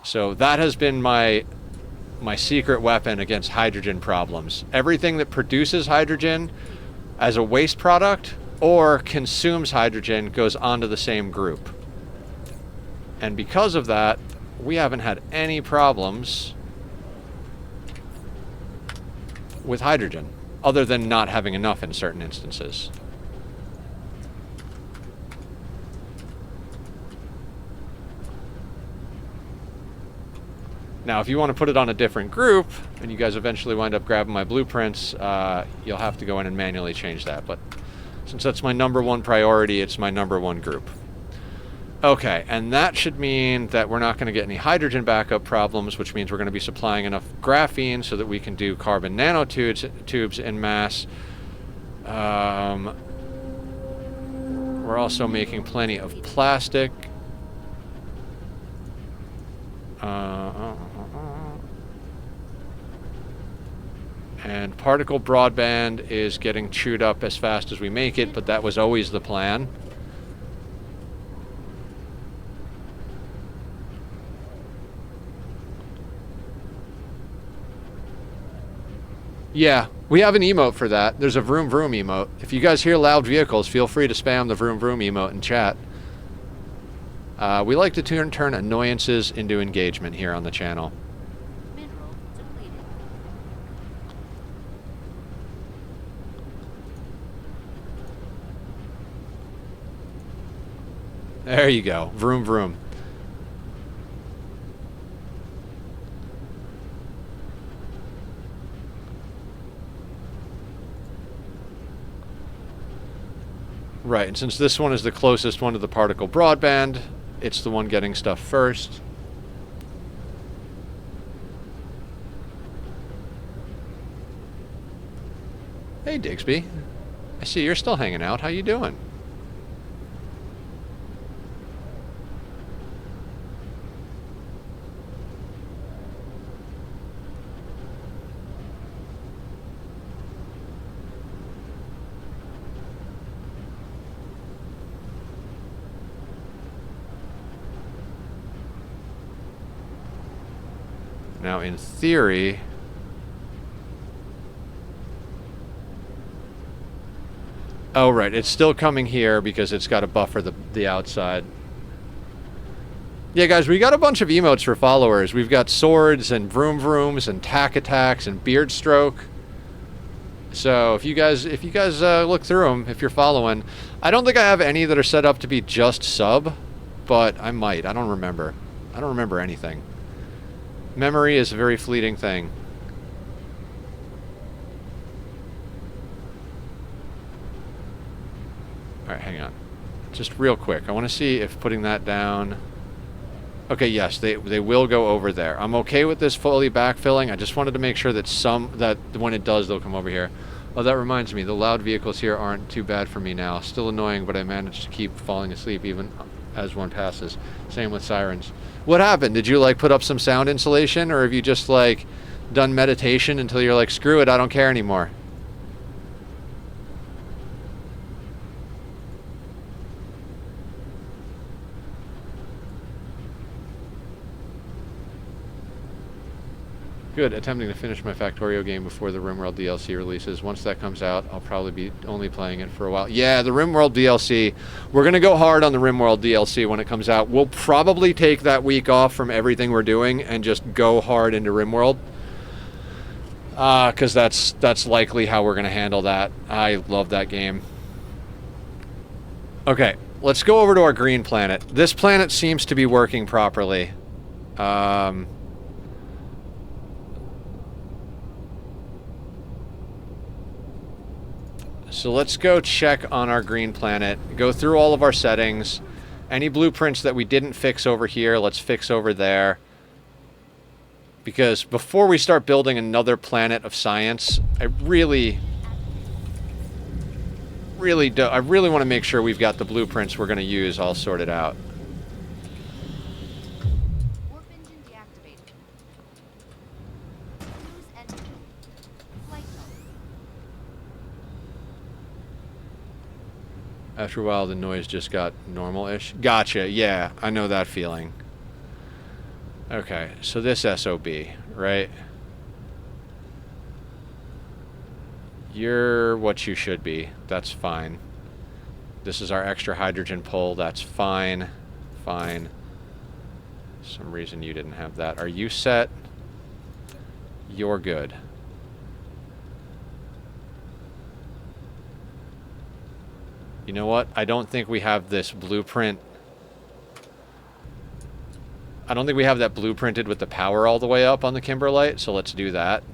So that has been my secret weapon against hydrogen problems. Everything that produces hydrogen as a waste product or consumes hydrogen goes onto the same group. And because of that, we haven't had any problems with hydrogen, other than not having enough in certain instances. Now, if you want to put it on a different group, and you guys eventually wind up grabbing my blueprints, you'll have to go in and manually change that. But since that's my #1 priority, it's my #1 group. Okay, and that should mean that we're not going to get any hydrogen backup problems, which means we're going to be supplying enough graphene so that we can do carbon nanotubes en masse. We're also making plenty of plastic. And particle broadband is getting chewed up as fast as we make it, but that was always the plan. Yeah, we have an emote for that. There's a vroom vroom emote. If you guys hear loud vehicles, feel free to spam the vroom vroom emote in chat. We like to turn annoyances into engagement here on the channel. Mineral depleted. There you go. Vroom vroom. Right, and since this one is the closest one to the particle broadband, it's the one getting stuff first. Hey, Digsby. I see you're still hanging out. How you doing? Now, in theory, oh, right, it's still coming here because it's got to buffer the outside. Yeah, guys, we got a bunch of emotes for followers. We've got swords and vroom vrooms and tack attacks and beard stroke. So if you guys look through them, if you're following, I don't think I have any that are set up to be just sub, but I might. I don't remember. I don't remember anything. Memory is a very fleeting thing. Just real quick. I want to see if putting that down... Okay, yes, they will go over there. I'm okay with this fully backfilling. I just wanted to make sure that when it does, they'll come over here. Oh, that reminds me, the loud vehicles here aren't too bad for me now. Still annoying, but I managed to keep falling asleep even as one passes. Same with sirens. What happened? Did you, like, put up some sound insulation, or have you just, like, done meditation until you're like, screw it, I don't care anymore? Good. Attempting to finish my Factorio game before the RimWorld DLC releases. Once that comes out, I'll probably be only playing it for a while. Yeah, the RimWorld DLC. We're going to go hard on the RimWorld DLC when it comes out. We'll probably take that week off from everything we're doing and just go hard into RimWorld. Because that's likely how we're going to handle that. I love that game. Okay, let's go over to our green planet. This planet seems to be working properly. So let's go check on our green planet, go through all of our settings. Any blueprints that we didn't fix over here, let's fix over there. Because before we start building another planet of science, I really want to make sure we've got the blueprints we're going to use all sorted out. Warp engine deactivated. Cruise engine. Flight mode. After a while, the noise just got normal-ish. Gotcha, yeah, I know that feeling. Okay, so this SOB, right? You're what you should be. That's fine. This is our extra hydrogen pull. That's fine. Fine. Some reason you didn't have that. Are you set? You're good. You know what? I don't think we have this blueprint. I don't think we have that blueprinted with the power all the way up on the Kimberlite, so let's do that.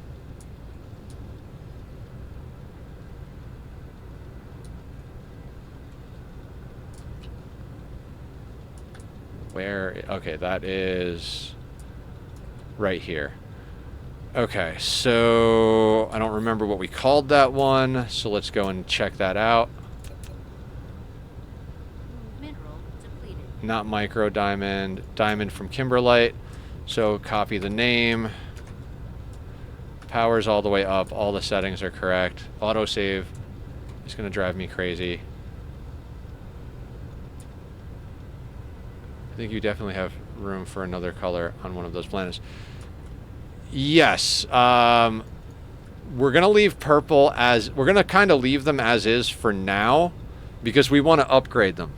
Where? Okay, that is right here. Okay, so I don't remember what we called that one, so let's go and check that out. Mineral depleted. Not micro diamond, diamond from Kimberlite. So copy the name. Power's all the way up. All the settings are correct. Autosave is going to drive me crazy. I think you definitely have room for another color on one of those planets. Yes. We're going to leave purple as... We're going to kind of leave them as is for now because we want to upgrade them.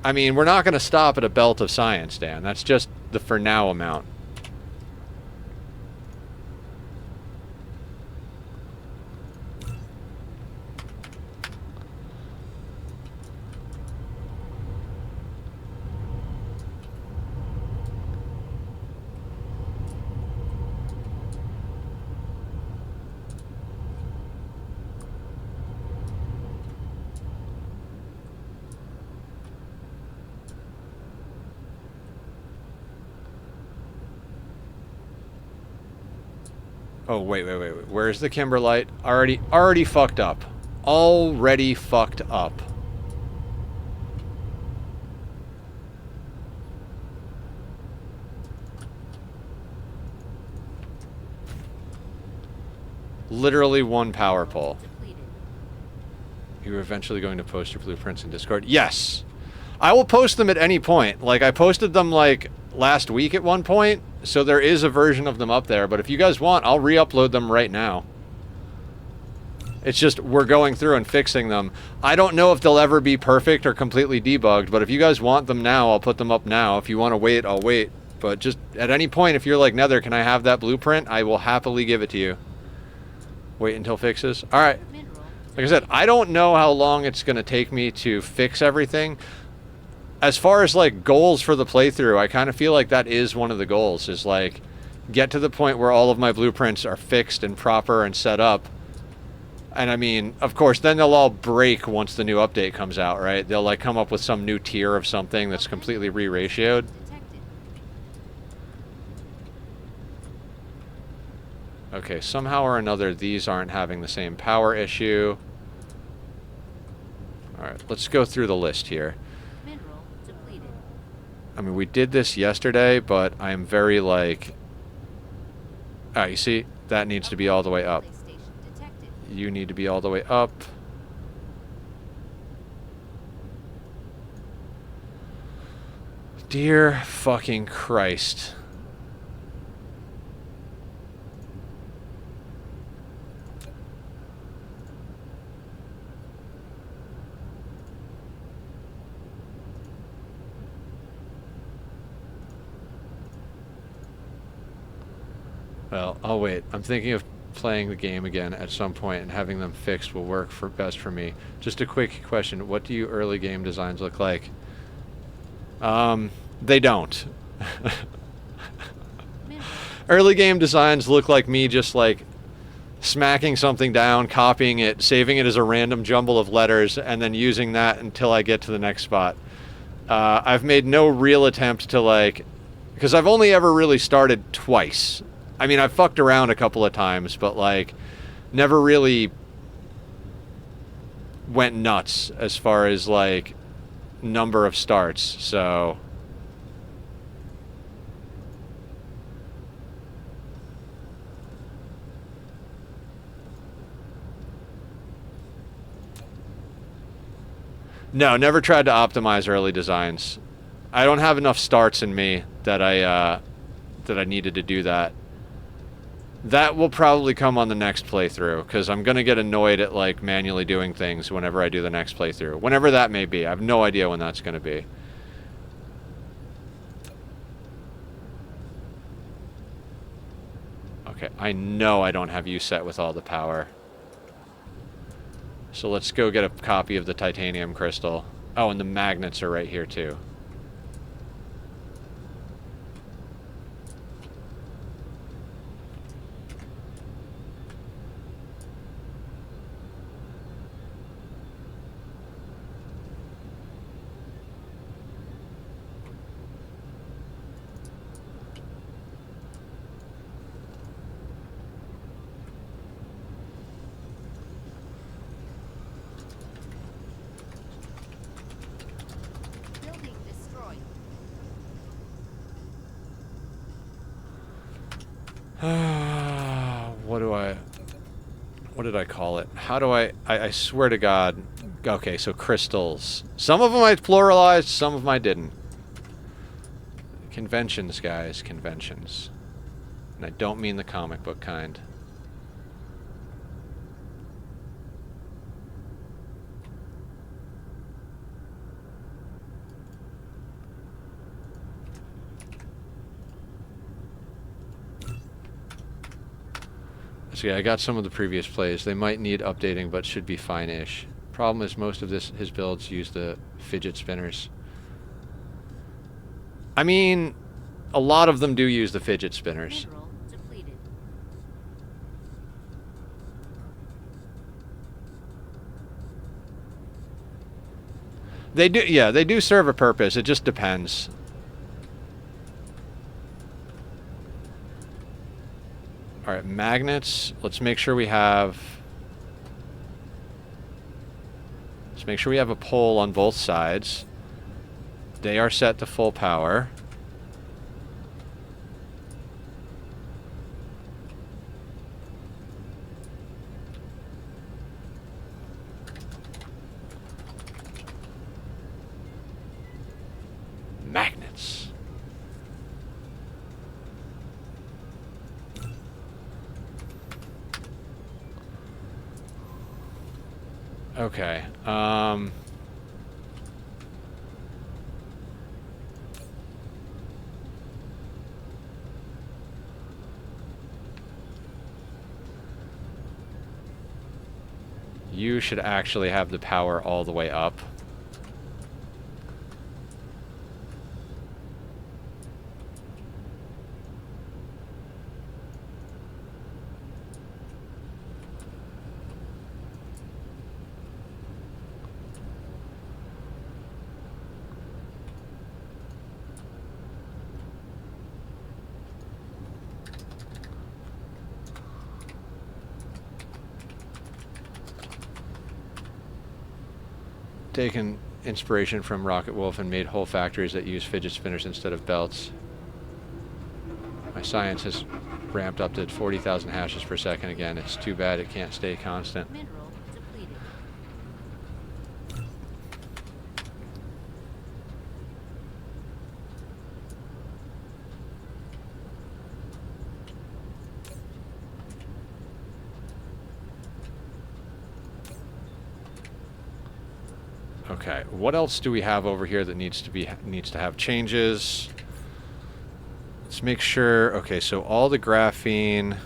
I mean, we're not going to stop at a belt of science, Dan. That's just the for now amount. Oh, wait. Where's the Kimberlite? Already fucked up. Already fucked up. Literally one power pole. You're eventually going to post your blueprints in Discord? Yes! I will post them at any point. Like, I posted them, like, last week at one point, so there is a version of them up there, but if you guys want, I'll re-upload them right now. It's just, we're going through and fixing them. I don't know if they'll ever be perfect or completely debugged, but if you guys want them now, I'll put them up now. If you want to wait, I'll wait. But just, at any point, if you're like, Nether, can I have that blueprint? I will happily give it to you. Wait until fixes. Alright. Like I said, I don't know how long it's going to take me to fix everything. As far as, like, goals for the playthrough, I kind of feel like that is one of the goals, is, like, get to the point where all of my blueprints are fixed and proper and set up. And I mean, of course, then they'll all break once the new update comes out, right? They'll like come up with some new tier of something that's completely re-ratioed. Detected. Okay, somehow or another, these aren't having the same power issue. Alright, let's go through the list here. Mineral depleted. I mean, we did this yesterday, but I am very like... Ah, you see? That needs to be all the way up. Station detected. You need to be all the way up. Dear fucking Christ. Well, I'll wait. I'm thinking of playing the game again at some point, and having them fixed will work for best for me. Just a quick question. What do you early game designs look like? They don't. Early game designs look like me just like smacking something down, copying it, saving it as a random jumble of letters, and then using that until I get to the next spot. I've made no real attempt to like... Because I've only ever really started twice. I mean, I've fucked around a couple of times, but like never really went nuts as far as like number of starts. So no, never tried to optimize early designs. I don't have enough starts in me that I needed to do that. That will probably come on the next playthrough, because I'm going to get annoyed at like manually doing things whenever I do the next playthrough. Whenever that may be. I have no idea when that's going to be. Okay, I know I don't have you set with all the power. So let's go get a copy of the titanium crystal. Oh, and the magnets are right here too. Building destroyed. What did I call it? How do I swear to God. Okay, so crystals. Some of them I pluralized, some of them I didn't. Conventions, guys, conventions. And I don't mean the comic book kind. So yeah, I got some of the previous plays. They might need updating, but should be fine-ish. Problem is most of his builds use the fidget spinners. I mean, a lot of them do use the fidget spinners. Mineral depleted. They do, yeah, they do serve a purpose. It just depends. All right, magnets. Let's make sure we have... Let's make sure we have a pole on both sides. They are set to full power. Magnets. Okay. You should actually have the power all the way up. taken inspiration from Rocket Wolf and made whole factories that use fidget spinners instead of belts. My science has ramped up to 40,000 hashes per second again. It's too bad it can't stay constant. Mineral depleted. Okay, what else do we have over here that needs to have changes? Let's make sure. Okay, so all the graphene.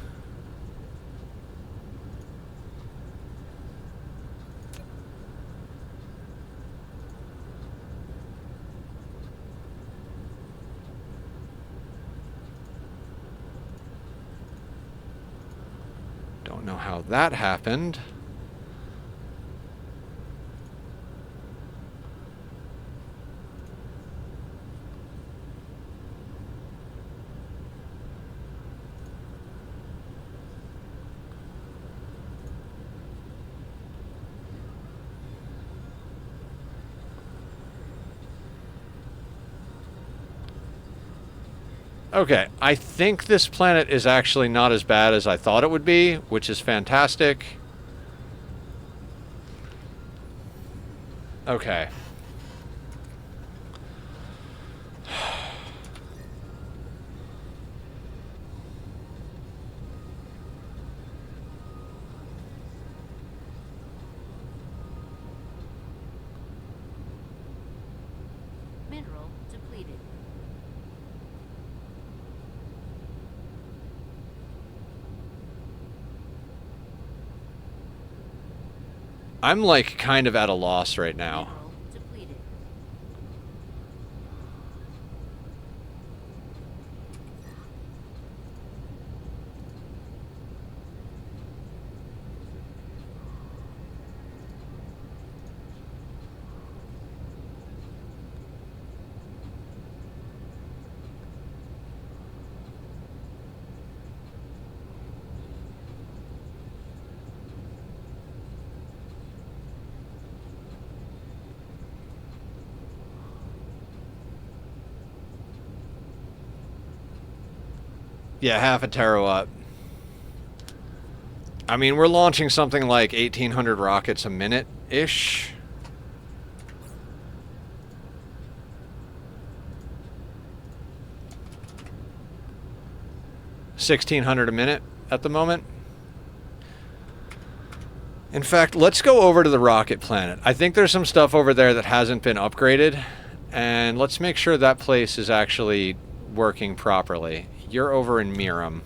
Don't know how that happened. Okay, I think this planet is actually not as bad as I thought it would be, which is fantastic. Okay. Mineral depleted. I'm like kind of at a loss right now. Mineral depleted. Yeah, half a terawatt. I mean, we're launching something like 1,800 rockets a minute-ish. $1,600 a minute at the moment. In fact, let's go over to the rocket planet. I think there's some stuff over there that hasn't been upgraded, and let's make sure that place is actually working properly. You're over in Miram.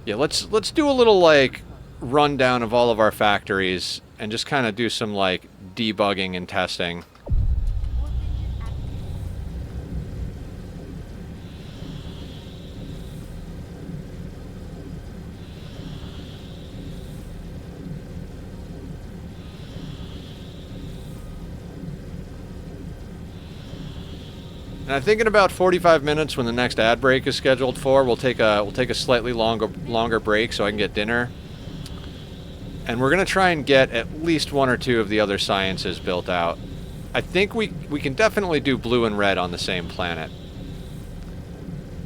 Yeah, let's do a little like rundown of all of our factories and just kind of do some like debugging and testing. Warp engine activated. And I think in about 45 minutes, when the next ad break is scheduled for, we'll take a slightly longer break so I can get dinner. And we're gonna try and get at least one or two of the other sciences built out. I think we can definitely do blue and red on the same planet.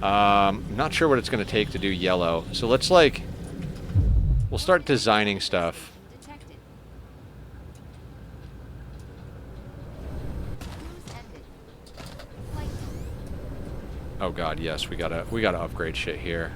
I'm not sure what it's gonna take to do yellow. So let's we'll start designing stuff. Detected. Cruise ended. Flight Oh god, yes, we gotta upgrade shit here.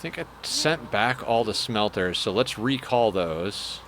think I sent back all the smelters, so let's recall those.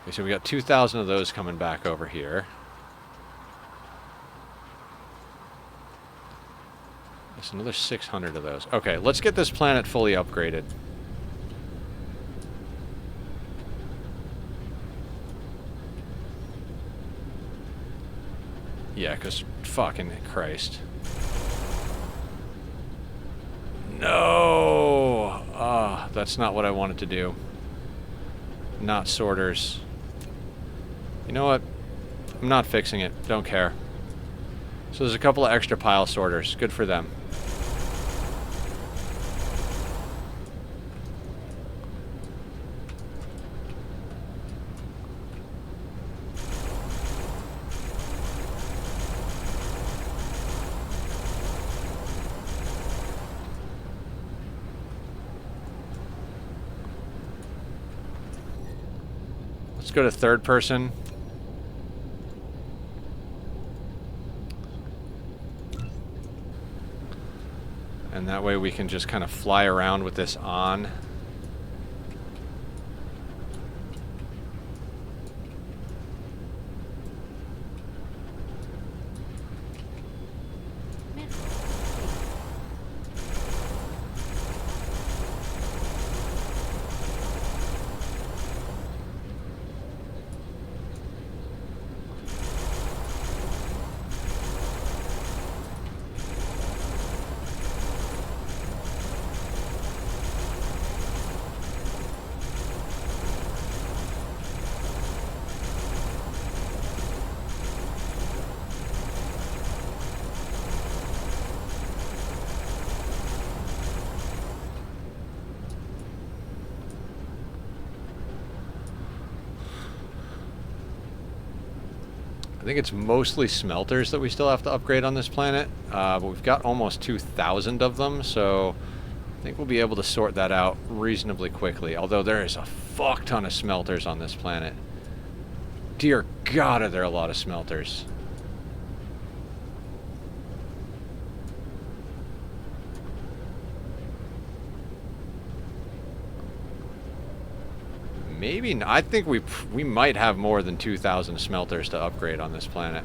Okay, so we got 2,000 of those coming back over here. There's another 600 of those. Okay, let's get this planet fully upgraded. Yeah, because fucking Christ. No! Ah, that's not what I wanted to do. Not sorters. You know what? I'm not fixing it. Don't care. So there's a couple of extra pile sorters. Good for them. Let's go to third person. And that way we can just kind of fly around with this on. I think it's mostly smelters that we still have to upgrade on this planet, but we've got almost 2,000 of them, so I think we'll be able to sort that out reasonably quickly, although there is a fuck ton of smelters on this planet. Dear God, are there a lot of smelters. Maybe, I think we might have more than 2,000 smelters to upgrade on this planet.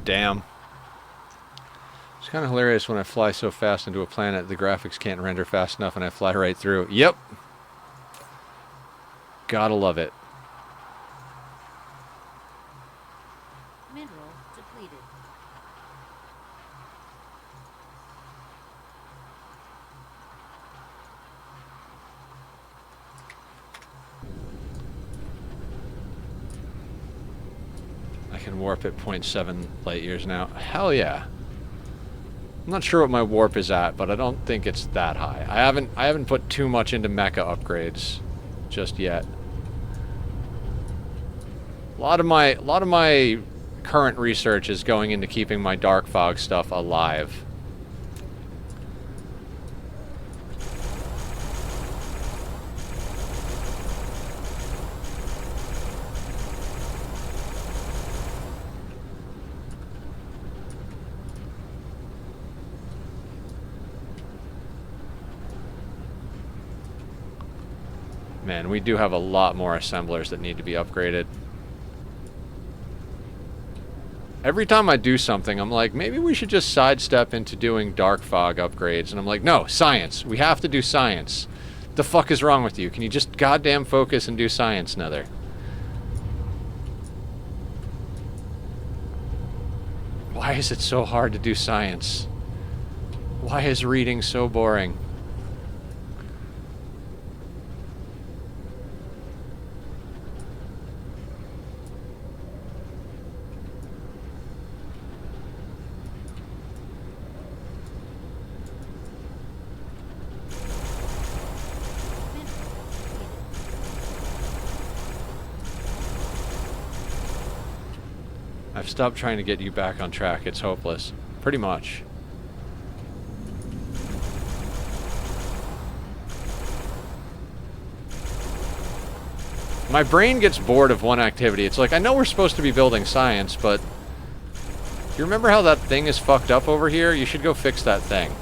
Damn. It's kind of hilarious when I fly so fast into a planet, the graphics can't render fast enough and I fly right through. Yep. Gotta love it. Mineral depleted. I can warp at 0.7 light years now. Hell yeah. I'm not sure what my warp is at, but I don't think it's that high. I haven't put too much into mecha upgrades just yet. A lot of my current research is going into keeping my dark fog stuff alive. Man, we do have a lot more assemblers that need to be upgraded. Every time I do something, I'm like, maybe we should just sidestep into doing dark fog upgrades. And I'm like, no, science. We have to do science. The fuck is wrong with you? Can you just goddamn focus and do science, Nether? Why is it so hard to do science? Why is reading so boring? I've stopped trying to get you back on track. It's hopeless. Pretty much. My brain gets bored of one activity. It's like, I know we're supposed to be building science, but... Do you remember how that thing is fucked up over here? You should go fix that thing.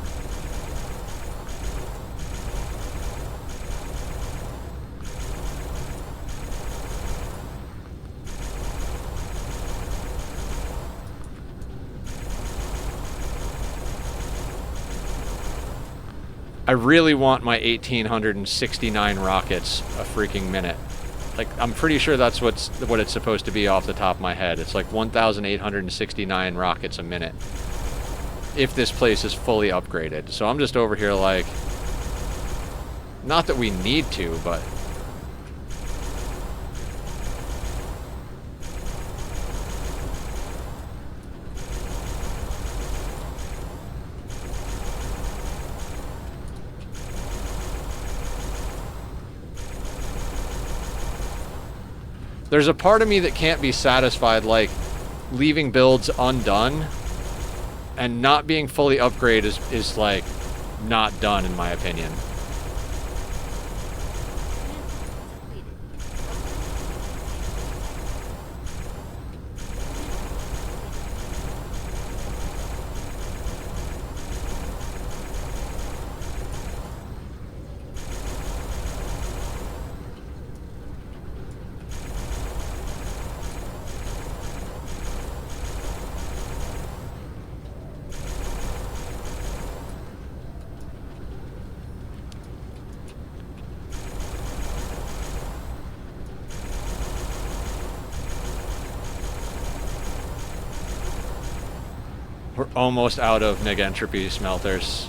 I really want my 1,869 rockets a freaking minute. Like, I'm pretty sure that's what it's supposed to be off the top of my head. It's like 1,869 rockets a minute. If this place is fully upgraded. So I'm just over here like... Not that we need to, but... There's a part of me that can't be satisfied, like, leaving builds undone, and not being fully upgraded is like, not done, in my opinion. We're almost out of negentropy smelters.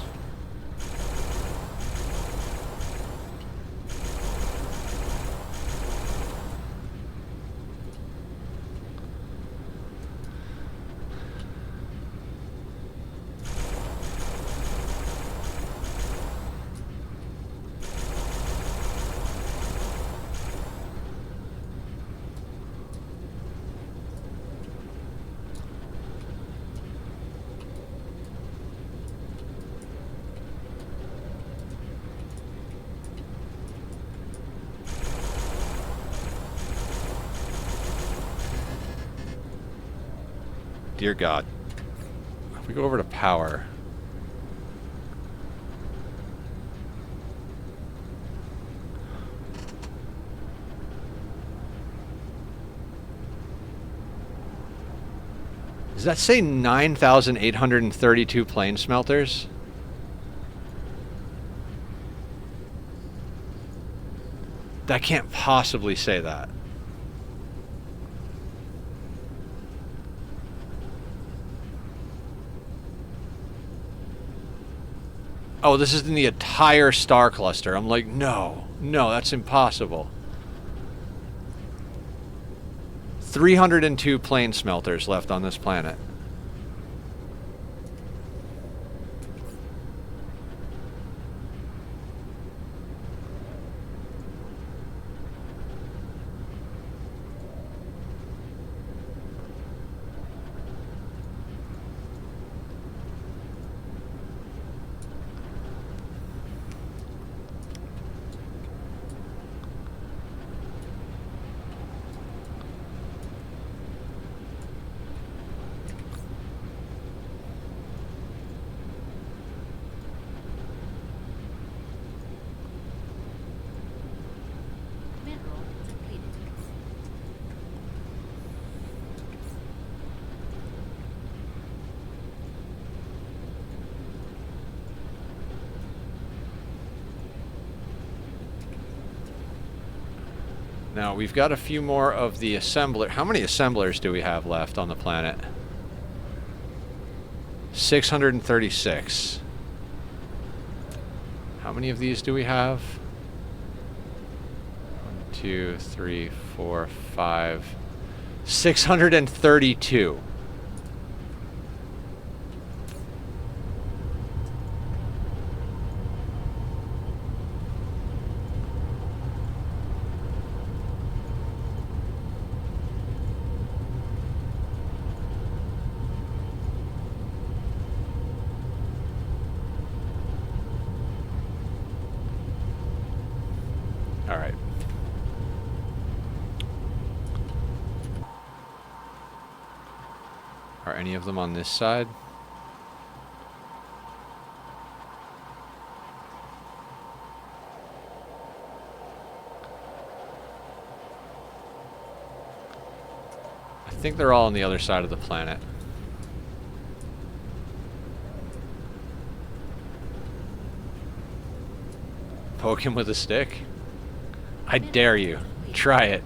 Dear God. If we go over to power. Does that say 9,832 plane smelters? That can't possibly say that. Oh, this is in the entire star cluster. I'm like, no, that's impossible. 302 plane smelters left on this planet. Now, we've got a few more of the assembler. How many assemblers do we have left on the planet? 636. How many of these do we have? 1, 2, 3, 4, 5. 632. All right. Are any of them on this side? I think they're all on the other side of the planet. Poke him with a stick? I dare you. Try it.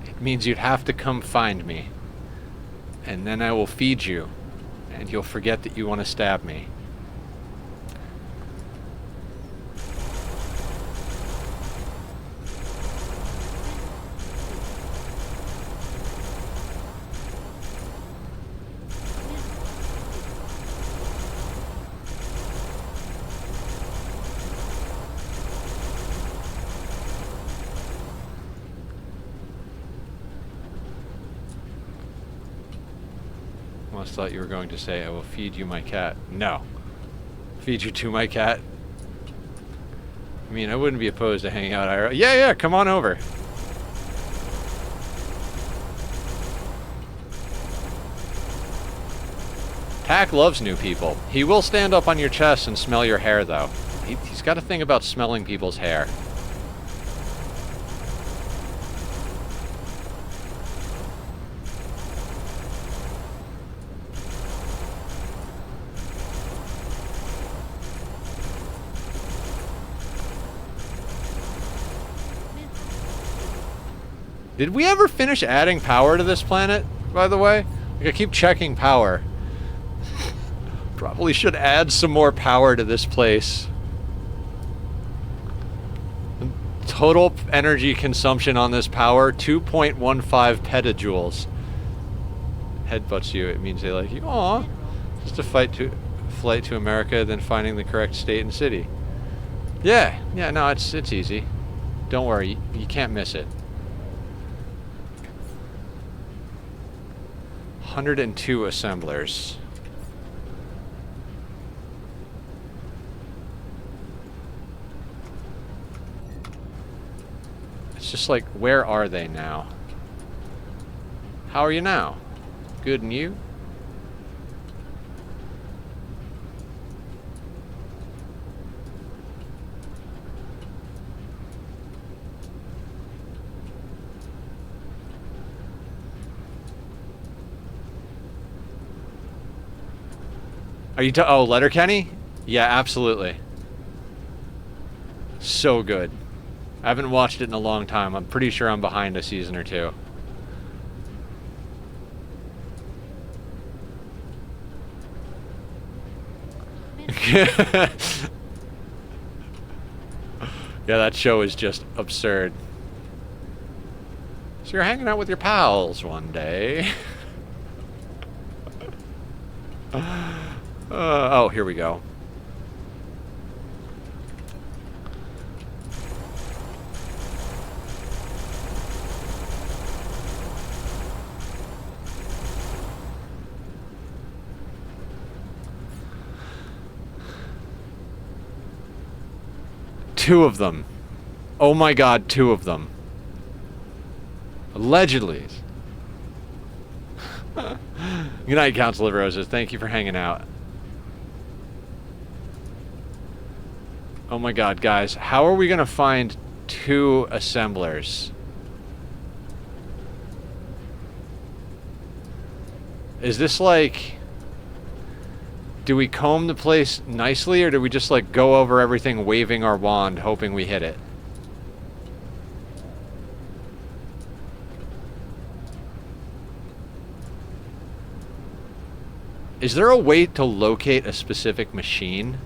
It means you'd have to come find me. And then I will feed you. And you'll forget that you want to stab me. I almost thought you were going to say, I will feed you my cat. No. Feed you to my cat? I mean, I wouldn't be opposed to hanging out. Yeah, come on over. Tack loves new people. He will stand up on your chest and smell your hair, though. He's got a thing about smelling people's hair. Did we ever finish adding power to this planet, by the way? Like, I keep checking power. Probably should add some more power to this place. Total energy consumption on this power, 2.15 petajoules. Headbutts you, it means they like you. Aw. Just a flight to America, then finding the correct state and city. Yeah, no, it's easy. Don't worry, you can't miss it. 102 assemblers. It's just like, where are they now? How are you now? Good, and you? Are you oh, Letterkenny? Yeah, absolutely. So good. I haven't watched it in a long time. I'm pretty sure I'm behind a season or two. Yeah, that show is just absurd. So you're hanging out with your pals one day. Oh, here we go. Two of them. Oh my god, two of them. Allegedly. Good night, Council of Roses. Thank you for hanging out. Oh my god, guys. How are we going to find two assemblers? Is this like... Do we comb the place nicely, or do we just like go over everything waving our wand hoping we hit it? Is there a way to locate a specific machine?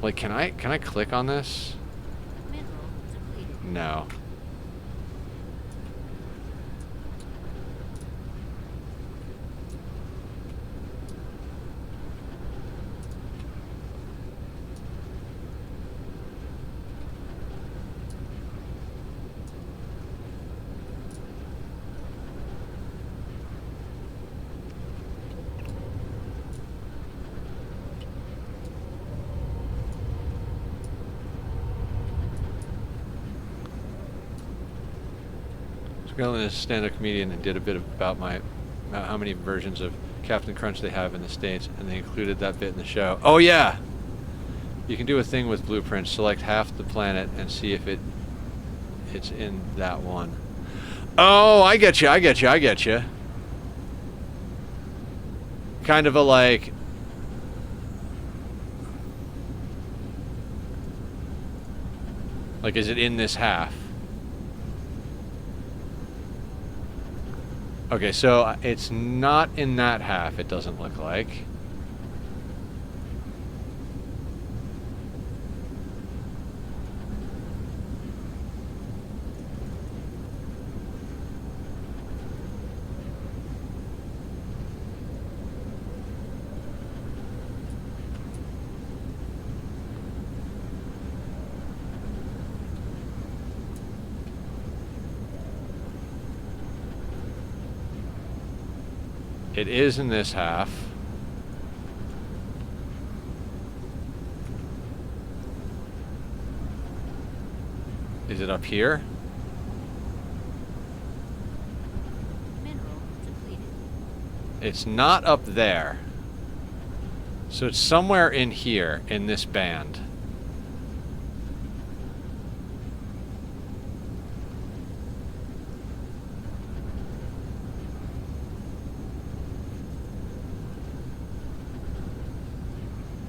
Like, can I click on this? Mineral depleted. No. Galen is a stand-up comedian and did a bit about how many versions of Captain Crunch they have in the States, and they included that bit in the show. Oh yeah! You can do a thing with blueprints. Select half the planet and see if it's in that one. Oh, I get you. Kind of a like... Like, is it in this half? Okay, so it's not in that half, it doesn't look like. It is in this half. Is it up here? Mineral depleted. It's not up there. So it's somewhere in here, in this band.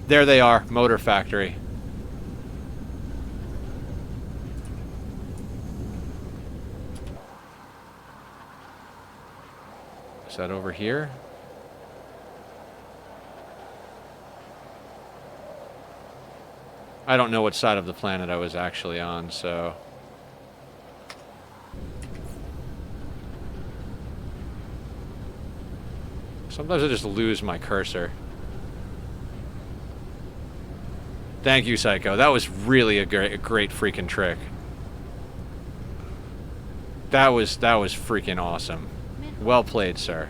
There they are, Motor Factory. Is that over here? I don't know what side of the planet I was actually on, so... Sometimes I just lose my cursor. Thank you, Psycho. That was really a great freaking trick. That was freaking awesome. Well played, sir.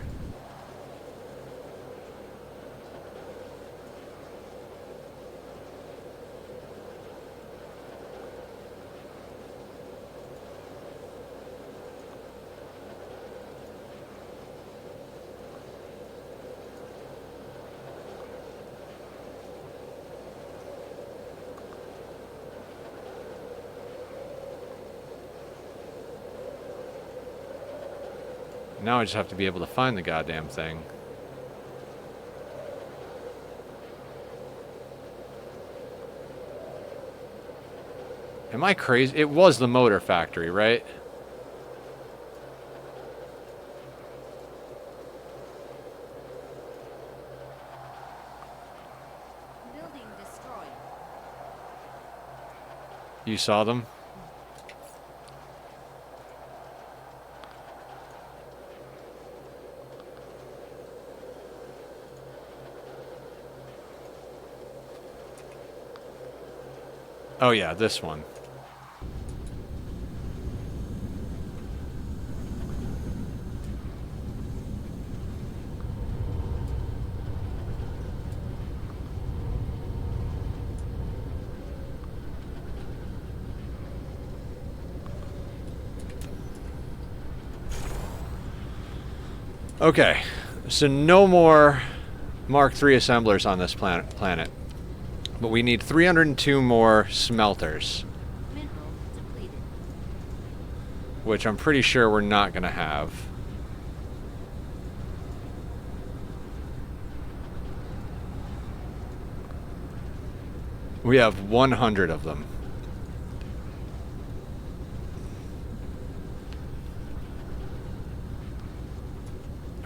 Now I just have to be able to find the goddamn thing. Am I crazy? It was the Motor Factory, right? Building destroyed. You saw them? Oh yeah, this one. Okay, so no more Mark III assemblers on this planet. But we need 302 more smelters. Mineral depleted. Which I'm pretty sure we're not going to have. We have 100 of them.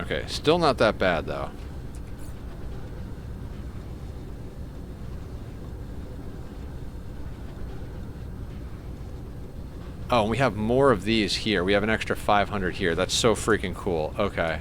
Okay, still not that bad, though. Oh, and we have more of these here. We have an extra 500 here. That's so freaking cool. Okay.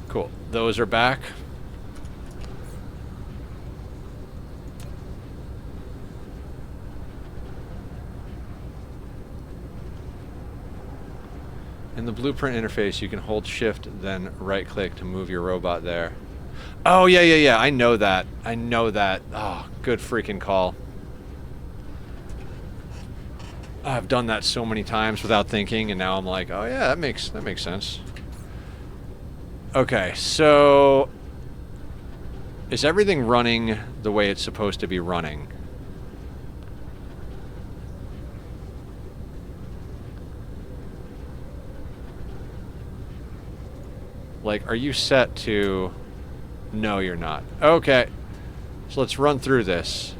Cool. Those are back. In the blueprint interface, you can hold shift, then right click to move your robot there. Oh, yeah. I know that. I know that. Oh, good freaking call. I've done that so many times without thinking, and now I'm like, oh yeah, that makes sense. Okay, so is everything running the way it's supposed to be running? Like, are you set to... No, you're not. Okay, so let's run through this.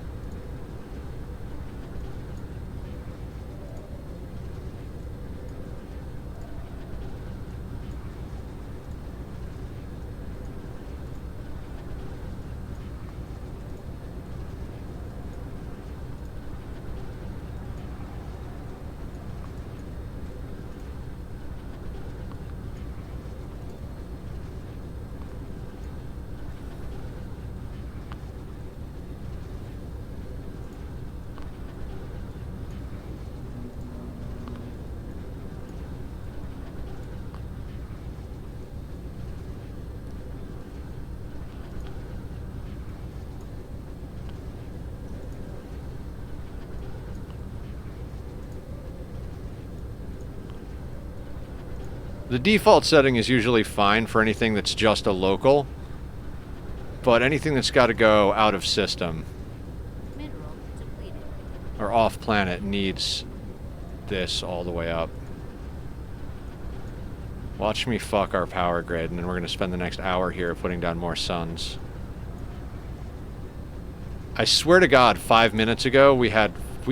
The default setting is usually fine for anything that's just a local, but anything that's got to go out of system Mineral depleted. or off planet needs this all the way up. Watch me fuck our power grid, and then we're going to spend the next hour here putting down more suns. I swear to God, 5 minutes ago we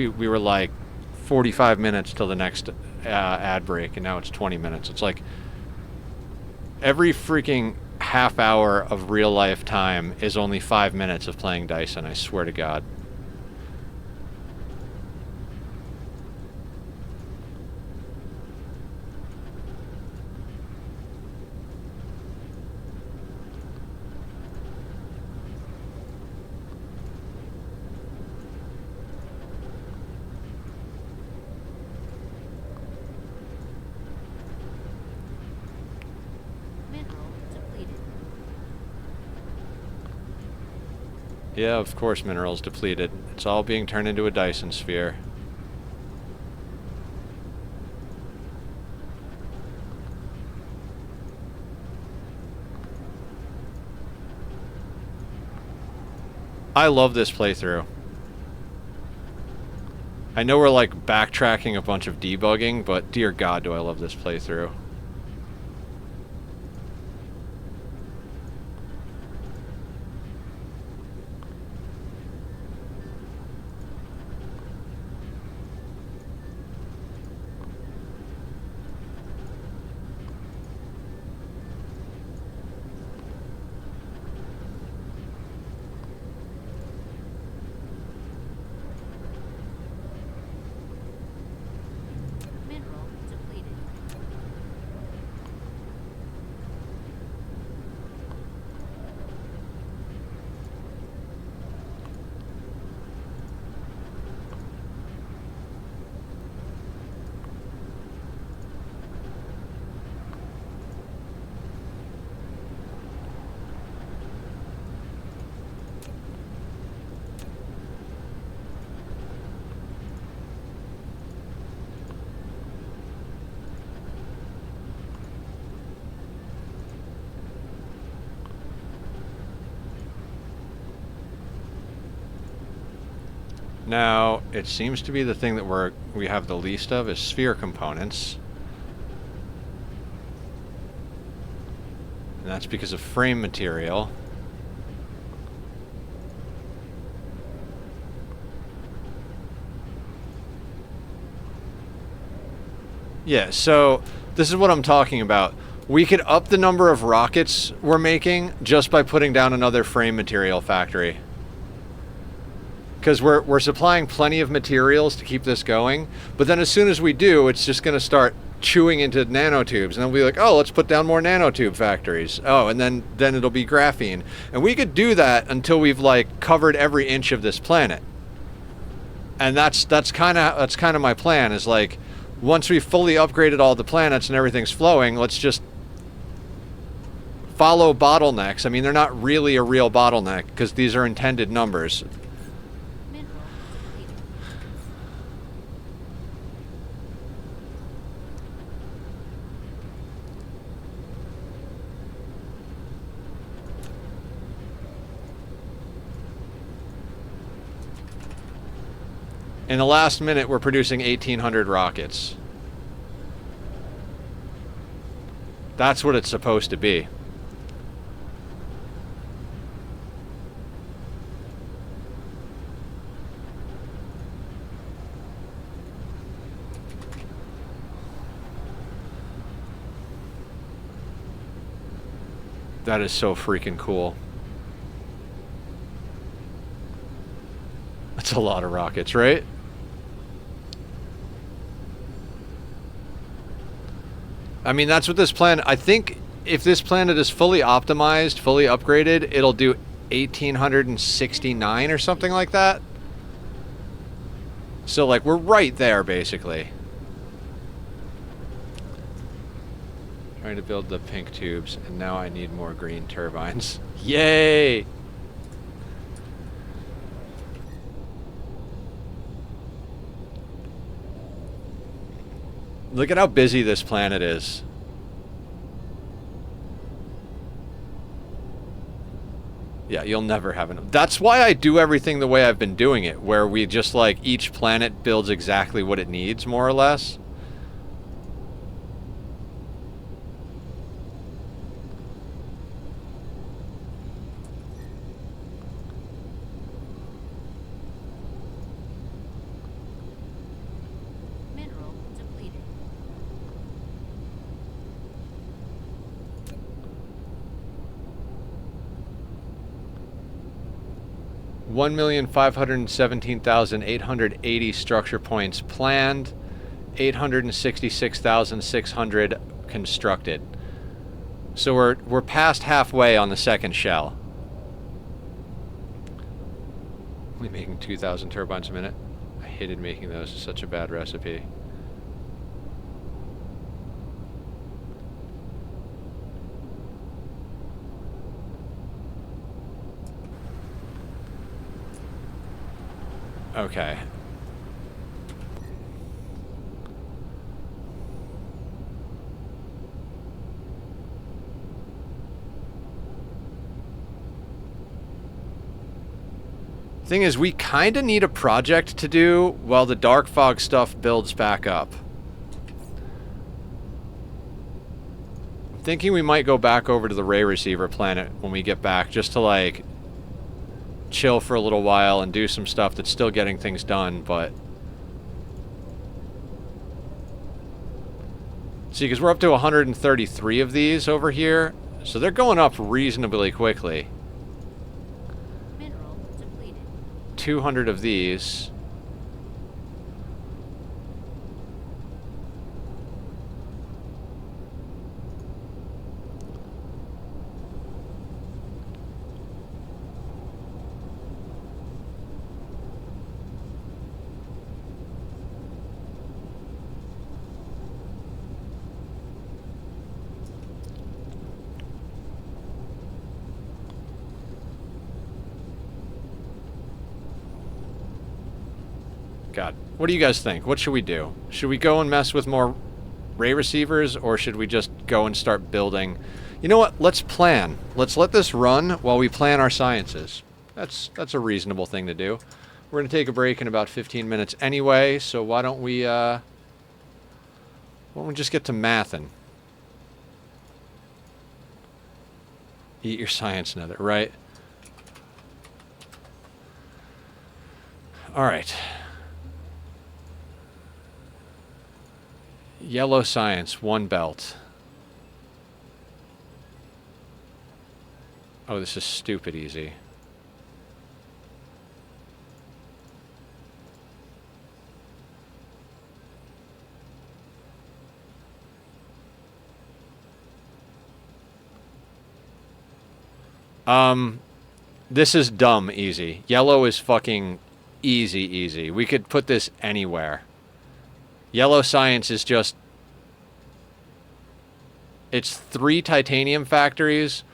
were like 45 minutes till the next ad break, and now it's 20 minutes. It's like every freaking half hour of real life time is only 5 minutes of playing Dyson. I swear to God. Yeah, of course minerals depleted. It's all being turned into a Dyson sphere. I love this playthrough. I know we're like backtracking a bunch of debugging, but dear God, do I love this playthrough. Now, it seems to be the thing that we have the least of is sphere components. And that's because of frame material. Yeah, so this is what I'm talking about. We could up the number of rockets we're making just by putting down another frame material factory. Because we're supplying plenty of materials to keep this going, but then as soon as we do, it's just going to start chewing into nanotubes, and then we'll be like, oh, let's put down more nanotube factories. Oh, and then it'll be graphene. And we could do that until we've like covered every inch of this planet. And that's kind of my plan, is like, once we've fully upgraded all the planets and everything's flowing, let's just follow bottlenecks. I mean, they're not really a real bottleneck because these are intended numbers. In the last minute, we're producing 1,800 rockets. That's what it's supposed to be. That is so freaking cool. That's a lot of rockets, right? I mean, that's what this planet... I think if this planet is fully optimized, fully upgraded, it'll do 1,869 or something like that. So, like, we're right there, basically. Trying to build the pink tubes, and now I need more green turbines. Yay! Look at how busy this planet is. Yeah, you'll never have enough. That's why I do everything the way I've been doing it, where we just, like, each planet builds exactly what it needs, more or less. Mineral depleted. 1,517,880 structure points planned, 866,600 constructed. So we're past halfway on the second shell. Only making 2,000 turbines a minute. I hated making those. It's such a bad recipe. Okay. Thing is, we kind of need a project to do while the dark fog stuff builds back up. I'm thinking we might go back over to the ray receiver planet when we get back, just to like chill for a little while and do some stuff that's still getting things done, but... See, because we're up to 133 of these over here, so they're going up reasonably quickly. 200 of these. God, what do you guys think? What should we do? Should we go and mess with more ray receivers, or should we just go and start building? You know what? Let's plan. Let's let this run while we plan our sciences. That's a reasonable thing to do. We're going to take a break in about 15 minutes anyway, so why don't we just get to mathing? Eat your science nether, right? All right. Yellow science, 1 belt. Oh, this is stupid easy. This is dumb easy. Yellow is fucking easy. We could put this anywhere. Yellow science is just... It's 3 titanium factories,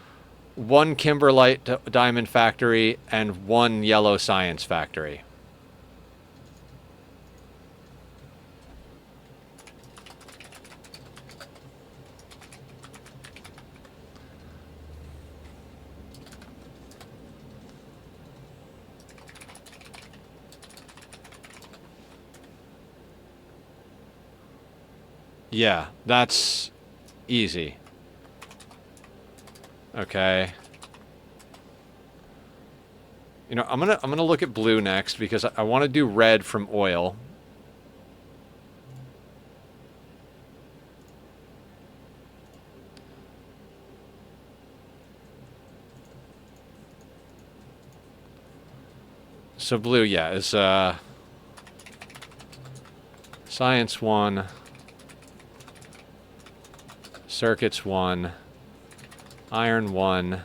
1 kimberlite diamond factory, and 1 yellow science factory. Yeah, that's easy. Okay. You know, I'm gonna look at blue next because I want to do red from oil. So blue, yeah, is science 1. Circuits 1, iron 1,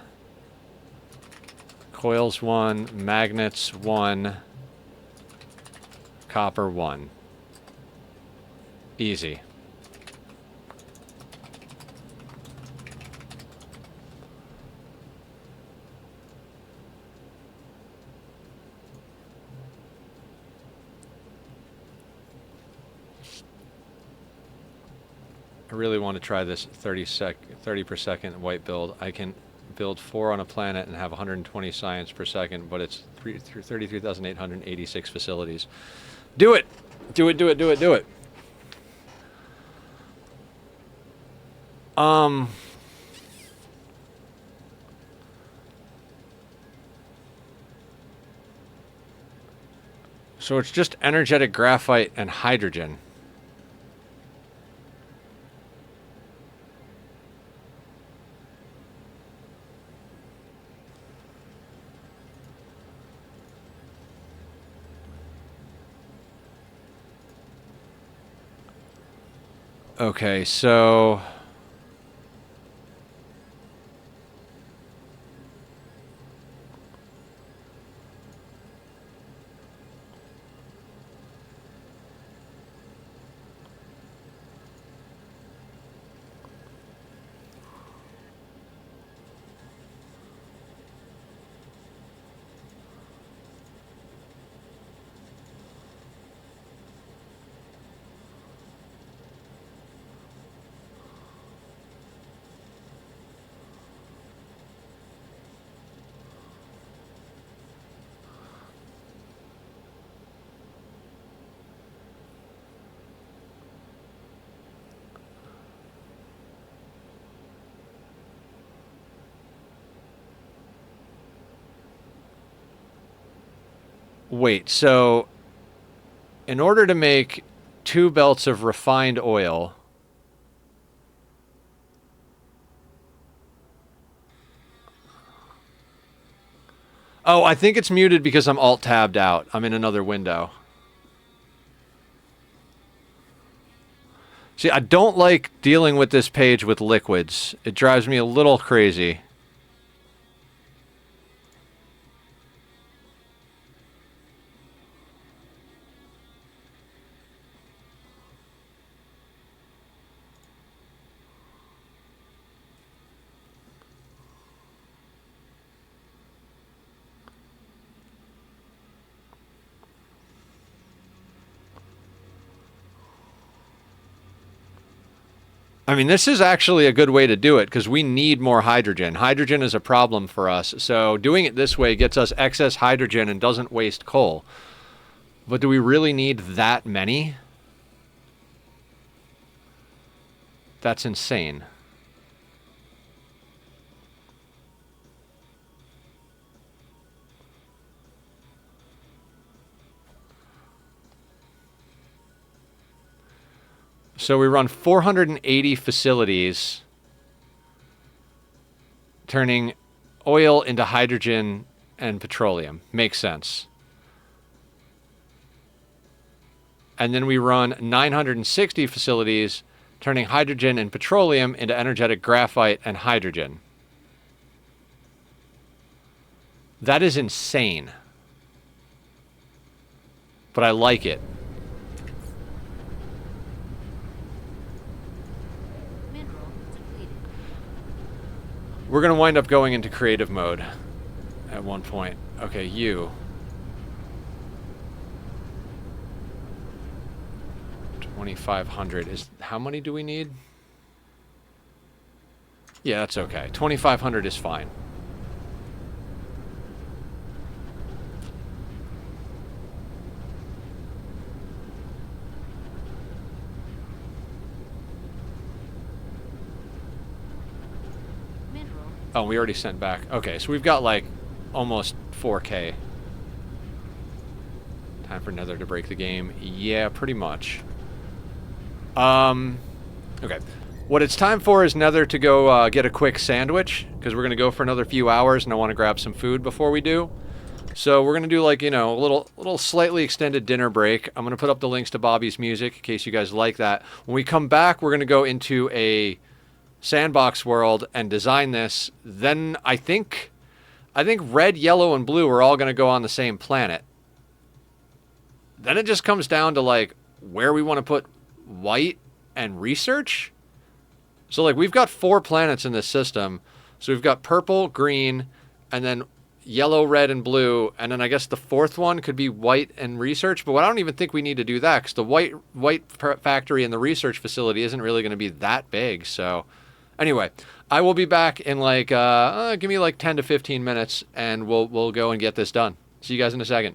coils 1, magnets 1, copper 1. Easy. I really want to try this 30 per second white build. I can build 4 on a planet and have 120 science per second, but it's 33,886 facilities. Do it! Do it. So it's just energetic graphite and hydrogen. Okay, so... Wait, so in order to make 2 belts of refined oil, oh, I think it's muted because I'm alt-tabbed out. I'm in another window. See, I don't like dealing with this page with liquids. It drives me a little crazy. I mean, this is actually a good way to do it because we need more hydrogen. Hydrogen is a problem for us, so doing it this way gets us excess hydrogen and doesn't waste coal. But do we really need that many? That's insane. So we run 480 facilities, turning oil into hydrogen and petroleum. Makes sense. And then we run 960 facilities, turning hydrogen and petroleum into energetic graphite and hydrogen. That is insane. But I like it. Mineral depleted. We're going to wind up going into creative mode at one point. Okay, you. 2,500 is... How many do we need? Yeah, that's okay. 2,500 is fine. Mineral. Oh, we already sent back. Okay, so we've got like almost 4K. Time for Nether to break the game. Yeah, pretty much. Okay. What it's time for is Nether to go get a quick sandwich, because we're going to go for another few hours, and I want to grab some food before we do. So we're going to do, like, you know, a little slightly extended dinner break. I'm going to put up the links to Bobby's music in case you guys like that. When we come back, we're going to go into a sandbox world and design this. Then I think red, yellow, and blue are all going to go on the same planet. Then it just comes down to, like, where we want to put white and research. So, like, we've got 4 planets in this system. So we've got purple, green, and then yellow, red, and blue. And then I guess the 4th one could be white and research. But I don't even think we need to do that, because the white factory and the research facility isn't really going to be that big. So anyway, I will be back in like, give me like 10 to 15 minutes, and we'll go and get this done. See you guys in a second.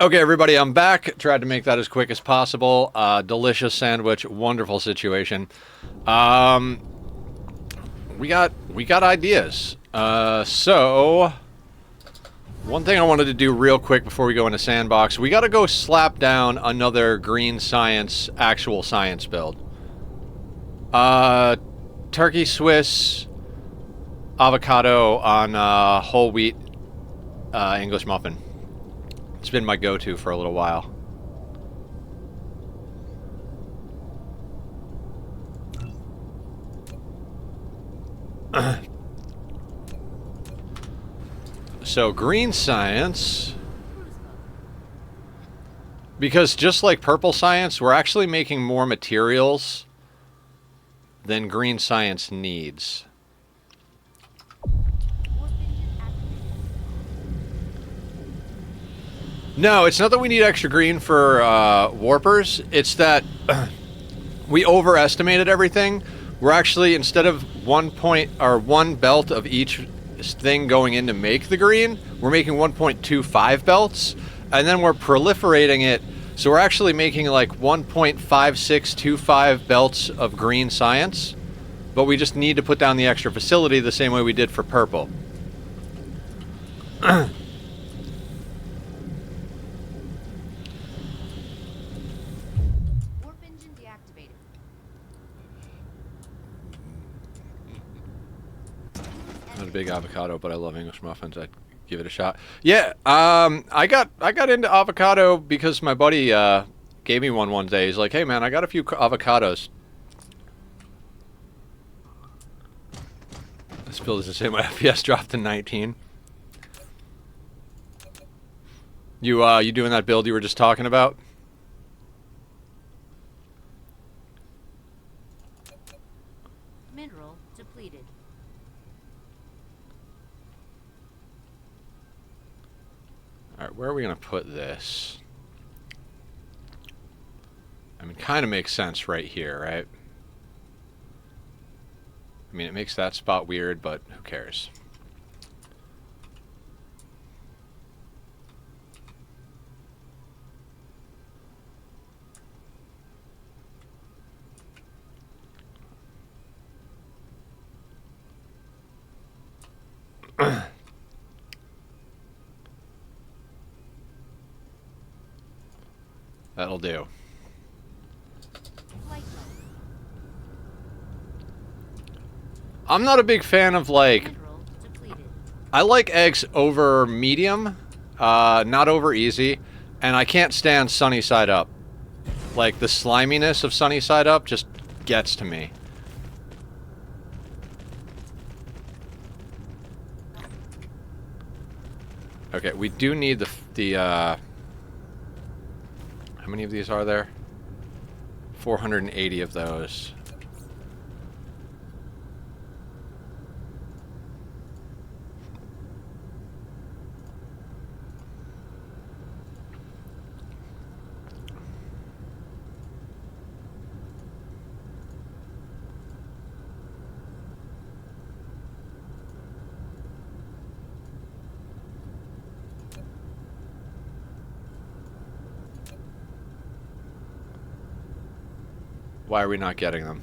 Okay, everybody, I'm back. Tried to make that as quick as possible. Delicious sandwich, wonderful situation. We got ideas. So one thing I wanted to do real quick before we go into Sandbox, we got to go slap down another green science, actual science build. Turkey Swiss avocado on whole wheat English muffin. It's been my go-to for a little while. So green science, because just like purple science, we're actually making more materials than green science needs. No, it's not that we need extra green for warpers. It's that we overestimated everything. We're actually, instead of one belt of each thing going in to make the green, we're making 1.25 belts, and then we're proliferating it. So we're actually making like 1.5625 belts of green science, but we just need to put down the extra facility the same way we did for purple. Not a big avocado, but I love English muffins. I'd give it a shot. Yeah, I got into avocado because my buddy gave me one day. He's like, "Hey man, I got a few avocados." This build doesn't say my FPS dropped to 19. You doing that build you were just talking about? Mineral depleted. Alright, where are we going to put this? I mean, kind of makes sense right here, right? I mean, it makes that spot weird, but who cares? That'll do. I'm not a big fan of, like, I like eggs over medium, not over easy, and I can't stand sunny side up. Like, the sliminess of sunny side up just gets to me. Okay, we do need the how many of these are there? 480 of those. Why are we not getting them?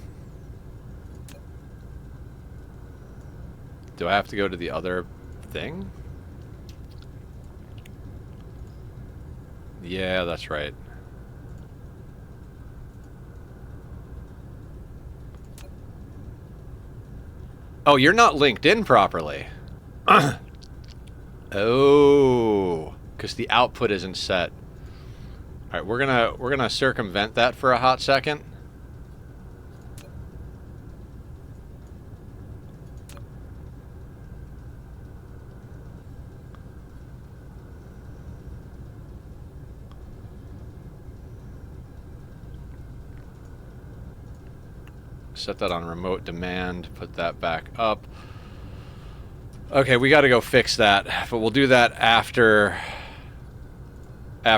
Do I have to go to the other thing? Yeah, that's right. Oh, you're not linked in properly. Oh, because the output isn't set. All right, we're gonna circumvent that for a hot second. Set that on remote demand, put that back up. Okay, we got to go fix that, but we'll do that after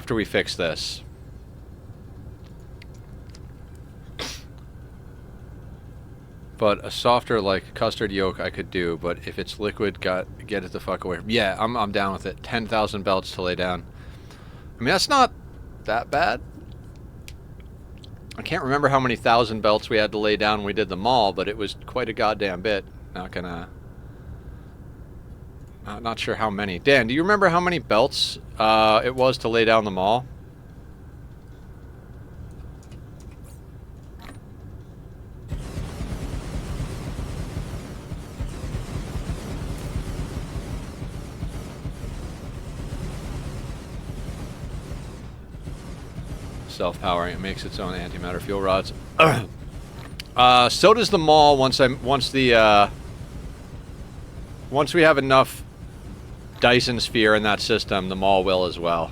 we fix this. But a softer, like, custard yolk I could do, but if it's liquid, get it the fuck away. Yeah, I'm down with it. 10,000 belts to lay down. I mean, that's not that bad. I can't remember how many thousand belts we had to lay down when we did the mall, but it was quite a goddamn bit. Not sure how many. Dan, do you remember how many belts it was to lay down the mall? Self-powering, it makes its own antimatter fuel rods. So does the mall. Once we have enough Dyson sphere in that system, the mall will as well.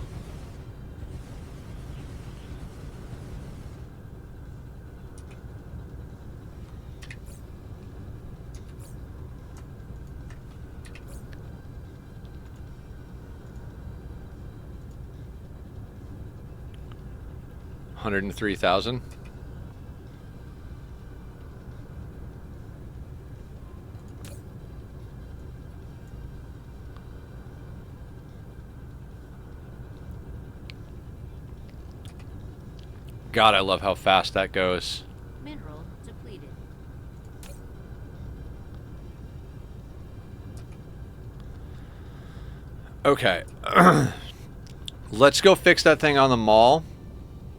$103,000. God, I love how fast that goes. Mineral depleted. Okay. Let's go fix that thing on the mall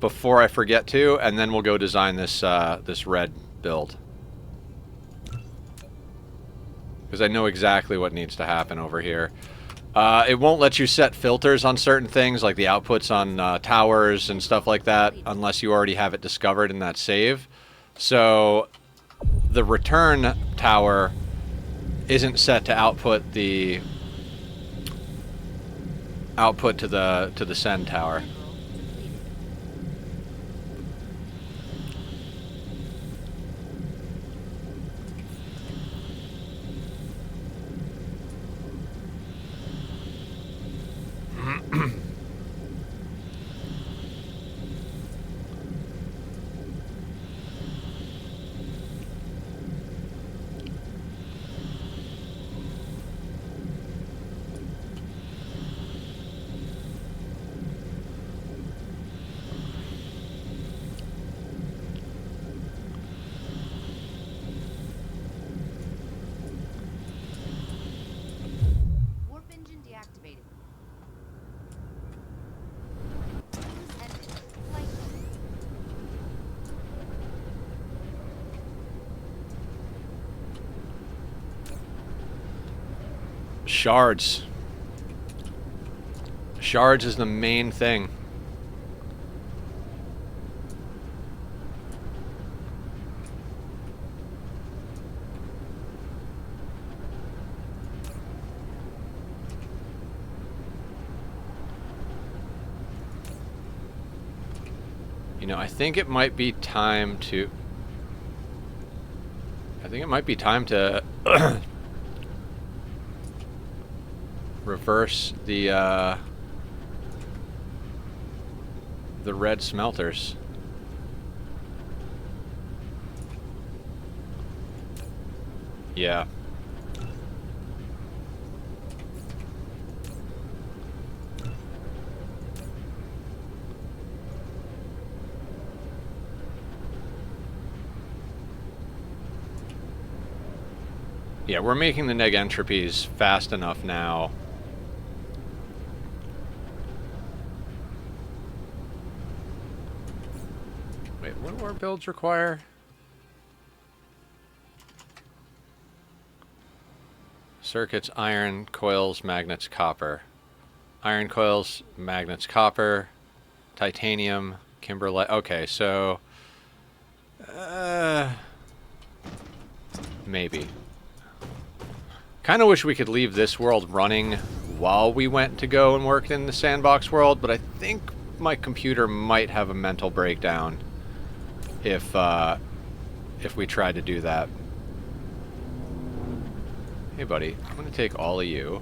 before I forget to, and then we'll go design this this red build. Because I know exactly what needs to happen over here. It won't let you set filters on certain things, like the outputs on towers and stuff like that, unless you already have it discovered in that save. So the return tower isn't set to output the to the send tower. Warp engine deactivated. Use engine. Flight mode. Shards. Shards is the main thing. You know, I think it might be time to... reverse the red smelters. Yeah. Yeah, we're making the neg entropies fast enough now. Wait, what do our builds require? Circuits, iron, coils, magnets, copper. Iron coils, magnets, copper, titanium, kimberlite. Okay, so... maybe. Kind of wish we could leave this world running while we went to go and work in the sandbox world, but I think my computer might have a mental breakdown if we tried to do that. Hey buddy, I'm gonna take all of you.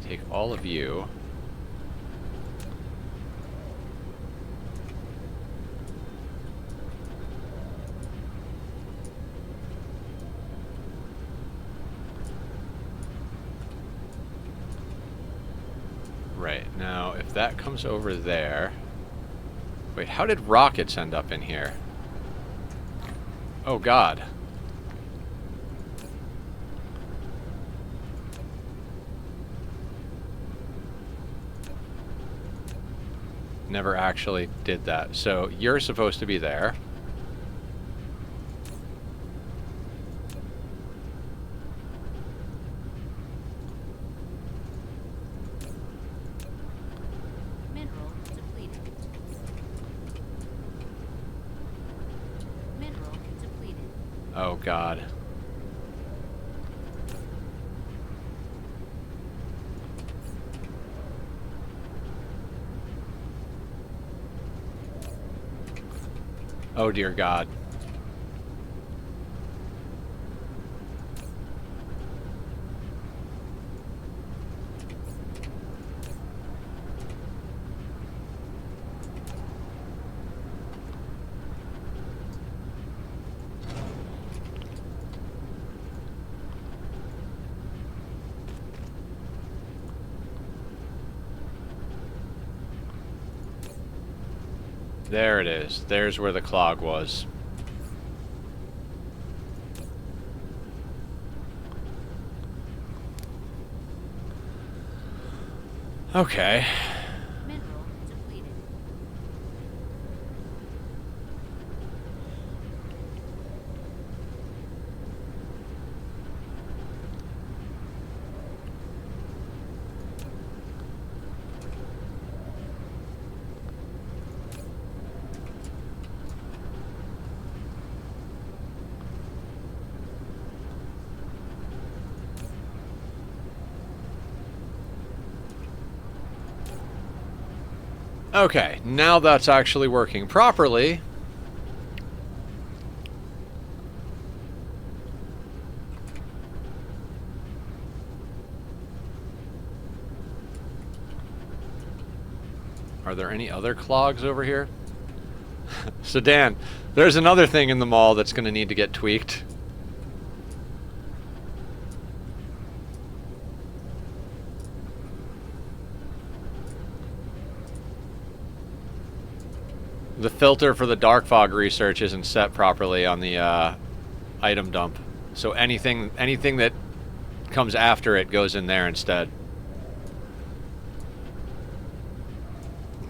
Take all of you. if that comes over there... Wait, how did rockets end up in here? Oh, God. Never actually did that. So you're supposed to be there. Mineral depleted. Mineral depleted. Oh, God. Oh, dear God. There it is. There's where the clog was. Okay. Mineral depleted. Okay, now that's actually working properly. Are there any other clogs over here? So Dan, there's another thing in the mall that's going to need to get tweaked. The filter for the dark fog research isn't set properly on the item dump. So anything that comes after it goes in there instead.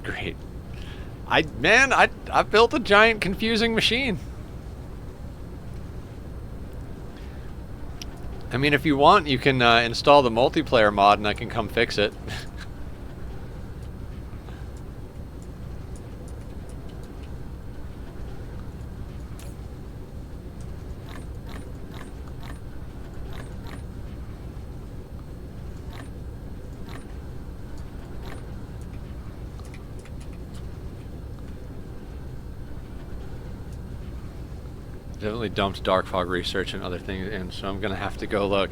Great. I built a giant confusing machine. I mean, if you want, you can install the multiplayer mod and I can come fix it. Definitely dumped dark fog research and other things in, so I'm gonna have to go look.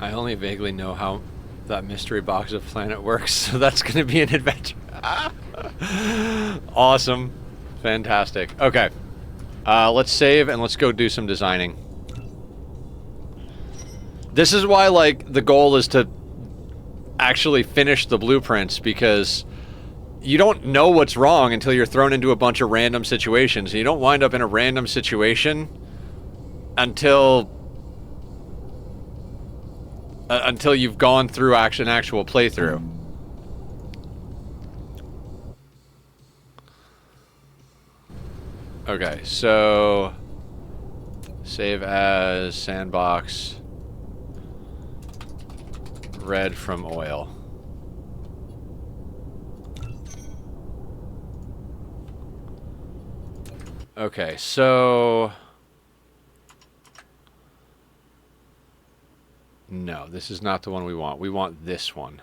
I only vaguely know how that mystery box of planet works, so that's going to be an adventure. Awesome. Fantastic. Okay. Let's save and let's go do some designing. This is why, like, the goal is to actually finish the blueprints, because you don't know what's wrong until you're thrown into a bunch of random situations. You don't wind up in a random situation until you've gone through an actual playthrough. Okay, so save as sandbox, red from oil. Okay, so... No, this is not the one we want. We want this one.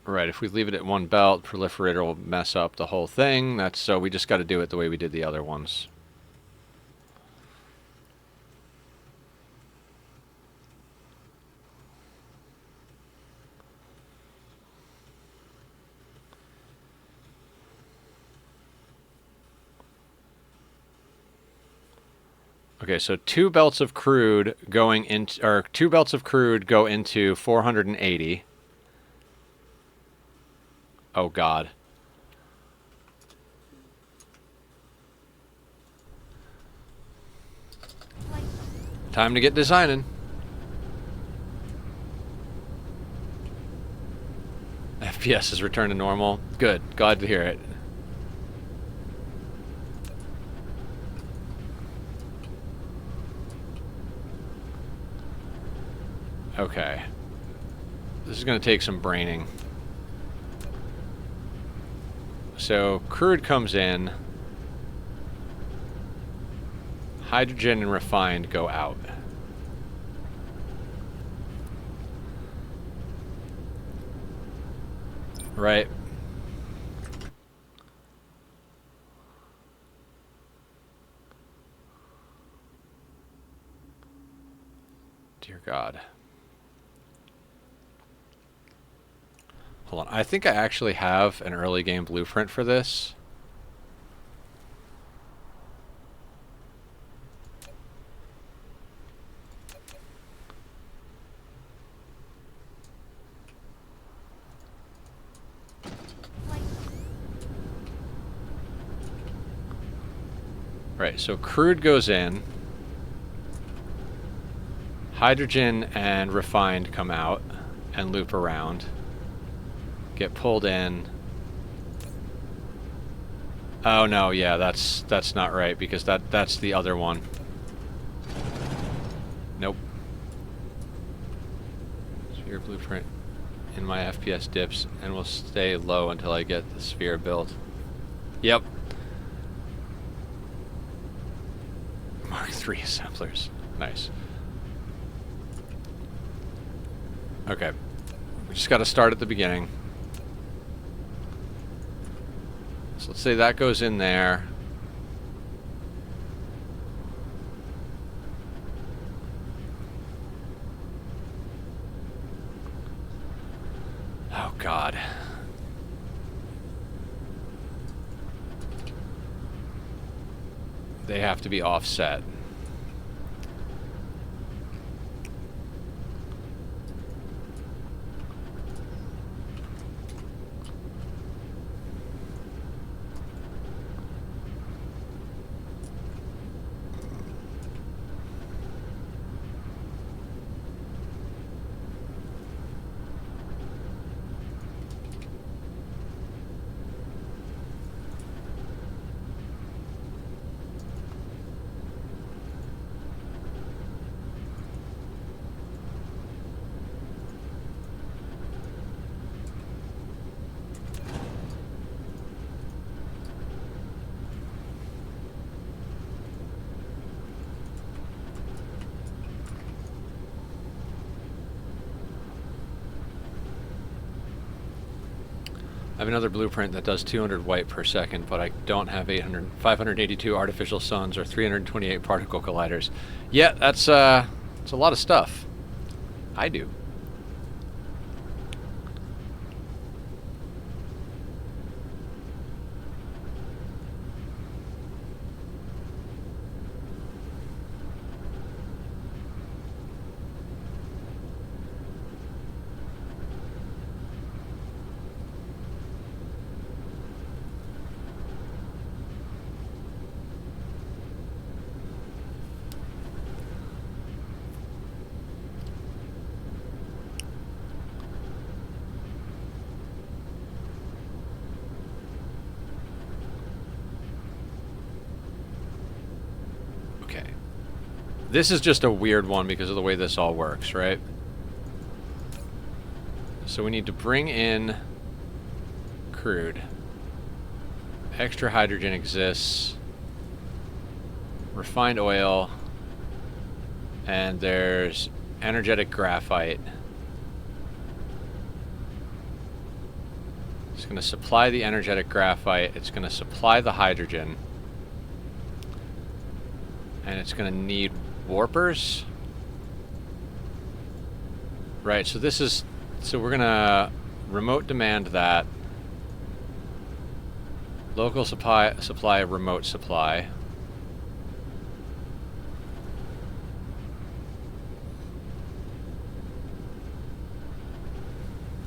Right, if we leave it at one belt, proliferator will mess up the whole thing. That's so we just got to do it the way we did the other ones. Okay, so 2 belts of crude going into, or 2 belts of crude go into 480. Oh God. Time to get designing. FPS has returned to normal. Good. Glad to hear it. Okay. This is going to take some braining. So, crude comes in. Hydrogen and refined go out. Right. Dear God. Hold on. I think I actually have an early game blueprint for this. Right, so crude goes in. Hydrogen and refined come out and loop around. Get pulled in. Oh no, yeah, that's not right because that's the other one. Nope. Sphere blueprint in my FPS dips and will stay low until I get the sphere built. Yep. Mark III assemblers. Nice. Okay. We just got to start at the beginning. So let's say that goes in there. Oh, God. They have to be offset. I have another blueprint that does 200 white per second, but I don't have 582 artificial suns or 328 particle colliders. Yeah, that's a lot of stuff. I do. This is just a weird one because of the way this all works, right? So we need to bring in crude. Extra hydrogen exists. Refined oil. And there's energetic graphite. It's going to supply the energetic graphite. It's going to supply the hydrogen. And it's going to need warpers. Right, so this is... So we're going to remote demand that. Local supply, remote supply.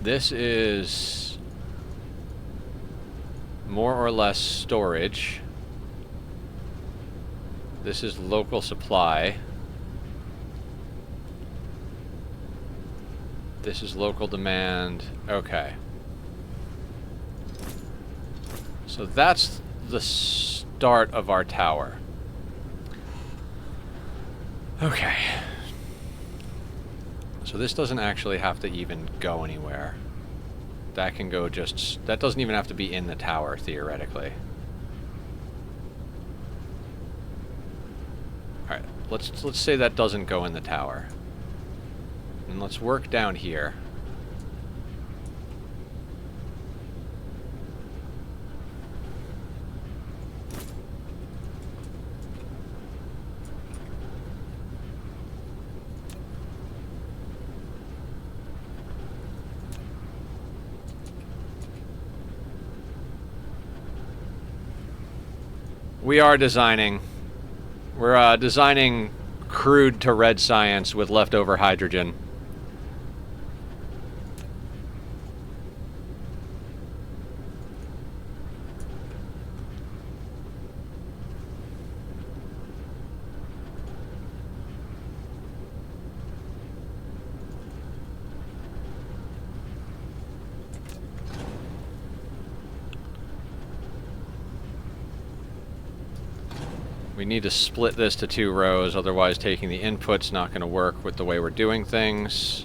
This is more or less storage. This is local supply. This is local demand. Okay. So that's the start of our tower. Okay. So this doesn't actually have to even go anywhere. That can go just... That doesn't even have to be in the tower, theoretically. Alright, let's say that doesn't go in the tower. And let's work down here. We are designing. We're designing crude to red science with leftover hydrogen. We need to split this to 2 rows, otherwise taking the input's not going to work with the way we're doing things.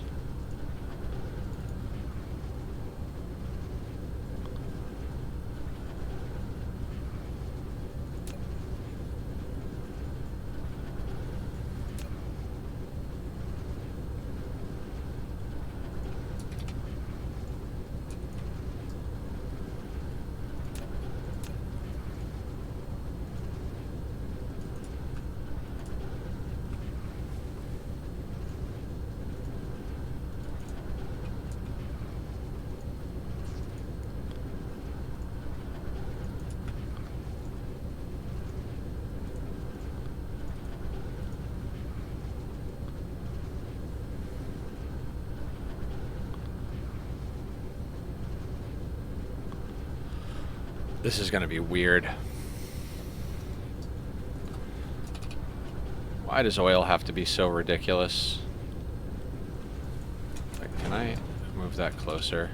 This is going to be weird. Why does oil have to be so ridiculous? Like, can I move that closer?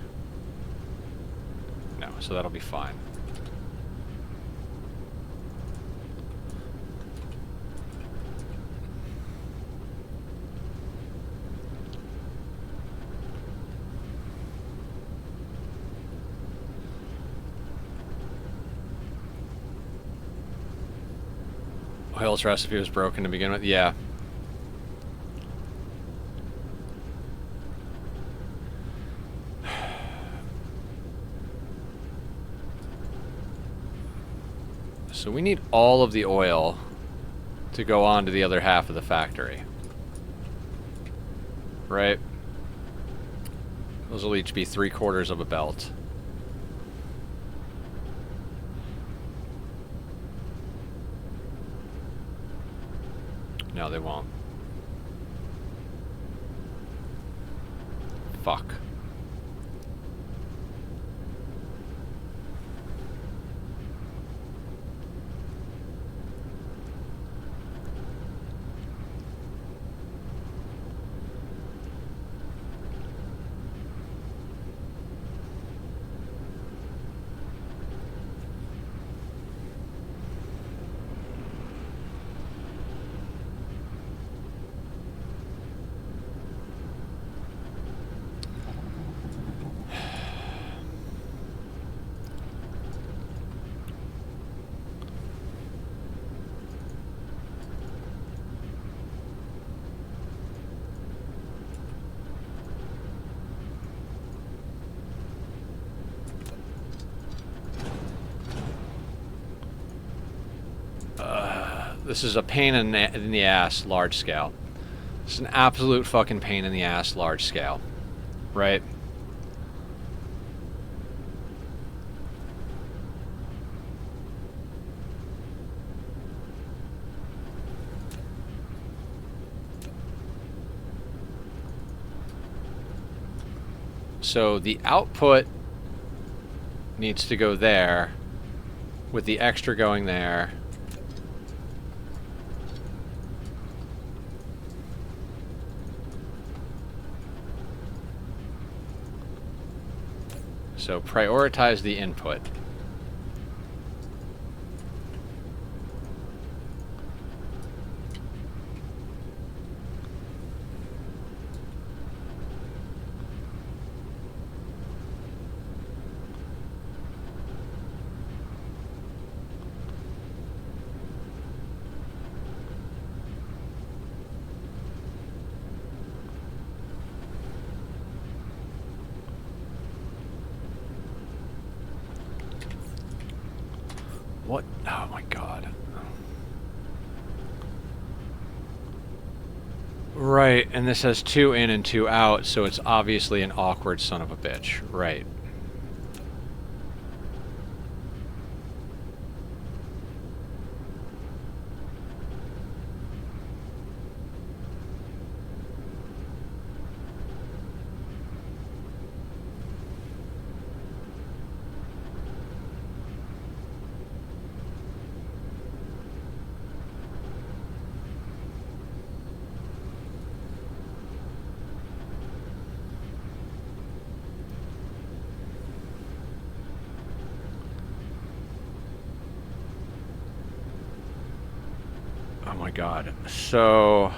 No, so that'll be fine. Oil's recipe was broken to begin with. Yeah. So we need all of the oil to go on to the other half of the factory. Right? Those will each be 3/4 of a belt. No, they won't. Fuck. This is a pain in the ass large scale. It's an absolute fucking pain in the ass large scale. Right? So the output needs to go there, with the extra going there. So prioritize the input. What? Oh my god. Right, and this has 2 in and 2 out, so it's obviously an awkward son of a bitch. Right. Oh my god. So...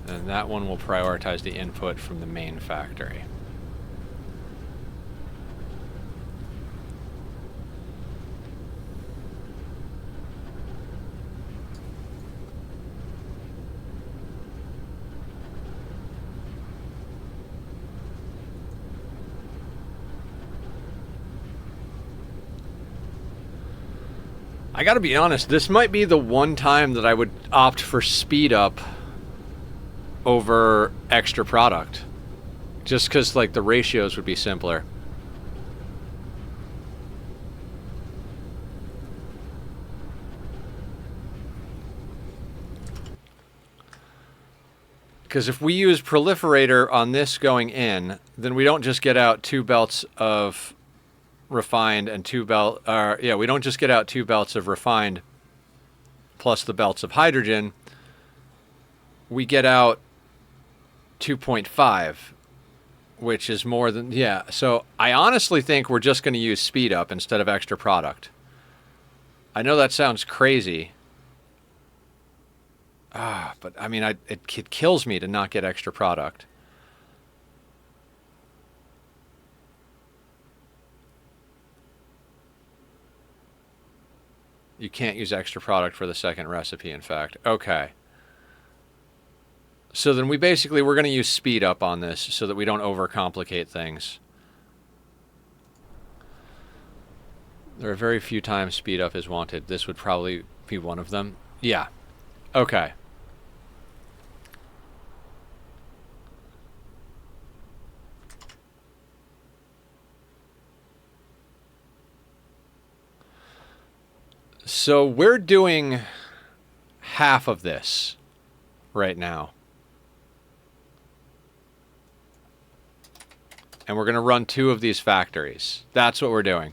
and that one will prioritize the input from the main factory. I gotta be honest, this might be the one time that I would opt for speed up over extra product. Just because, like, the ratios would be simpler. Because if we use proliferator on this going in, then we don't just get out 2 belts of refined and 2 we don't just get out 2 belts of refined plus the belts of hydrogen. We get out 2.5, which is more than, yeah. So I honestly think we're just going to use speed up instead of extra product. I know that sounds crazy. But I mean, it kills me to not get extra product. You can't use extra product for the second recipe, in fact. Okay. So then we're going to use speed up on this so that we don't overcomplicate things. There are very few times speed up is wanted. This would probably be one of them. Yeah. Okay. So we're doing half of this right now. And we're going to run 2 of these factories. That's what we're doing.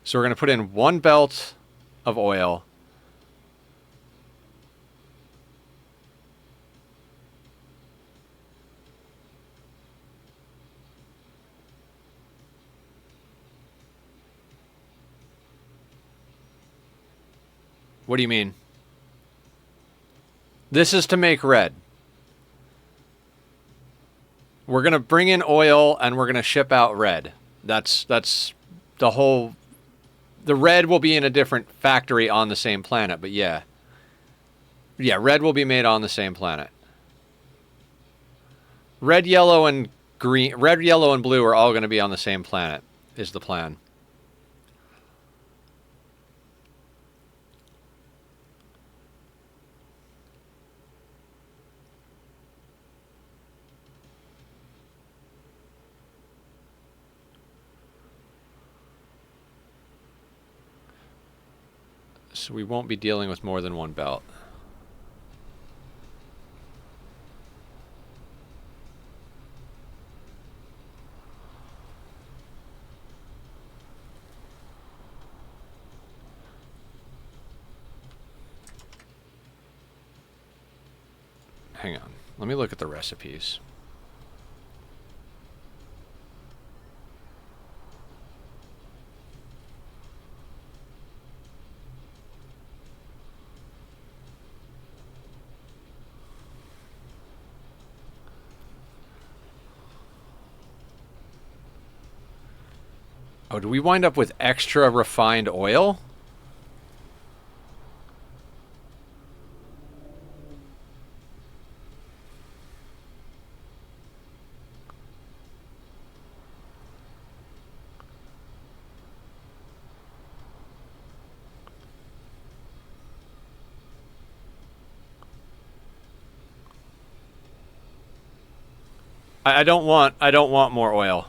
So we're going to put in 1 belt of oil. What do you mean? This is to make red. We're going to bring in oil and we're going to ship out red. That's the whole... The red will be in a different factory on the same planet, but yeah. Yeah, red will be made on the same planet. Red, yellow, and green. Red, yellow, and blue are all going to be on the same planet, is the plan. So we won't be dealing with more than one belt. Hang on. Let me look at the recipes. Oh, do we wind up with extra refined oil? I don't want more oil.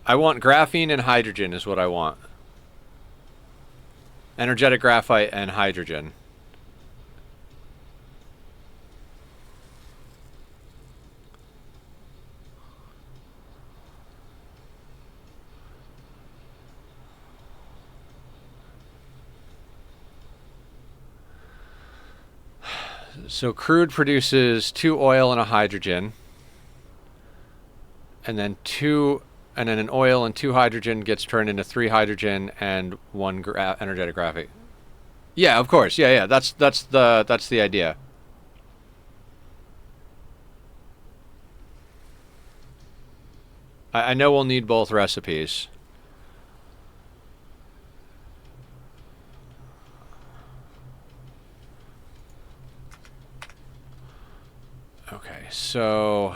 I want graphene and hydrogen is what I want. Energetic graphite and hydrogen. So crude produces 2 oil and a hydrogen. And then an oil and 2 hydrogen gets turned into 3 hydrogen and 1 energetic graphite. Yeah, of course. Yeah. That's the idea. I know we'll need both recipes. Okay, so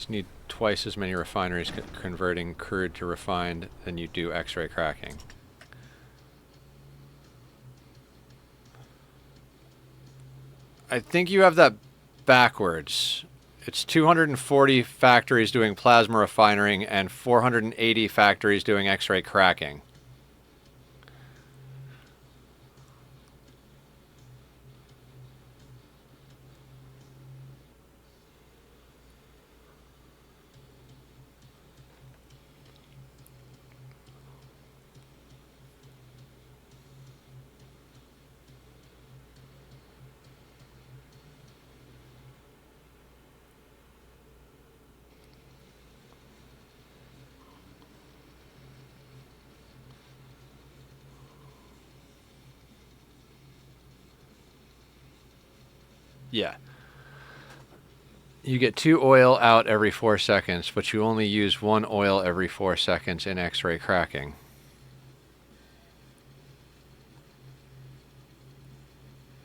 just need twice as many refineries converting crude to refined than you do X-ray cracking. I think you have that backwards. It's 240 factories doing plasma refining and 480 factories doing X-ray cracking. Yeah. You get 2 oil out every 4 seconds, but you only use 1 oil every 4 seconds in X-ray cracking.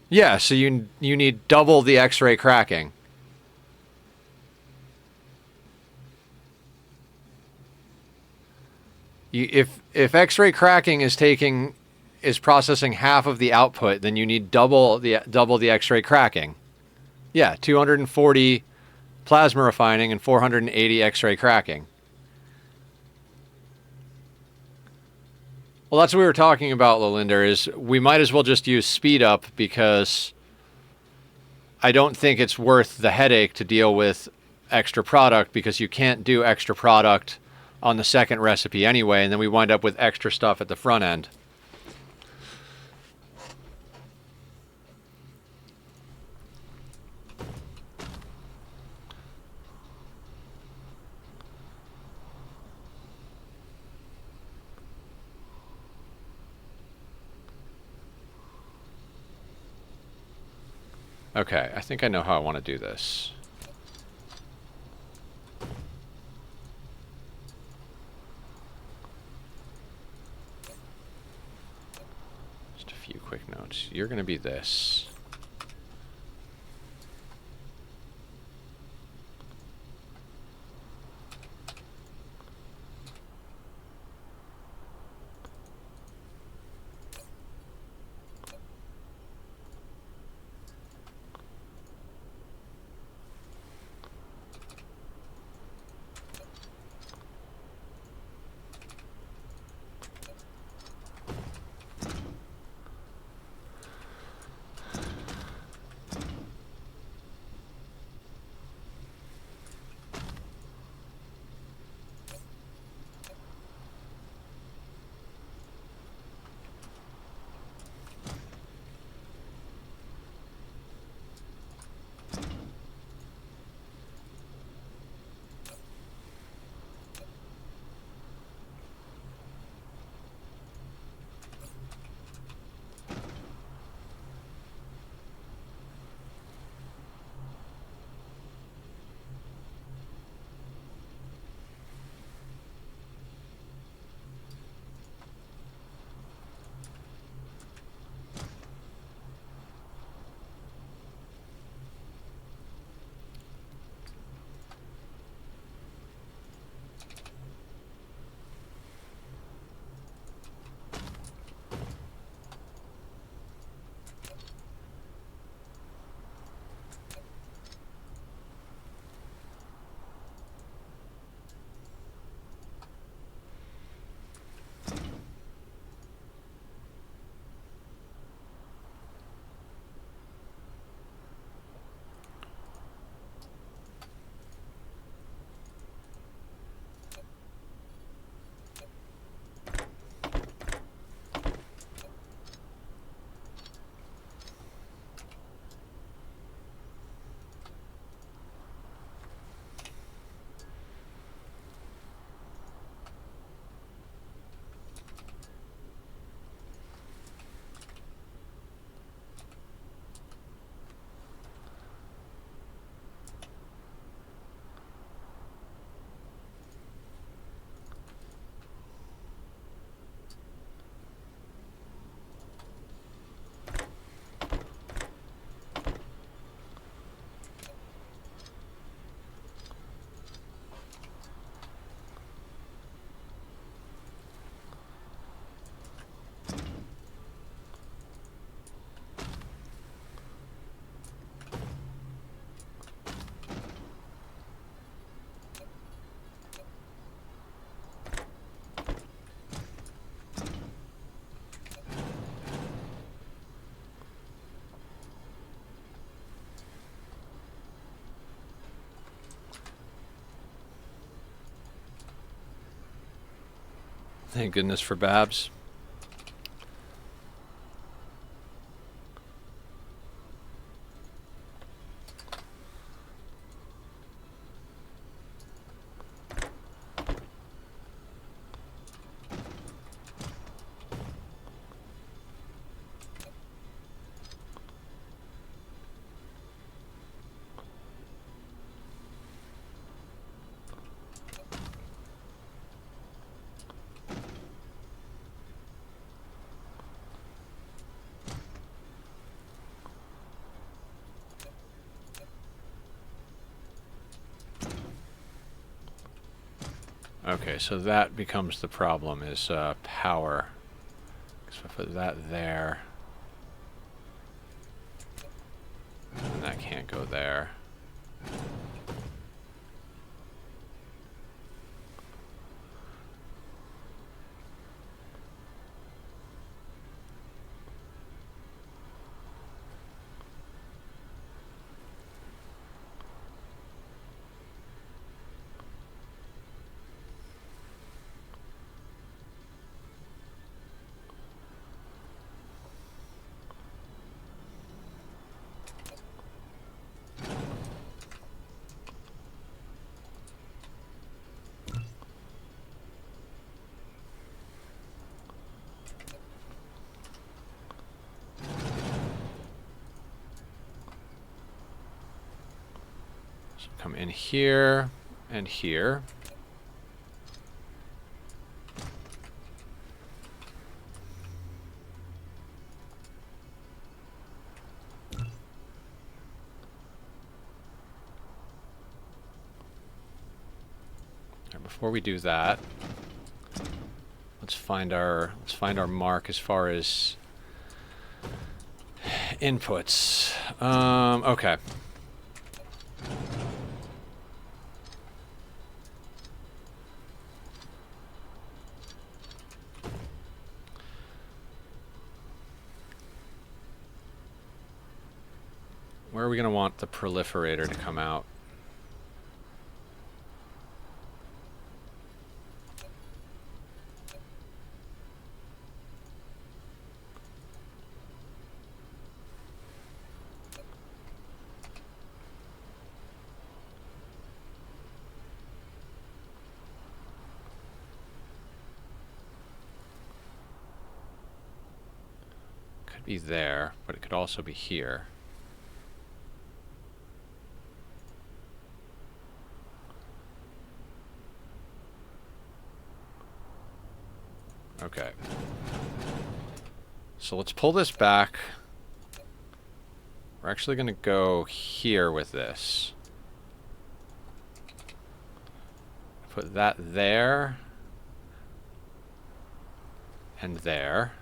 Yeah, so you need double the X-ray cracking. If X-ray cracking is processing half of the output, then you need double the X-ray cracking. Yeah, 240 plasma refining and 480 X-ray cracking. Well, that's what we were talking about, Lalinder, is we might as well just use speed up because I don't think it's worth the headache to deal with extra product because you can't do extra product on the second recipe anyway, and then we wind up with extra stuff at the front end. Okay, I think I know how I want to do this. Just a few quick notes. You're going to be this. Thank goodness for Babs. Okay, so that becomes the problem, is power. So if I put that there, and that can't go there. come in here and here. Before we do that, let's find our mark as far as inputs. Okay. Where are we going to want the proliferator to come out? Could be there, but it could also be here. Okay. So let's pull this back. We're actually going to go here with this. Put that there. And there.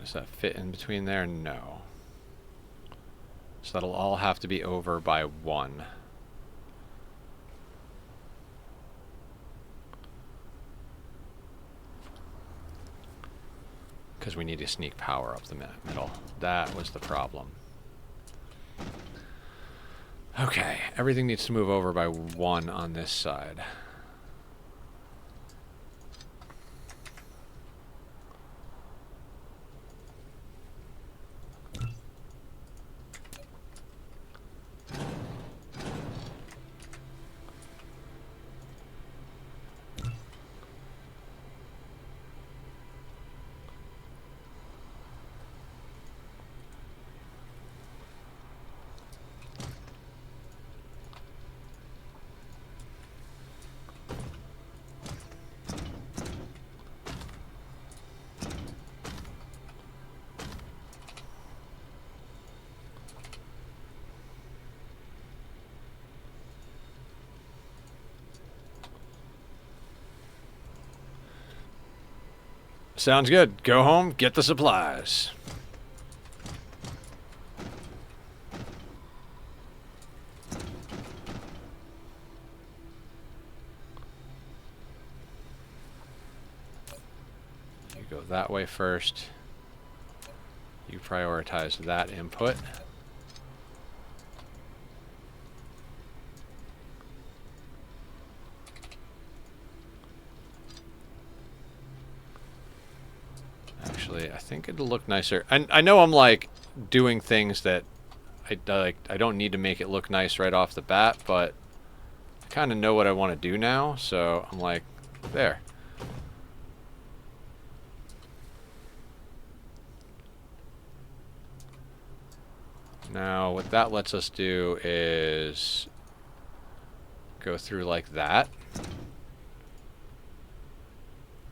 Does that fit in between there? No. So that'll all have to be over by 1. Because we need to sneak power up the middle. That was the problem. Okay, everything needs to move over by 1 on this side. Sounds good. Go home, get the supplies. You go that way first. You prioritize that input. Actually, I think it'll look nicer. I know I'm like doing things that I don't need to make it look nice right off the bat, but I kind of know what I want to do now, so I'm like, there. Now, what that lets us do is go through like that.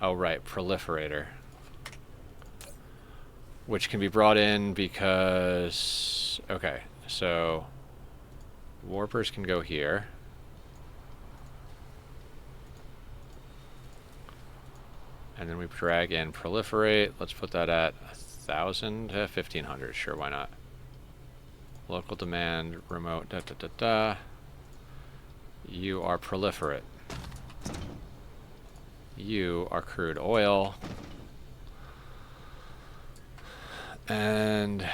Oh, right, proliferator. Which can be brought in because... Okay, so... Warpers can go here. And then we drag in proliferate. Let's put that at 1,000? 1,500, sure, why not? Local demand, remote, da da da da. You are proliferate. You are crude oil. And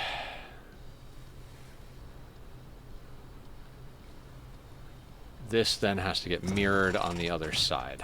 this then has to get mirrored on the other side.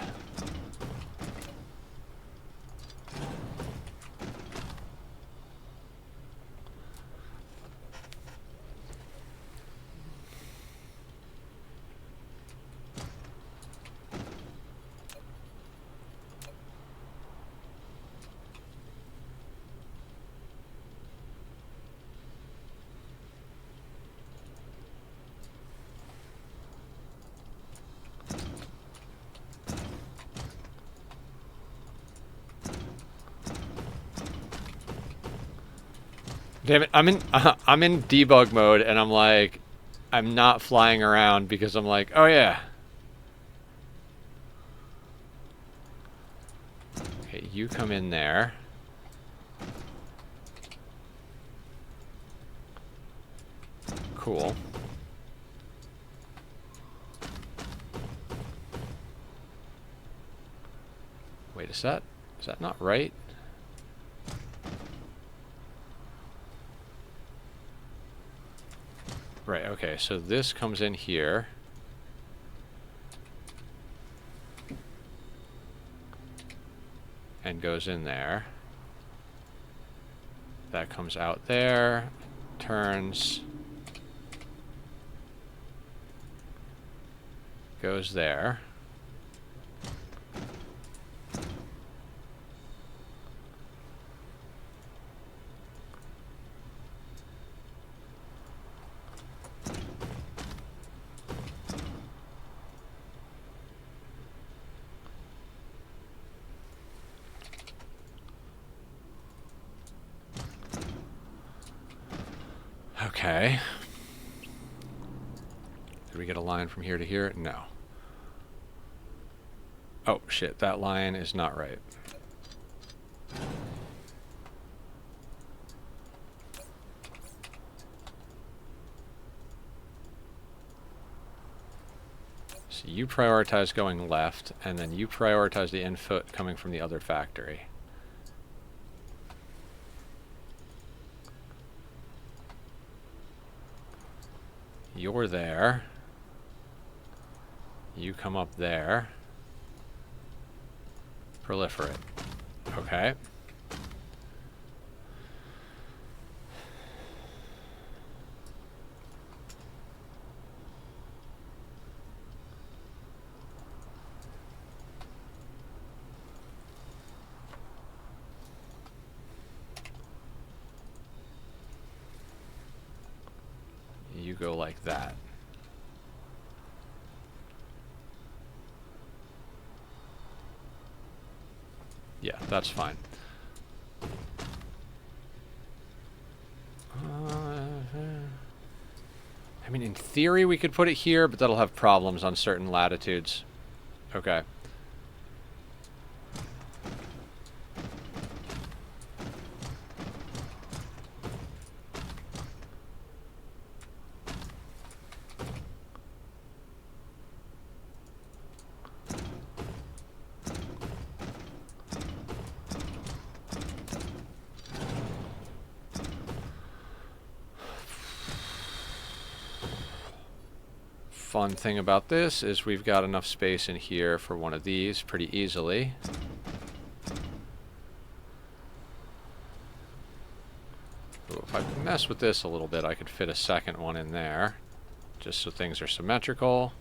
Damn it, I'm in debug mode and I'm like, I'm not flying around because I'm like, oh yeah. Okay, you come in there. Cool. Wait, is that not right? Right, okay, so this comes in here. And goes in there. That comes out there, turns, goes there. Okay. Did we get a line from here to here? No. Oh, shit, that line is not right. So you prioritize going left, and then you prioritize the input coming from the other factory. You're there. You come up there. Proliferate. Okay. You go like that. Yeah, that's fine. I mean, in theory, we could put it here, but that'll have problems on certain latitudes. Okay. Fun thing about this is we've got enough space in here for one of these pretty easily. Ooh, if I mess with this a little bit, I could fit a second one in there, just so things are symmetrical.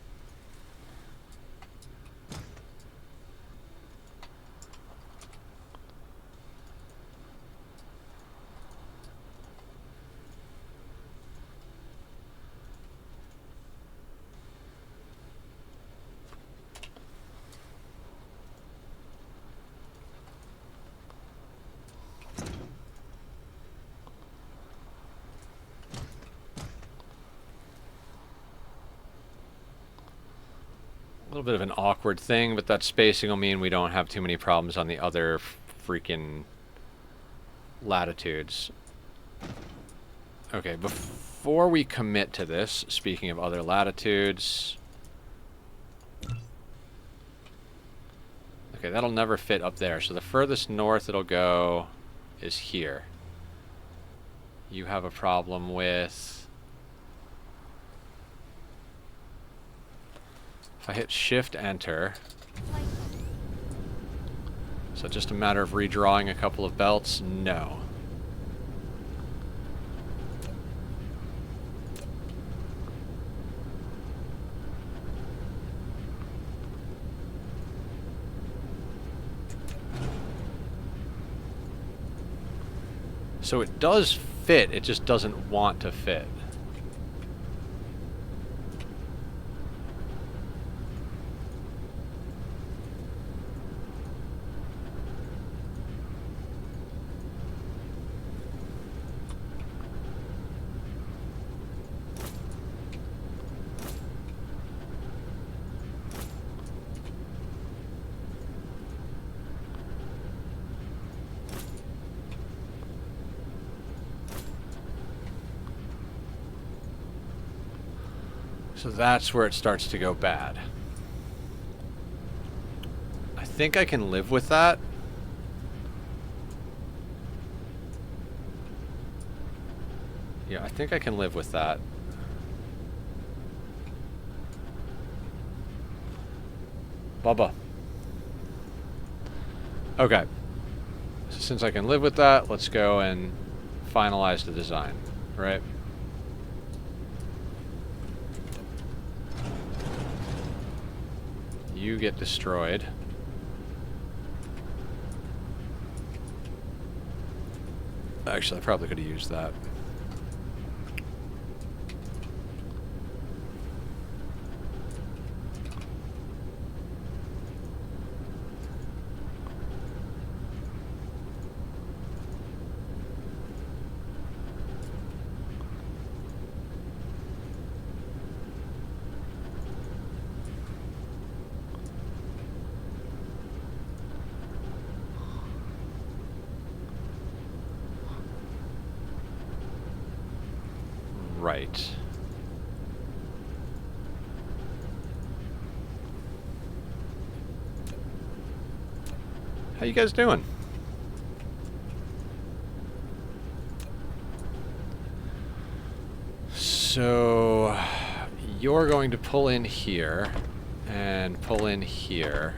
A little bit of an awkward thing, but that spacing will mean we don't have too many problems on the other freaking latitudes. Okay, before we commit to this, speaking of other latitudes... Okay, that'll never fit up there, so the furthest north it'll go is here. You have a problem with... If I hit Shift Enter... So just a matter of redrawing a couple of belts? No. So it does fit, it just doesn't want to fit. So that's where it starts to go bad. I think I can live with that. Yeah, I think I can live with that. Bubba. Okay. So since I can live with that, let's go and finalize the design, right? You get destroyed. Actually, I probably could have used that. Right. How you guys doing? So you're going to pull in here and pull in here.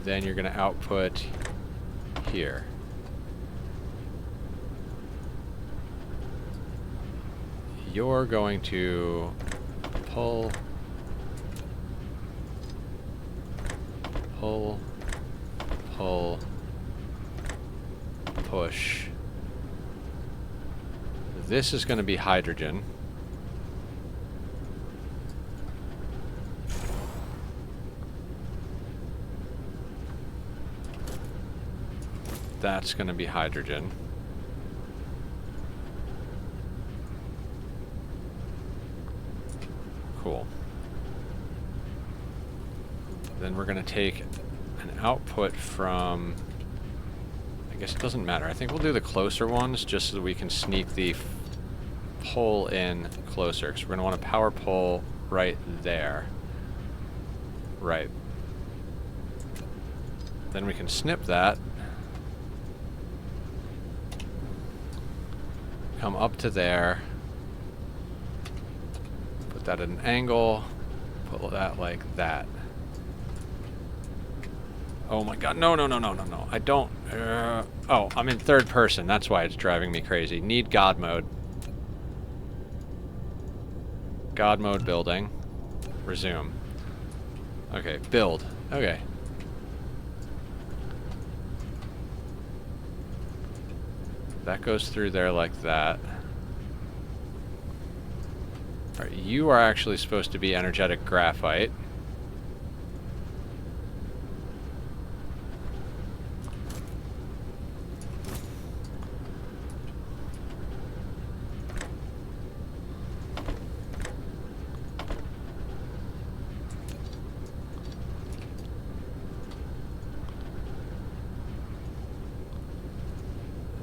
Then you're going to output here. You're going to pull, push. This is going to be hydrogen. That's going to be hydrogen. Cool. Then we're going to take an output from... I guess it doesn't matter. I think we'll do the closer ones just so that we can sneak the pull in closer. Because we're going to want a power pull right there. Right. Then we can snip that. Come up to there. Put that at an angle. Put that like that. Oh my god, no, no, no, no, no, no. I don't... oh, I'm in third person. That's why it's driving me crazy. Need God mode. God mode building. Resume. Okay, build. Okay. That goes through there like that. Alright, you are actually supposed to be energetic graphite.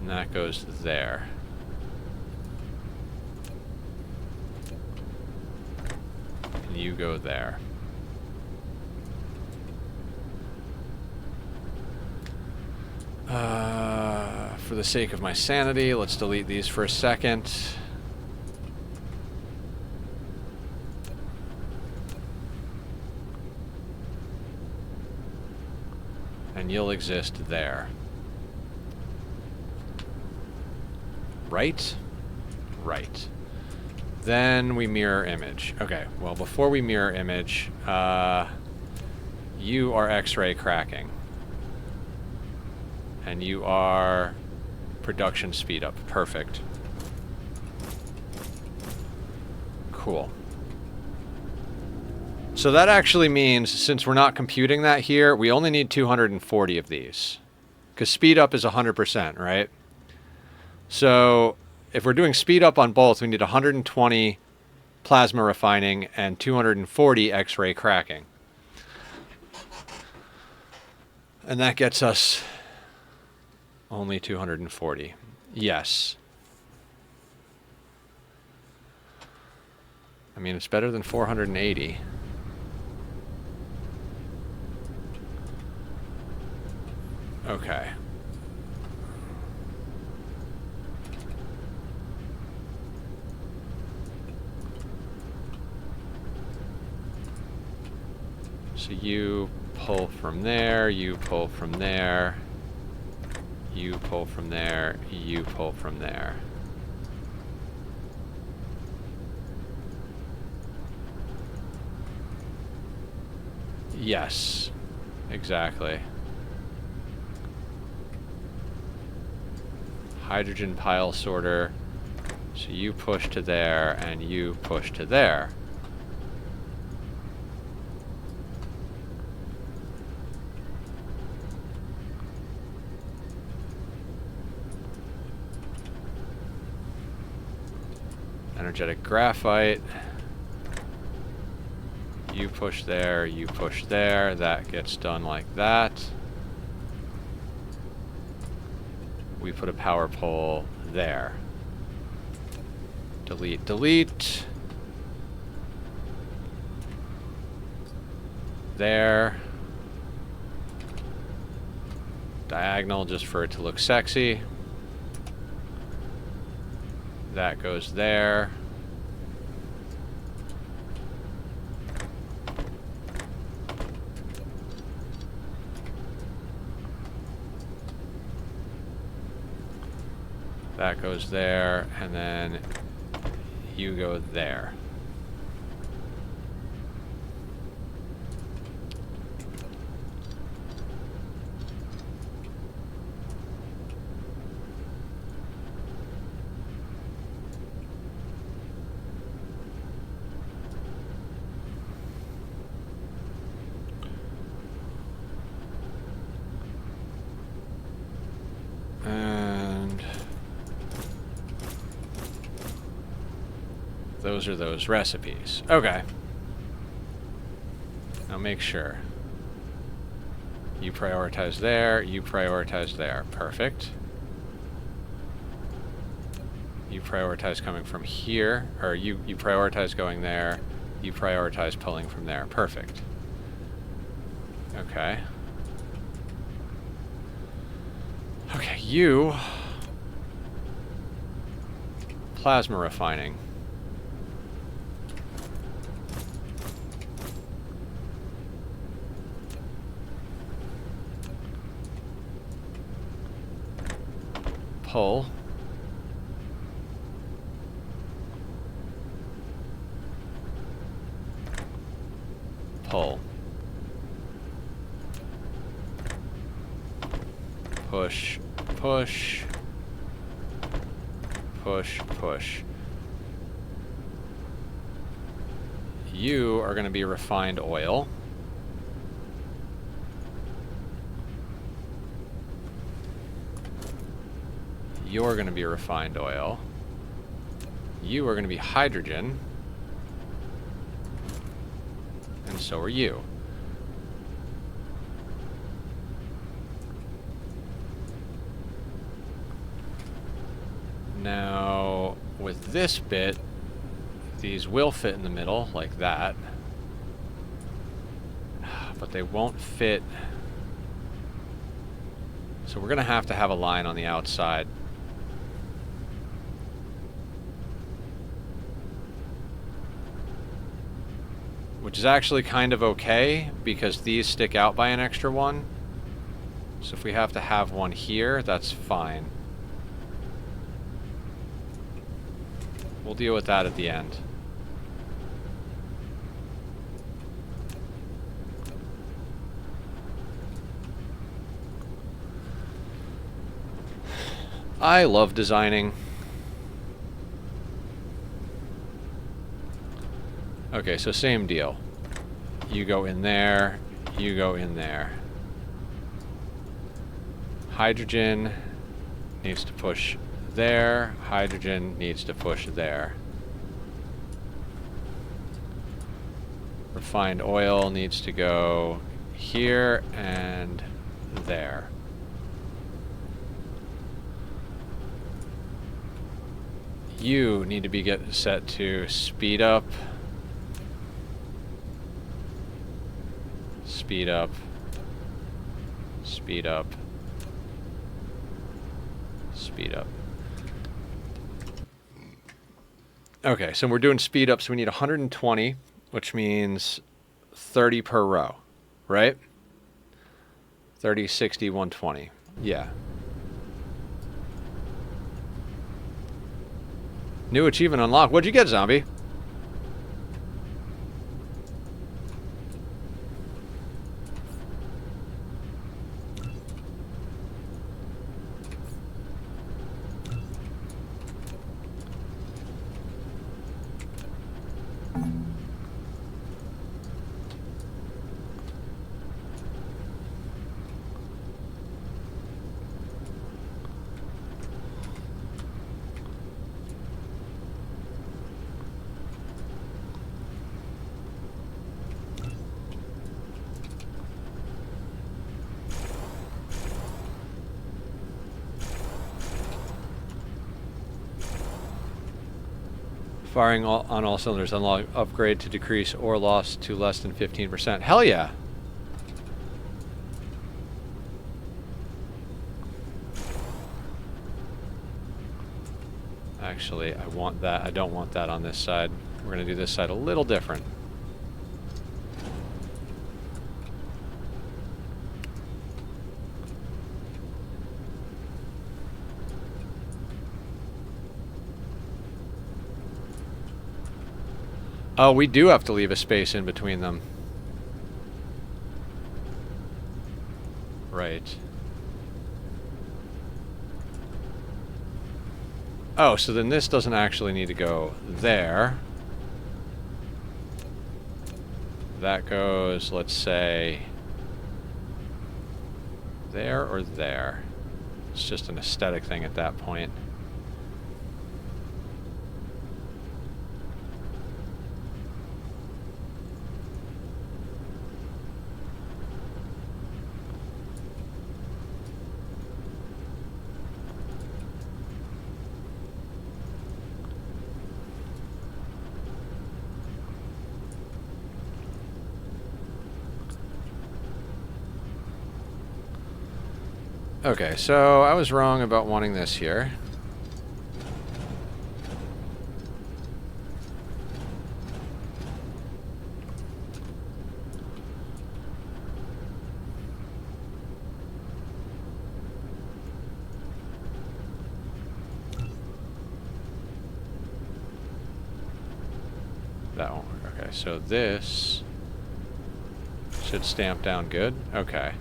And that goes there. And you go there. For the sake of my sanity, let's delete these for a second. And you'll exist there. Right? Right. Then we mirror image. Okay, well, before we mirror image, you are X-ray cracking. And you are production speed up. Perfect. Cool. So that actually means, since we're not computing that here, we only need 240 of these. Because speed up is 100%, right? So if we're doing speed up on both, we need 120 plasma refining and 240 X-ray cracking. And that gets us only 240. Yes. I mean, it's better than 480. Okay. So you pull from there, you pull from there, you pull from there, you pull from there. Yes, exactly. Hydrogen pile sorter. So you push to there and you push to there. Energetic graphite. You push there, you push there. That gets done like that. We put a power pole there. Delete, delete. There. Diagonal just for it to look sexy. That goes there. That goes there, and then you go there. Those are those recipes. Okay. Now make sure. You prioritize there, you prioritize there. Perfect. You prioritize coming from here, or you prioritize going there, you prioritize pulling from there. Perfect. Okay. Okay, you... plasma refining. Pull. Pull. Push, push. Push, push. You are going to be refined oil. You're going to be refined oil. You are going to be hydrogen. And so are you. this bit, these will fit in the middle like that, but they won't fit. So we're going to have a line on the outside. Which is actually kind of okay because these stick out by an extra one. So if we have to have one here, that's fine. We'll deal with that at the end. I love designing. Okay, so same deal. You go in there, you go in there. Hydrogen needs to push there, hydrogen needs to push there. Refined oil needs to go here and there. You need to be set to speed up. Speed up. Speed up. Speed up. Okay, so we're doing speed up, so we need 120, which means 30 per row, right? 30, 60, 120. Yeah. New achievement unlocked. What'd you get, zombie? Firing on all cylinders. Unlock upgrade to decrease ore loss to less than 15%. Hell yeah. Actually, I want that. I don't want that on this side. We're going to do this side a little different. Oh, we do have to leave a space in between them. Right. Oh, so then this doesn't actually need to go there. That goes, let's say, there or there. It's just an aesthetic thing at that point. Okay, so I was wrong about wanting this here. That won't work. Okay, so this should stamp down good. Okay.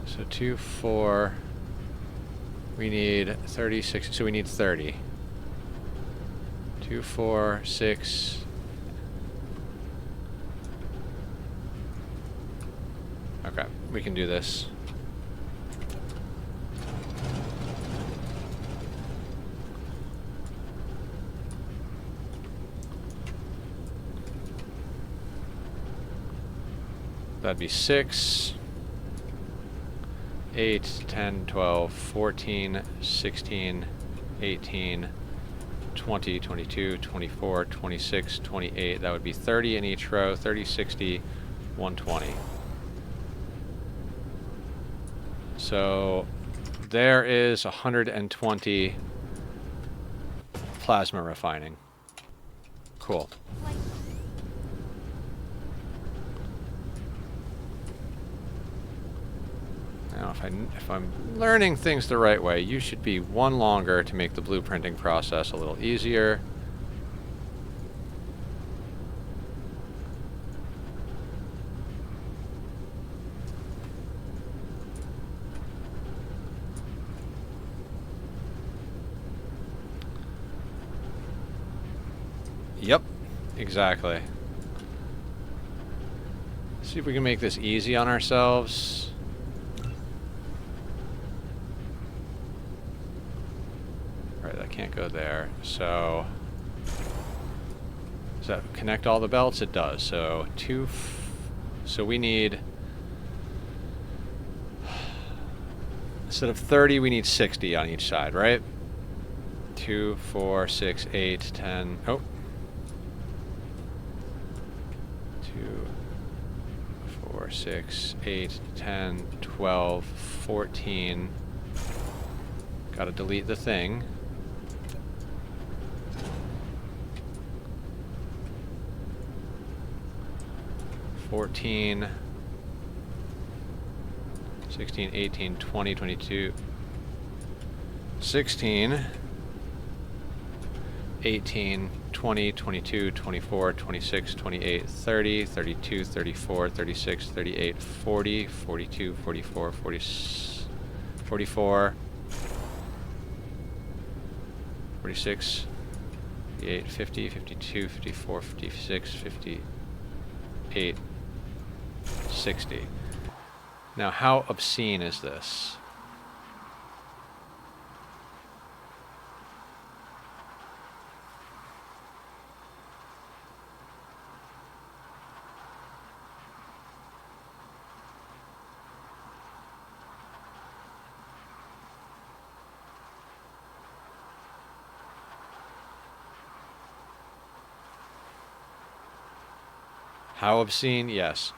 So 2, 4, we need 36, so we need 30. 2, 4, 6. Okay, we can do this. That'd be 6. 8, 10, 12, 14, 16, 18, 20, 22, 24, 26, 28. That would be 30 in each row. 30, 60, 120. So there is 120 plasma refining. Cool. Now, if I'm learning things the right way, you should be one longer to make the blueprinting process a little easier. Yep, exactly. See if we can make this easy on ourselves. That can't go there. So does that connect all the belts? It does. So so we need, instead of 30, we need 60 on each side, right? 2, 4, 6, 8, 10. Oh. 2, 4, 6, 8, 10, 12, 14. Gotta delete the thing. 14, 16, 18, 20, 22, 16, 18, 20, 22, 24, 26, 28, 30, 32, 34, 36, 38, 40, 42, 44, 40, 44, 46, 58, 50, 52, 54, 56, 58, 60. Now, how obscene is this? How obscene? Yes.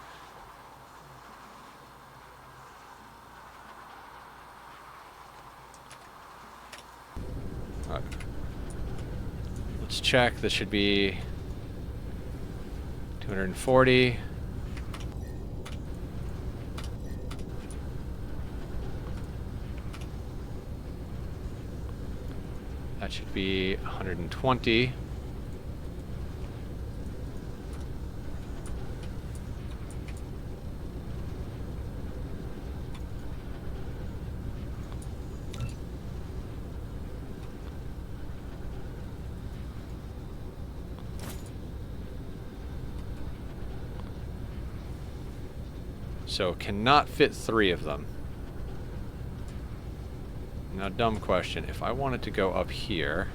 Let's check. This should be 240. That should be 120. So cannot fit 3 of them. Now, dumb question. If I wanted to go up here...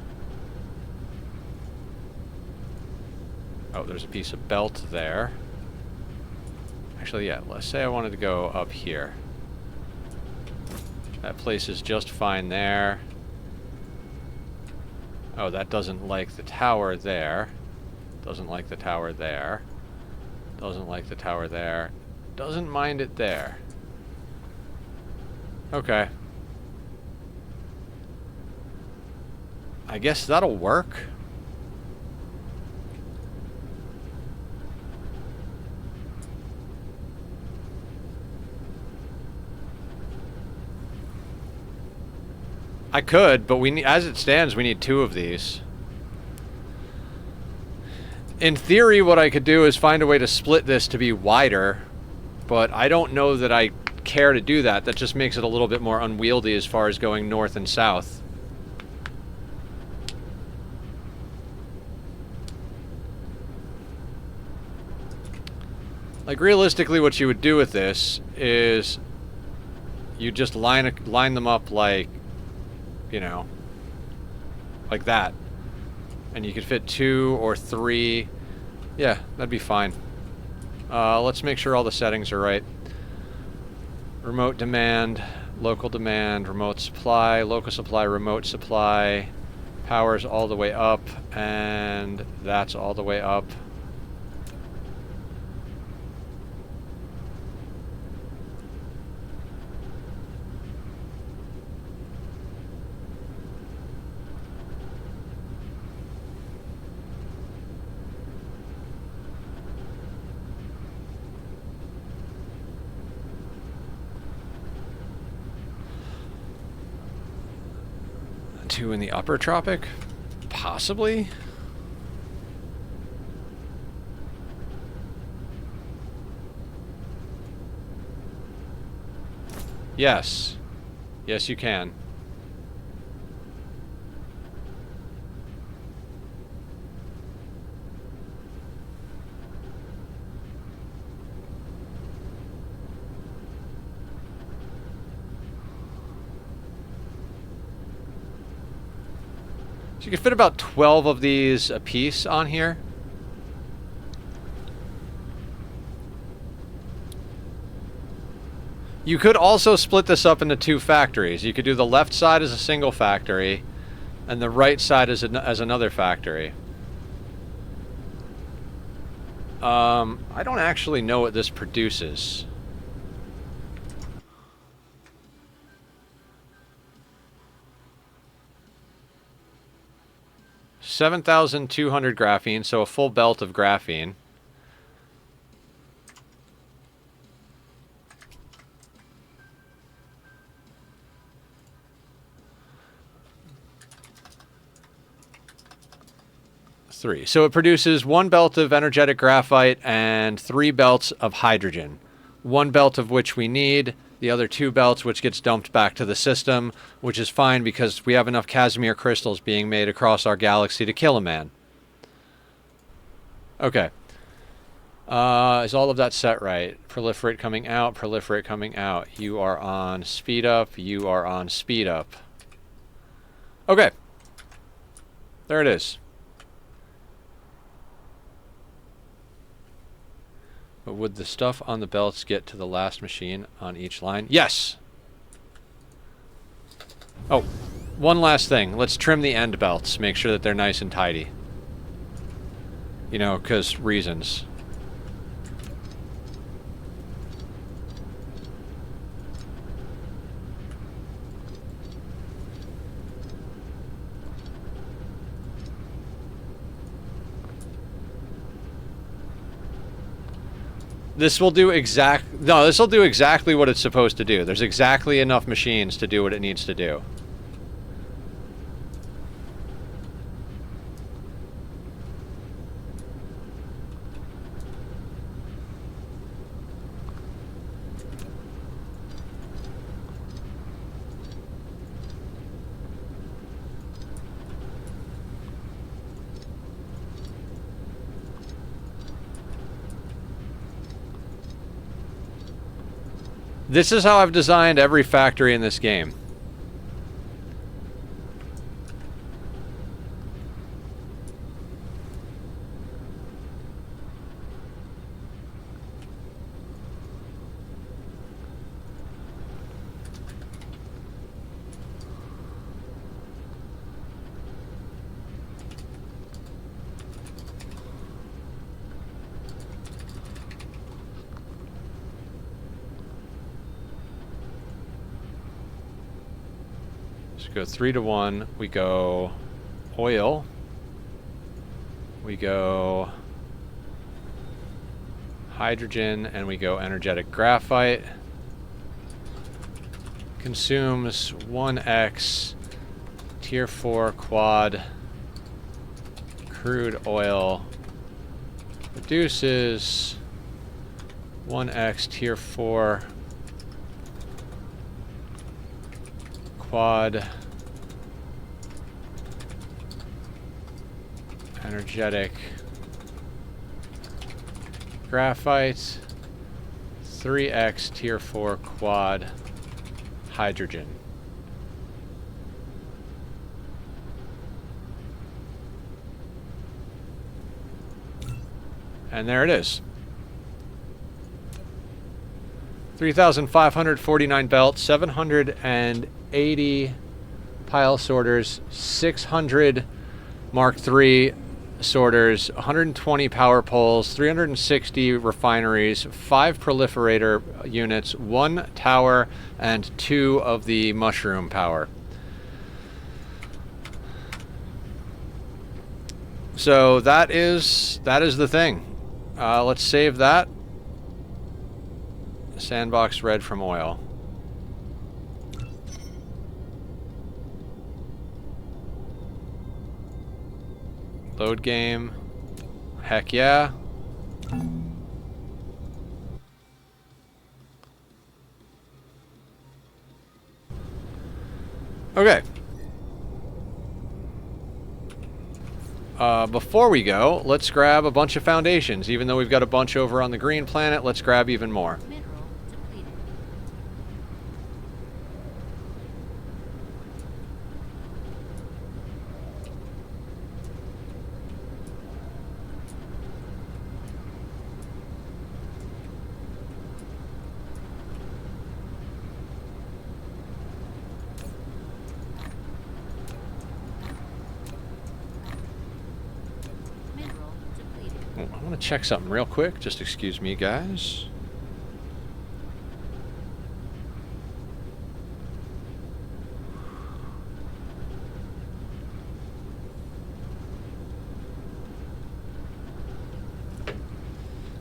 Oh, there's a piece of belt there. Actually, yeah, let's say I wanted to go up here. That place is just fine there. Oh, that doesn't like the tower there. Doesn't like the tower there. Doesn't like the tower there. Doesn't mind it there. Okay. I guess that'll work. I could, but we need, as it stands, we need 2 of these. In theory, what I could do is find a way to split this to be wider, but I don't know that I care to do that. That just makes it a little bit more unwieldy as far as going north and south. Like, realistically, what you would do with this is you just line them up like, you know, like that. And you could fit 2 or 3. Yeah, that'd be fine. Let's make sure all the settings are right. Remote demand, local demand, remote supply, local supply, remote supply. Power's all the way up, and that's all the way up. Two in the upper tropic? Possibly? Yes. Yes, you can. So you can fit about 12 of these a piece on here. You could also split this up into two factories. You could do the left side as a single factory, and the right side as another factory. I don't actually know what this produces. $7,200 graphene, so a full belt of graphene. Three. So it produces one belt of energetic graphite and 3 belts of hydrogen. One belt of which we need, the other 2 belts which gets dumped back to the system, which is fine because we have enough Casimir crystals being made across our galaxy to kill a man. Okay. Is all of that set right? Proliferate coming out, proliferate coming out. You are on speed up, you are on speed up. Okay. There it is. But would the stuff on the belts get to the last machine on each line? Yes! Oh, one last thing. Let's trim the end belts. Make sure that they're nice and tidy. You know, 'cause reasons. This will do this will do exactly what it's supposed to do. There's exactly enough machines to do what it needs to do. This is how I've designed every factory in this game. Go 3 to 1. We go oil. We go hydrogen, and we go energetic graphite. Consumes 1x tier 4 quad crude oil. Produces 1x tier 4 quad energetic graphite, 3x tier 4 quad hydrogen. And there it is. 3,549 belts, 780 pile sorters, 600 Mark III sorters, 120 power poles, 360 refineries, 5 proliferator units, 1 tower, and 2 of the mushroom power. So that is the thing. Let's save that. Sandbox red from oil. Load game. Heck yeah. Okay. Before we go, let's grab a bunch of foundations. Even though we've got a bunch over on the green planet, let's grab even more. Mineral depleted. Mineral depleted. Oh, I want to check something real quick. Just excuse me, guys.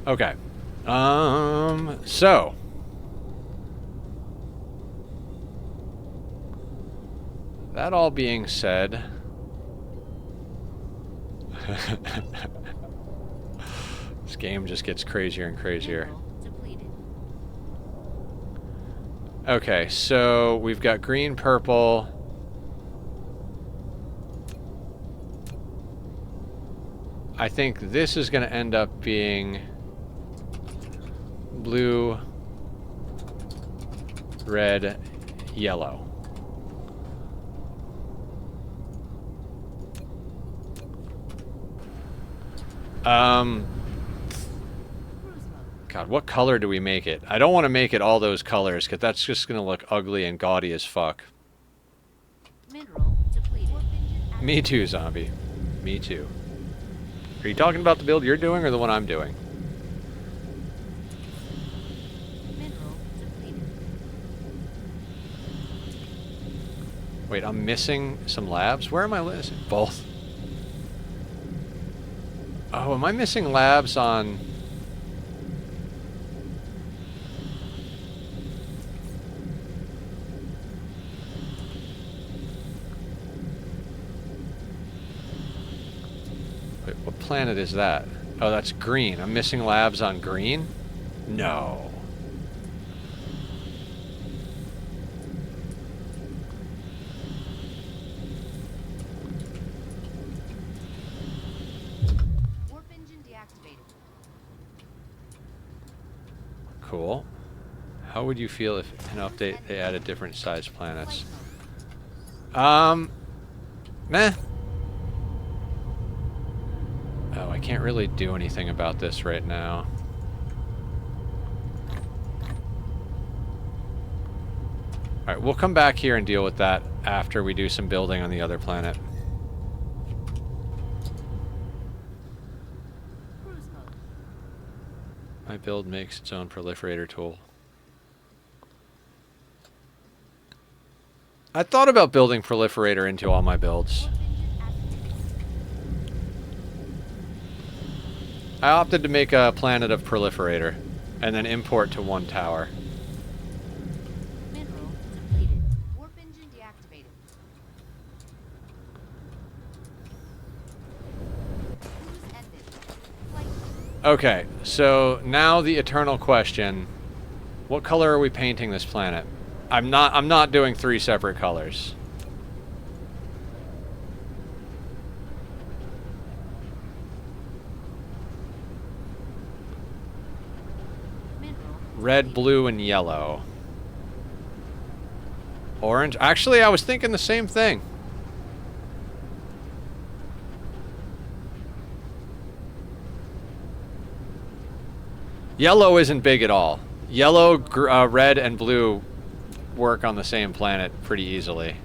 Okay. So. That all being said. This game just gets crazier and crazier. Mineral depleted. Okay, so we've got green, purple. I think this is going to end up being blue, red, yellow. Cruise mode. God, what color do we make it? I don't want to make it all those colors, because that's just going to look ugly and gaudy as fuck. Mineral depleted. Me too, zombie. Me too. Are you talking about the build you're doing or the one I'm doing? Mineral depleted. Wait, I'm missing some labs? Where am I missing? Both. Oh, am I missing labs on... Wait, what planet is that? Oh, that's green. I'm missing labs on green? No. Warp engine deactivated. Cool. How would you feel if in an update they added different sized planets? Flight Meh. Oh, I can't really do anything about this right now. Alright, we'll come back here and deal with that after we do some building on the other planet. mode. Cruise mode. My build makes its own proliferator tool. I thought about building proliferator into all my builds. Warp engine activated. I opted to make a planet of proliferator and then import to one tower. Mineral depleted. Warp engine deactivated. Cruise ended. Flight mode. Okay, so now the eternal question. What color are we painting this planet? I'm not doing 3 separate colors. Mineral Red, blue, and yellow. Orange. Actually, I was thinking the same thing. Yellow isn't big at all. Yellow, red, and blue work on the same planet pretty easily.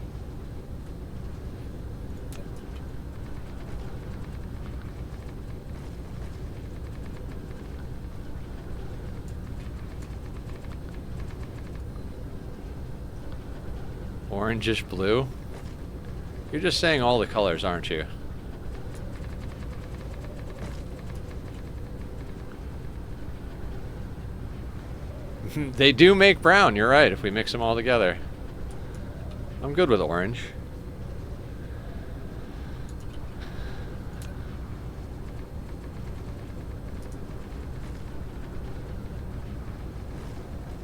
Orangish blue? You're just saying all the colors, aren't you? They do make brown, you're right, if we mix them all together. I'm good with orange.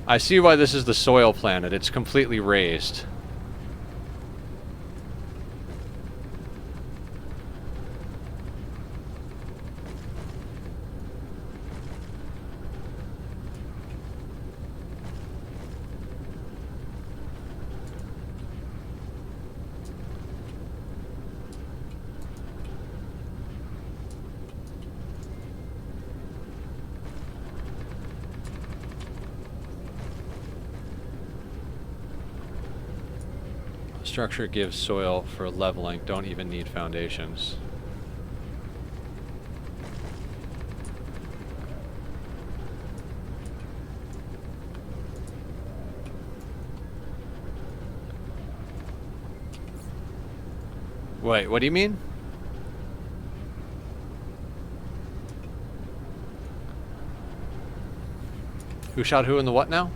I see why this is the soil planet. It's completely raised. Structure gives soil for leveling, don't even need foundations. Wait, what do you mean? Who shot who in the what now?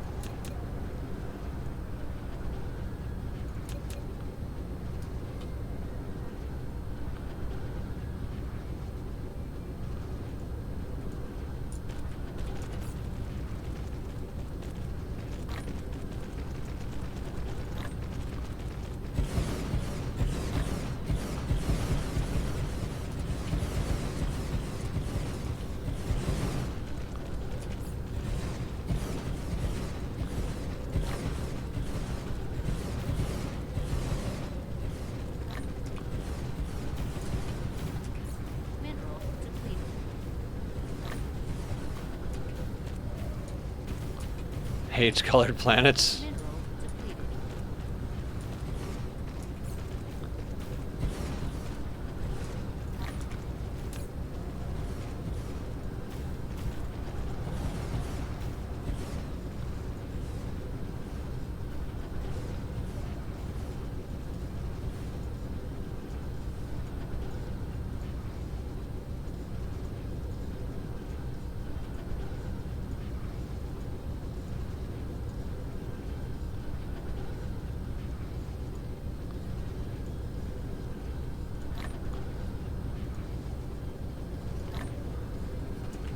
Hates colored planets.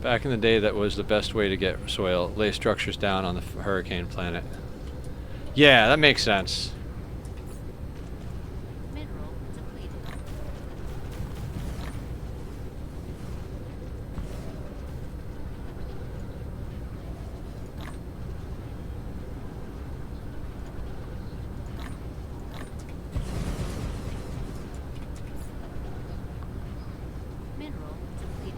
Back in the day, that was the best way to get soil. Lay structures down on the hurricane planet. Yeah, that makes sense. Mineral depleted. Mineral depleted.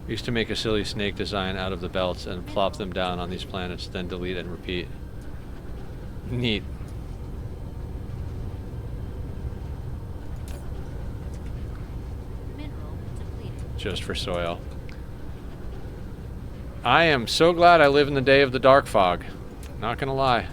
Used to make a silly snake design out of the belts and plop them down on these planets, then delete and repeat. Neat. Mineral depleted. Just for soil. I am so glad I live in the day of the dark fog. Not gonna lie.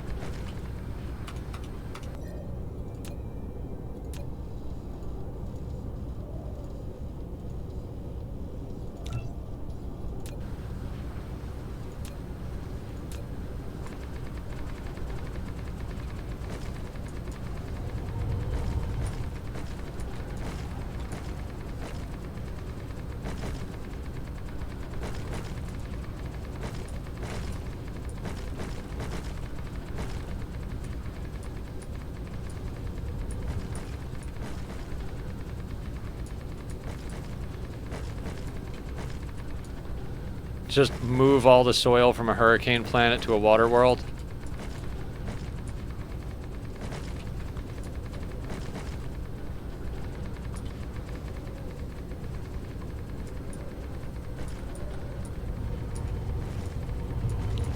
Just move all the soil from a hurricane planet to a water world.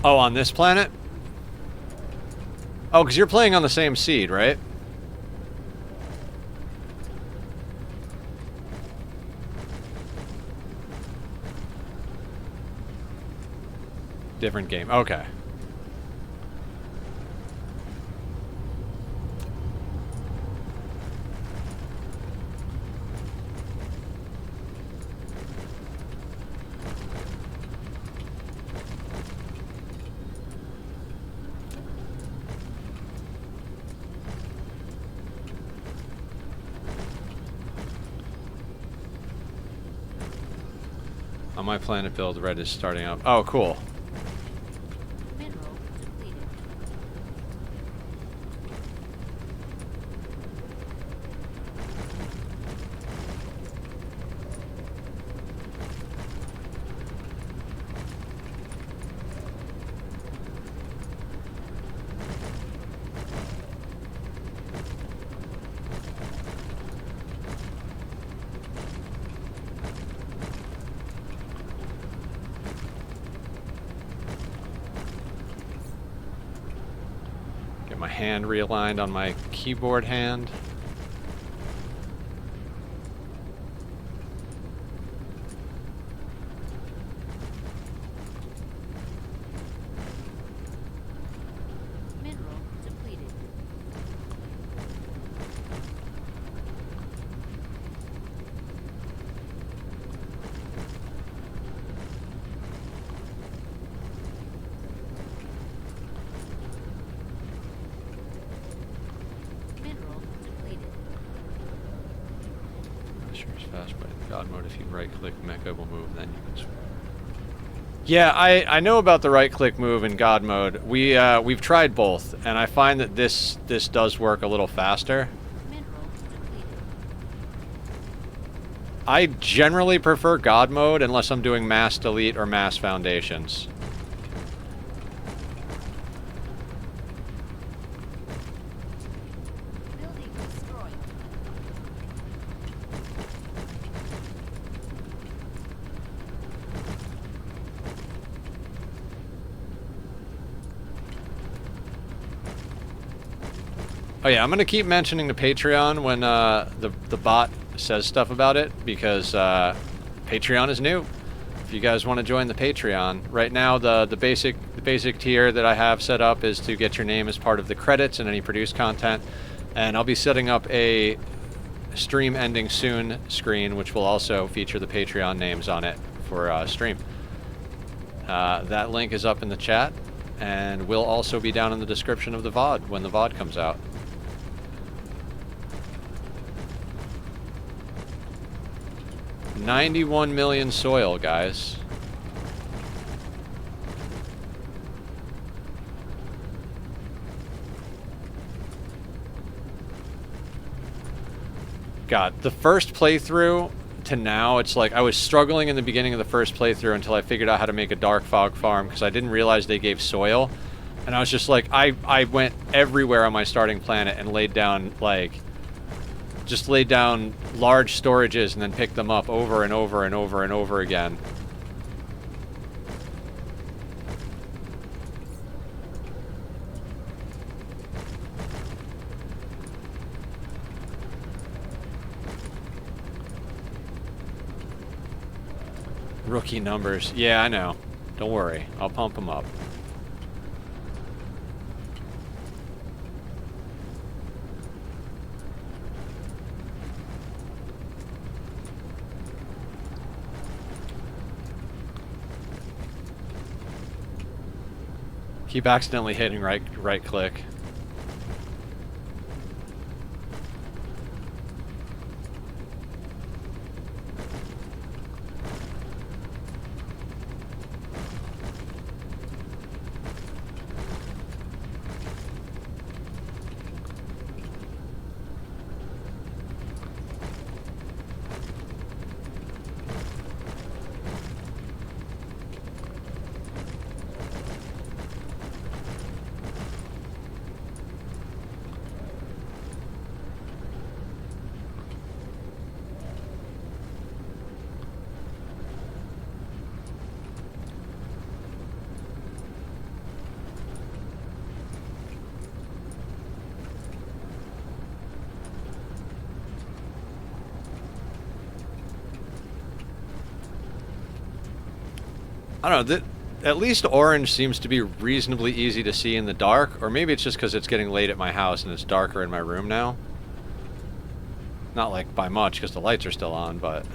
Oh, on this planet? Oh, because you're playing on the same seed, right? Different game. Okay. On my planet build, red is starting up. Oh, cool. Mineral depleted. Get my hand realigned on my keyboard hand. Mineral depleted. Mineral depleted. Sure is fast, but in God mode, if you right-click, Mecha will move, then you can swim. Yeah, I know about the right-click move in God mode. We've tried both, and I find that this does work a little faster. Mineral depleted. I generally prefer God mode unless I'm doing mass delete or mass foundations. Building destroyed. Oh yeah, I'm gonna keep mentioning the Patreon when the bot says stuff about it, because Patreon is new. If you guys want to join the Patreon, right now the basic tier that I have set up is to get your name as part of the credits and any produced content, and I'll be setting up a stream ending soon screen, which will also feature the Patreon names on it for stream. That link is up in the chat, and will also be down in the description of the VOD when the VOD comes out. $91 million soil, guys. God, the first playthrough to now, it's like I was struggling in the beginning of the first playthrough until I figured out how to make a dark fog farm, because I didn't realize they gave soil. And I was just like, I went everywhere on my starting planet and laid down, like, just laid down large storages and then picked them up over and over and over and over again. Rookie numbers. Yeah, I know. Don't worry. I'll pump them up. Keep accidentally hitting right click. I don't know, at least orange seems to be reasonably easy to see in the dark, or maybe it's just because it's getting late at my house and it's darker in my room now. Not like by much, because the lights are still on, but...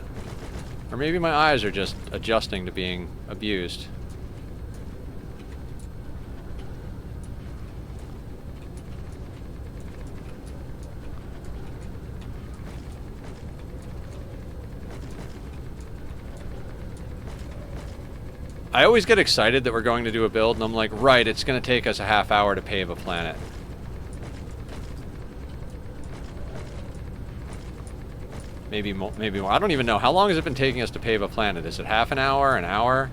Or maybe my eyes are just adjusting to being abused. I always get excited that we're going to do a build, and I'm like, right, it's going to take us a half hour to pave a planet. Maybe more. I don't even know. How long has it been taking us to pave a planet? Is it half an hour, an hour?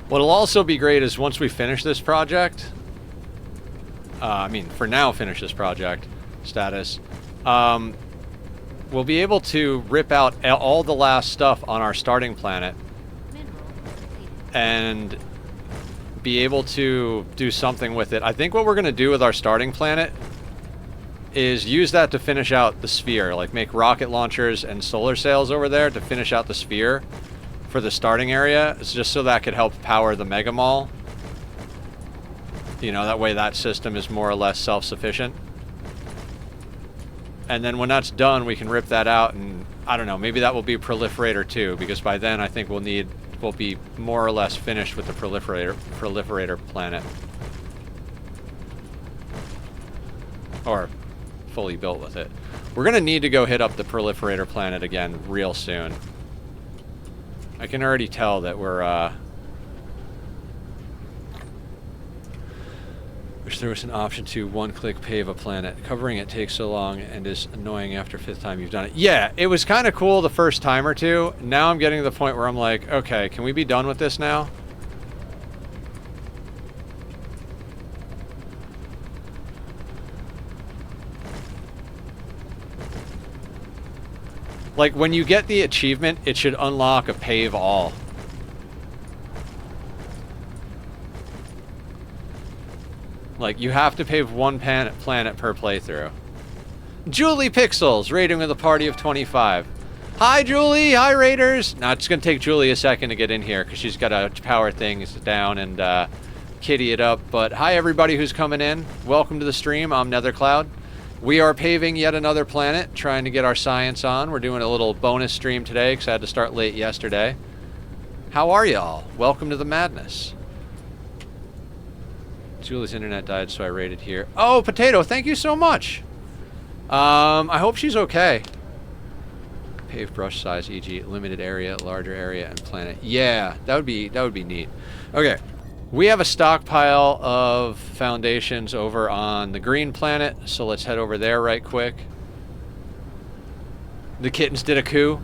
What'll also be great is once we finish this project, I mean, for now, finish this project status, we'll be able to rip out all the last stuff on our starting planet and be able to do something with it. I think what we're going to do with our starting planet is use that to finish out the sphere, like make rocket launchers and solar sails over there to finish out the sphere for the starting area. It's just so that could help power the Mega Mall. You know, that way that system is more or less self-sufficient. And then when that's done, we can rip that out, and I don't know, maybe that will be Proliferator 2, because by then I think we'll be more or less finished with the Proliferator planet. Or fully built with it. We're gonna need to go hit up the Proliferator planet again real soon. I can already tell that we're, wish there was an option to one-click pave a planet. Covering it takes so long and is annoying after 5th time you've done it. Yeah, it was kind of cool the first time or two. Now I'm getting to the point where I'm like, okay, can we be done with this now? Like, when you get the achievement, it should unlock a pave all. Like, you have to pave one planet per playthrough. Julie Pixels, rating with a party of 25. Hi, Julie! Hi, Raiders! Now, it's gonna take Julie a second to get in here, because she's got to power things down and kitty it up. But hi, everybody who's coming in. Welcome to the stream. I'm Nethercloud. We are paving yet another planet, trying to get our science on. We're doing a little bonus stream today because I had to start late yesterday. How are y'all? Welcome to the madness. Julie's internet died, so I raided here. Oh, Potato, thank you so much. I hope she's okay. Pave brush size, e.g., limited area, larger area, and planet. Yeah, that would be neat. Okay. We have a stockpile of foundations over on the green planet, so let's head over there right quick. The kittens did a coup.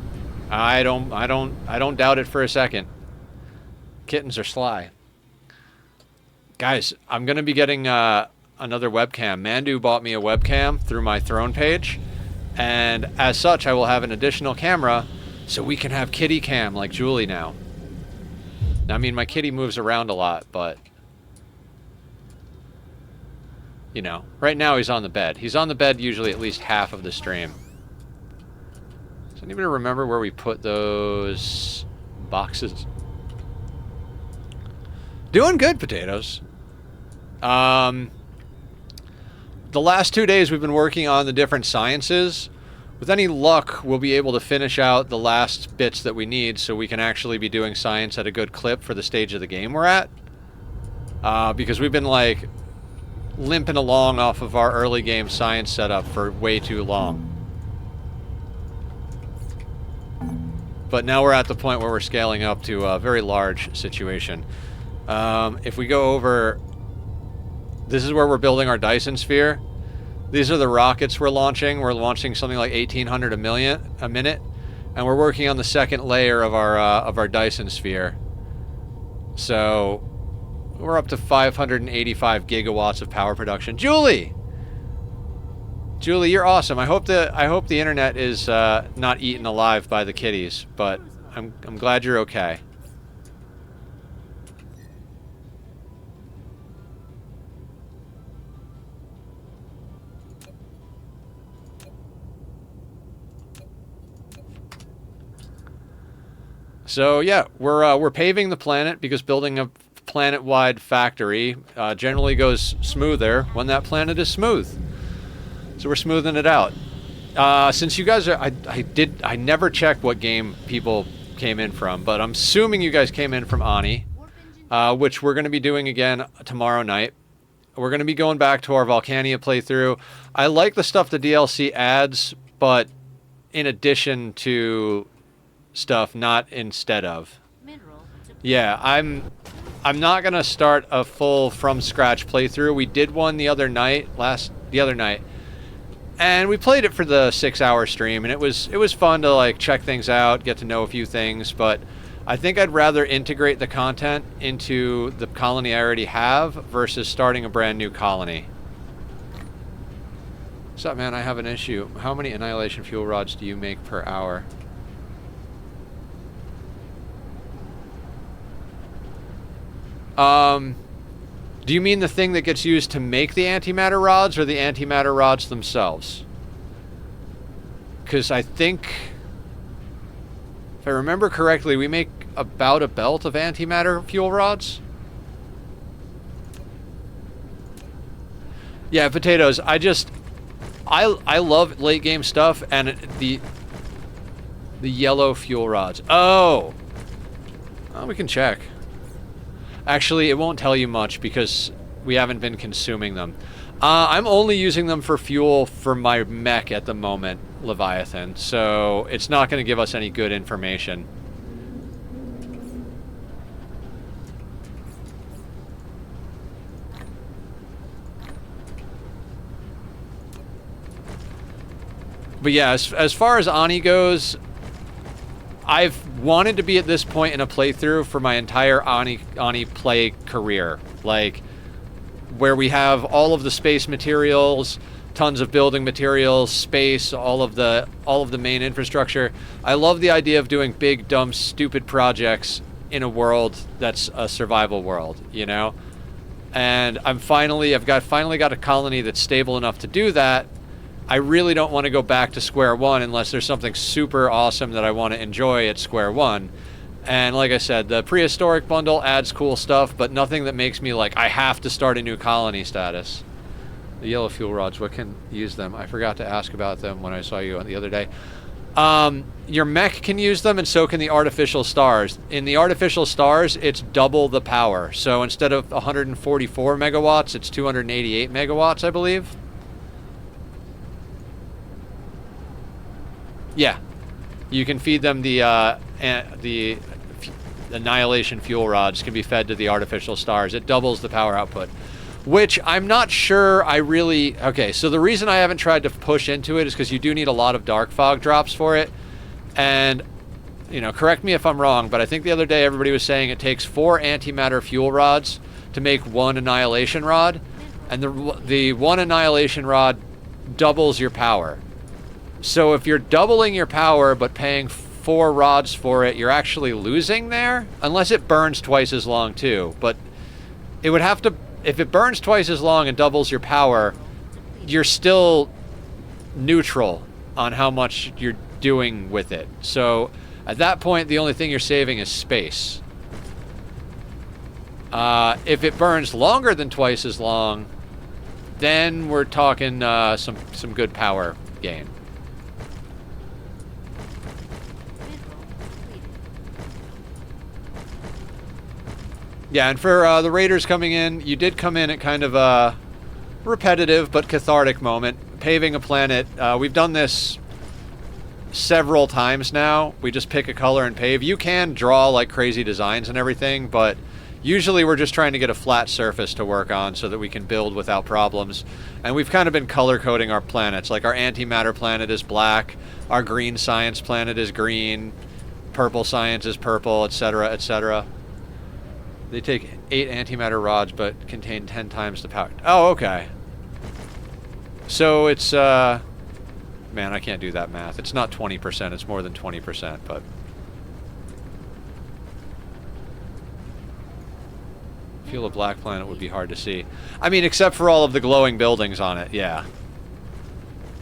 I don't doubt it for a second. Kittens are sly. Guys, I'm gonna be getting another webcam. Mandu bought me a webcam through my Throne page, and as such, I will have an additional camera, so we can have kitty cam like Julie now. Now, I mean, my kitty moves around a lot, but, you know, right now he's on the bed. He's on the bed usually at least half of the stream. Does anybody remember where we put those boxes? Doing good, Potatoes. The last 2 days we've been working on the different sciences. With any luck, we'll be able to finish out the last bits that we need so we can actually be doing science at a good clip for the stage of the game we're at. Because we've been, like, limping along off of our early game science setup for way too long. But now we're at the point where we're scaling up to a very large situation. If we go over... This is where we're building our Dyson sphere. These are the rockets we're launching. We're launching something like 1,800 a minute. and we're working on the second layer of our Dyson sphere. So we're up to 585 gigawatts of power production. Julie, you're awesome. I hope the internet is not eaten alive by the kitties, but I'm glad you're okay. So yeah, we're paving the planet because building a planet-wide factory generally goes smoother when that planet is smooth. So we're smoothing it out. Since you guys are, I never checked what game people came in from, but I'm assuming you guys came in from Ani, which we're going to be doing again tomorrow night. We're going to be going back to our Volcania playthrough. I like the stuff the DLC adds, but in addition to stuff, not instead of. Yeah, I'm not gonna start a full from scratch playthrough. We did one the other night, and we played it for the 6-hour stream, and it was fun to like check things out, get to know a few things. But I think I'd rather integrate the content into the colony I already have versus starting a brand new colony. What's up, man? I have an issue. How many annihilation fuel rods do you make per hour? Do you mean the thing that gets used to make the antimatter rods or the antimatter rods themselves? Because I think, if I remember correctly, we make about a belt of antimatter fuel rods. Yeah, potatoes. I love late game stuff, and the yellow fuel rods. Oh, we can check. Actually, it won't tell you much because we haven't been consuming them. I'm only using them for fuel for my mech at the moment, Leviathan, so it's not going to give us any good information. But yeah, as far as Ani goes, I've wanted to be at this point in a playthrough for my entire Ani play career. Like, where we have all of the space materials, tons of building materials, space, all of the main infrastructure. I love the idea of doing big, dumb, stupid projects in a world that's a survival world, you know? And I've finally got a colony that's stable enough to do that. I really don't want to go back to square one unless there's something super awesome that I want to enjoy at square one. And like I said, the prehistoric bundle adds cool stuff, but nothing that makes me like, I have to start a new colony status. The yellow fuel rods, what can use them? I forgot to ask about them when I saw you the other day. Your mech can use them, and so can the artificial stars. In the artificial stars, it's double the power. So instead of 144 megawatts, it's 288 megawatts, I believe. Yeah, you can feed them the annihilation fuel rods can be fed to the artificial stars. It doubles the power output, which I'm not sure I really... Okay, so the reason I haven't tried to push into it is because you do need a lot of dark fog drops for it. And, you know, correct me if I'm wrong, but I think the other day everybody was saying it takes 4 antimatter fuel rods to make 1 annihilation rod. And the 1 annihilation rod doubles your power. So if you're doubling your power but paying 4 rods for it, you're actually losing there, unless it burns twice as long too. But it would have to, if it burns twice as long and doubles your power, you're still neutral on how much you're doing with it. So at that point, the only thing you're saving is space. If it burns longer than twice as long, then we're talking some good power gain. Yeah, and for the raiders coming in, you did come in at kind of a repetitive but cathartic moment. Paving a planet. We've done this several times now. We just pick a color and pave. You can draw like crazy designs and everything, but Usually we're just trying to get a flat surface to work on so that we can build without problems. And we've kind of been color coding our planets. Like our antimatter planet is black, our green science planet is green, purple science is purple, etc., etc. They take 8 antimatter rods but contain 10 times the power. Oh, okay. So it's, man, I can't do that math. It's not 20%, it's more than 20%, but... I feel a black planet would be hard to see. I mean, except for all of the glowing buildings on it, yeah.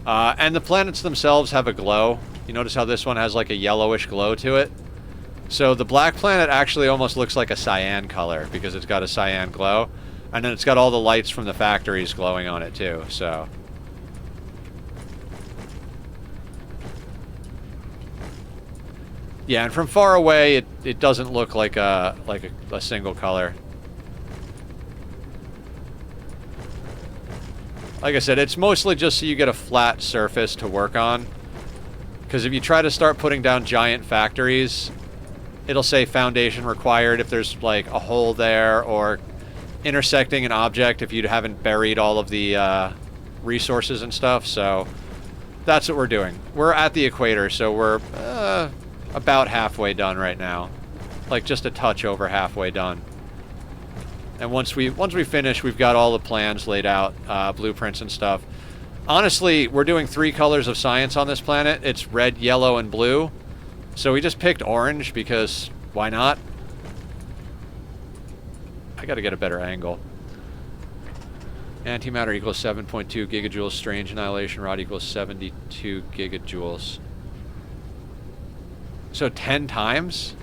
And the planets themselves have a glow. You notice how this one has like a yellowish glow to it? So the black planet actually almost looks like a cyan color because it's got a cyan glow. And then it's got all the lights from the factories glowing on it too, so... Yeah, and from far away, it doesn't look like a single color. Like I said, it's mostly just so you get a flat surface to work on. Because if you try to start putting down giant factories, it'll say foundation required if there's like a hole there, or intersecting an object if you haven't buried all of the resources and stuff. So that's what we're doing. We're at the equator, so we're about halfway done right now. Like just a touch over halfway done. And once we finish, we've got all the plans laid out, blueprints and stuff. Honestly, we're doing 3 colors of science on this planet. It's red, yellow, and blue. So we just picked orange because why not? I gotta get a better angle. Antimatter equals 7.2 gigajoules. Strange annihilation rod equals 72 gigajoules. So 10 times?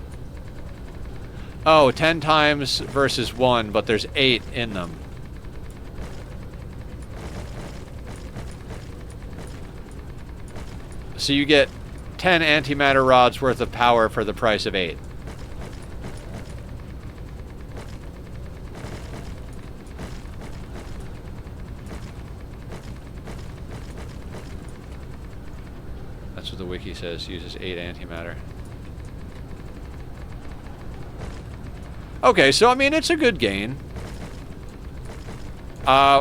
Oh, 10 times versus 1, but there's 8 in them. So you get 10 antimatter rods worth of power for the price of 8. That's what the wiki says. Uses 8 antimatter. Okay, so I mean, it's a good gain.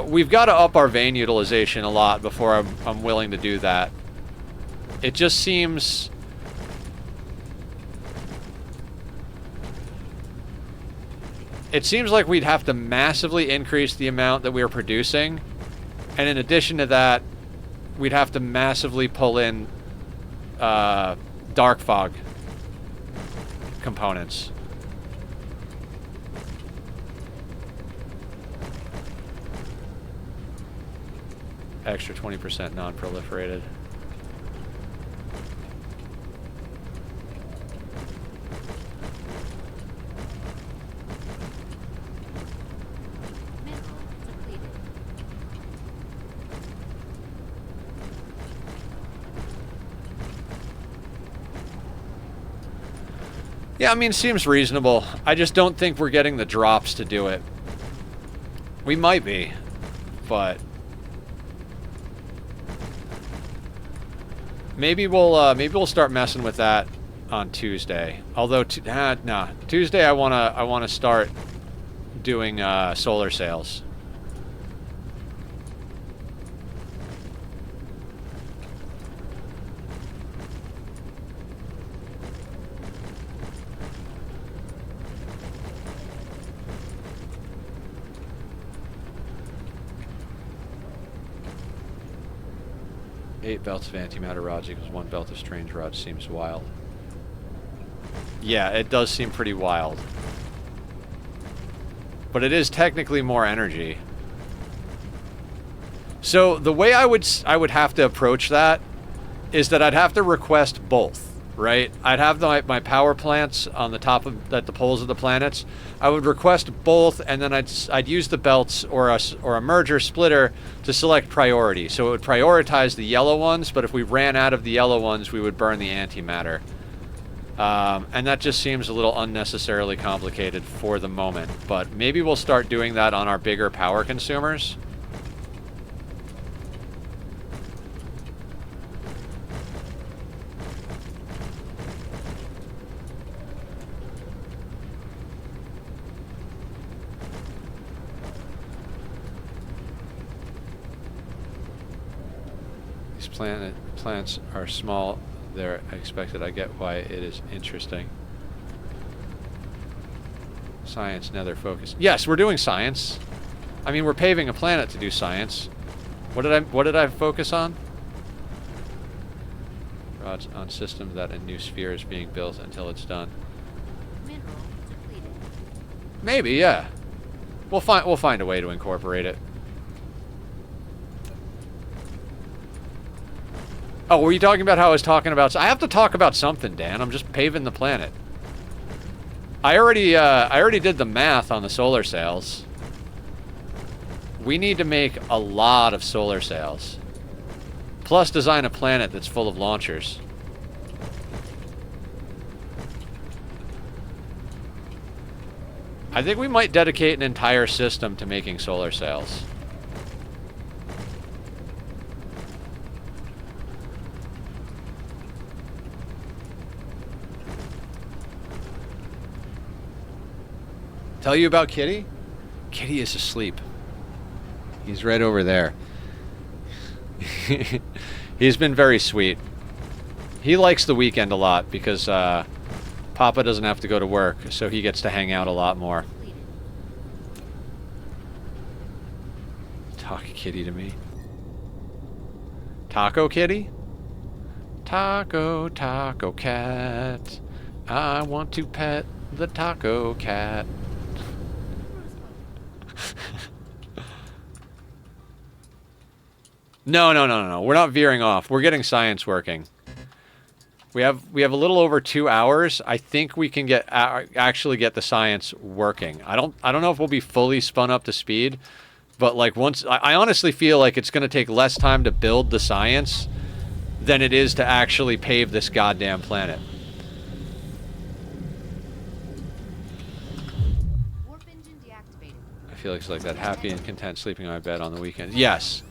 We've got to up our vein utilization a lot before I'm willing to do that. It just seems... It seems like we'd have to massively increase the amount that we are producing. And in addition to that, we'd have to massively pull in dark fog components. Extra 20% non-proliferated. Yeah, I mean, seems reasonable. I just don't think we're getting the drops to do it. We might be, but... Maybe we'll start messing with that on Tuesday. Although, Tuesday I wanna start doing solar sails. Eight belts of antimatter rods equals 1 belt of strange rods seems wild. Yeah, it does seem pretty wild. But it is technically more energy. So the way I would have to approach that is that I'd have to request both, right? I'd have my power plants on the top of at the poles of the planets. I would request both, and then I'd use the belts or a merger splitter to select priority. So it would prioritize the yellow ones, but if we ran out of the yellow ones, we would burn the antimatter. And that just seems a little unnecessarily complicated for the moment. But maybe we'll start doing that on our bigger power consumers. plants are small, they're expected. I get why it is interesting. Science, nether focus. Yes, we're doing science. I mean, we're paving a planet to do science. What did I focus on? Rods on system that a new sphere is being built until it's done. Mineral depleted. Maybe, yeah. We'll find a way to incorporate it. Oh, were you talking about how I was talking about? I have to talk about something, Dan. I'm just paving the planet. I already did the math on the solar sails. We need to make a lot of solar sails. Plus design a planet that's full of launchers. I think we might dedicate an entire system to making solar sails. Tell you about Kitty? Kitty is asleep. He's right over there. He's been very sweet. He likes the weekend a lot because Papa doesn't have to go to work, so he gets to hang out a lot more. Talk Kitty to me. Taco Kitty? Taco, taco cat. I want to pet the taco cat. No. We're not veering off. We're getting science working. We have a little over 2 hours. I think we can actually get the science working. I don't know if we'll be fully spun up to speed, but like once I honestly feel like it's going to take less time to build the science than it is to actually pave this goddamn planet. Warp engine deactivated. I feel like it's like that happy and content sleeping on my bed on the weekend. Yes.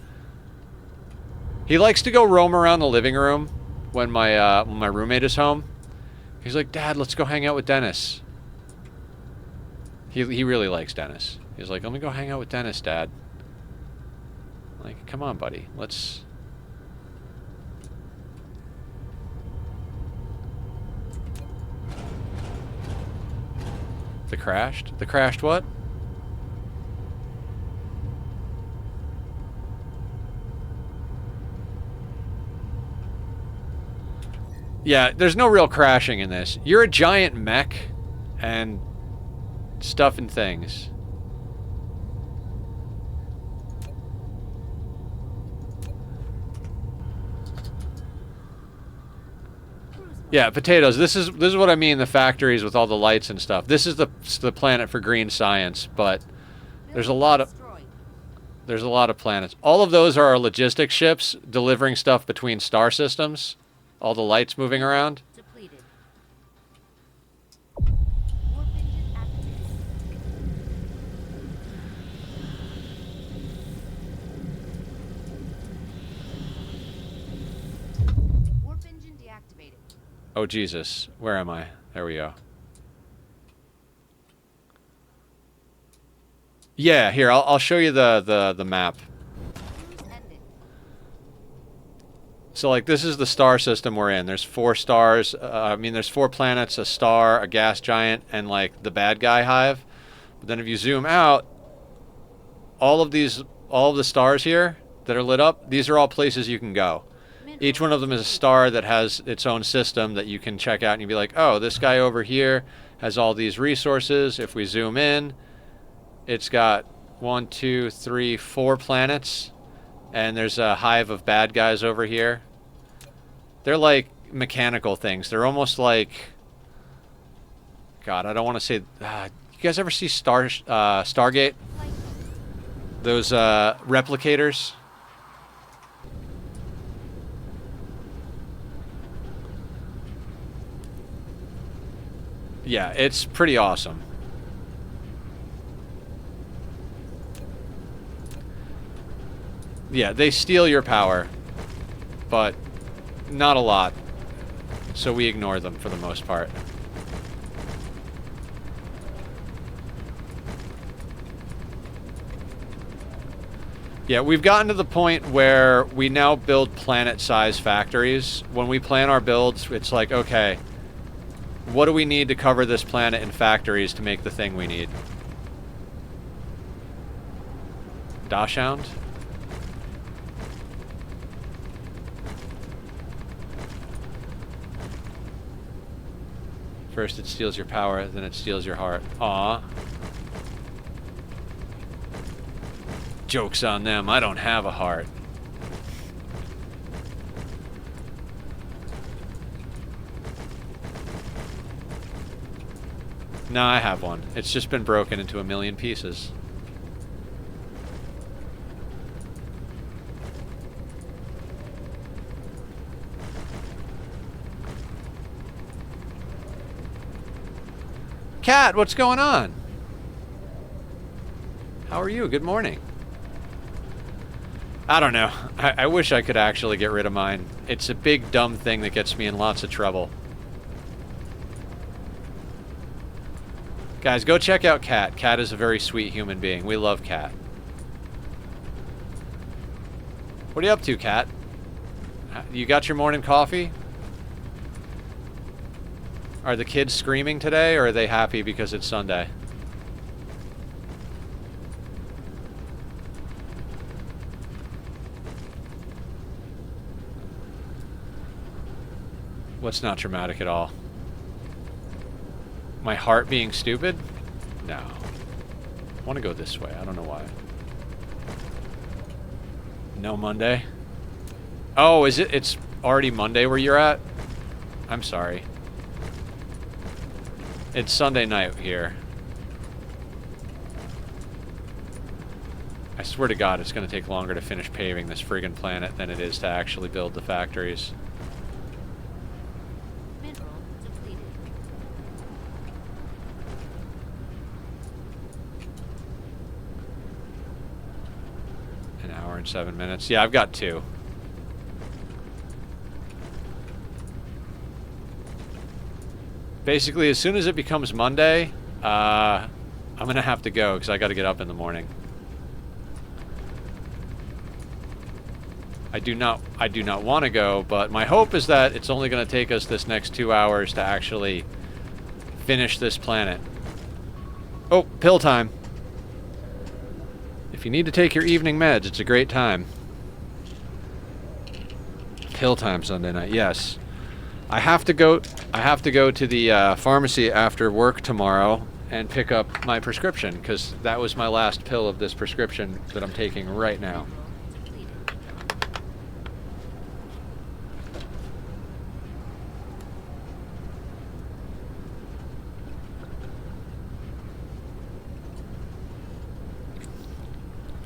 He likes to go roam around the living room when my roommate is home. He's like, Dad, let's go hang out with Dennis. He really likes Dennis. He's like, let me go hang out with Dennis, Dad. I'm like, come on, buddy. Let's... The crashed? The crashed what? Yeah, there's no real crashing in this. You're a giant mech and stuff and things. Yeah, potatoes. This is what I mean, the factories with all the lights and stuff. This is the planet for green science, but there's a lot of planets. All of those are our logistics ships delivering stuff between star systems. All the lights moving around. Depleted. Warp engine activated. Warp engine deactivated. Oh Jesus, where am I? There we go. Yeah, here I'll show you the map. Cruise ended. So like this is the star system we're in. There's 4 stars. I mean there's 4 planets, a star, a gas giant, and like the bad guy hive. But then if you zoom out, all of the stars here that are lit up, these are all places you can go. Each one of them is a star that has its own system that you can check out and you'd be like, oh, this guy over here has all these resources. If we zoom in, it's got 1, 2, 3, 4 planets. And there's a hive of bad guys over here. They're like mechanical things. They're almost like... God, I don't want to say... you guys ever see Stargate? Those replicators? Yeah, it's pretty awesome. Yeah, they steal your power, but not a lot, so we ignore them for the most part. Yeah, we've gotten to the point where we now build planet-sized factories. When we plan our builds, it's like, okay, what do we need to cover this planet in factories to make the thing we need? Dachshund? First it steals your power, then it steals your heart. Aw. Joke's on them, I don't have a heart. No, I have one. It's just been broken into a million pieces. Cat, what's going on? How are you? Good morning. I don't know. I wish I could actually get rid of mine. It's a big dumb thing that gets me in lots of trouble. Guys, go check out Cat. Cat is a very sweet human being. We love Cat. What are you up to, Cat? You got your morning coffee? Are the kids screaming today, or are they happy because it's Sunday? What's not traumatic at all? My heart being stupid? No. I want to go this way. I don't know why. No Monday? Oh, is it? It's already Monday where you're at? I'm sorry. It's Sunday night here. I swear to God, it's going to take longer to finish paving this friggin' planet than it is to actually build the factories. Mineral depleted. An hour and 7 minutes. Yeah, I've got 2. Basically, as soon as it becomes Monday, I'm going to have to go because I got to get up in the morning. I do not want to go, but my hope is that it's only going to take us this next 2 hours to actually finish this planet. Oh, pill time. If you need to take your evening meds, it's a great time. Pill time Sunday night, yes. I have to go to the pharmacy after work tomorrow and pick up my prescription because that was my last pill of this prescription that I'm taking right now.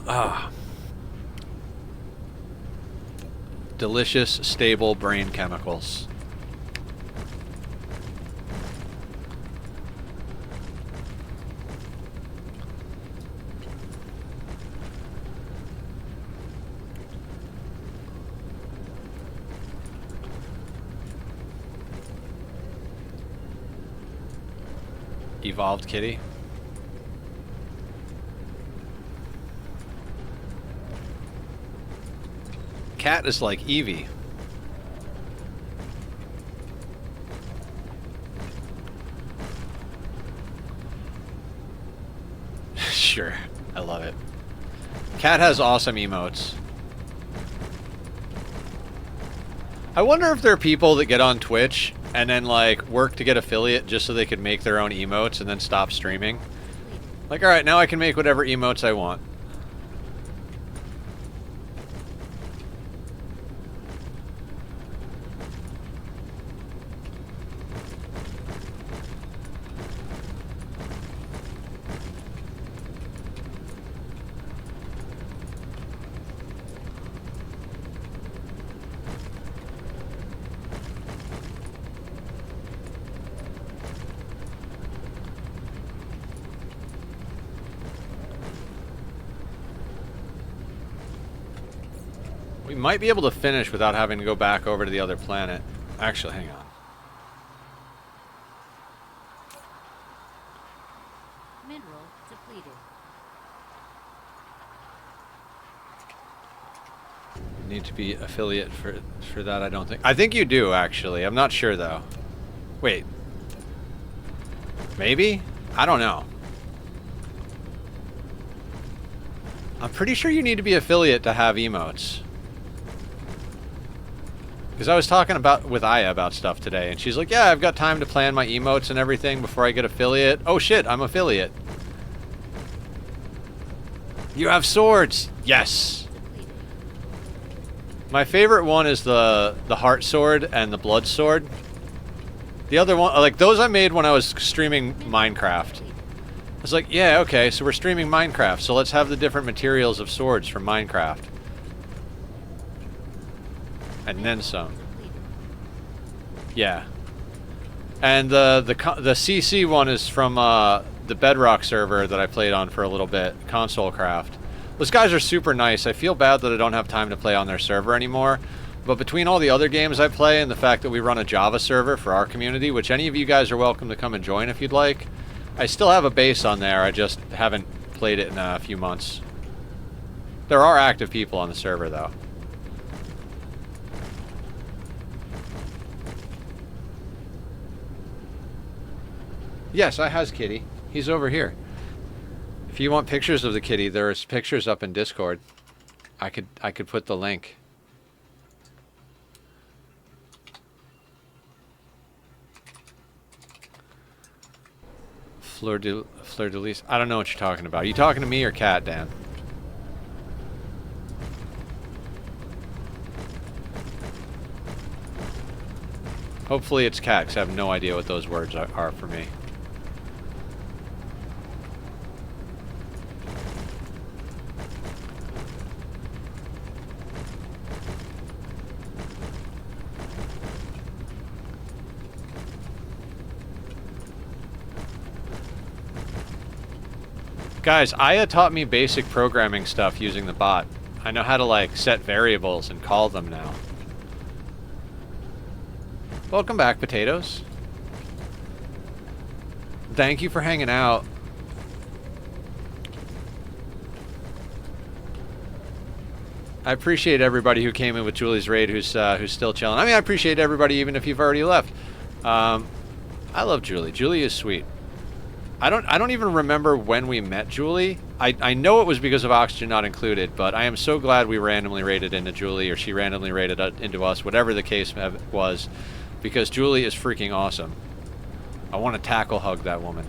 Ah. Delicious, stable brain chemicals. Evolved kitty. Cat is like Eevee. Sure, I love it. Cat has awesome emotes. I wonder if there are people that get on Twitch and then like work to get affiliate just so they could make their own emotes and then stop streaming. Like, alright, now I can make whatever emotes I want. We might be able to finish without having to go back over to the other planet. Actually, hang on. Mineral depleted. Need to be affiliate for that, I don't think. I think you do, actually. I'm not sure, though. Wait. Maybe? I don't know. I'm pretty sure you need to be affiliate to have emotes. Because I was talking with Aya about stuff today, and she's like, yeah, I've got time to plan my emotes and everything before I get affiliate. Oh shit, I'm affiliate. You have swords! Yes! My favorite one is the heart sword and the blood sword. The other one, like those I made when I was streaming Minecraft. I was like, yeah, okay, so we're streaming Minecraft, so let's have the different materials of swords from Minecraft. And then some. Yeah. And the CC one is from the Bedrock server that I played on for a little bit, Console Craft. Those guys are super nice. I feel bad that I don't have time to play on their server anymore. But between all the other games I play and the fact that we run a Java server for our community, which any of you guys are welcome to come and join if you'd like, I still have a base on there. I just haven't played it in a few months. There are active people on the server, though. Yes, I has kitty. He's over here. If you want pictures of the kitty, there's pictures up in Discord. I could put the link. Fleur de lis. I don't know what you're talking about. Are you talking to me or Cat, Dan? Hopefully it's Cat, because I have no idea what those words are for me. Guys, Aya taught me basic programming stuff using the bot. I know how to, like, set variables and call them now. Welcome back, Potatoes. Thank you for hanging out. I appreciate everybody who came in with Julie's raid who's still chilling. I mean, I appreciate everybody even if you've already left. I love Julie. Julie is sweet. I don't even remember when we met Julie. I know it was because of Oxygen Not Included, but I am so glad we randomly raided into Julie, or she randomly raided into us, whatever the case was, because Julie is freaking awesome. I want to tackle hug that woman.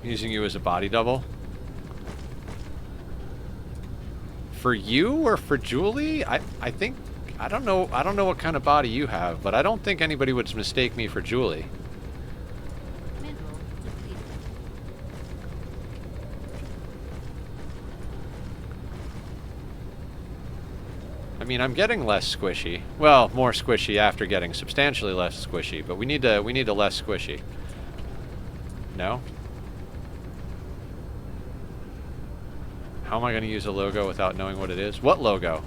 Using you as a body double? For you or for Julie? I think I don't know what kind of body you have, but I don't think anybody would mistake me for Julie. I mean, I'm getting less squishy. Well, more squishy after getting substantially less squishy, but we need a less squishy. No? How am I going to use a logo without knowing what it is? What logo?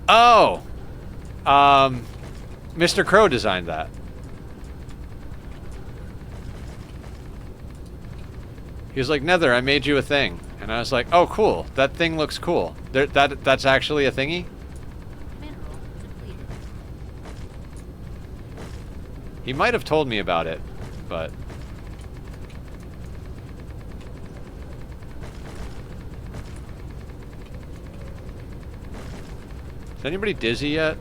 Oh! Mr. Crow designed that. He was like, Nether, I made you a thing. And I was like, oh, cool. That thing looks cool. That's actually a thingy? He might have told me about it, but... Is anybody dizzy yet?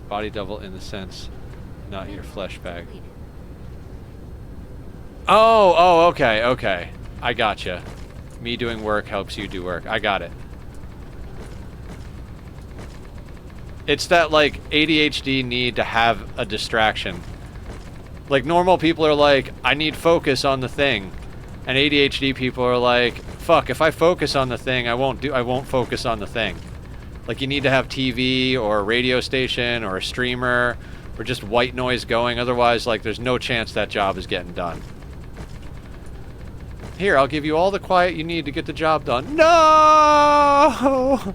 Body double in the sense, not your flesh bag. Oh, okay, okay. I gotcha. Me doing work helps you do work. I got it. It's that, like, ADHD need to have a distraction. Like, normal people are like, I need focus on the thing. And ADHD people are like, fuck, if I focus on the thing, I won't focus on the thing. Like, you need to have TV or a radio station or a streamer Or just white noise going. Otherwise, like, there's no chance that job is getting done. Here, I'll give you all the quiet you need to get the job done. No!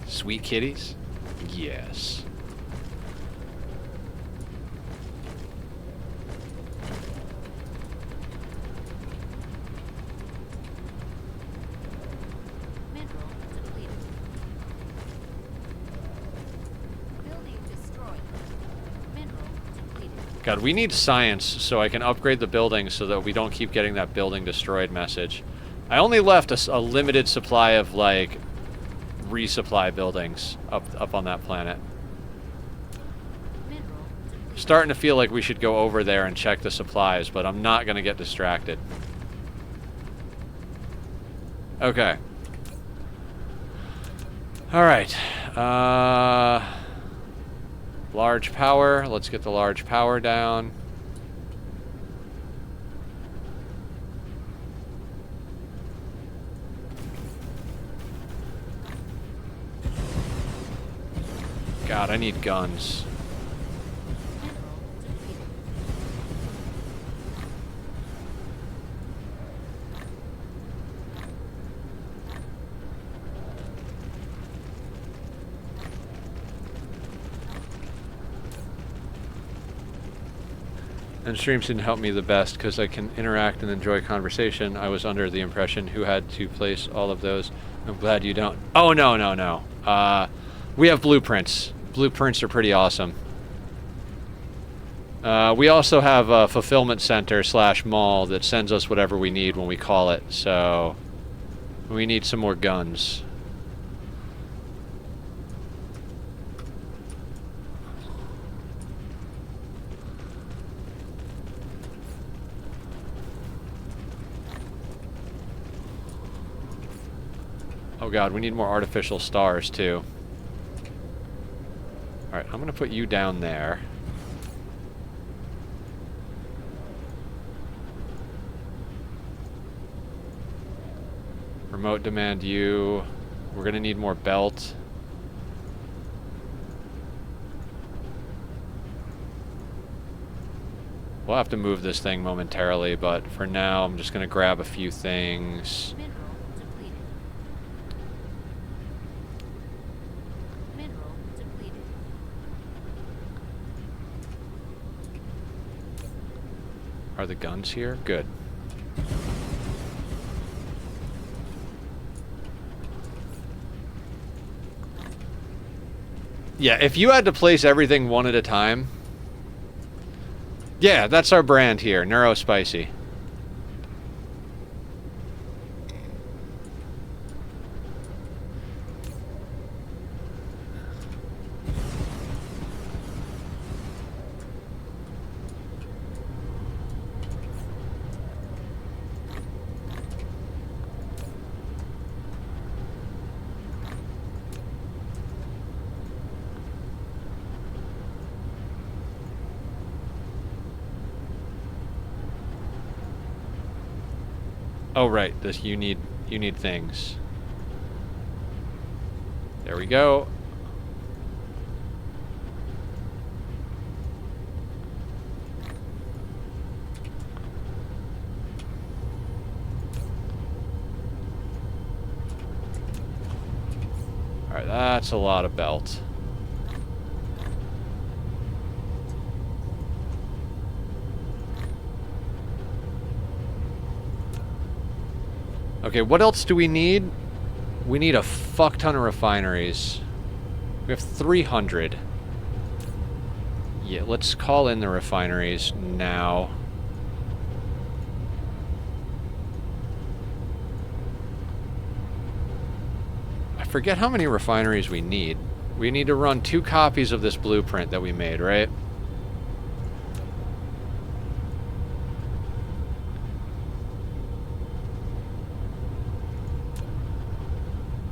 Sweet kitties? Yes. Mineral depleted. Building destroyed. Mineral depleted. God, we need science so I can upgrade the building so that we don't keep getting that building destroyed message. I only left a limited supply of, like, resupply buildings up on that planet. Mineral depleted. Starting to feel like we should go over there and check the supplies, but I'm not going to get distracted. Okay. Alright. Large power. Let's get the large power down. God, I need guns. Mineral depleted. And streams didn't help me the best because I can interact and enjoy conversation. I was under the impression who had to place all of those. I'm glad you don't. Oh, no, no, no. We have blueprints. Blueprints are pretty awesome. We also have a fulfillment center / mall that sends us whatever we need when we call it. So we need some more guns. Oh god, we need more artificial stars too. Alright, I'm gonna put you down there. Remote demand you. We're gonna need more belt. We'll have to move this thing momentarily, but for now I'm just gonna grab a few things. Mineral depleted. Mineral depleted. Are the guns here? Good. Yeah, if you had to place everything one at a time... Yeah, that's our brand here, Neurospicy. Oh right, this you need things. There we go. Alright, that's a lot of belt. Okay, what else do we need? We need a fuck ton of refineries. We have 300. Yeah, let's call in the refineries now. I forget how many refineries we need. We need to run 2 copies of this blueprint that we made, right?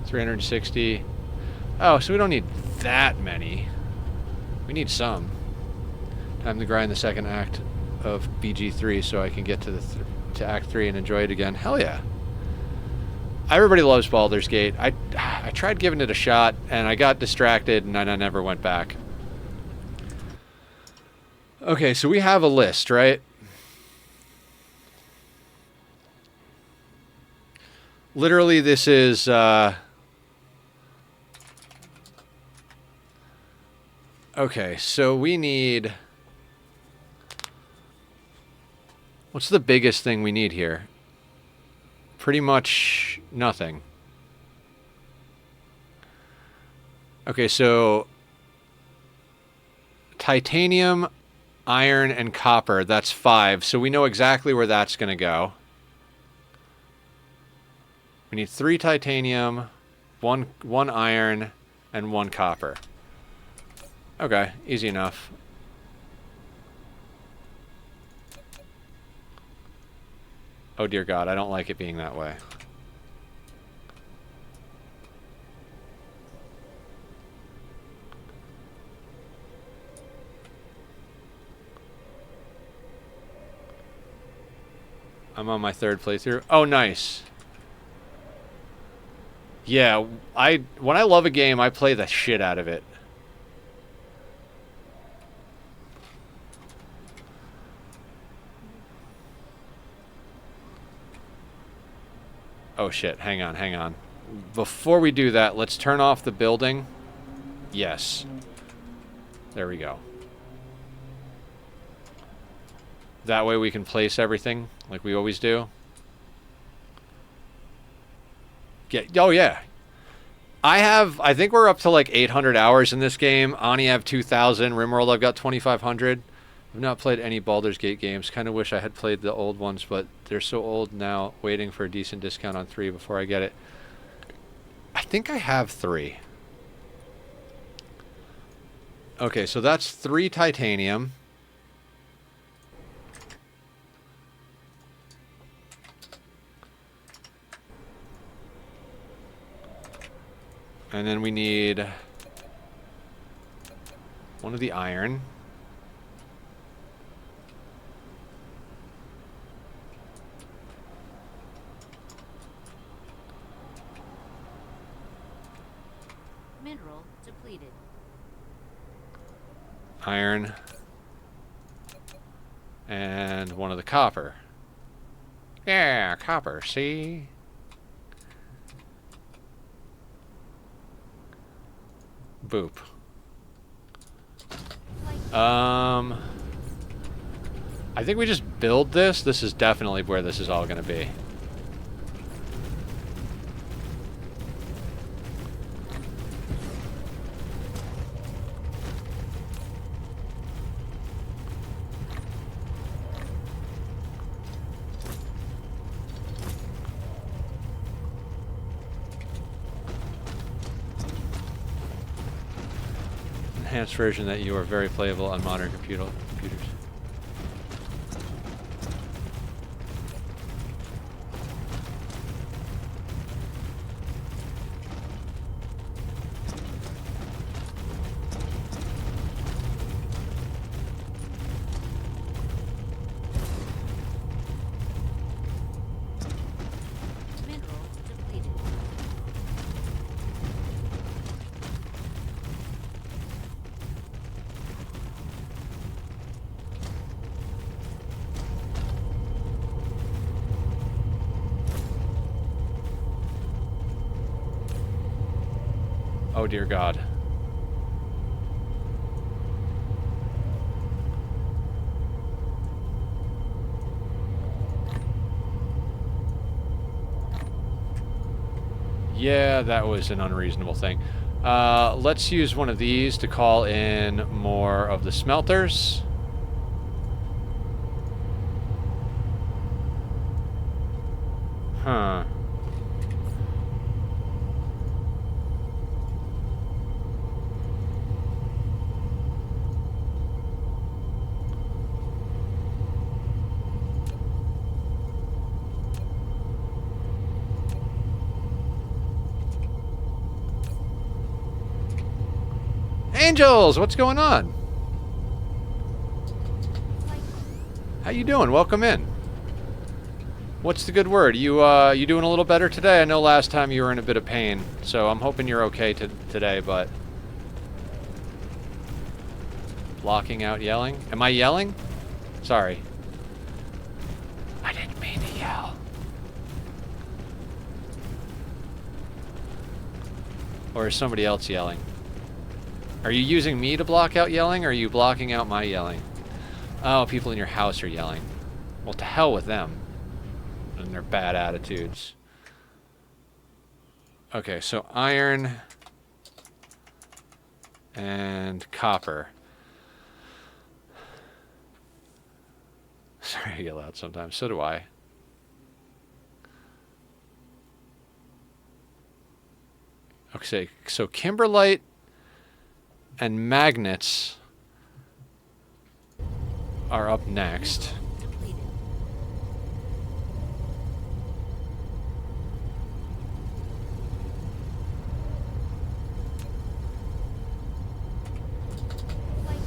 $360. Oh, so we don't need that many. We need some. Time to grind the second act of BG3 so I can get to Act 3 and enjoy it again. Hell yeah. Everybody loves Baldur's Gate. I tried giving it a shot, and I got distracted, and I never went back. Okay, so we have a list, right? Literally, this is... okay, so we need... what's the biggest thing we need here? Pretty much nothing. Okay, so... titanium, iron, and copper. That's 5. So we know exactly where that's going to go. We need 3 titanium, one iron, and 1 copper. Okay, easy enough. Oh dear God, I don't like it being that way. I'm on my 3rd playthrough. Oh, nice. Yeah, when I love a game, I play the shit out of it. Oh shit, hang on. Before we do that, let's turn off the building. Yes. There we go. That way we can place everything like we always do. Oh yeah. I think we're up to like 800 hours in this game. Ani have 2,000. Rimworld I've got 2,500. I've not played any Baldur's Gate games. Kind of wish I had played the old ones, but they're so old now. Waiting for a decent discount on 3 before I get it. I think I have 3. Okay, so that's 3 titanium. And then we need 1 of the iron. Mineral depleted. Iron. And 1 of the copper. Yeah, copper, see? Boop. I think we just build this. This is definitely where this is all going to be. Enhanced version that you are very playable on modern computers. Mineral depleted. Oh dear God. Yeah, that was an unreasonable thing. Let's use one of these to call in more of the smelters. Huh. Angels, what's going on? How you doing? Welcome in. What's the good word? You doing a little better today? I know last time you were in a bit of pain, so I'm hoping you're okay today, but... Blocking out yelling? Am I yelling? Sorry. I didn't mean to yell. Or is somebody else yelling? Are you using me to block out yelling, or are you blocking out my yelling? Oh, people in your house are yelling. Well, to hell with them. And their bad attitudes. Okay, so iron and copper. Sorry, I get loud sometimes. So do I. Okay, so kimberlite and magnets are up next. Depleted. Flight.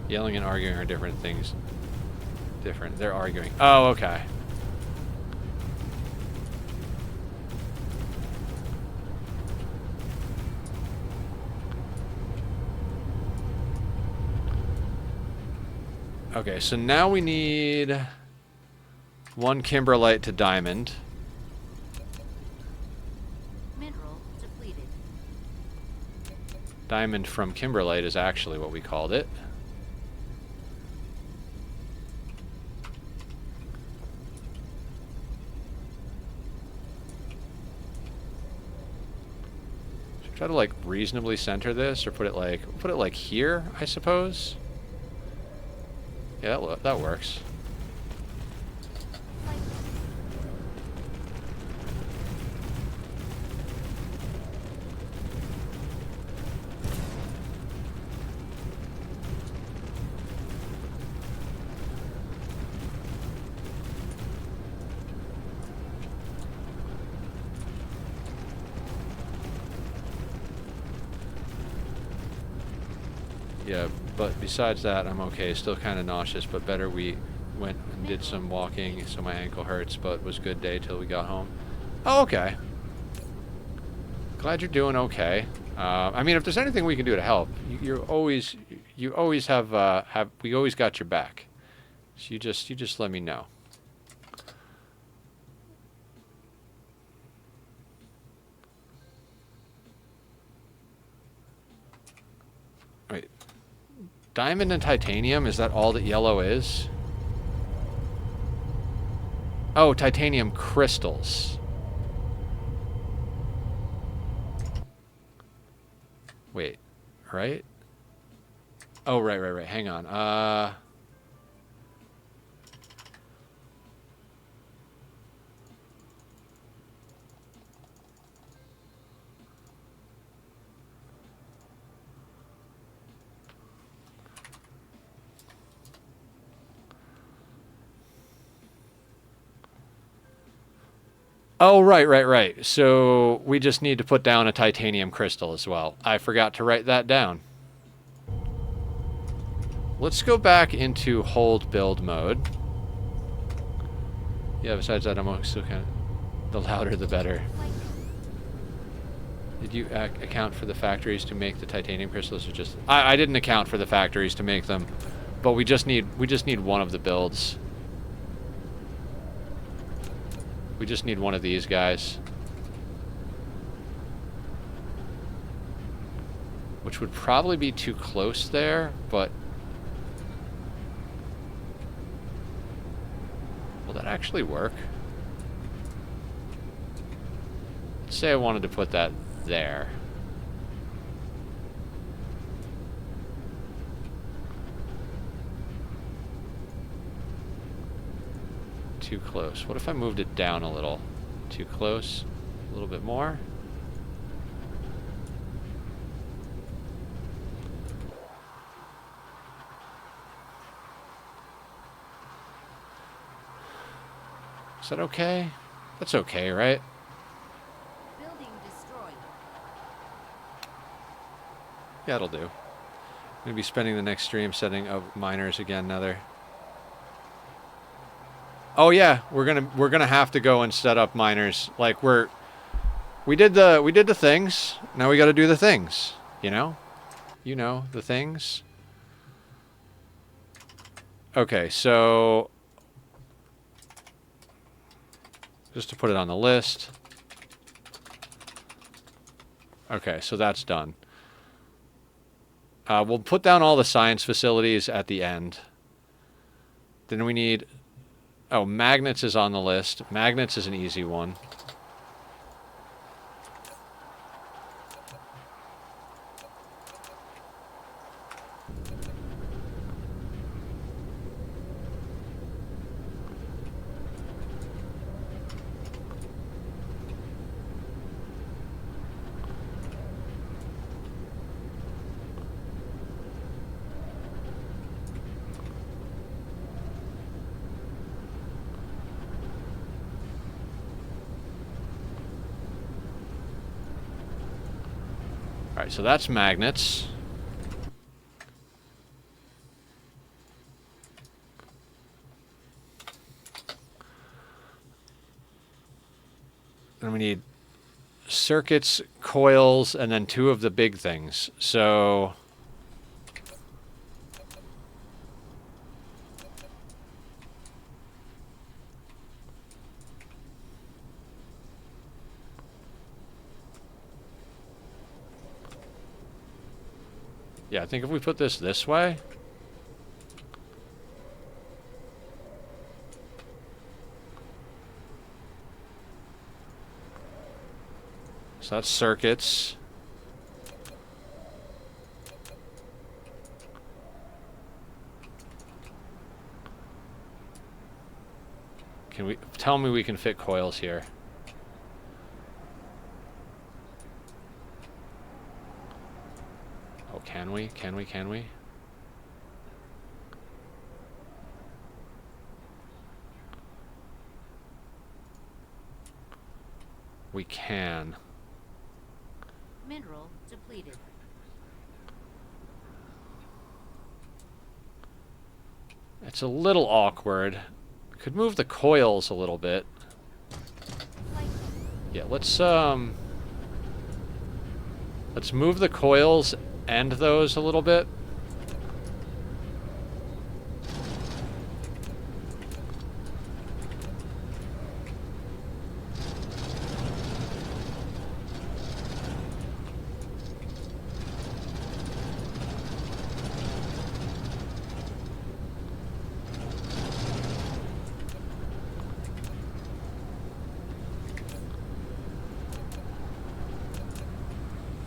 Yelling and arguing are different things. Different. They're arguing. Oh, okay. Okay, so now we need one kimberlite to diamond. Mineral depleted. Diamond from kimberlite is actually what we called it. Should we try to like reasonably center this, or put it like here, I suppose? Yeah, that works. Flight. Yeah, but besides that, I'm okay. Still kind of nauseous, but better. We went and did some walking, so my ankle hurts, but it was a good day till we got home. Oh, okay. Glad you're doing okay. I mean, if there's anything we can do to help, you always have we always got your back. So you just let me know. Wait. Diamond and titanium, is that all that yellow is? Oh, titanium crystals. Wait, right? Oh, right. Hang on. Oh, right. So we just need to put down a titanium crystal as well. I forgot to write that down. Let's go back into hold build mode. Yeah, besides that, I'm still kind of... The louder, the better. Flight. Did you account for the factories to make the titanium crystals, or just... I didn't account for the factories to make them, but we just need one of the builds. We just need one of these guys. Which would probably be too close there, but... Will that actually work? Let's say I wanted to put that there. Too close. What if I moved it down a little? Too close? A little bit more? Is that okay? That's okay, right? Building destroyed. Yeah, it'll do. I'm gonna be spending the next stream setting up miners again, another. Oh yeah, we're gonna have to go and set up miners. Like we did the things. Now we got to do the things. You know the things. Okay, so just to put it on the list. Okay, so that's done. We'll put down all the science facilities at the end. Then we need... Oh, magnets is on the list. Magnets is an easy one. Alright, so that's magnets. Then we need circuits, coils, and then 2 of the big things. So... Yeah, I think if we put this way... So that's circuits. Can we... Tell me we can fit coils here. Oh, can we? Can we? Can we? We can. Mineral depleted. It's a little awkward. Could move the coils a little bit. Yeah, let's move the coils and those a little bit.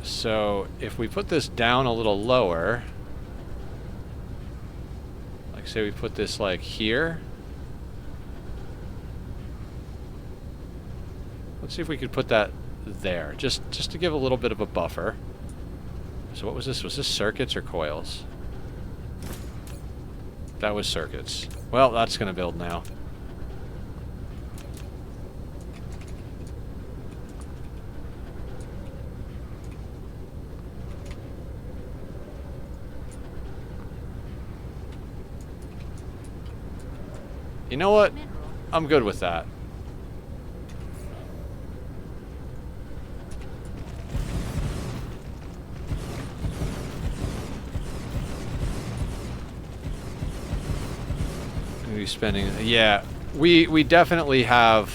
So if we put this down a little lower, like say we put this like here. Let's see if we could put that there, just to give a little bit of a buffer. So what was this? Was this circuits or coils? That was circuits. Well, that's gonna build now. You know what? I'm good with that. Maybe spending... Yeah, we definitely have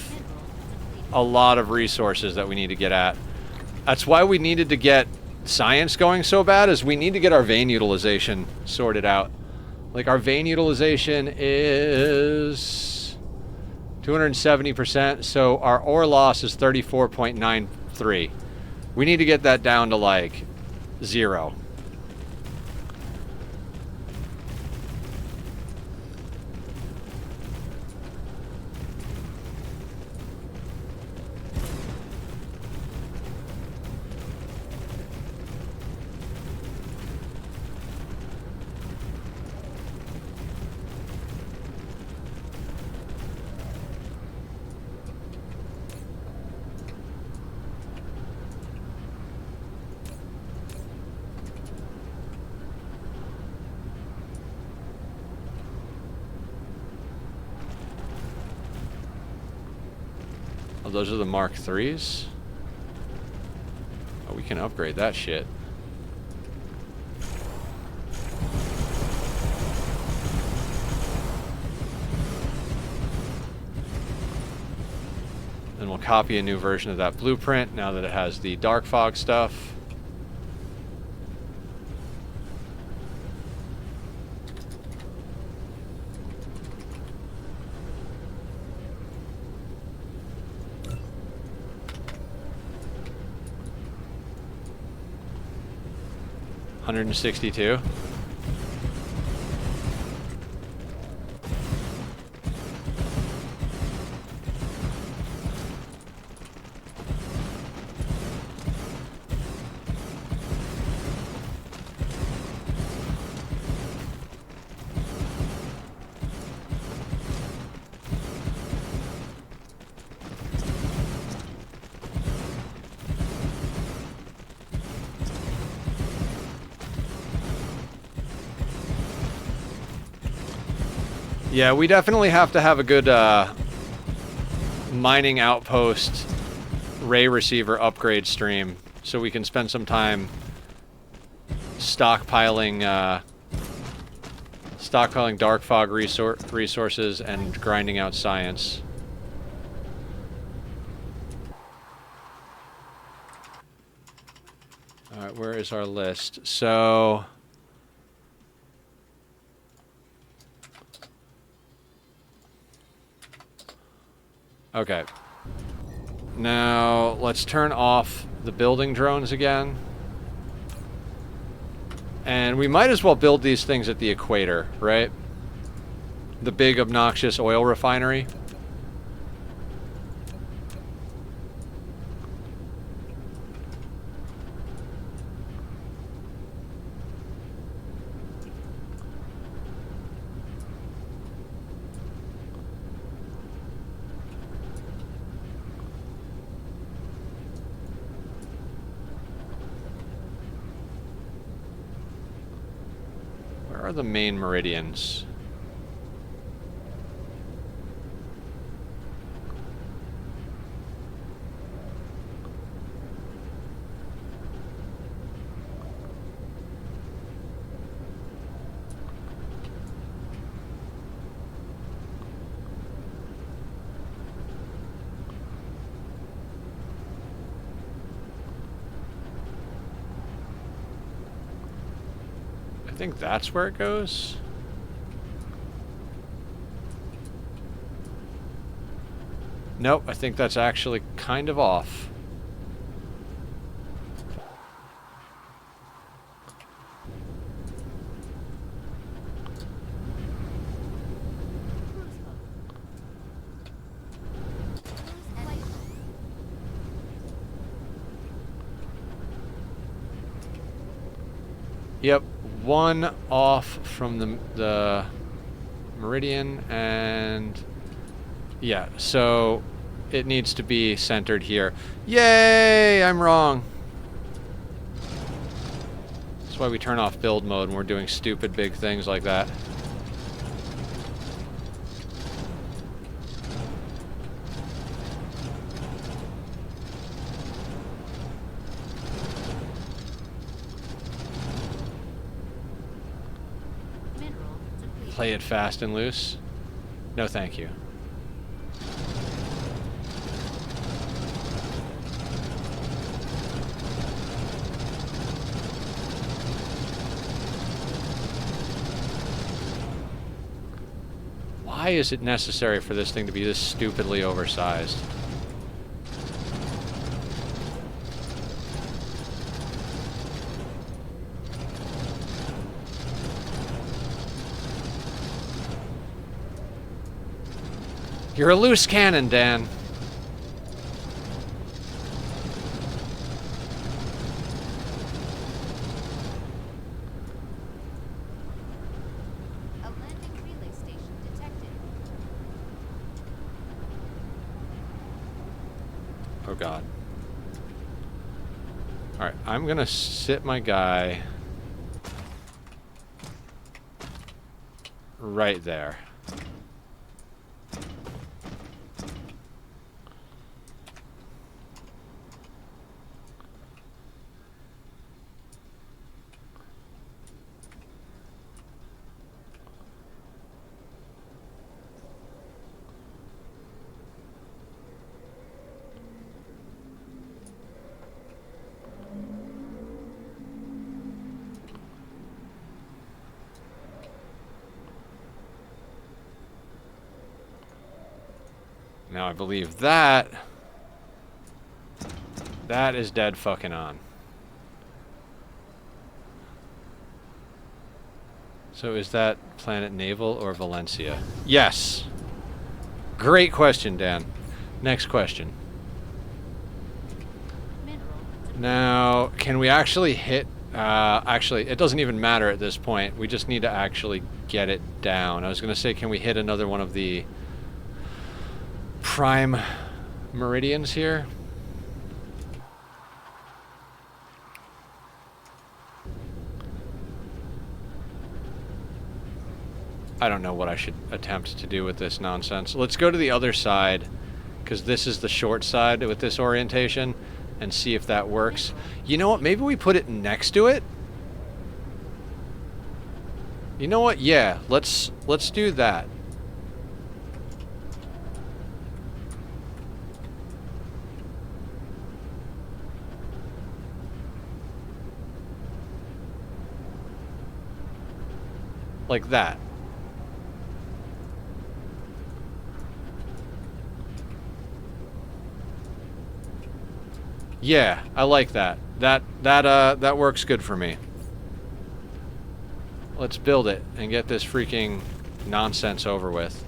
a lot of resources that we need to get at. That's why we needed to get science going so bad, is we need to get our vein utilization sorted out. Like, our vein utilization is 270%, so our ore loss is 34.93. We need to get that down to, like, 0. Oh, those are the Mark IIIs? Oh, we can upgrade that shit. Then we'll copy a new version of that blueprint now that it has the dark fog stuff. $162. Yeah, we definitely have to have a good mining outpost ray receiver upgrade stream so we can spend some time stockpiling dark fog resources and grinding out science. All right, where is our list? So okay. Now, let's turn off the building drones again. And we might as well build these things at the equator, right? The big, obnoxious oil refinery. Where are the main meridians? I think that's where it goes. Nope, I think that's actually kind of off. Yep, one off from the meridian, and yeah, so it needs to be centered here. Yay, I'm wrong. That's why we turn off build mode when we're doing stupid big things like that. Play it fast and loose? No, thank you. Why is it necessary for this thing to be this stupidly oversized? You're a loose cannon, Dan. A landing relay station detected. Oh God. Alright, I'm gonna sit my guy right there. Now I believe that is dead fucking on. So is that planet Naval or Valencia? Yes. Great question, Dan. Next question. Mineral. Now, can we actually hit... actually, it doesn't even matter at this point. We just need to actually get it down. I was going to say, can we hit another one of the prime meridians here? I don't know what I should attempt to do with this nonsense. Let's go to the other side, because this is the short side with this orientation, and see if that works. You know what? Maybe we put it next to it? You know what? Yeah, let's do that. Like that. Yeah, I like that. That works good for me. Let's build it and get this freaking nonsense over with.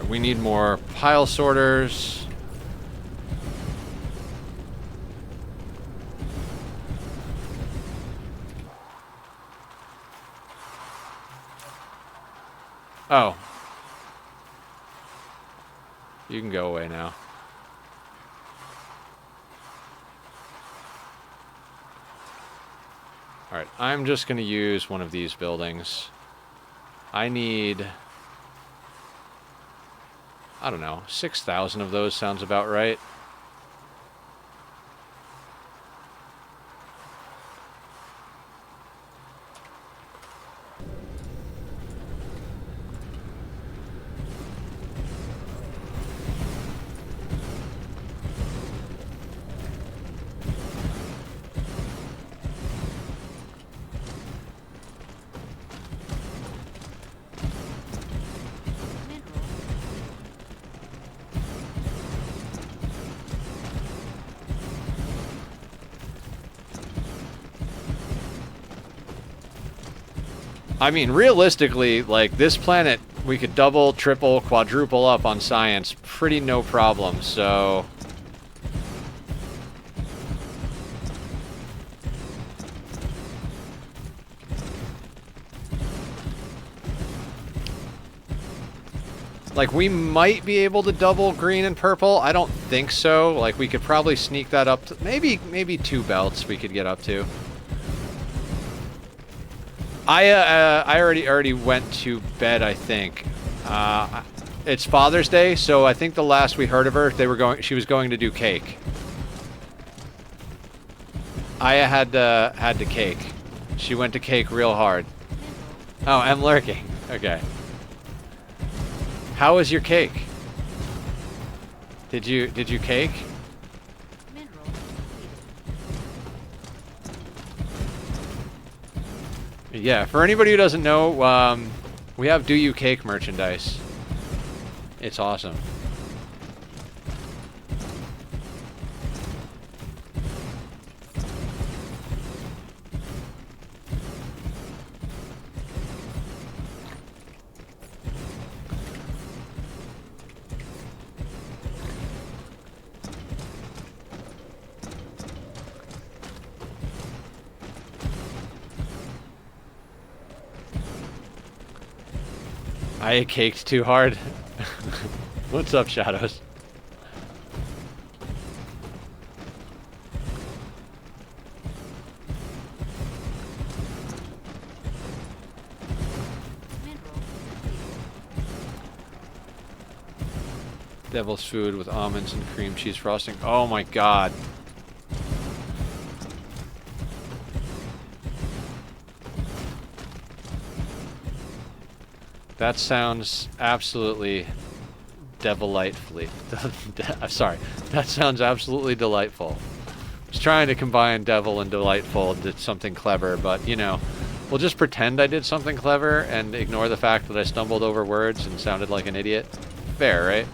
We need more pile sorters. Oh. You can go away now. Alright, I'm just going to use one of these buildings. I need... I don't know, 6,000 of those sounds about right. I mean, realistically, like, this planet, we could double, triple, quadruple up on science pretty no problem, so... Like, we might be able to double green and purple. I don't think so. Like, we could probably sneak that up to... Maybe 2 belts we could get up to. I already went to bed, I think. It's Father's Day, so I think the last we heard of her, she was going to do cake. Aya had to cake. She went to cake real hard. Oh, I'm lurking. Okay. How was your cake? Did you cake? Yeah, for anybody who doesn't know, we have Do You Cake merchandise. It's awesome. I caked too hard. What's up, Shadows? Devil's food with almonds and cream cheese frosting. Oh my god. That sounds absolutely delightfully. I'm sorry. That sounds absolutely delightful. I was trying to combine devil and delightful into something clever, but, you know, we'll just pretend I did something clever and ignore the fact that I stumbled over words and sounded like an idiot. Fair, right?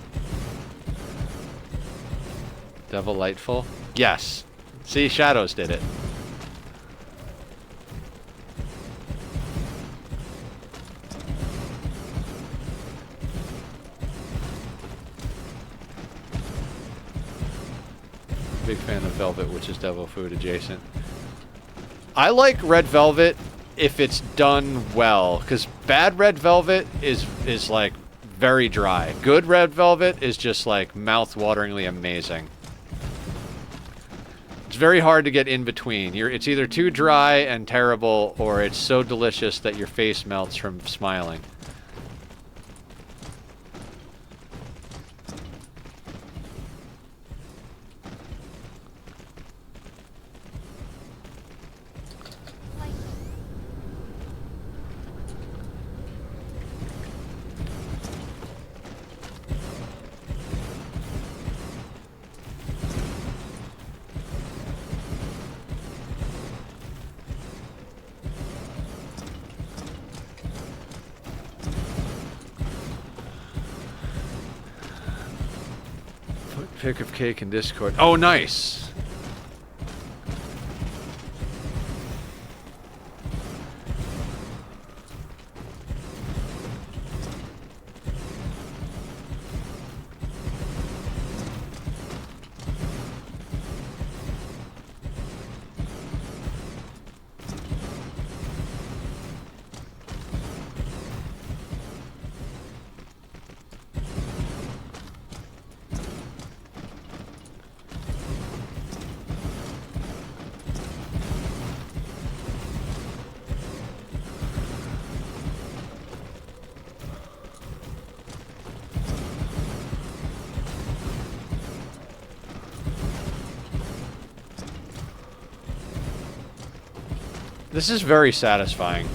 Delightful? Yes. See, Shadows did it. Big fan of Velvet, which is devil food adjacent. I like Red Velvet if it's done well, because bad Red Velvet is like very dry. Good Red Velvet is just like mouth-wateringly amazing. It's very hard to get in between. It's either too dry and terrible, or it's so delicious that your face melts from smiling. Pick of cake in Discord. Oh, nice! This is very satisfying.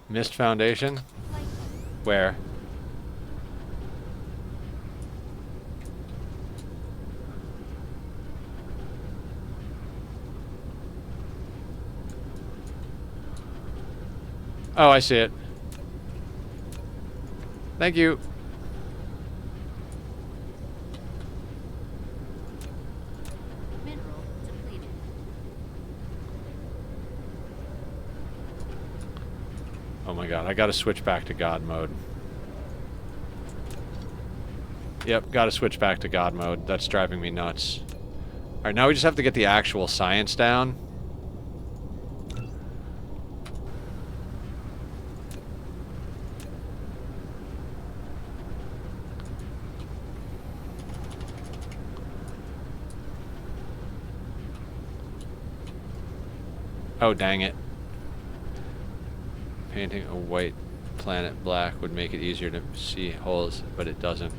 Mist Foundation? Where? Oh, I see it. Thank you. Mineral depleted. Oh my god, I gotta switch back to God mode. Yep, gotta switch back to God mode. That's driving me nuts. Alright, now we just have to get the actual science down. Oh, dang it. Painting a white planet black would make it easier to see holes, but it doesn't.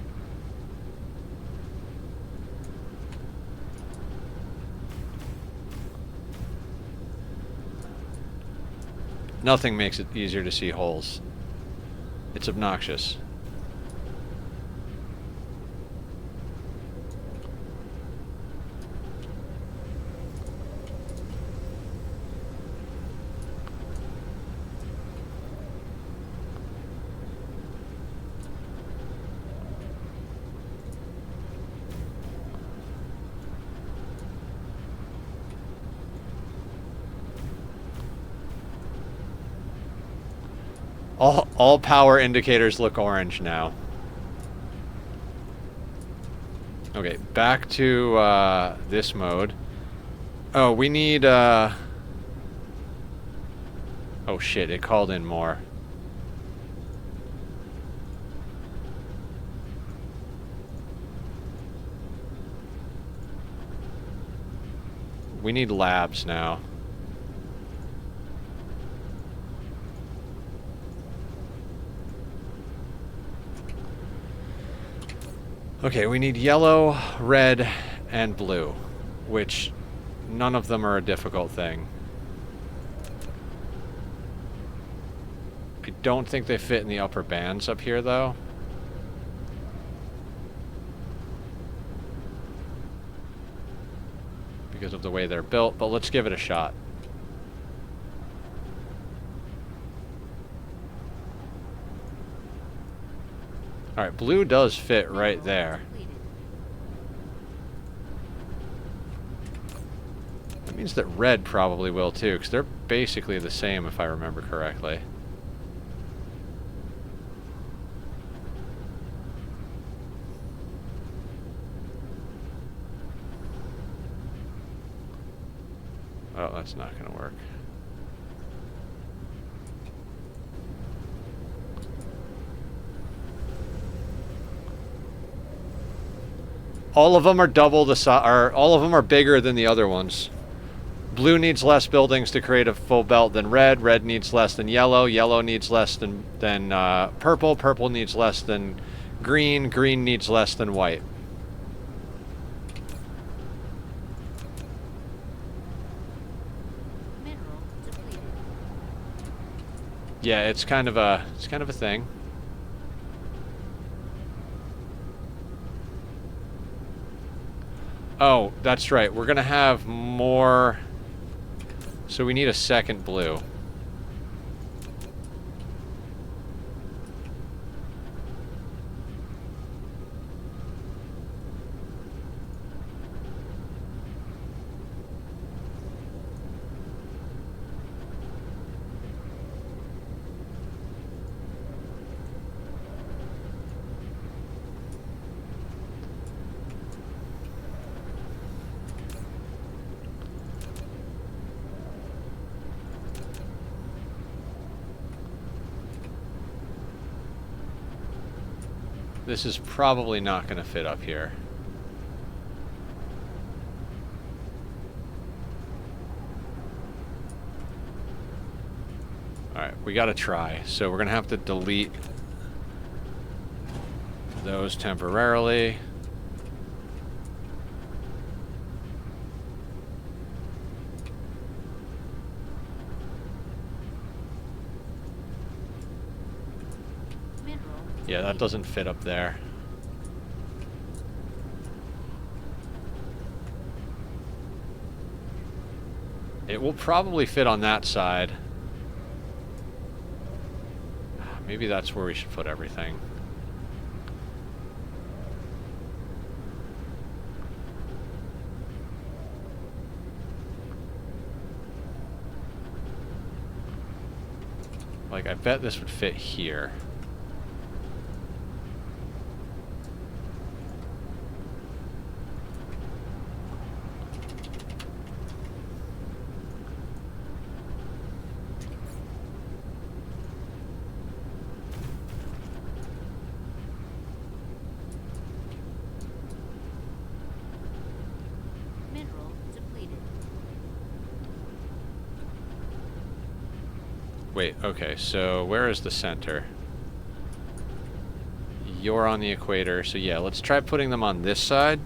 Nothing makes it easier to see holes. It's obnoxious. All power indicators look orange now. Okay, back to this mode. Oh, we need oh shit, it called in more. We need labs now. Okay, we need yellow, red, and blue, which none of them are a difficult thing. I don't think they fit in the upper bands up here, though. Because of the way they're built, but let's give it a shot. Alright, blue does fit right there. That means that red probably will too, because they're basically the same if I remember correctly. Oh, that's not going to work. All of them are double the size, or all of them are bigger than the other ones. Blue needs less buildings to create a full belt than red. Red needs less than yellow. Yellow needs less than purple. Purple needs less than green. Green needs less than white. Yeah, it's kind of a thing. Oh, that's right. We're gonna have more, so we need a second blue. This is probably not going to fit up here. Alright, we got to try. So we're going to have to delete those temporarily. Yeah, that doesn't fit up there. It will probably fit on that side. Maybe that's where we should put everything. Like, I bet this would fit here. Wait, okay, so where is the center? You're on the equator, so yeah, let's try putting them on this side.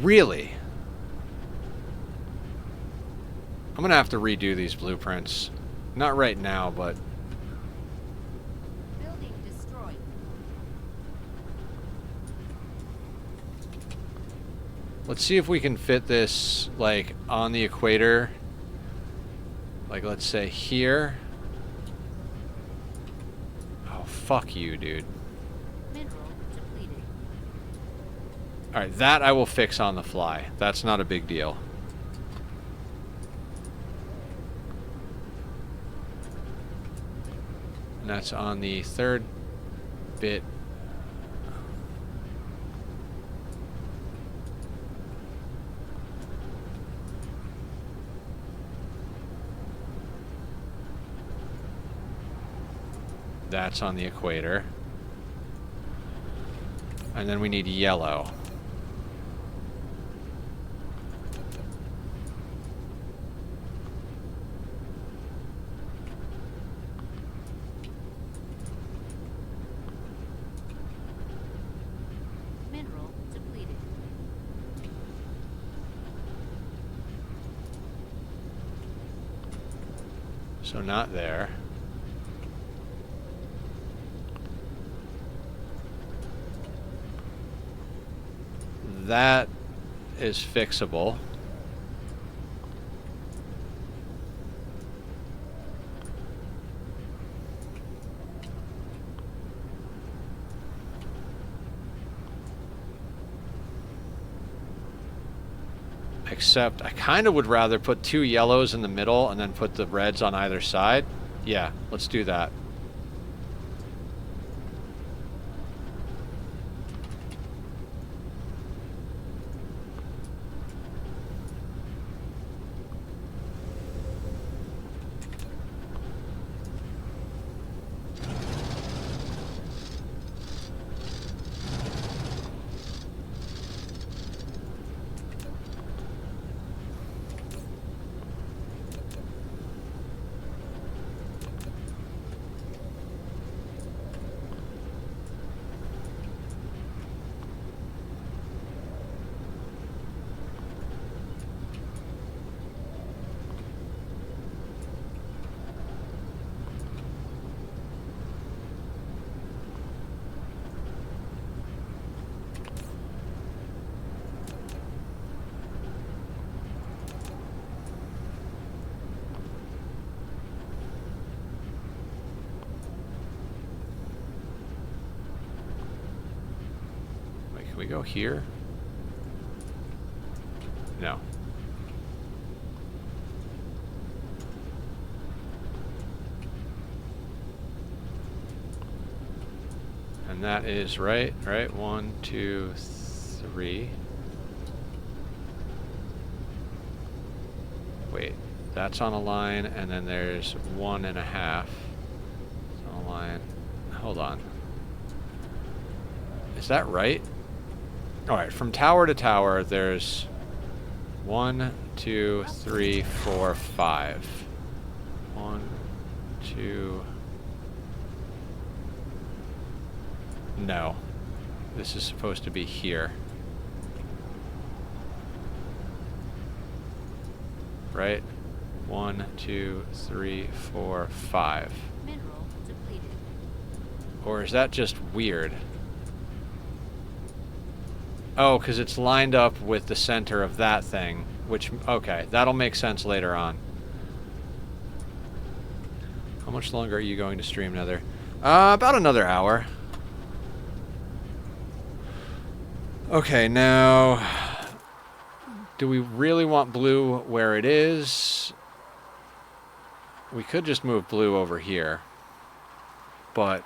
Really? I'm gonna have to redo these blueprints. Not right now, but... Building destroyed. Let's see if we can fit this, like, on the equator. Like, let's say here. Oh, fuck you, dude. Mineral depleted. Alright, that I will fix on the fly. That's not a big deal. And that's on the third bit. That's on the equator. And then we need yellow. Mineral depleted. So not there. That is fixable. Except I kind of would rather put 2 yellows in the middle and then put the reds on either side. Yeah, let's do that. Can we go here? No. And that is right? 1, 2, 3. Wait, that's on a line, and then there's 1.5. It's on a line. Hold on. Is that right? Alright, from tower to tower, there's 1, 2, 3, 4, 5. 1, 2. No. This is supposed to be here. Right? 1, 2, 3, 4, 5. Mineral depleted. Or is that just weird? Oh, because it's lined up with the center of that thing, which, okay, that'll make sense later on. How much longer are you going to stream, Nether? About another hour. Okay, now, do we really want blue where it is? We could just move blue over here, but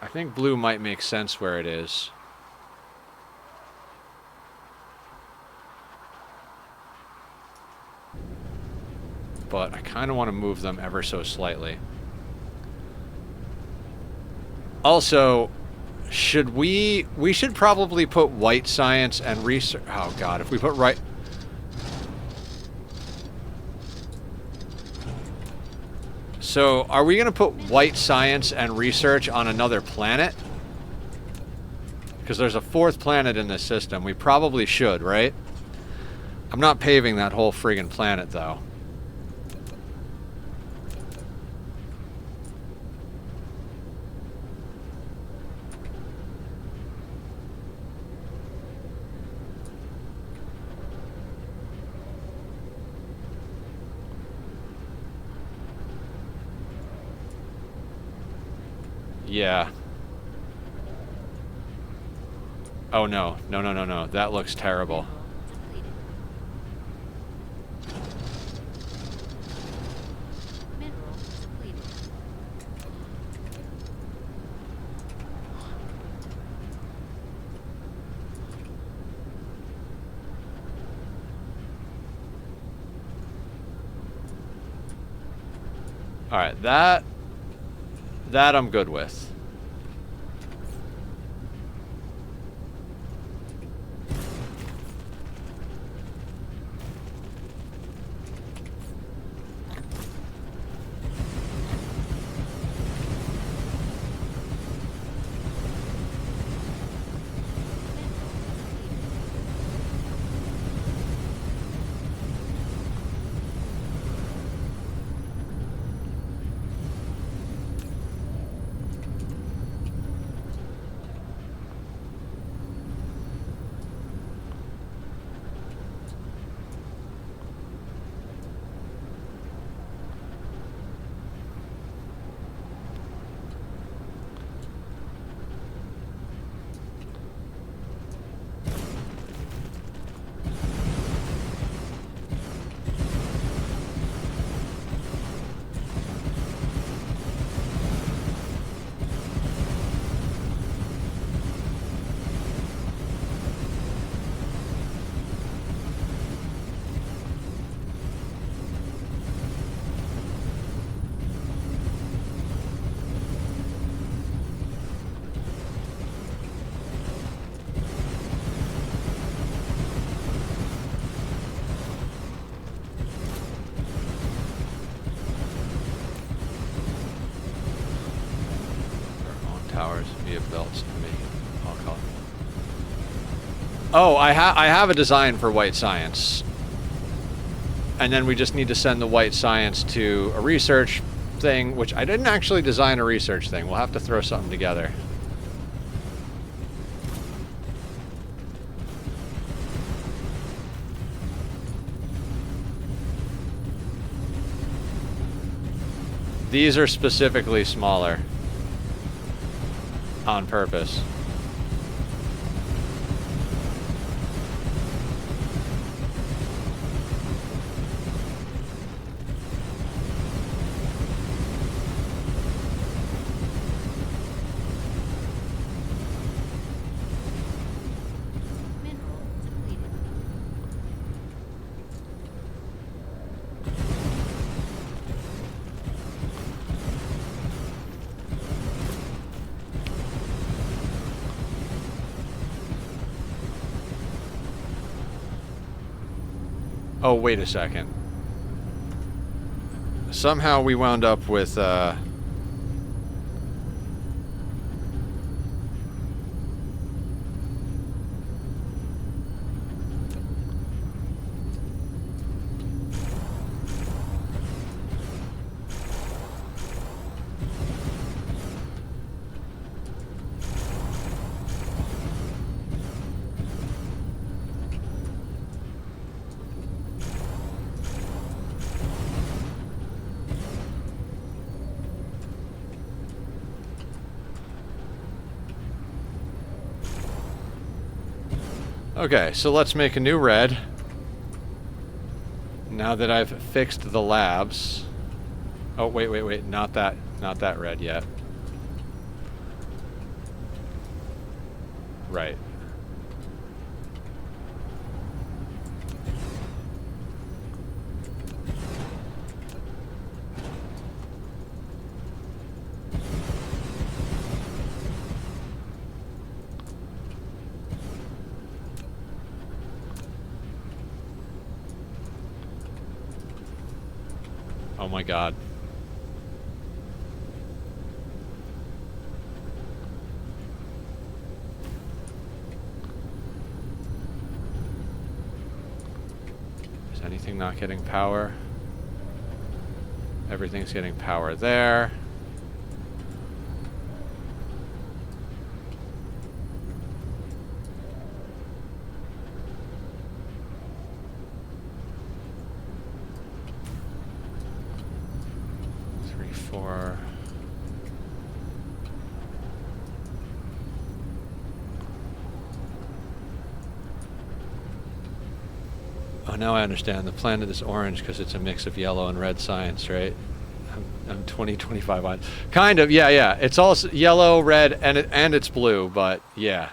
I think blue might make sense where it is. But I kind of want to move them ever so slightly. Also, should we should probably put white science and research. Oh god, if we put right. So, are we going to put white science and research on another planet? Because there's a 4th planet in this system. We probably should, right? I'm not paving that whole friggin' planet, though. Yeah. Oh no, no, no, no, no. That looks terrible. Mineral depleted. Alright, that I'm good with. Towers via belts to me. I'll call it. Oh, I have a design for white science. And then we just need to send the white science to a research thing, which I didn't actually design a research thing. We'll have to throw something together. These are specifically smaller. On purpose. Mineral depleted. Oh, wait a second. Somehow we wound up with, okay, so let's make a new red. Now that I've fixed the labs. Oh, wait, not that red yet. Right. Oh my god. Is anything not getting power? Everything's getting power there. Four. now I understand. The planet is orange because it's a mix of yellow and red science, right? I'm 2025 on. Kind of, yeah, yeah. It's all yellow, red, and it's blue, but yeah.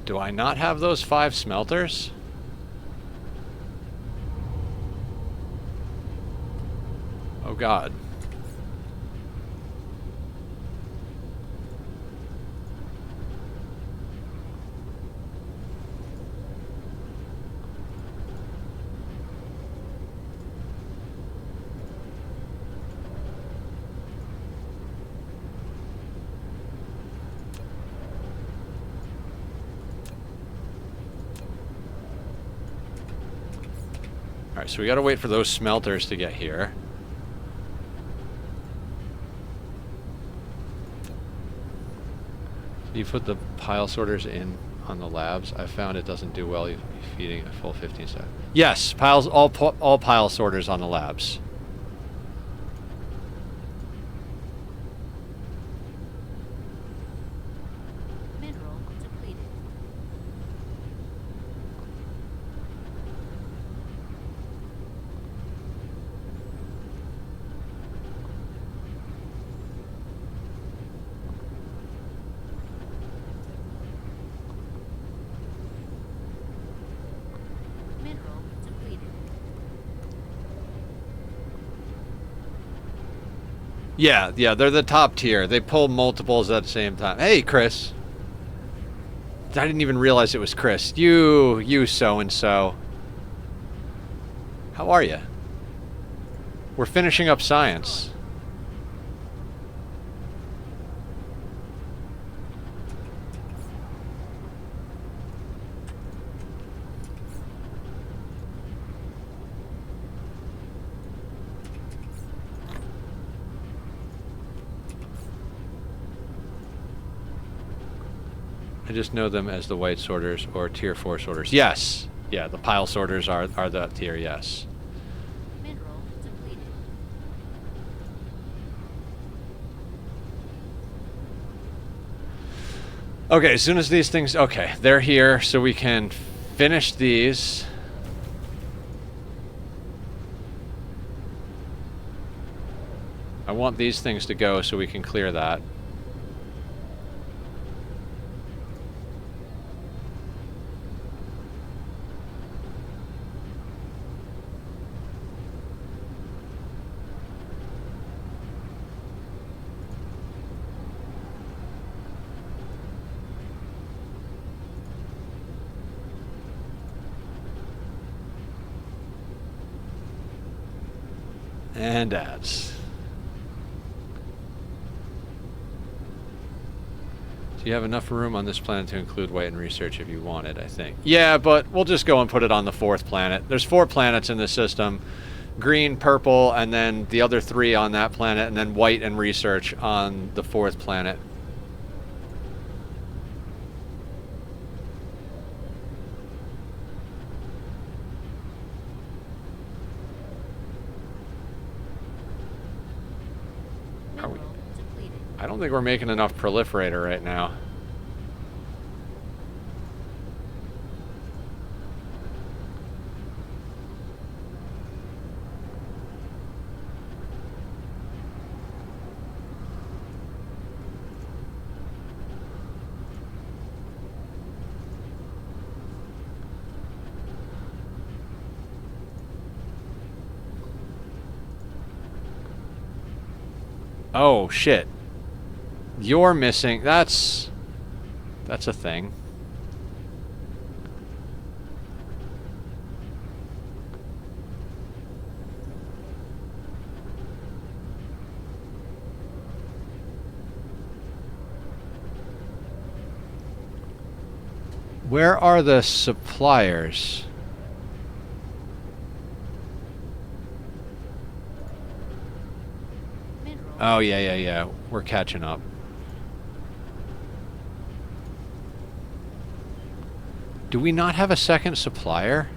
Do I not have those 5 smelters? Oh God. Alright, so we gotta wait for those smelters to get here. You put the pile sorters in on the labs. I found it doesn't do well feeding a full 15 stack. Yes, all pile sorters on the labs. Mineral depleted. Mineral depleted. Yeah, yeah, they're the top tier. They pull multiples at the same time. Hey, Chris. I didn't even realize it was Chris. You so-and-so. How are you? We're finishing up science. I just know them as the white sorters or tier 4 sorters. Yes. Yeah, the pile sorters are the tier, yes. Mineral depleted. Okay, as soon as these things... Okay, they're here, so we can finish these. I want these things to go so we can clear that. And ads. So you have enough room on this planet to include white in research if you wanted, I think. Yeah, but we'll just go and put it on the 4th planet. There's 4 planets in this system. Green, purple, and then the other 3 on that planet, and then white and research on the 4th planet. Mineral depleted. I don't think we're making enough proliferator right now. Oh, shit. You're missing. That's a thing. Where are the suppliers? Mineral. Oh, yeah. We're catching up. Do we not have a second supplier?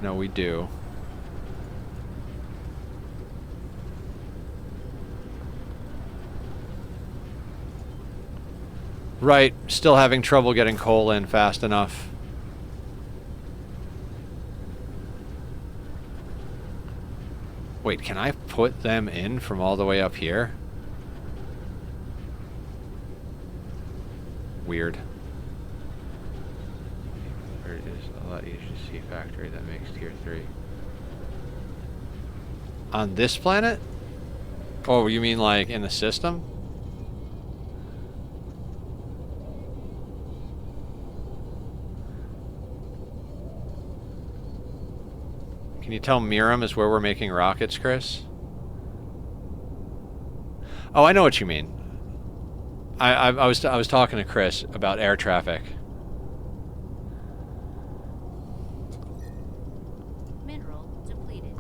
No, we do. Right, still having trouble getting coal in fast enough. Wait, can I put them in from all the way up here? Weird. There is a lot easier to see factory that makes tier 3. On this planet? Oh, you mean like in the system? Can you tell Miram is where we're making rockets, Chris? Oh, I know what you mean. I was talking to Chris about air traffic. Mineral depleted.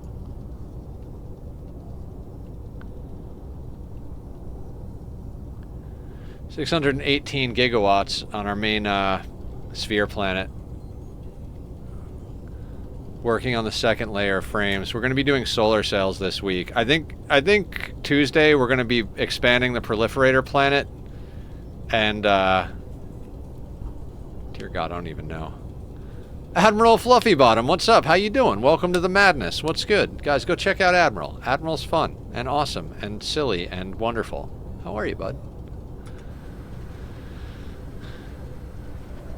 $618 gigawatts on our main sphere planet. Working on the second layer of frames. We're going to be doing solar cells this week. I think Tuesday we're going to be expanding the proliferator planet. And dear God, I don't even know. Admiral Fluffy Bottom, what's up? How you doing? Welcome to the madness. What's good? Guys, go check out Admiral. Admiral's fun and awesome and silly and wonderful. How are you, bud?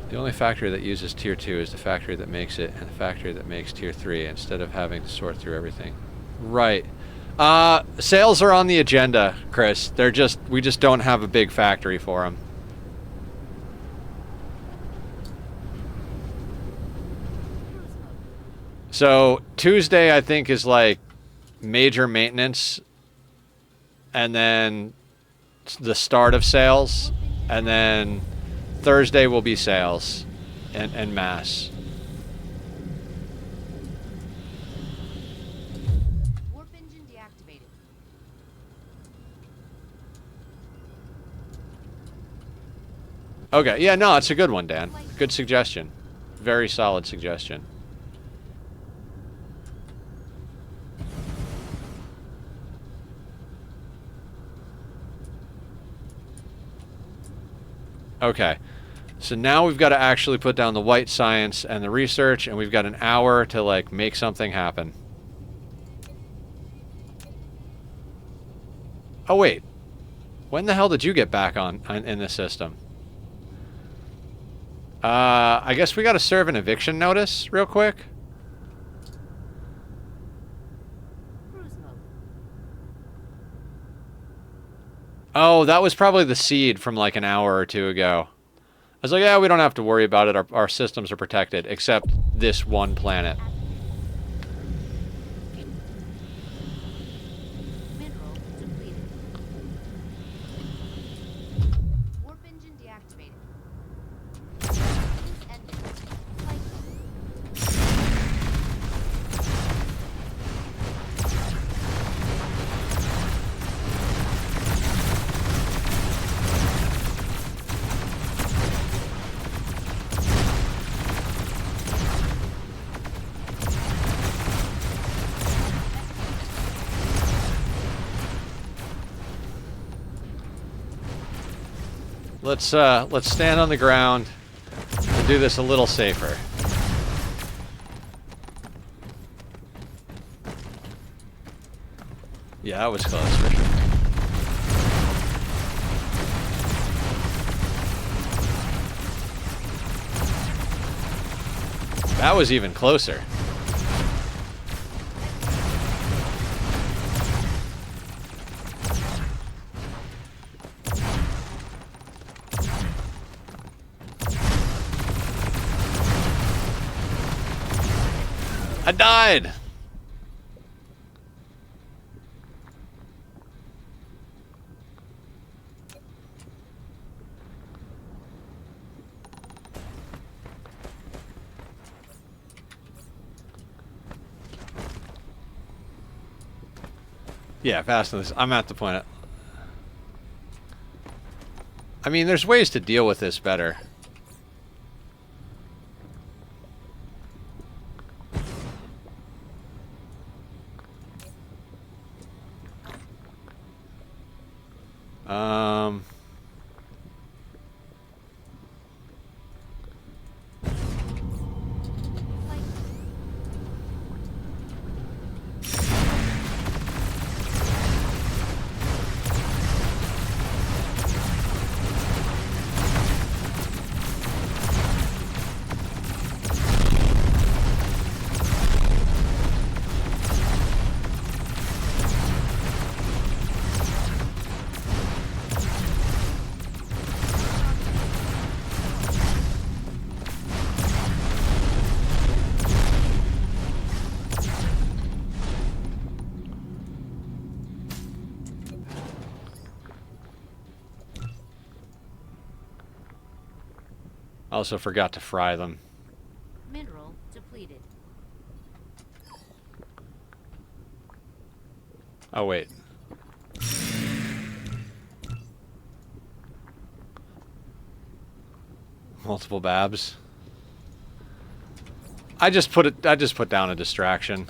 The only factory that uses tier 2 is the factory that makes it, and the factory that makes tier 3, instead of having to sort through everything. Right. Sales are on the agenda, Chris. We just don't have a big factory for them. So Tuesday, I think, is like major maintenance, and then the start of sales, and then Thursday will be sales and mass. Warp engine deactivated. Okay, yeah, no, it's a good one, Dan. Good suggestion. Very solid suggestion. Okay. So now we've got to actually put down the white science and the research, and we've got an hour to, like, make something happen. Oh, wait. When the hell did you get back on in the system? I guess we got to serve an eviction notice real quick. Cruise mode. Oh, that was probably the seed from, like, an hour or two ago. I was like, yeah, we don't have to worry about it. Our systems are protected, except this one planet. Mineral depleted. Warp engine deactivated. Ended. Flight mode. Let's stand on the ground and do this a little safer. Yeah, that was close for sure. That was even closer. I died! Yeah, fasten this. I'm at the point. I mean, there's ways to deal with this better. Also forgot to fry them. Mineral depleted. Oh, wait. Multiple babs. I just put down a distraction.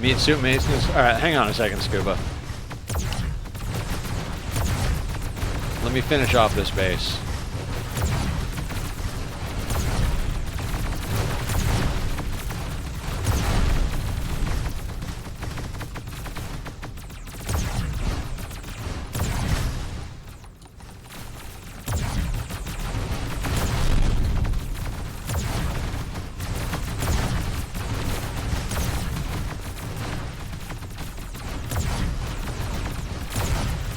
Meat suit maintenance. Alright, hang on a second, Scuba. Let me finish off this base.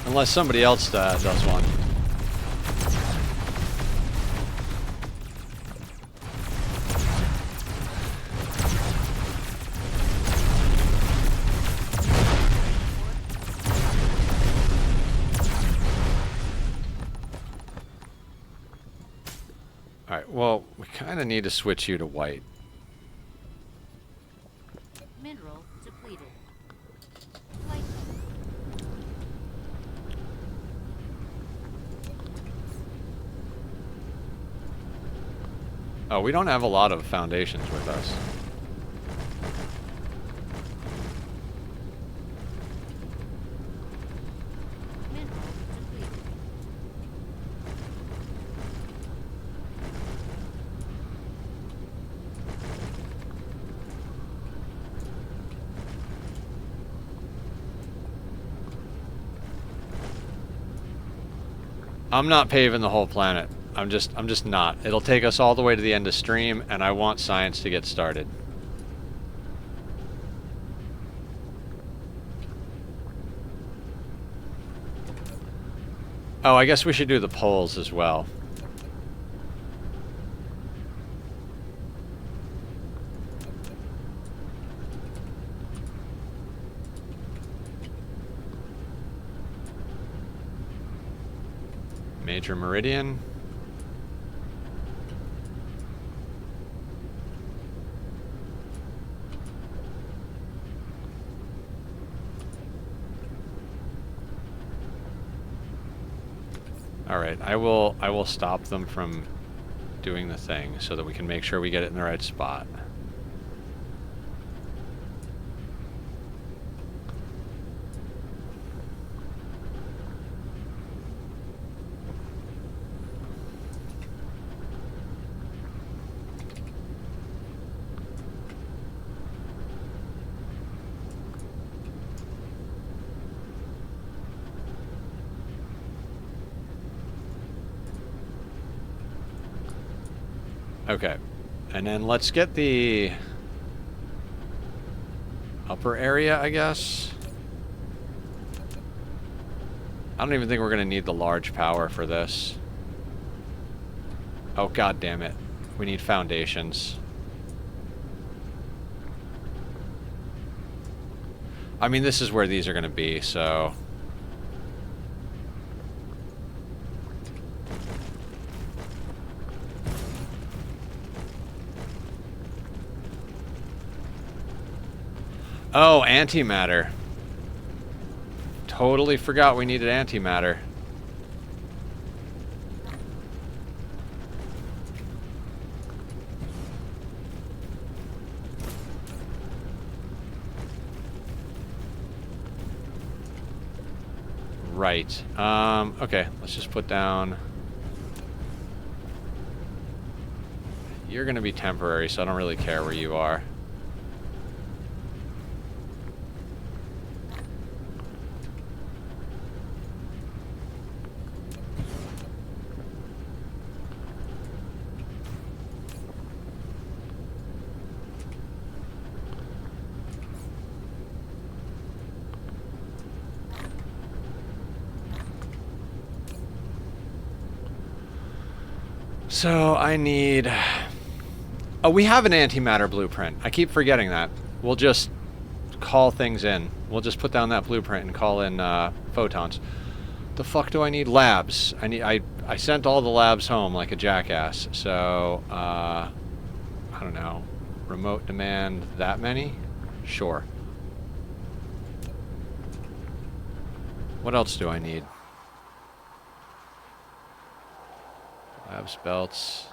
Unless somebody else does one. Alright, well, we kind of need to switch you to white. Mineral depleted. Oh, we don't have a lot of foundations with us. Mineral depleted. I'm not paving the whole planet. I'm just not. It'll take us all the way to the end of stream, and I want science to get started. Oh, I guess we should do the polls as well. Major Meridian. All right, I will stop them from doing the thing so that we can make sure we get it in the right spot. Okay, and then let's get the upper area, I guess. I don't even think we're going to need the large power for this. Oh, god damn it. We need foundations. I mean, this is where these are going to be, so... Oh, antimatter. Totally forgot we needed antimatter. Right. Okay, let's just put down... You're gonna be temporary, so I don't really care where you are. So I need... Oh, we have an antimatter blueprint. I keep forgetting that. We'll just call things in. We'll just put down that blueprint and call in photons. The fuck do I need? Labs. I sent all the labs home like a jackass. So, I don't know. Remote demand that many? Sure. What else do I need? Labs, belts.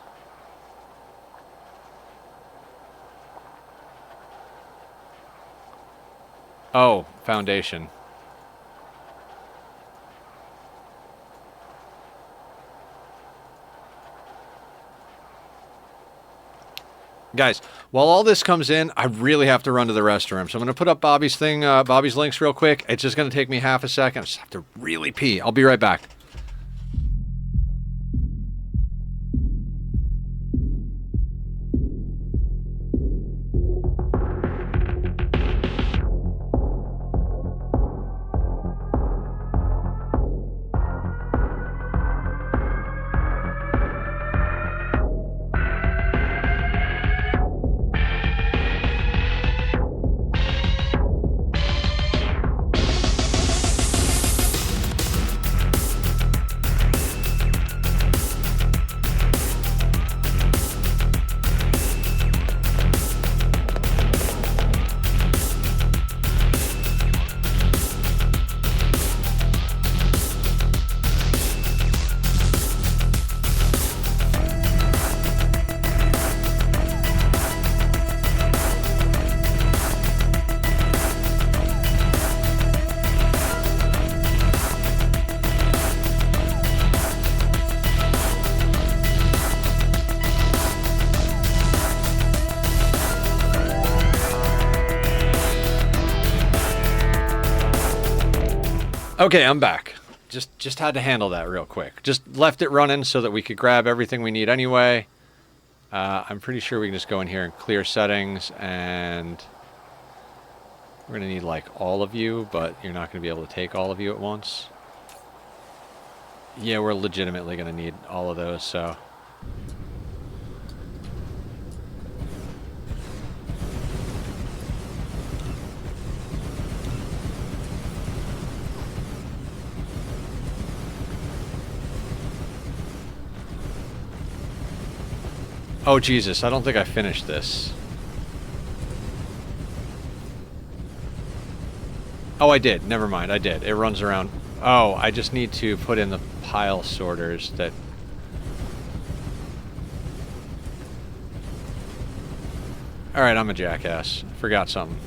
Oh, foundation. Guys, while all this comes in, I really have to run to the restroom. So I'm going to put up Bobby's thing, Bobby's links real quick. It's just going to take me half a second. I just have to really pee. I'll be right back. Okay, I'm back. Just had to handle that real quick. Just left it running so that we could grab everything we need anyway. I'm pretty sure we can just go in here and clear settings, and we're going to need like all of you, but you're not going to be able to take all of you at once. Yeah, we're legitimately going to need all of those, so... Oh, Jesus, I don't think I finished this. Oh, I did. Never mind, I did. It runs around. Oh, I just need to put in the pile sorters that... Alright, I'm a jackass. Forgot something.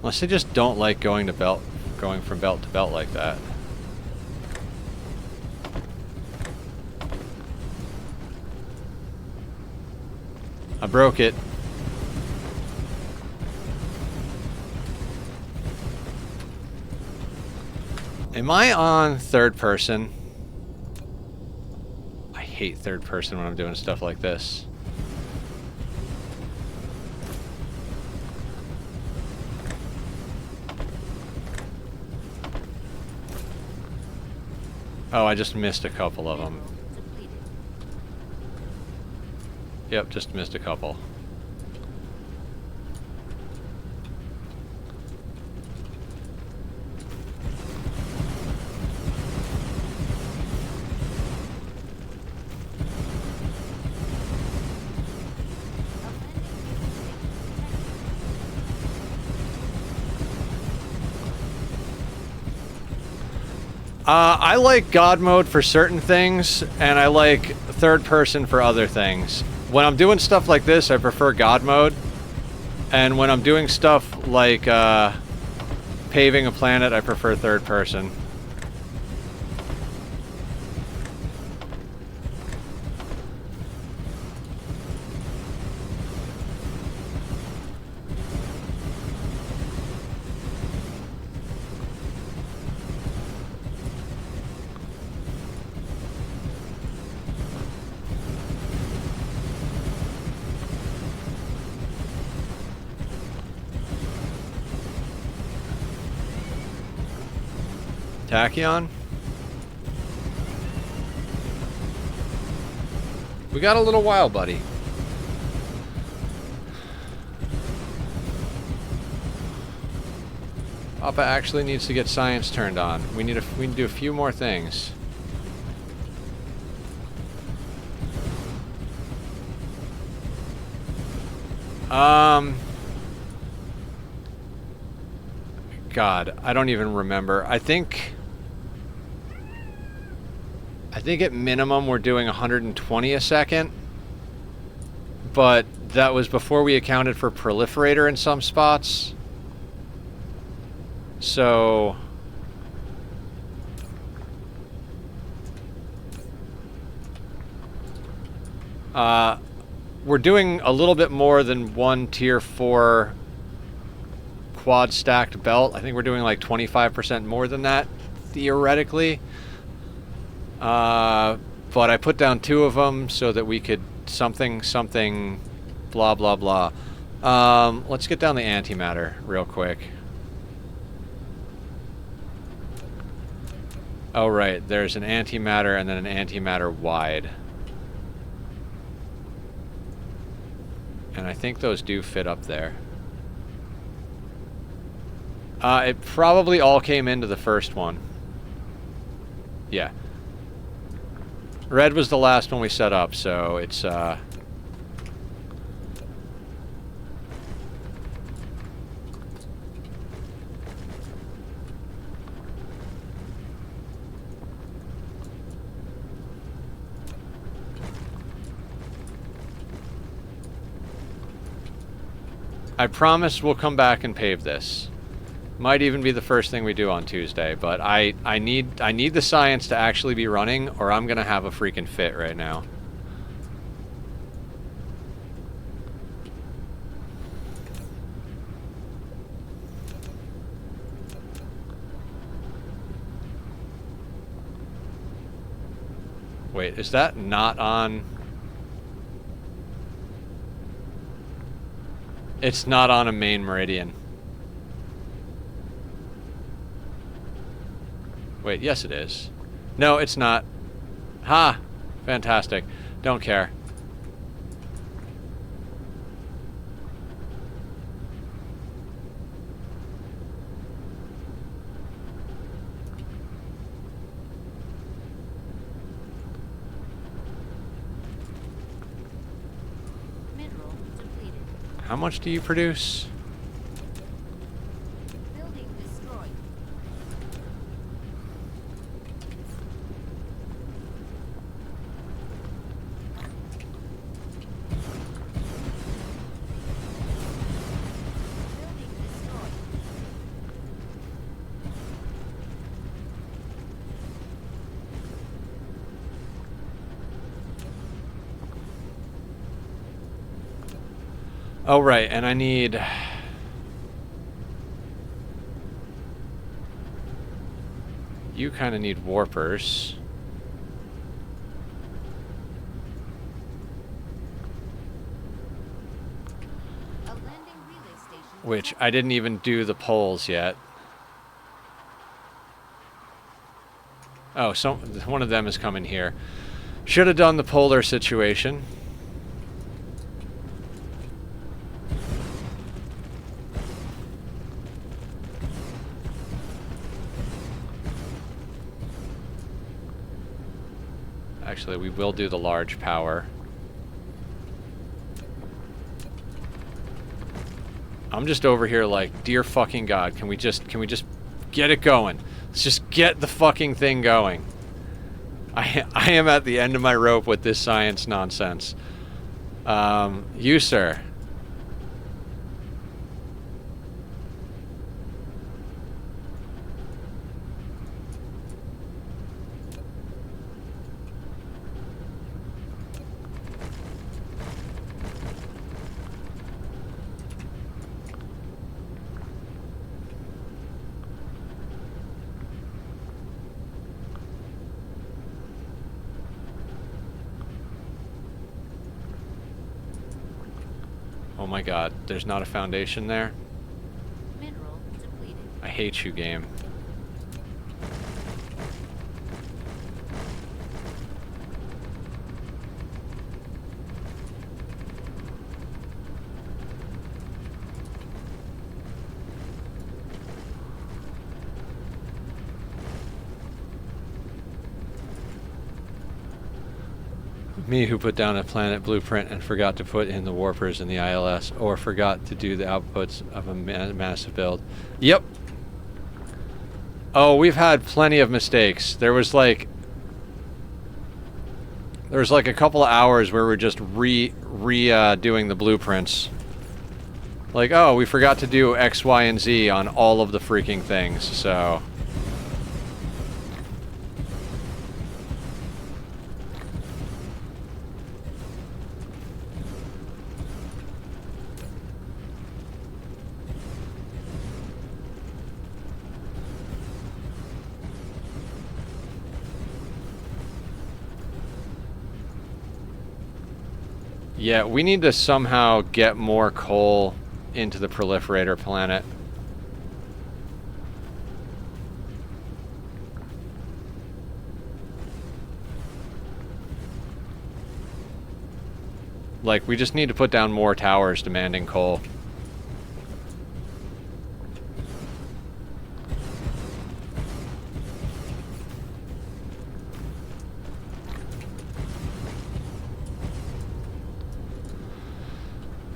Unless they just don't like going from belt to belt like that. I broke it. Am I on third person? I hate third person when I'm doing stuff like this. Oh, I just missed a couple of them. Yep, just missed a couple. I like God mode for certain things, and I like third person for other things. When I'm doing stuff like this, I prefer God mode. And when I'm doing stuff like paving a planet, I prefer third person. Tachyon? We got a little while, buddy. Papa actually needs to get science turned on. We need to do a few more things. God, I don't even remember. I think at minimum we're doing 120 a second, but that was before we accounted for proliferator in some spots. So we're doing a little bit more than one tier 4 quad stacked belt. I think we're doing like 25% more than that, theoretically. But I put down 2 of them so that we could something, blah, blah, blah. Let's get down the antimatter real quick. Oh, right. There's an antimatter and then an antimatter wide. And I think those do fit up there. It probably all came into the first one. Yeah. Red was the last one we set up, so it's, I promise we'll come back and pave this. Might even be the first thing we do on Tuesday, but I need the science to actually be running, or I'm gonna have a freaking fit right now. Wait, is that not on? It's not on a main meridian. Wait, yes it is. No, it's not. Ha! Fantastic. Don't care. How much do you produce? Building destroyed. Building destroyed. Oh, right, and I need... You kind of need warpers. A landing relay station. Which I didn't even do the poles yet. Oh, so one of them is coming here. Should have done the polar situation. Actually, we will do the large power. I'm just over here like, dear fucking God, can we just get it going? Let's just get the fucking thing going. I am at the end of my rope with this science nonsense. You, sir. Oh my God, there's not a foundation there? Mineral depleted. I hate you, game. Me who put down a planet blueprint and forgot to put in the warpers in the ILS, or forgot to do the outputs of a massive build. Yep. Oh, we've had plenty of mistakes. There was like a couple of hours where we're just doing the blueprints. Like, oh, we forgot to do X, Y, and Z on all of the freaking things, so... Yeah, we need to somehow get more coal into the proliferator planet. Like, we just need to put down more towers demanding coal.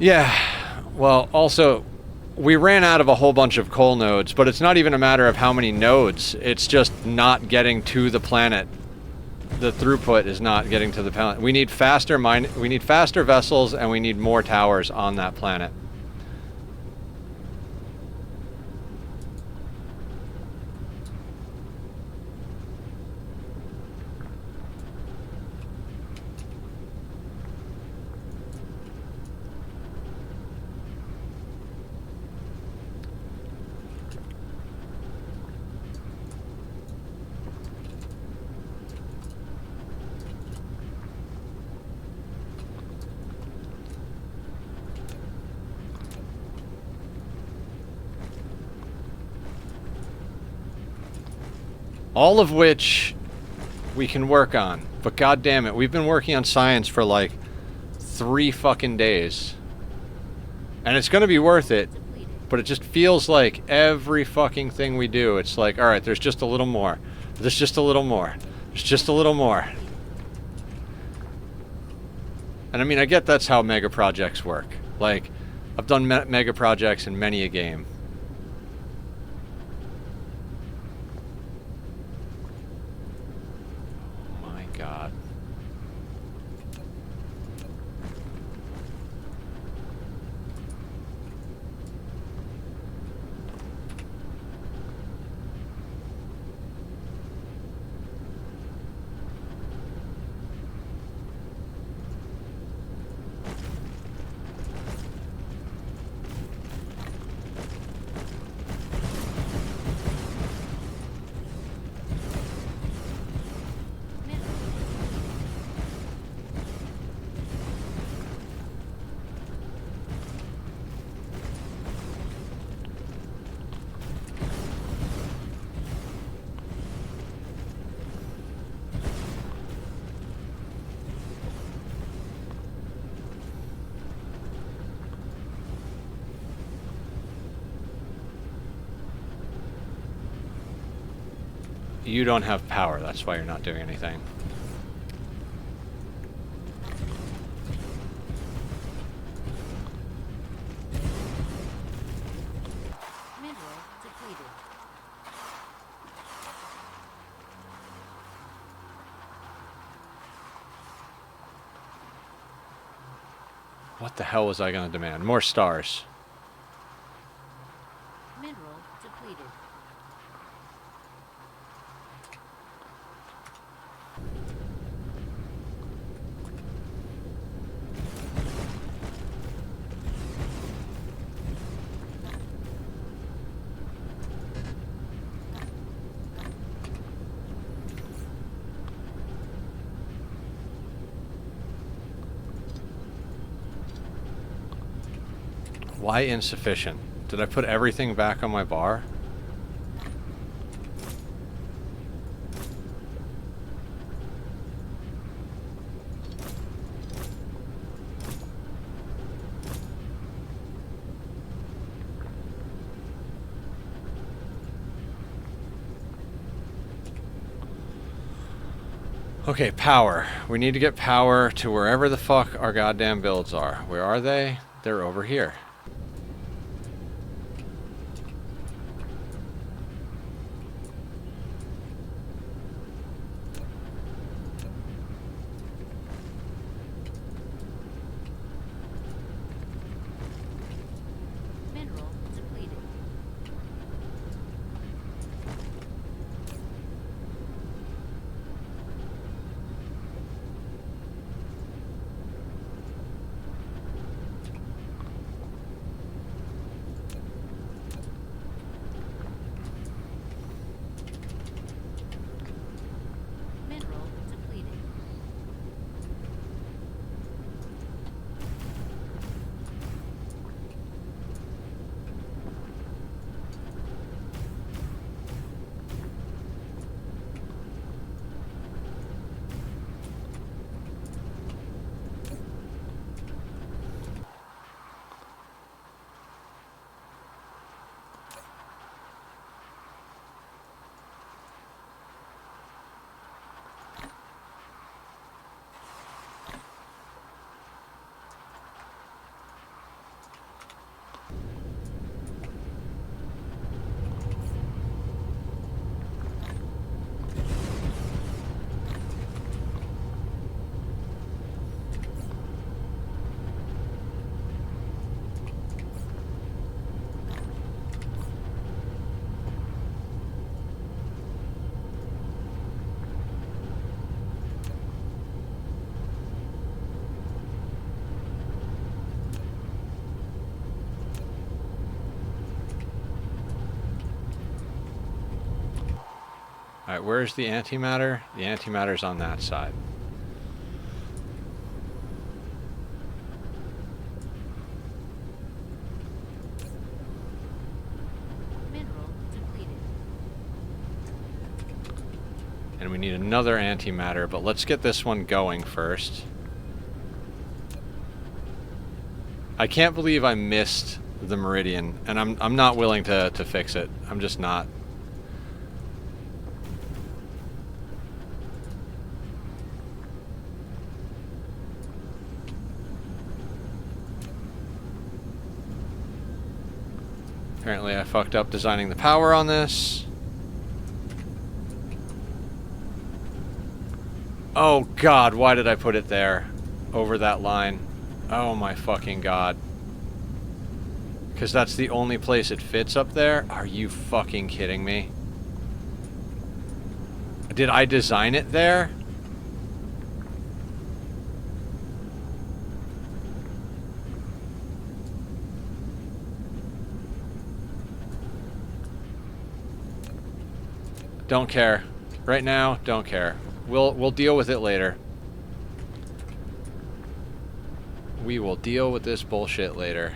Yeah, well, also, we ran out of a whole bunch of coal nodes, but it's not even a matter of how many nodes. It's just not getting to the planet. The throughput is not getting to the planet. We need faster vessels, and we need more towers on that planet. All of which we can work on. But god damn it, we've been working on science for like 3 fucking days. And it's gonna be worth it, but it just feels like every fucking thing we do, it's like, alright, there's just a little more. There's just a little more. There's just a little more. And I mean, I get that's how mega projects work. Like, I've done mega projects in many a game. Oh my god. You don't have power, that's why you're not doing anything. Mineral depleted. What the hell was I gonna demand? More stars. Mineral depleted. Why insufficient? Did I put everything back on my bar? Okay, power. We need to get power to wherever the fuck our goddamn builds are. Where are they? They're over here. Mineral depleted. Mineral depleted. Alright, where's the antimatter? The antimatter's on that side. Mineral depleted. And we need another antimatter, but let's get this one going first. I can't believe I missed the meridian, and I'm not willing to fix it. I'm just not. Apparently I fucked up designing the power on this. Oh god, why did I put it there? Over that line. Oh my fucking god. Because that's the only place it fits up there? Are you fucking kidding me? Did I design it there? Don't care. Right now, don't care. We'll deal with it later. We will deal with this bullshit later.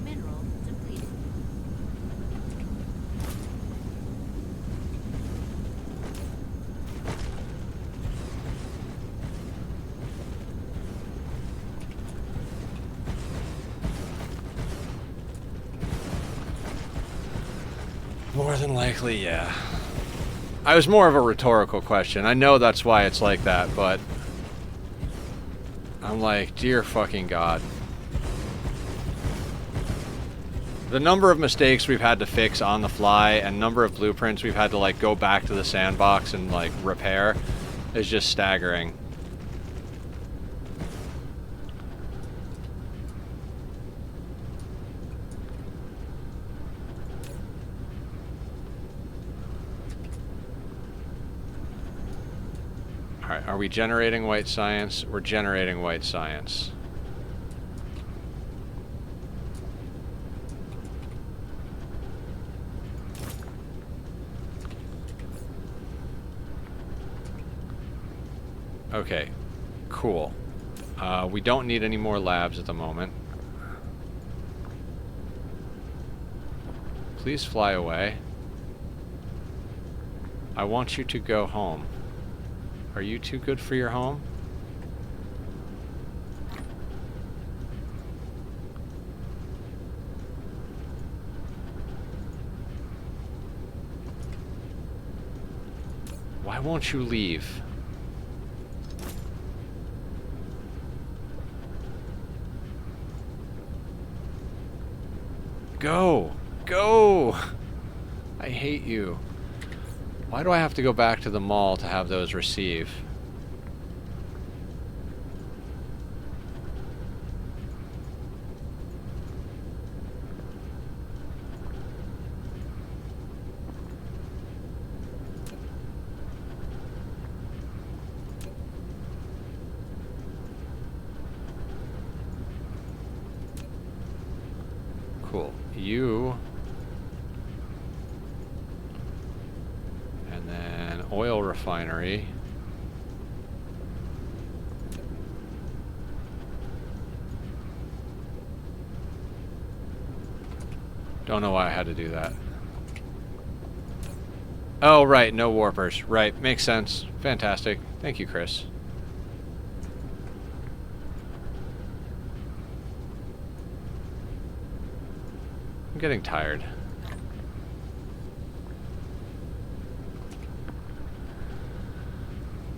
Mineral depleted. More than likely, yeah. I was more of a rhetorical question. I know that's why it's like that, but I'm like, dear fucking God. The number of mistakes we've had to fix on the fly and number of blueprints we've had to like go back to the sandbox and like repair is just staggering. Alright, are we generating white science? We're generating white science. Okay, cool. We don't need any more labs at the moment. Please fly away. I want you to go home. Are you too good for your home? Why won't you leave? Go! Go! I hate you. Why do I have to go back to the mall to have those receive? Cool. You... and then oil refinery. Don't know why I had to do that. Oh, right, no warpers. Right, makes sense. Fantastic. Thank you, Chris. I'm getting tired.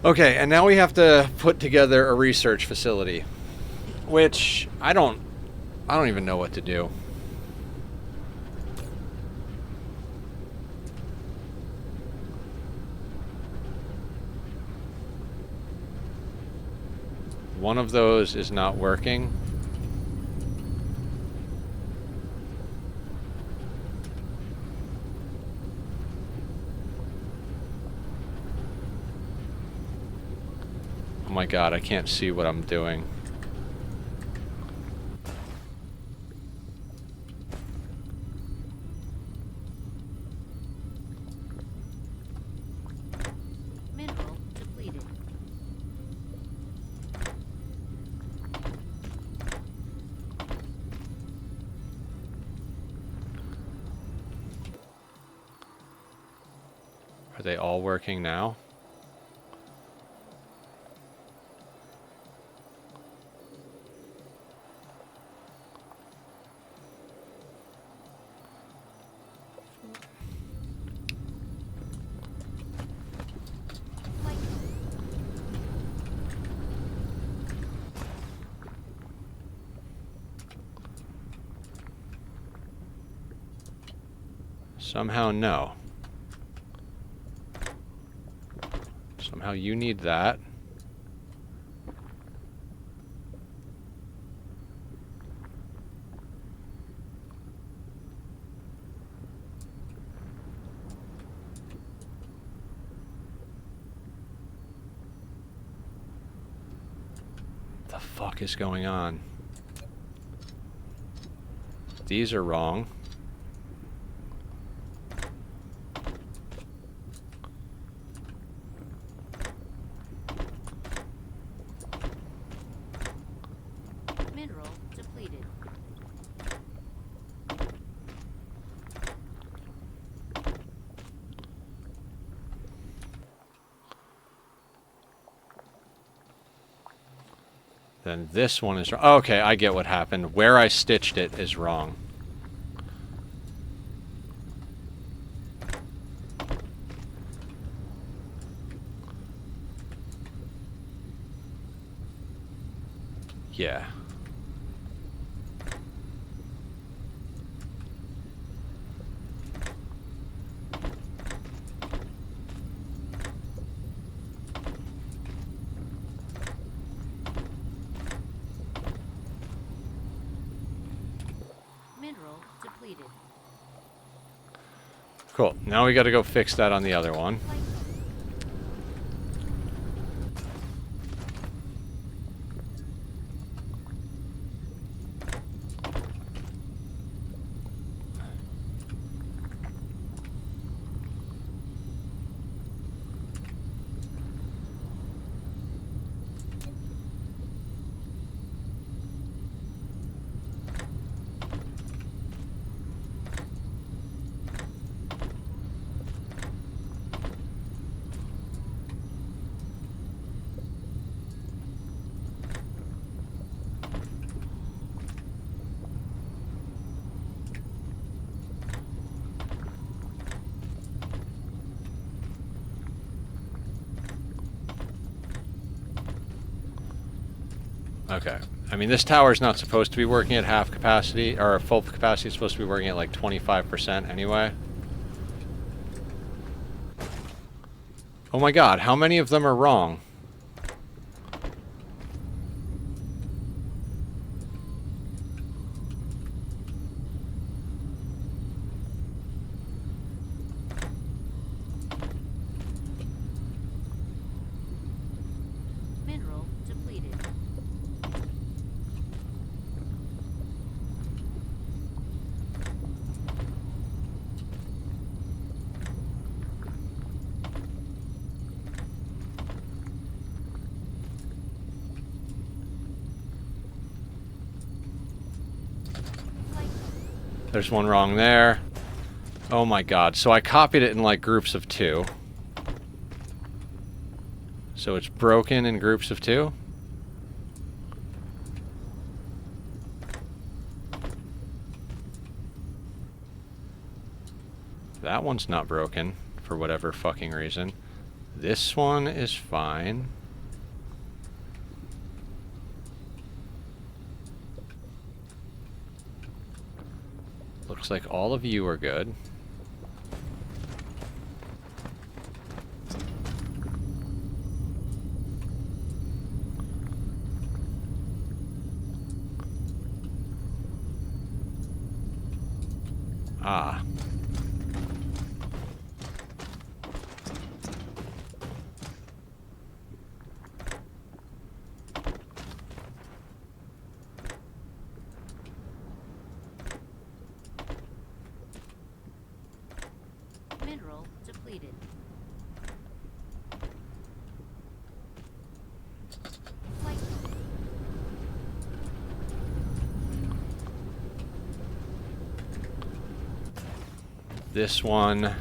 Okay, and now we have to put together a research facility, which I don't even know what to do. One of those is not working. Oh my god, I can't see what I'm doing. Mineral depleted. Are they all working now? Somehow no. Somehow you need that. The fuck is going on? These are wrong. Mineral depleted. Then this one is wrong. Okay, I get what happened. Where I stitched it is wrong. Yeah. Mineral depleted. Cool. Now we gotta go fix that on the other one. Okay. I mean, this tower's not supposed to be working at half capacity, or full capacity. It's supposed to be working at like 25% anyway. Oh my god, how many of them are wrong? Mineral depleted. There's one wrong there. Oh my god. So I copied it in like groups of 2. So it's broken in groups of 2? That one's not broken for whatever fucking reason. This one is fine. Looks like all of you are good. Ah. Mineral depleted. This one.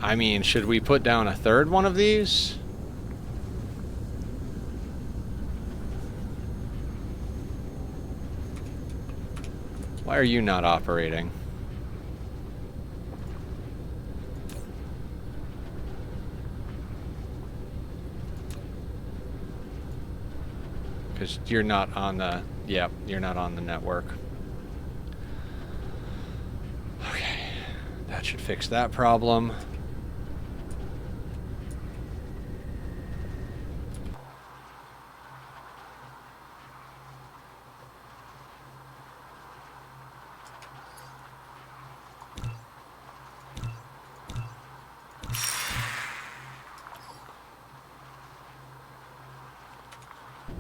I mean, should we put down a third one of these? Why are you not operating? Because you're not on the... Yep, you're not on the network. Okay, that should fix that problem.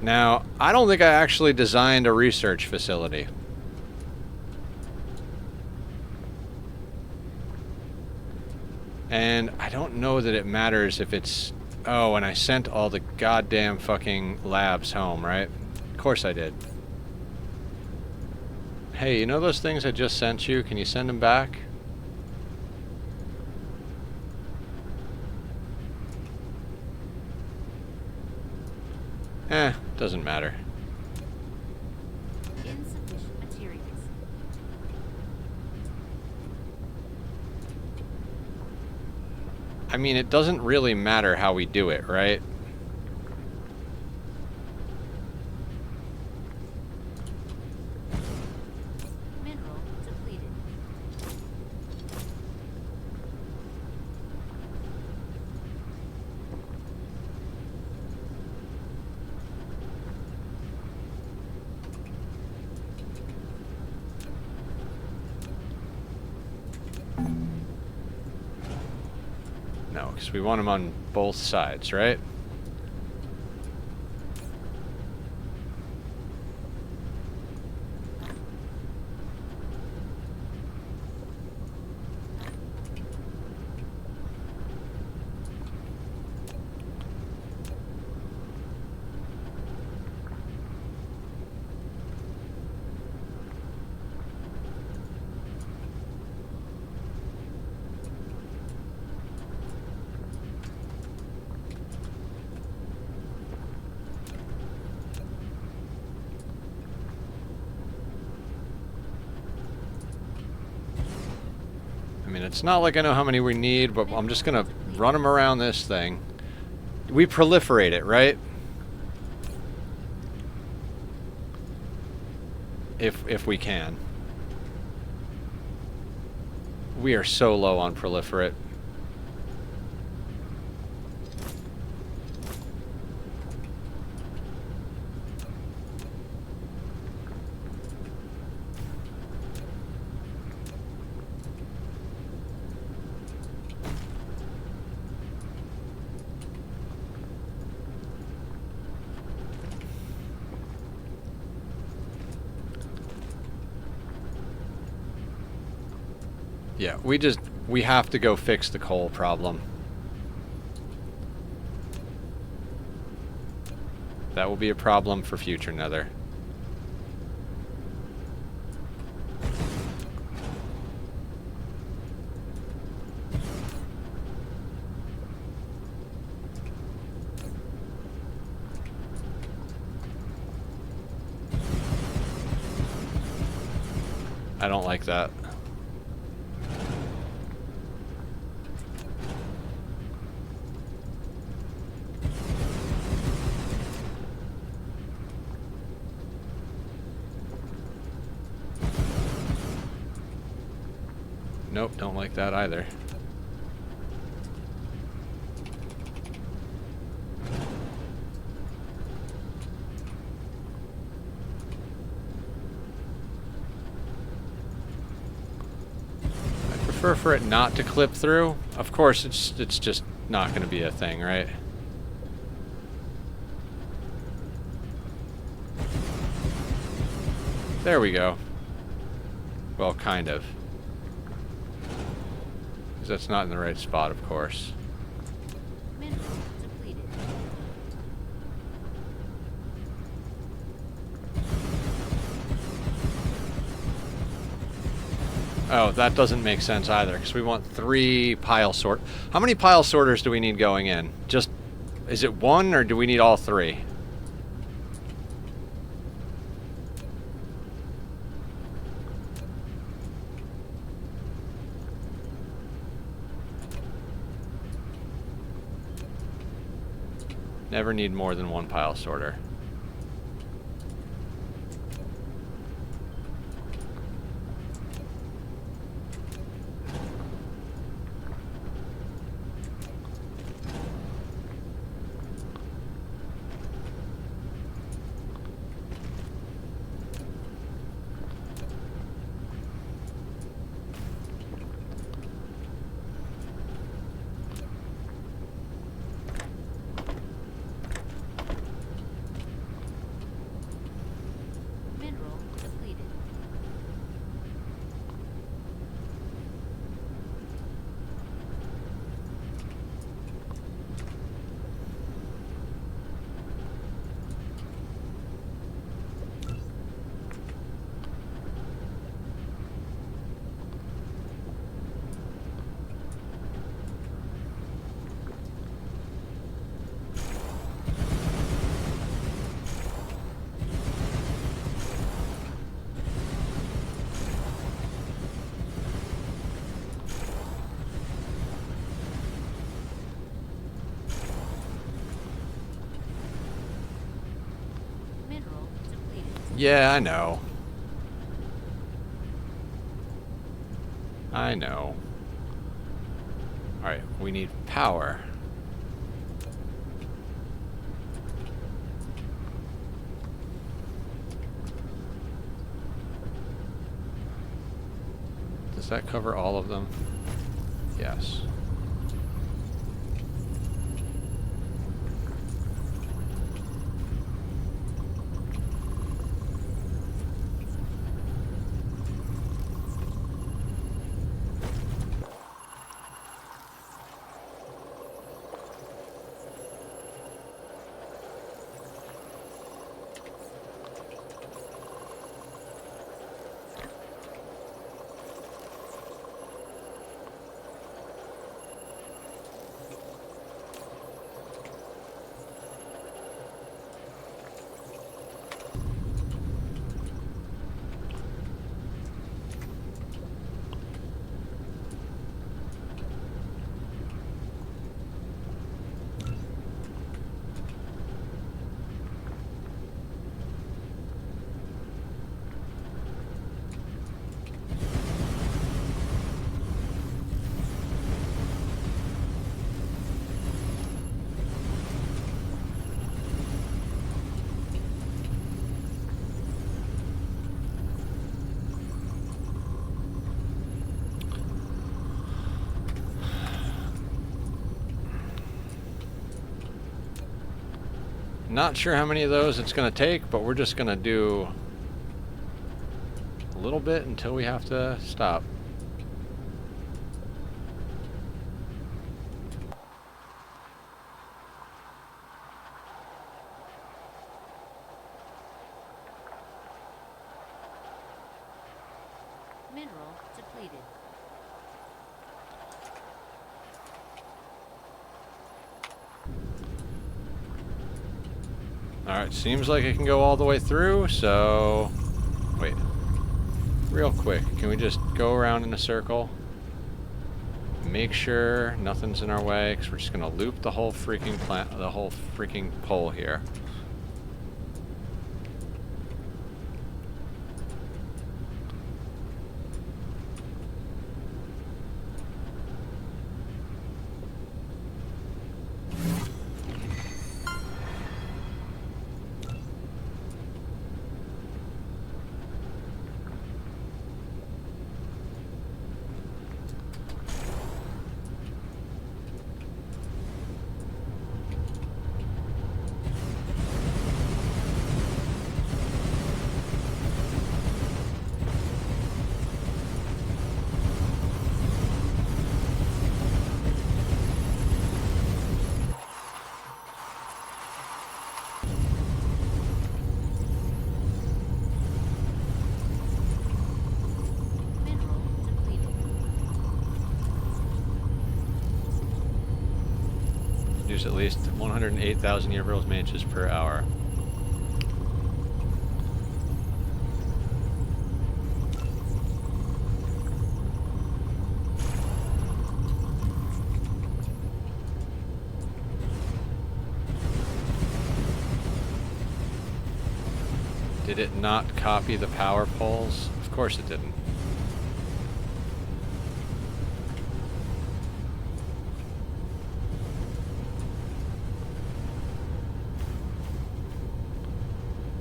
Now, I don't think I actually designed a research facility. And I don't know that it matters if it's... Oh, and I sent all the goddamn fucking labs home, right? Of course I did. Hey, you know those things I just sent you? Can you send them back? Doesn't matter. Insufficient materials. I mean, it doesn't really matter how we do it, right? Mineral depleted. No, because we want them on both sides, right? I mean, it's not like I know how many we need, but I'm just gonna run them around this thing. We proliferate it, right? If we can. We are so low on proliferate. Yeah, we have to go fix the coal problem. That will be a problem for future Nether. I don't like that. Nope, don't like that either. I prefer for it not to clip through. Of course, it's just not going to be a thing, right? There we go. Well, kind of. Because that's not in the right spot, of course. Mineral depleted. Oh, that doesn't make sense either, because we want 3 pile sort. How many pile sorters do we need going in? Just, is it 1 or do we need all 3? Never need more than 1 pile sorter. Mineral depleted. Mineral depleted. Yeah, I know. I know. Alright, we need power. Does that cover all of them? Yes. Not sure how many of those it's going to take, but we're just going to do a little bit until we have to stop. Mineral depleted. Alright, seems like it can go all the way through, so... Wait. Real quick, can we just go around in a circle? Make sure nothing's in our way, because we're just going to loop the whole freaking the whole freaking pole here. produce at least 108,000 year barrels manches per hour. Did it not copy the power poles? Of course it didn't.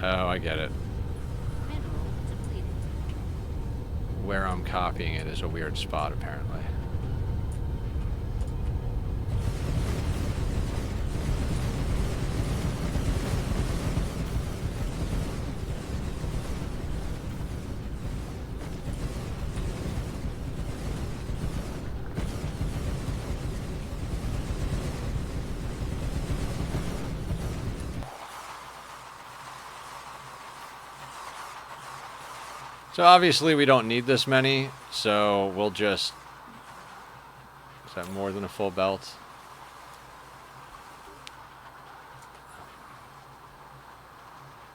Oh, I get it. Mineral depleted. Where I'm copying it is a weird spot, apparently. So obviously we don't need this many, so we'll just... Is that more than a full belt?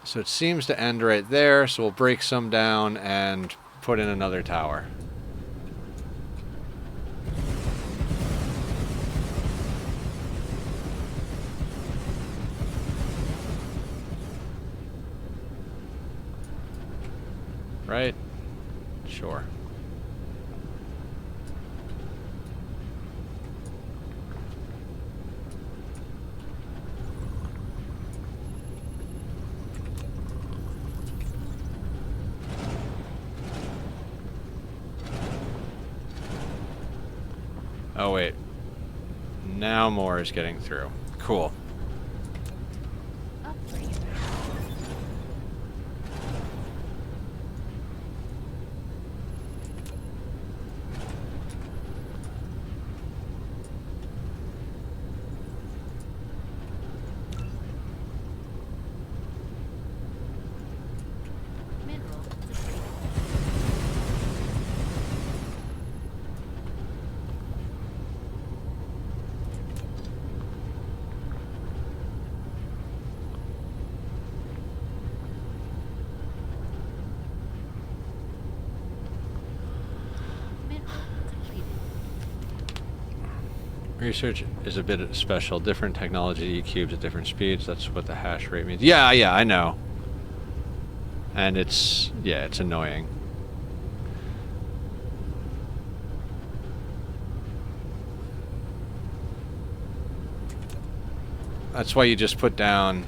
So it seems to end right there, so we'll break some down and put in another tower. Right? Sure. Oh, wait. Now more is getting through. Cool. Upgrade. Mineral depleted. Mineral depleted. Research is a bit special. Different technology cubes at different speeds. That's what the hash rate means. Yeah, I know. And it's annoying. That's why you just put down...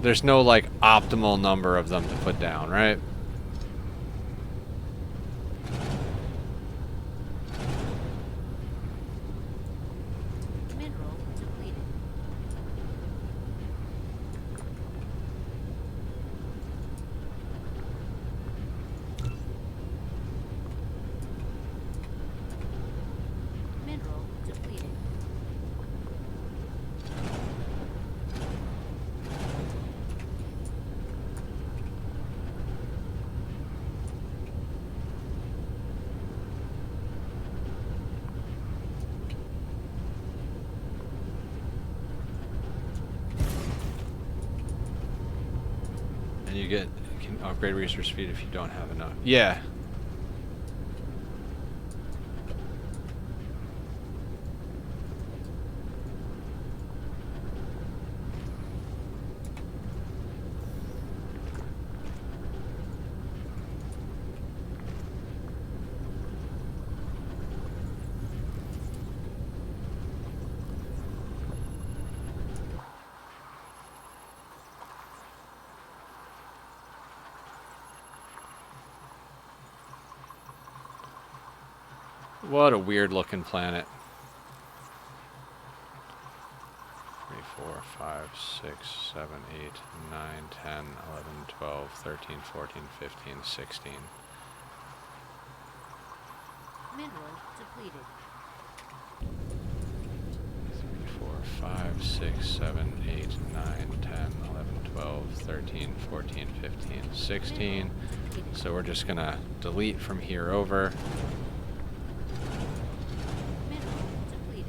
There's no, like, optimal number of them to put down, right? Mineral depleted. Mineral depleted. And you can upgrade research speed if you don't have enough. Yeah. What a weird looking planet. 3, 4, 5, 6, 7, 8, 9, 10, 11, 12, 13, 14, 15, 16. Mineral depleted. 3, 4, 5, 6, 7, 8, 9, 10, 11, 12, 13, 14, 15, 16. So we're just gonna delete from here over. Mineral depleted.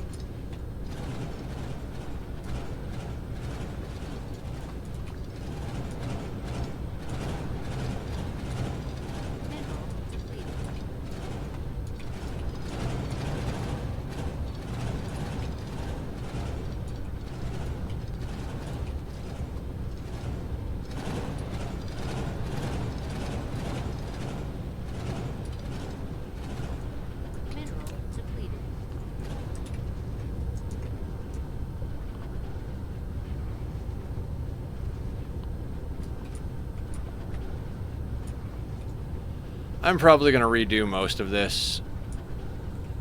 I'm probably going to redo most of this.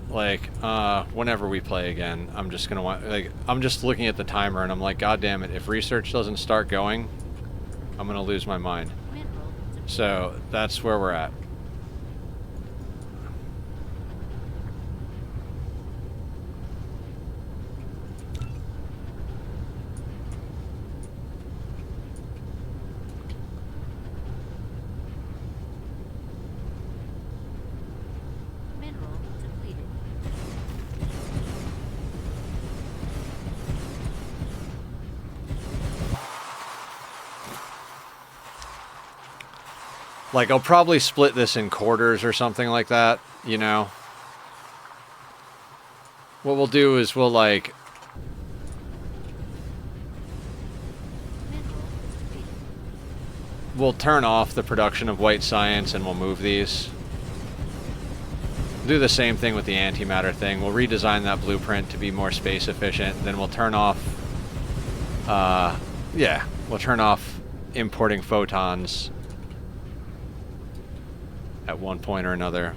Like, whenever we play again, I'm just going to want... Like, I'm just looking at the timer and I'm like, God damn it, if research doesn't start going, I'm going to lose my mind. So, that's where we're at. Like, I'll probably split this in quarters or something like that, you know? What we'll do is we'll, like... We'll turn off the production of white science and we'll move these. Do the same thing with the antimatter thing. We'll redesign that blueprint to be more space efficient. Then we'll turn off... yeah, we'll turn off importing photons at one point or another.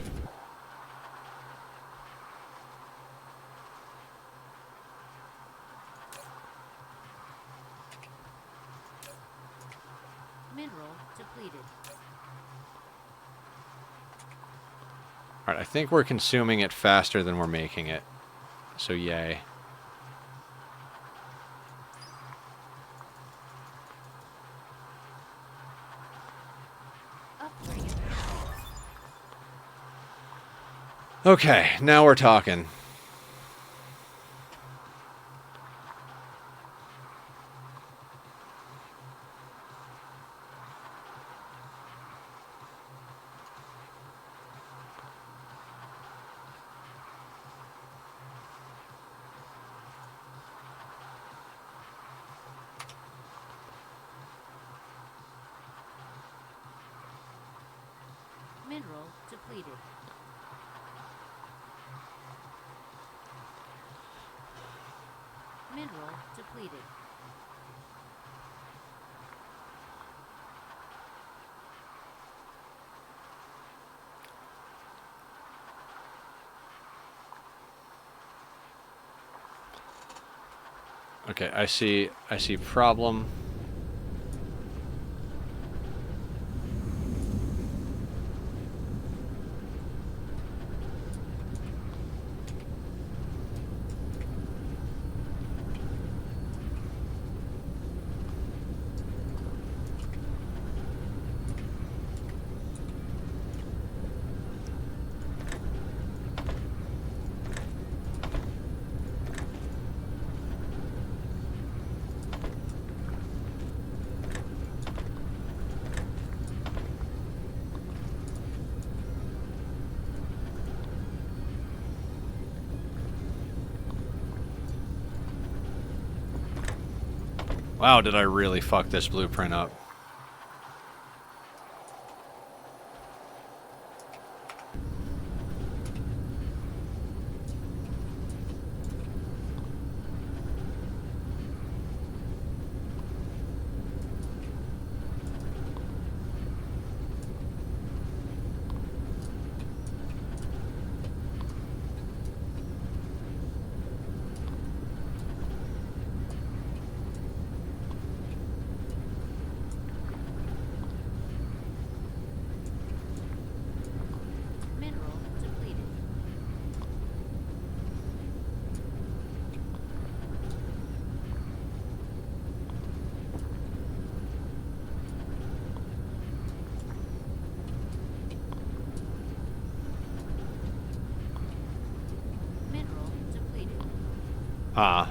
Mineral depleted. Alright, I think we're consuming it faster than we're making it. So yay. Okay, now we're talking. Mineral depleted. Mineral depleted. Okay, I see problem. Wow, did I really fuck this blueprint up? Mineral depleted. Mineral depleted. Ah.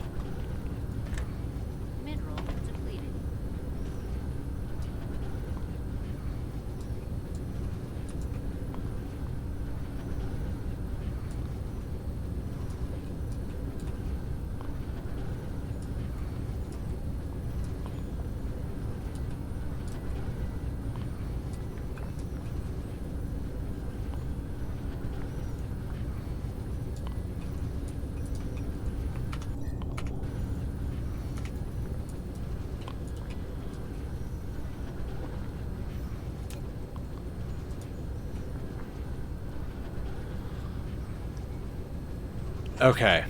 Mineral depleted. Okay.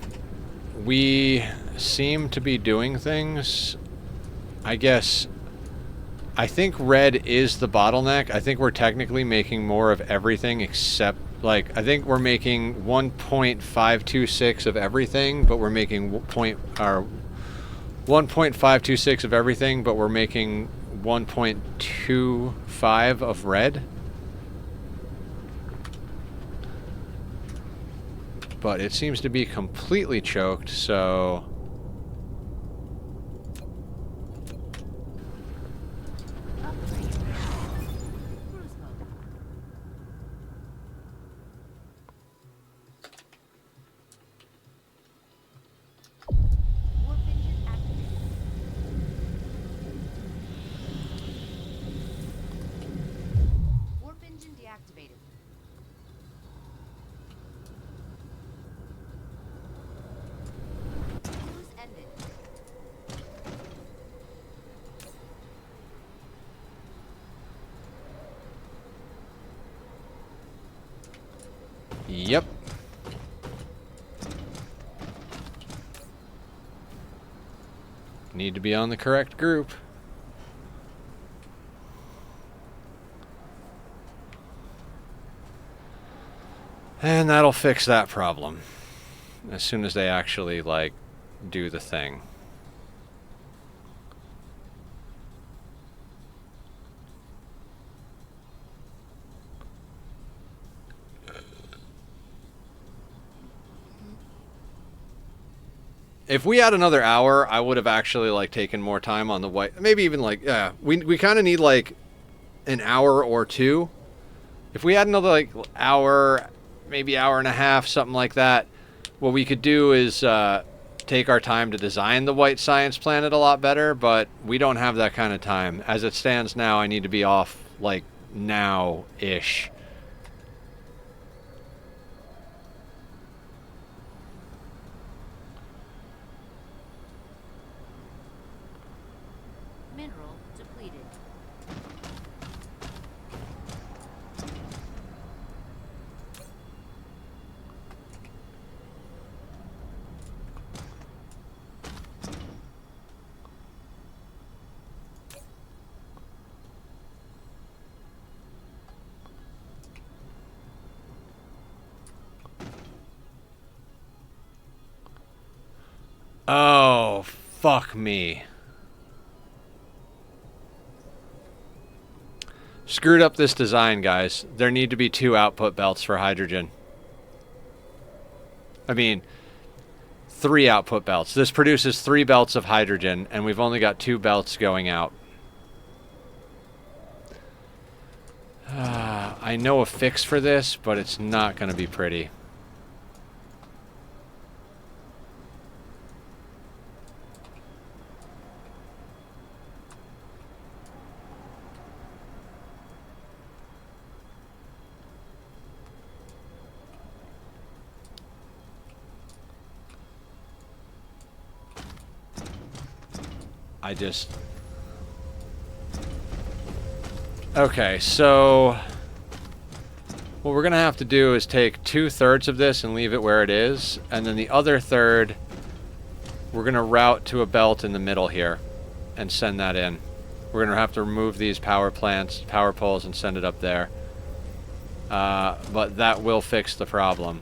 We seem to be doing things. I guess... I think red is the bottleneck. I think we're technically making more of everything except... Like, I think we're making 1.526 of everything, but we're making 1.526 of everything, but we're making 1.25 of red. But it seems to be completely choked, so... Yep. Need to be on the correct group. And that'll fix that problem. As soon as they actually, like, do the thing. If we had another hour, I would have actually, like, taken more time on the white. Maybe even, like, yeah. We kind of need, like, an hour or two. If we had another, like, hour, maybe hour and a half, something like that, what we could do is take our time to design the white science planet a lot better, but we don't have that kind of time. As it stands now, I need to be off, like, now-ish. Mineral depleted. Oh, fuck me. Screwed up this design, guys. There need to be 2 output belts for hydrogen. I mean, 3 output belts. This produces 3 belts of hydrogen, and we've only got 2 belts going out. I know a fix for this, but it's not going to be pretty. Okay, so what we're going to have to do is take 2/3 of this and leave it where it is, and then the other third we're going to route to a belt in the middle here and send that in. We're going to have to remove these power poles, and send it up there. But that will fix the problem.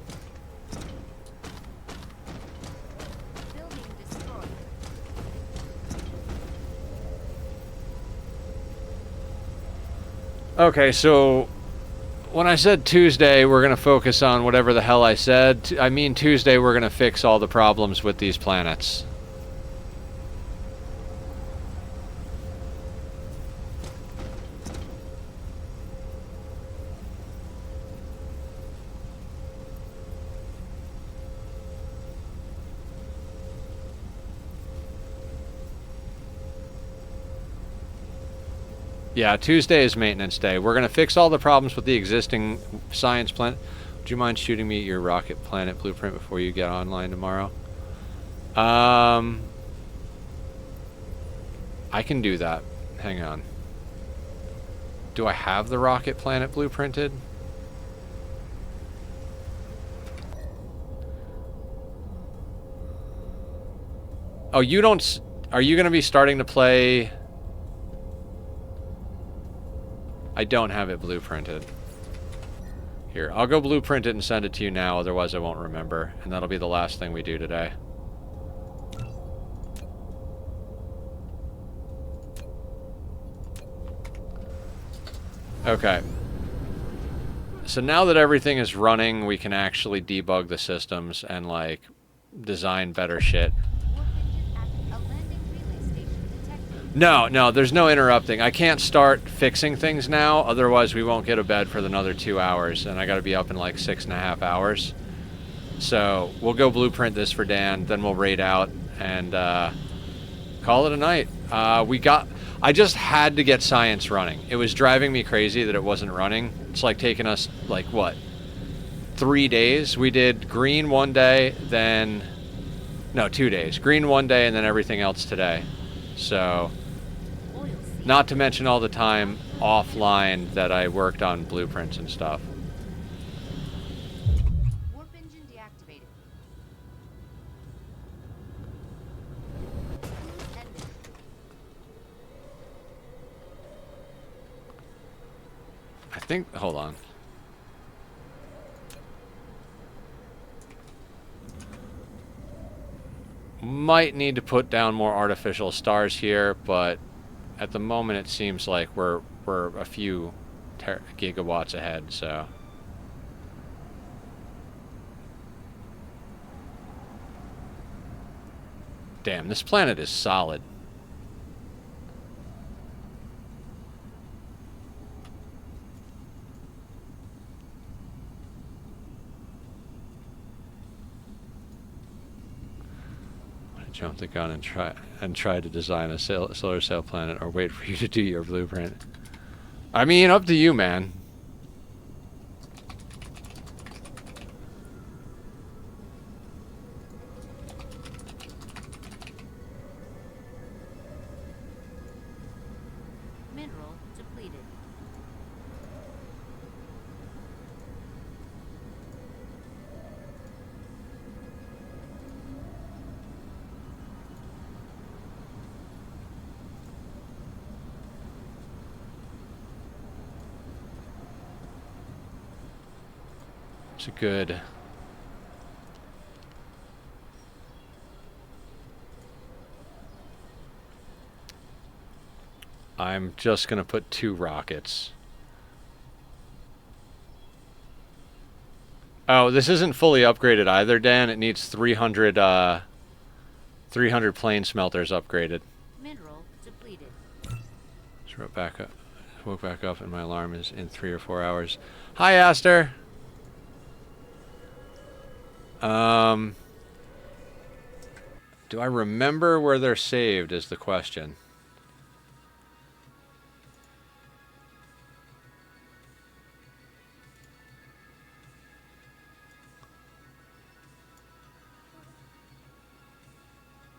Okay, so when I said Tuesday we're going to focus on whatever the hell I said, I mean Tuesday we're going to fix all the problems with these planets. Yeah, Tuesday is maintenance day. We're going to fix all the problems with the existing science planet. Would you mind shooting me your rocket planet blueprint before you get online tomorrow? I can do that. Hang on. Do I have the rocket planet blueprinted? Oh, you don't... Are you going to be starting to play... I don't have it blueprinted. Here, I'll go blueprint it and send it to you now, otherwise I won't remember. And that'll be the last thing we do today. Okay. So now that everything is running, we can actually debug the systems and, like, design better shit. Warp engine active. A landing relay station detected. No, there's no interrupting. I can't start fixing things now, otherwise we won't get to bed for another 2 hours, and I gotta be up in like 6.5 hours. So we'll go blueprint this for Dan, then we'll raid out and call it a night. I just had to get science running. It was driving me crazy that it wasn't running. It's like taking us, like, what, 3 days? We did green one day, then... No, 2 days. Green one day, and then everything else today. So, Oil seal. not to mention all the time offline that I worked on blueprints and stuff. Warp engine deactivated. Cruise ended. I think... Hold on. Might need to put down more artificial stars here, but at the moment it seems like we're a few gigawatts ahead, so... Damn, this planet is solid. Jump the gun and try to design a solar sail planet, or wait for you to do your blueprint. I mean, up to you, man. Mineral depleted. It's a good... I'm just gonna put 2 rockets. Oh, this isn't fully upgraded either, Dan. It needs 300 plane smelters upgraded. Mineral depleted. Just woke back up and my alarm is in 3 or 4 hours. Hi, Aster. Do I remember where they're saved is the question.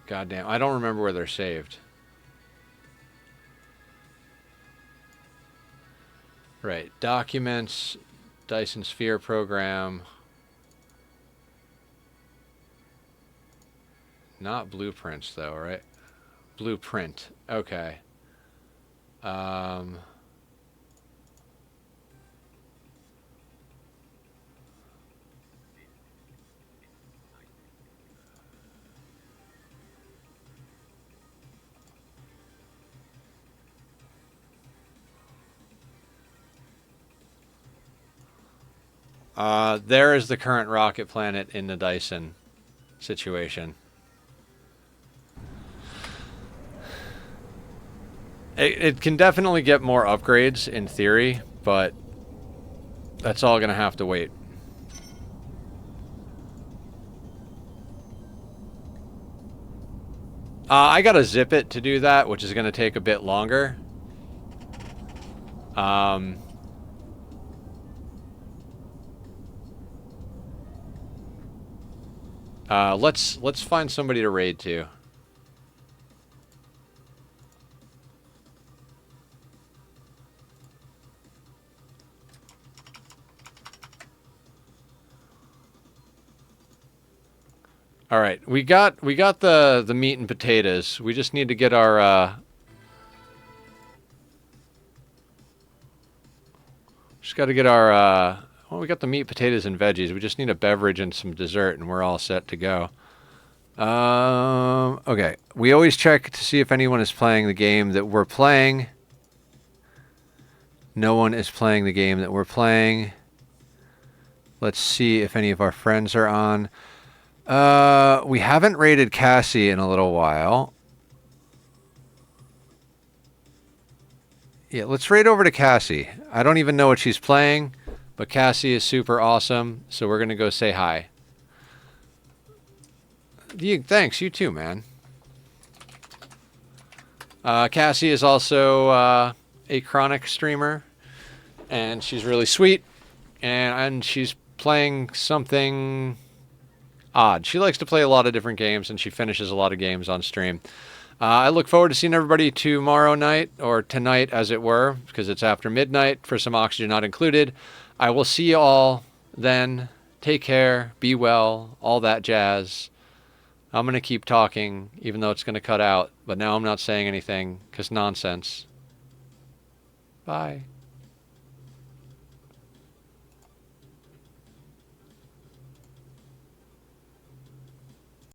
Goddamn, I don't remember where they're saved. Right, documents, Dyson Sphere program. Not blueprints, though, right? Blueprint. Okay. There is the current rocket planet in the Dyson situation. It can definitely get more upgrades in theory, but that's all gonna have to wait. I gotta zip it to do that, which is gonna take a bit longer. Let's find somebody to raid to. All right, we got the meat and potatoes. We just need to get our just got to get our well, we got the meat, potatoes, and veggies. We just need a beverage and some dessert, and we're all set to go. Okay. We always check to see if anyone is playing the game that we're playing. No one is playing the game that we're playing. Let's see if any of our friends are on. We haven't raided Cassie in a little while. Yeah, let's raid over to Cassie. I don't even know what she's playing, but Cassie is super awesome, so we're going to go say hi. Thanks, you too, man. Cassie is also a chronic streamer, and she's really sweet, and she's playing something odd. She likes to play a lot of different games, and she finishes a lot of games on stream. I look forward to seeing everybody tomorrow night, or tonight as it were, because it's after midnight for some Oxygen Not Included. I will see you all then. Take care, be well, all that jazz. I'm going to keep talking, even though it's going to cut out, but now I'm not saying anything, because nonsense. Bye.